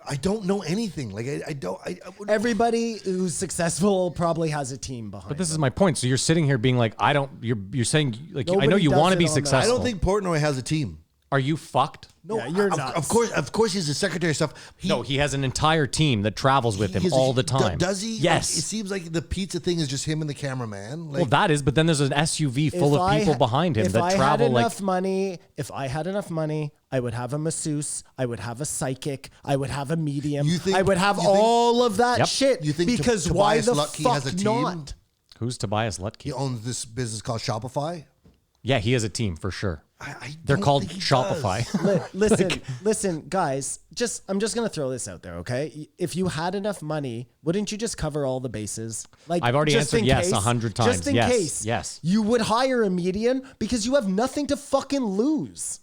I don't know anything. Like I don't. Everybody who's successful probably has a team behind. But this is my point. So you're sitting here being like, I don't. You're saying like I know Nobody you does want to it be on that. successful. I don't think Portnoy has a team. Are you fucked? No, Yeah, you're of, nuts. of course, he's the secretary of stuff. No, he has an entire team that travels with him He's all the time. Does he? Yes. Like, it seems like the pizza thing is just him and the cameraman. Like, Well, that is, but then there's an SUV full If of I people ha- behind him if that I travel had like. enough money, if I had enough money, I would have a masseuse, I would have a psychic, I would have a medium, You think- I would have you think- all of that Yep. shit. You think because why Tobias the Lutke fuck has a team? not? Who's Tobias he Lutke? owns this business called Shopify. Yeah, he has a team for sure. I They're don't called think he Shopify. Listen, listen, guys. I'm just gonna throw this out there, okay? If you had enough money, wouldn't you just cover all the bases? Like I've already just answered in yes case- 100 times. Just in Yes, case, yes. you would hire a median because you have nothing to fucking lose.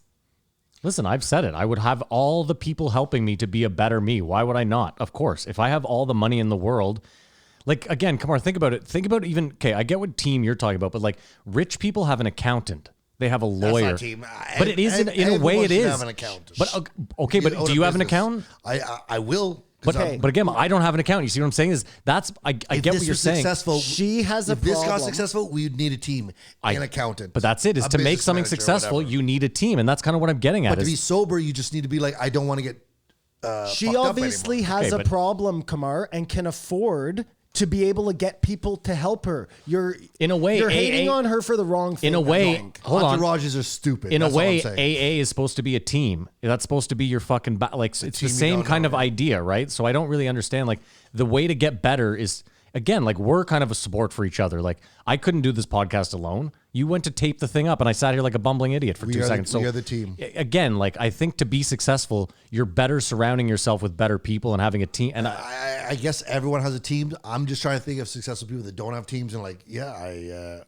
Listen, I've said it. I would have all the people helping me to be a better me. Why would I not? Of course. If I have all the money in the world, like, again, come on, think about it. Think about even, okay, I get what team you're talking about, but like rich people have an accountant. They have a lawyer. not team. But it is, in a way, Everyone it should is. have an accountant. But, okay, but own do a you have an business. accountant? I will. 'cause But, I'm- but again, I don't have an accountant. You see what I'm saying? Is that's I if get this what you're was saying. Successful, She has a if this got problem. successful, we'd need a team, an accountant. But that's it. Is a to make business something manager, successful, whatever. you need a team, and that's kind of what I'm getting at. But to is- be sober, you just need to be like, I don't want to get. She fucked up obviously anymore. has Okay, a but- problem, Kamar, and can afford to be able to get people to help her. You're In a way, you're AA hating on her for the wrong thing. in a I way, think. hold on. Entourages are stupid. In a That's all I'm way, saying. AA is supposed to be a team. That's supposed to be your fucking like. It's the team you same don't kind know, of right? idea, right? So I don't really understand. Like the way to get better is again, like we're kind of a support for each other. Like I couldn't do this podcast alone. You went to tape the thing up, and I sat here like a bumbling idiot for We 2 are the- seconds. So we are the team. Again, like I think to be successful, you're better surrounding yourself with better people and having a team. And I guess everyone has a team. I'm just trying to think of successful people that don't have teams, and like, yeah,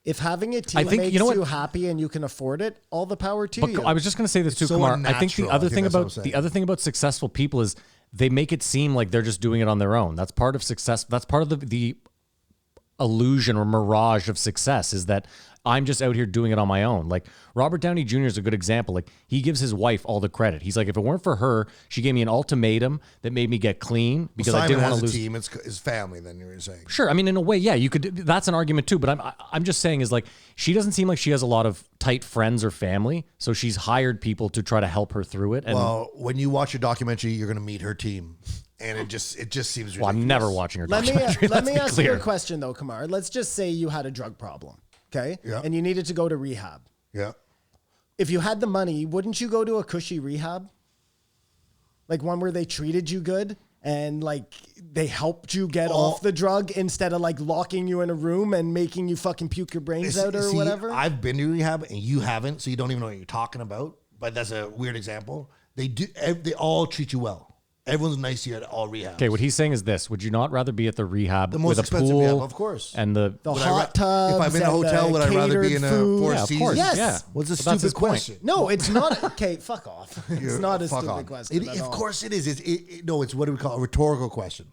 If having a team I think- makes you know you what? happy and you can afford it, all the power to But you. I was just going to say this too, so Kumar. I think the unnatural. other I think thing that's what about I'm the saying. other thing about successful people is they make it seem like they're just doing it on their own. That's part of success. That's part of the illusion or mirage of success is that I'm just out here doing it on my own. Like Robert Downey Jr. is a good example. Like he gives his wife all the credit. He's like, if it weren't for her, she gave me an ultimatum that made me get clean because I Simon didn't has want to a lose. team. It's his family. Then you were saying. Sure. I mean, in a way, yeah, you could. That's an argument too. But I'm just saying is like she doesn't seem like she has a lot of tight friends or family, so she's hired people to try to help her through it. And Well, when you watch your documentary, you're going to meet her team, and it just seems. well, I'm ridiculous. never watching her let me documentary. let me let's be ask you a clear. question though, Kamar. Let's just say you had a drug problem, okay? Yeah. And you needed to go to rehab. Yeah. If you had the money, wouldn't you go to a cushy rehab? Like one where they treated you good and like they helped you get off the drug instead of like locking you in a room and making you fucking puke your brains out or See, whatever? I've been to rehab, and you haven't, so you don't even know what you're talking about. But that's a weird example. They do. They all treat you well. Everyone's nice here at all rehabs. Okay, what he's saying is this: would you not rather be at the rehab The most with a expensive pool, rehab, of course. and the hot tubs. If I'm in a and hotel, the would I rather be catered in a food. Four Yeah, of Seasons? course. Yes. Yeah. What's a But that's his stupid point. question? No, it's not. Okay, fuck off. It's not a Fuck stupid on. question. at Of all. course it is. No, it's what do we call a rhetorical question.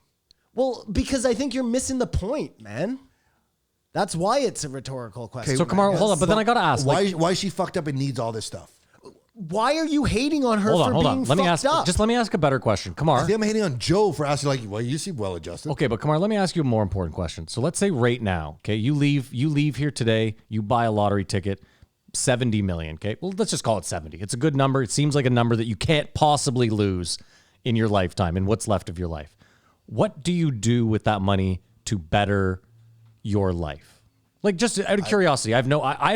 Well, because I think you're missing the point, man. That's why it's a rhetorical question. So Kamar, hold on, but then I gotta ask, why? like- Why is she fucked up and needs all this stuff? Why are you hating on her hold for on. being Let me fucked ask. up? Just let me ask a better question, I Kamar. think I'm hating on Joe for asking like, well, you seem well adjusted. Okay, but Kamar, let me ask you a more important question. So let's say right now, okay, you leave here today, you buy a lottery ticket, 70 million. Okay, well, let's just call it 70. It's a good number. It seems like a number that you can't possibly lose in your lifetime, in what's left of your life. What do you do with that money to better your life? Like, just out of curiosity, I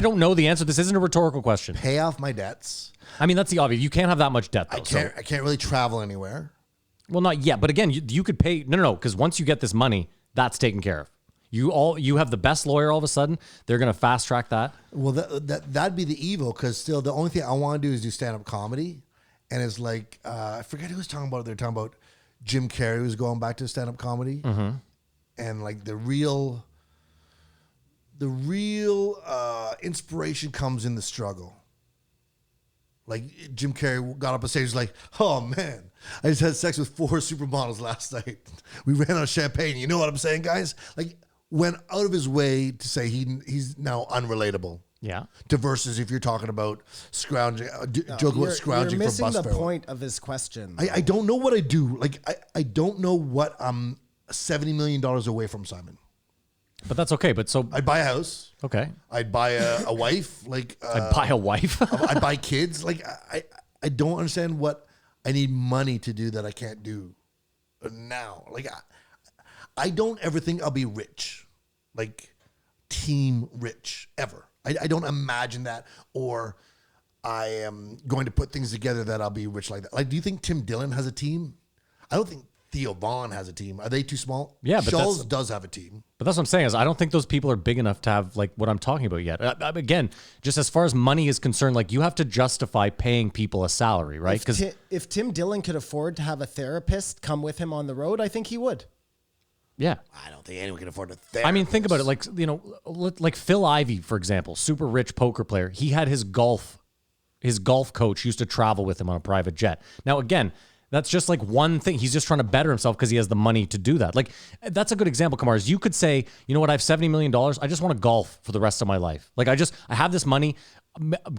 don't know the answer. This isn't a rhetorical question. Pay off my debts. I mean, that's the obvious. You can't have that much debt, though. I can't really travel anywhere. Well, not yet. But again, you could pay. No. Because once you get this money, that's taken care of. You have the best lawyer. All of a sudden, they're going to fast track that. Well, that'd be the evil because still the only thing I want to do is do stand up comedy, and it's like I forget who was talking about it. They're talking about Jim Carrey was going back to stand up comedy, and like the real inspiration comes in the struggle. Like Jim Carrey got up on stage, was like, "Oh man, I just had sex with 4 supermodels last night. We ran out of champagne. You know what I'm saying, guys?" Like went out of his way to say he's now unrelatable. Yeah. To versus if you're talking about scrounging, joke about scrounging You're for bus missing the fare. point of his question. I don't know what I do. Like I don't know what I'm $70 million away from, Simon. But that's okay. But so I'd buy a house. okay. I'd buy a wife. Like I'd buy a wife. I'd buy kids. Like I don't understand what I need money to do that I can't do now. Like I don't ever think I'll be rich, like team rich ever. I don't imagine that, or I am going to put things together that I'll be rich like that. Like, do you think Tim Dillon has a team? I don't think Theo Vaughn has a team. Are they too small? Yeah, but Schultz does have a team. But that's what I'm saying is I don't think those people are big enough to have like what I'm talking about yet. Again, just as far as money is concerned, like you have to justify paying people a salary, right? Because if Tim Dillon could afford to have a therapist come with him on the road, I think he would. yeah. I don't think anyone can afford a therapist. I mean, think about it. Like, like Phil Ivey, for example, super rich poker player. He had his golf coach used to travel with him on a private jet. Now, again, that's just like one thing. He's just trying to better himself because he has the money to do that. Like, that's a good example, Kamar, is you could say, you know what, I have $70 million. I just want to golf for the rest of my life. Like, I have this money.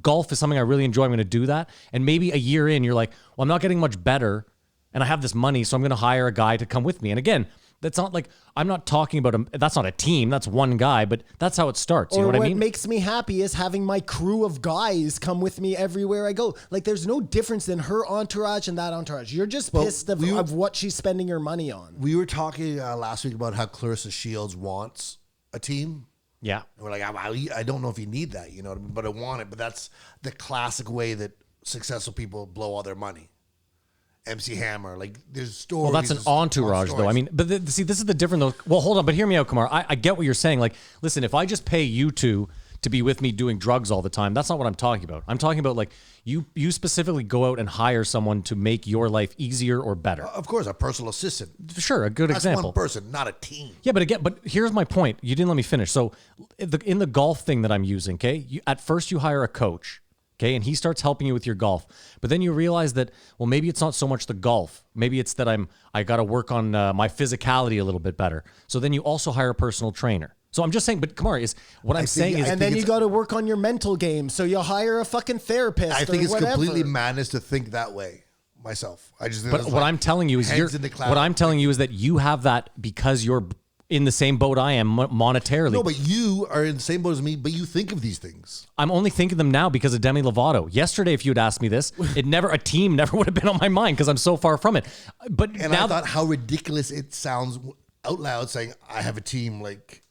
Golf is something I really enjoy. I'm going to do that. And maybe a year in, you're like, well, I'm not getting much better and I have this money, so I'm going to hire a guy to come with me. And again, that's not like, I'm not talking about that's not a team. That's one guy, but that's how it starts. You know what I mean? What makes me happy is having my crew of guys come with me everywhere I go. Like, there's no difference than her entourage and that entourage. You're just pissed of what she's spending her money on. We were talking last week about how Clarissa Shields wants a team. Yeah. And we're like, I don't know if you need that, you know, but I want it. But that's the classic way that successful people blow all their money. MC Hammer, like there's stories. Well, that's an entourage, though. I mean, but see, this is the different though. Well, hold on, but hear me out, Kamar. I get what you're saying. Like, listen, if I just pay you two to be with me doing drugs all the time, that's not what I'm talking about. I'm talking about like you specifically go out and hire someone to make your life easier or better. Of course, a personal assistant. Sure, a good That's example. one person, not a team. Yeah, but here's my point. You didn't let me finish. So, in the golf thing that I'm using, okay, at first you hire a coach. Okay, and he starts helping you with your golf. But then you realize that, well, maybe it's not so much the golf. Maybe it's that I got to work on my physicality a little bit better. So then you also hire a personal trainer. So I'm just saying, but Kamar, I'm saying is... And then you got to work on your mental game. So you'll hire a fucking therapist I think it's whatever. completely madness to think that way myself. I just think But it's what like I'm telling you is heads in the clouds. what I'm telling you is that you have that because you're in the same boat I am monetarily. No, but you are in the same boat as me, but you think of these things. I'm only thinking of them now because of Demi Lovato. Yesterday, if you'd asked me this, a team never would have been on my mind because I'm so far from it. But And now I thought how ridiculous it sounds out loud saying, I have a team. Like,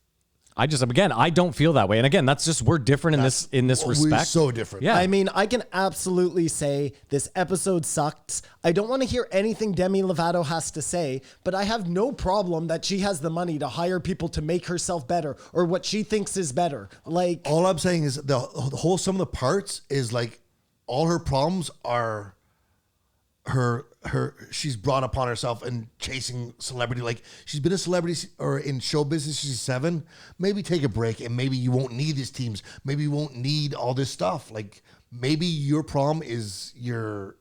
I don't feel that way. And again, that's just, we're different in this we're respect. so different. Yeah. I mean, I can absolutely say this episode sucked. I don't want to hear anything Demi Lovato has to say, but I have no problem that she has the money to hire people to make herself better or what she thinks is better. Like, All I'm saying is the whole sum of the parts is like all her problems are her she's brought upon herself and chasing celebrity. Like she's been a celebrity or in show business. She's 7. Maybe take a break, and maybe you won't need these teams. Maybe you won't need all this stuff. Like maybe your problem is you're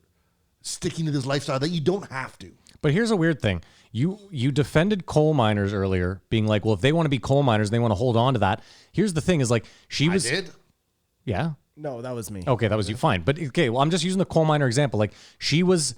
sticking to this lifestyle that you don't have to. But here's a weird thing. You defended coal miners earlier, being like, well, if they want to be coal miners, they want to hold on to that. Here's the thing: is like she was. I did. Yeah. No, that was me. Okay, that was you. Fine. But okay, well, I'm just using the coal miner example. Like she was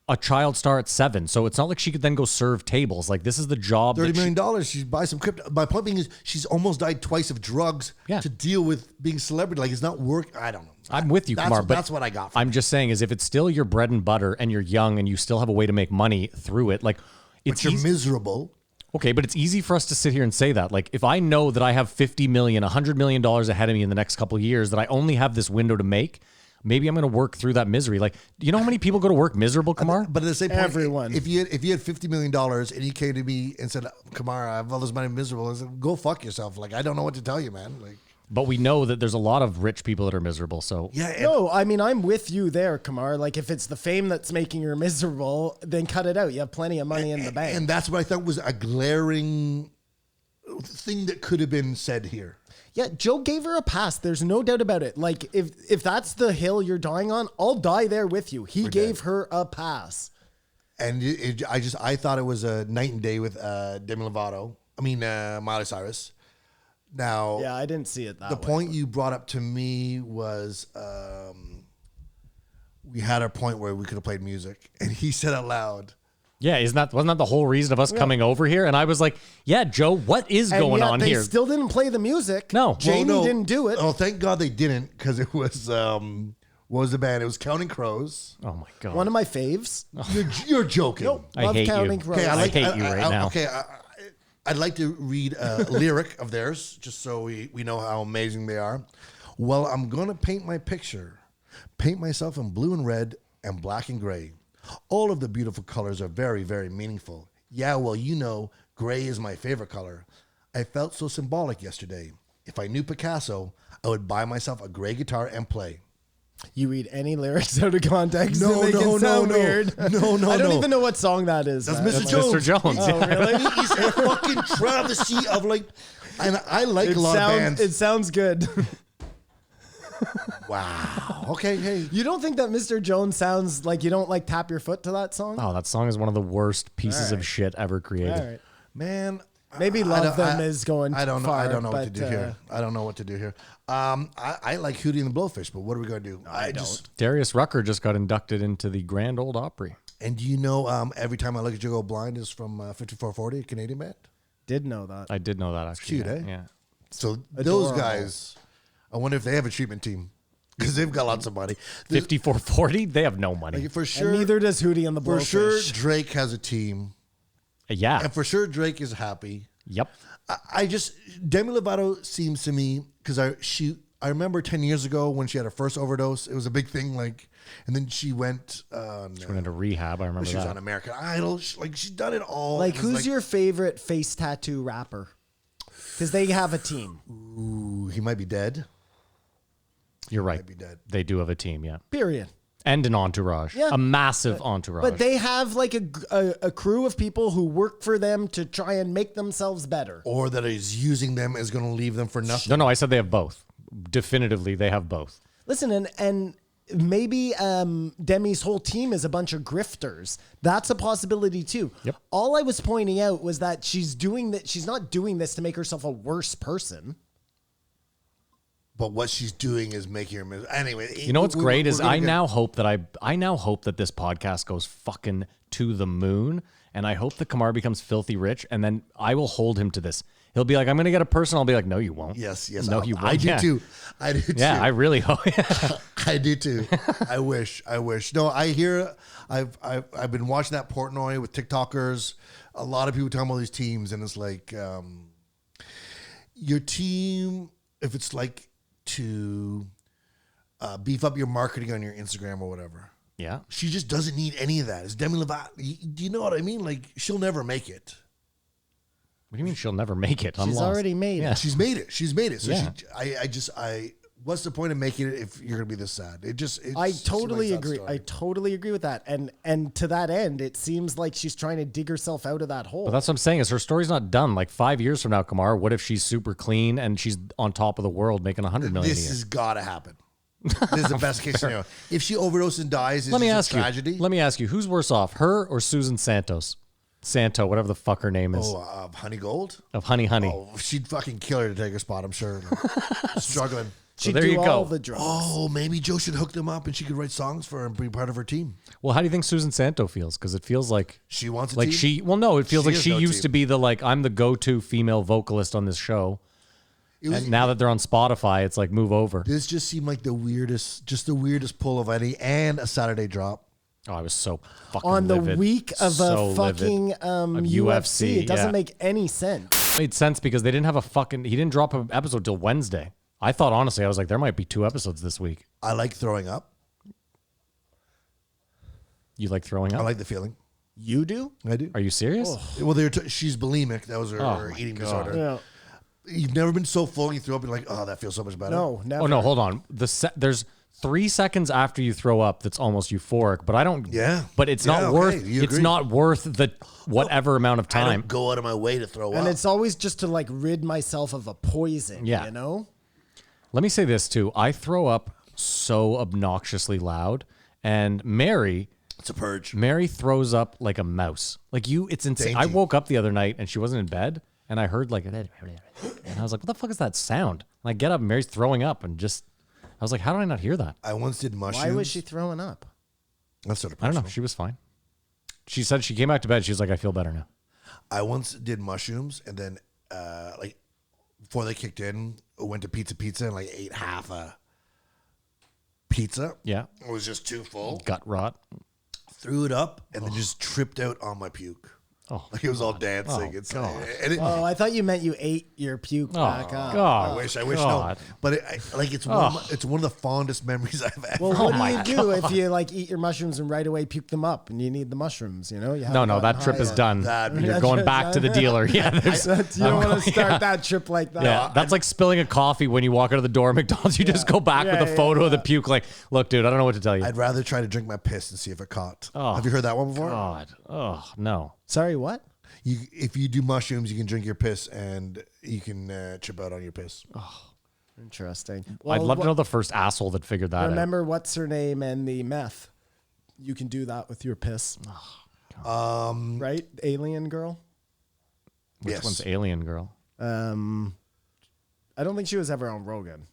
a child star at 7, so it's not like she could then go serve tables. Like this is the job. $30 million. She buys some crypto. My point being is she's almost died twice of drugs to deal with being a celebrity. Like it's not work. I don't know. I'm with you, Kumar. But that's what I got. I'm just saying is if it's still your bread and butter and you're young and you still have a way to make money through it, like it's but you're miserable. Okay, but it's easy for us to sit here and say that. Like, if I know that I have $50 million, $100 million ahead of me in the next couple of years, that I only have this window to make, maybe I'm going to work through that misery. Like, you know how many people go to work miserable, Kumar? But at the same point, Everyone. if you had $50 million and you came to me and said, Kumar, I have all this money, I'm miserable, I said, go fuck yourself. Like, I don't know what to tell you, man. Like, But we know that there's a lot of rich people that are miserable. So yeah. No, I mean, I'm with you there, Kumar. Like, if it's the fame that's making you miserable, then cut it out. You have plenty of money in the bank. And that's what I thought was a glaring thing that could have been said here. Yeah, Joe gave her a pass. There's no doubt about it. Like, if that's the hill you're dying on, I'll die there with you. He gave her a pass. And I thought it was a night and day with Demi Lovato. I mean, Miley Cyrus. Now, Yeah, I didn't see it that the way. point you brought up to me was we had a point where we could have played music, and he said out loud, yeah, wasn't that the whole reason of us coming over here? And I was like, yeah, Joe, what is And going yet on they here? still didn't play the music. No. Jamie Well, no. didn't do it. Oh, thank God they didn't, because it was what was the band? It was Counting Crows. Oh my God. One of my faves. You're joking. Nope. I Love hate Counting you. Crows. Okay, I hate you right now. Okay, I'd like to read a lyric of theirs, just so we know how amazing they are. Well, I'm going to paint my picture. Paint myself in blue and red and black and gray. All of the beautiful colors are very, very meaningful. Yeah, well, you know, gray is my favorite color. I felt so symbolic yesterday. If I knew Picasso, I would buy myself a gray guitar and play. You read any lyrics out of context No, to make no, it sound no. weird. No, I don't no. even know what song that is. That's man. Mr. That's Jones. Mr. Jones. Oh, Yeah. really? He's a fucking travesty of like, and I like a lot of bands. It sounds good. Wow. Okay, hey. You don't think that Mr. Jones sounds like you don't like tap your foot to that song? Oh, that song is one of the worst pieces of shit ever created. All right. Man, Maybe Love Them is going I don't know. far, I don't know what to but, do here. I don't know what to do here. I like Hootie and the Blowfish, but what are we gonna do? I don't. Darius Rucker just got inducted into the Grand Ole Opry. And do you know? Every time I look at you go blind is from 5440, a Canadian band. Did know that. I did know that actually. Cute, yeah. eh? Yeah. So those Adorable. guys, I wonder if they have a treatment team because they've got lots of money. 5440, they have no money. Like, for And sure, neither does Hootie and the for Blowfish. sure, Drake has a team, Yeah. and for sure, Drake is happy. Yep. I just Demi Lovato seems to me because I remember 10 years ago when she had her first overdose. It was a big thing, like, and then she went. She went into rehab. I remember She was that. on American Idol. She's done it all. Like, It was who's your favorite face tattoo rapper? Because they have a team. Ooh, he might be dead. You're right. Might be dead. They do have a team, yeah. Period. And an entourage. Yeah. A massive entourage. But they have like a crew of people who work for them to try and make themselves better. Or that he's using them is going to leave them for nothing. No, I said they have both. Definitively, they have both. Listen, and maybe Demi's whole team is a bunch of grifters. That's a possibility too. Yep. All I was pointing out was that she's doing that. She's not doing this to make herself a worse person. But what she's doing is making her miserable. Anyway, You know what's great is we're I gonna now hope that this podcast goes fucking to the moon, and I hope that Kamar becomes filthy rich, and then I will hold him to this. He'll be like, "I'm gonna get a person." I'll be like, "No, you won't." Yes, No, you won't. I do Yeah. too. I do too. Yeah, I really hope. I do too. I wish. No, I hear. I've been watching that Portnoy with TikTokers. A lot of people talking about these teams, and it's like your team. If it's like to beef up your marketing on your Instagram or whatever. Yeah. She just doesn't need any of that. It's Demi Lovato. Do you know what I mean? Like, she'll never make it. What do you mean she'll never make it? I'm She's lost. already made Yeah. it. She's made it. So Yeah. What's the point of making it if you're gonna be this sad? I it's totally a sad agree. story. I totally agree with that. And to that end, it seems like she's trying to dig herself out of that hole. But that's what I'm saying is her story's not done. Like 5 years from now, Kamar, what if she's super clean and she's on top of the world making $100 million a This year? has gotta happen. This is the best case scenario. If she overdoses and dies, Let me it's ask a tragedy. you. Let me ask you. Who's worse off, her or Susan Santos? Santo, whatever the fuck her name is. Honey Gold. Of Honey. Oh, she'd fucking kill her to take her spot. I'm sure. Struggling. She'd there do you all go. the drugs. Oh, maybe Joe should hook them up and she could write songs for her and be part of her team. Well, how do you think Susan Santo feels? Because it feels like She wants a like team? she. Well, no, it feels She like is she no used team. to be the like I'm the go-to female vocalist on this show, and now that they're on Spotify, it's like move over. This just seemed like the weirdest pull of any and a Saturday drop. Oh, I was so fucking On the livid. week of So a fucking livid. Of UFC. It doesn't yeah. make any sense. Made sense because they didn't have he didn't drop an episode till Wednesday. I thought honestly, I was like, there might be 2 episodes this week. I like throwing up. You like throwing up? I like the feeling. You do? I do. Are you serious? Well, she's bulimic. That was her Oh my eating God. disorder. Yeah. You've never been so full and you throw up and you're like, oh, that feels so much better. No, never. Oh no, hold on. There's 3 seconds after you throw up that's almost euphoric, but I don't. Yeah. But it's Yeah, not okay, worth. you It's agree. not worth the whatever amount of I time. don't go out of my way to throw And up. it's always just to like rid myself of a poison, Yeah. you know? Let me say this too. I throw up so obnoxiously loud, and Mary It's a purge. throws up like a mouse. Like you, it's insane. I Dainty. woke up the other night and she wasn't in bed, and I heard like, and I was like, "What the fuck is that sound?" And I get up, and Mary's throwing up, and just, I was like, "How did I not hear that?" I once did mushrooms. Why was she throwing up? That's sort of I don't know. personal. She was fine. She said she came back to bed. She was like, "I feel better now." I once did mushrooms and then like before they kicked in, I went to Pizza and like ate half a pizza. Yeah, It was just too full. gut rot. Threw it up and then just tripped out on my puke. Oh, Like it was all dancing. Oh, It's God. and it, Oh, I thought you meant you ate your puke back up. God. I wish no. God. But it's one of the fondest memories I've ever. Well, what do my you do if you like eat your mushrooms and right away puke them up and you need the mushrooms, you know? You No, haven't that gotten trip high is yet. don. That- You're That going trip's back to the done. dealer. Yeah, there's, You don't want to start yeah. that trip like that. Yeah, that's like spilling a coffee when you walk out of the door at McDonald's. You just go back Yeah, with a yeah, photo of the yeah. puke. Like, look, dude, I don't know what to tell you. I'd rather try to drink my piss and see if it caught. Oh, Have you heard that one before? God. Oh, no. Sorry, what? If you do mushrooms, you can drink your piss and you can chip out on your piss. Interesting. I'd love to know the first asshole that figured that out. Remember what's her name and the meth? You can do that with your piss. Right? Alien girl? Which Yes. one's Alien Girl? I don't think she was ever on Rogan.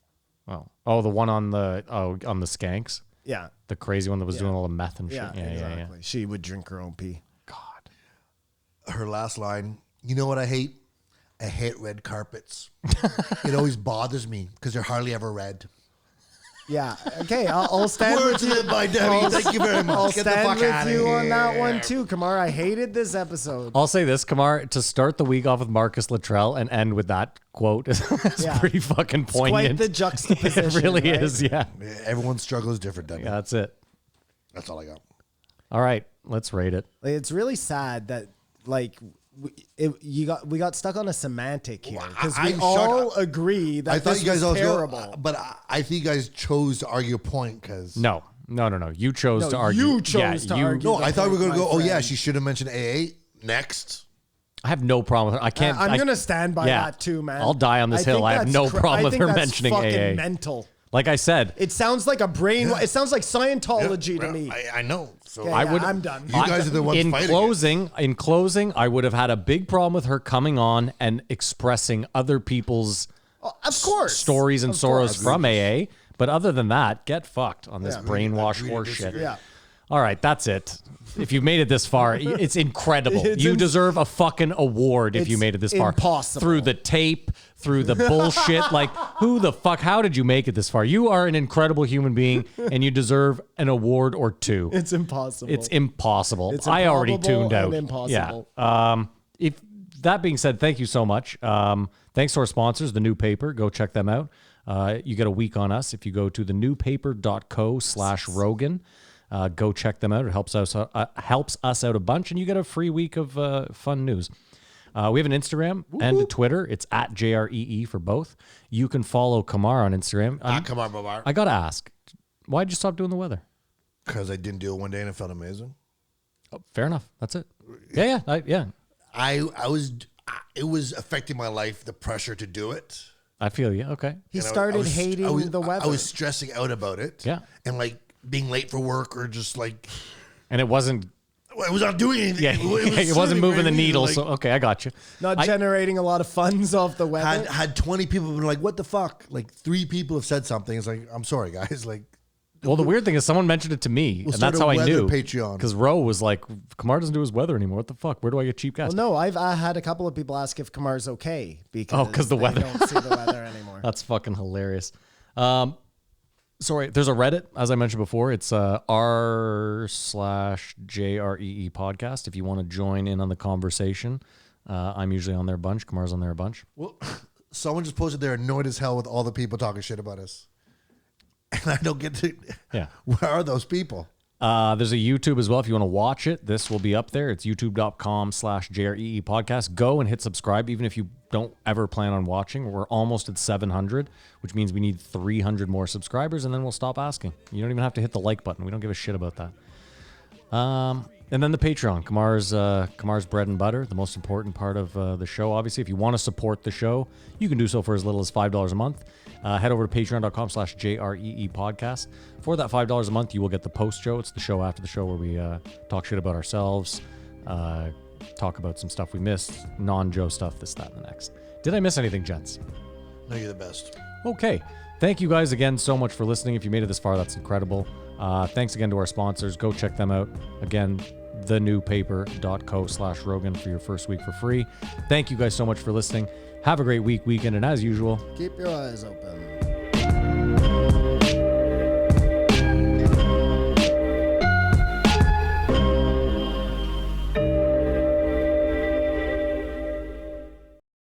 Oh, the one on the skanks, Yeah. the crazy one that was doing all the meth and shit. Yeah, exactly. She would drink her own pee. God. Her last line, you know what I hate? I hate red carpets. It always bothers me because they're hardly ever red. Yeah. Okay. I'll stand Words with you. lived by Debbie. Thank you very much. I'll Get the stand fuck with outta you on that here. one too, Kamar. I hated this episode. I'll say this, Kamar, to start the week off with Marcus Luttrell and end with that quote is Yeah. pretty fucking Quite poignant. the juxtaposition. It really right? is, yeah. Everyone's struggle is different, Debbie. Yeah, that's it. That's all I got. All right, let's rate it. Like, it's really sad that like we got stuck on a semantic here because we I'm all shocked. agree that I thought this you guys was all terrible. but I think you guys chose to argue a point because No. You chose No, to argue. you chose to argue. No, I thought we were gonna My go. Oh yeah, friend. she should have mentioned AA next. I have no problem with her. I can't. I'm gonna stand by yeah, that too, man. I'll die on this I hill. think I have that's no problem I with think her that's mentioning fucking AA. mental. Like I said, It sounds like a brain. It sounds like Scientology to me. I know. So Okay, I would. I'm done. You guys are the ones in fighting closing, I would have had a big problem with her coming on and expressing other people's Of course. stories and Of sorrows course. from AA. But other than that, get fucked on this brainwash agree to horse shit. disagree. Yeah. All right, that's it. If you've made it this far, it's incredible. It's You deserve a fucking award if you It's made it this far. impossible. Through the tape, through the bullshit. Like, who the fuck? How did you make it this far? You are an incredible human being, and you deserve an award or two. It's impossible. It's impossible. It's I already improbable tuned out. and impossible. Yeah. If that being said, thank you so much. Thanks to our sponsors, The New Paper. Go check them out. You get a week on us if you go to thenewpaper.co/Rogan. Go check them out. It helps us out a bunch, and you get a free week of fun news. We have an Instagram and a Twitter. It's at JREE for both. You can follow Kamar on Instagram. Come on, Babar. I got to ask, why'd you stop doing the weather? Because I didn't do it one day and it felt amazing. Oh, fair enough. That's it. Yeah. It was affecting my life, the pressure to do it. I feel you. Okay. He And started hating the weather. I was stressing out about it. Yeah. And like being late for work or just like, And it wasn't. I was not doing anything. Yeah, it wasn't moving the needle. Like, So okay, I got you. Not generating a lot of funds off the weather. had 20 people been like, what the fuck? Like 3 people have said something. It's like, I'm sorry, guys. Like, Well, the weird thing is someone mentioned it to me, and start that's a how I weather knew. Patreon. Because Ro was like, Kamar doesn't do his weather anymore. What the fuck? Where do I get cheap gas? Well, no, I had a couple of people ask if Kamar's okay because 'cause the they weather. don't see the weather anymore. That's fucking hilarious. Sorry, there's a Reddit, as I mentioned before. It's r/JREE podcast. If you want to join in on the conversation, I'm usually on there a bunch. Kamar's on there a bunch. well, someone just posted they're annoyed as hell with all the people talking shit about us. And I don't get to. Yeah. Where are those people? There's a YouTube as well. If you want to watch it, this will be up there. It's youtube.com/JREE podcast. Go and hit subscribe, even if you don't ever plan on watching. We're almost at 700, which means we need 300 more subscribers, and then we'll stop asking. You don't even have to hit the like button. We don't give a shit about that. And then the Patreon, Kamar's bread and butter, the most important part of the show. Obviously, if you want to support the show, you can do so for as little as $5 a month. Head over to patreon.com/JREE podcast. For that $5 a month, you will get the post show. It's the show after the show where we talk shit about ourselves, talk about some stuff we missed, non-Joe stuff, this, that, and the next. Did I miss anything, gents? No, you're the best. Okay. Thank you guys again so much for listening. If you made it this far, that's incredible. Thanks again to our sponsors. Go check them out. Again, thenewpaper.co/Rogan for your first week for free. Thank you guys so much for listening. Have a great weekend, and as usual, Keep your eyes open.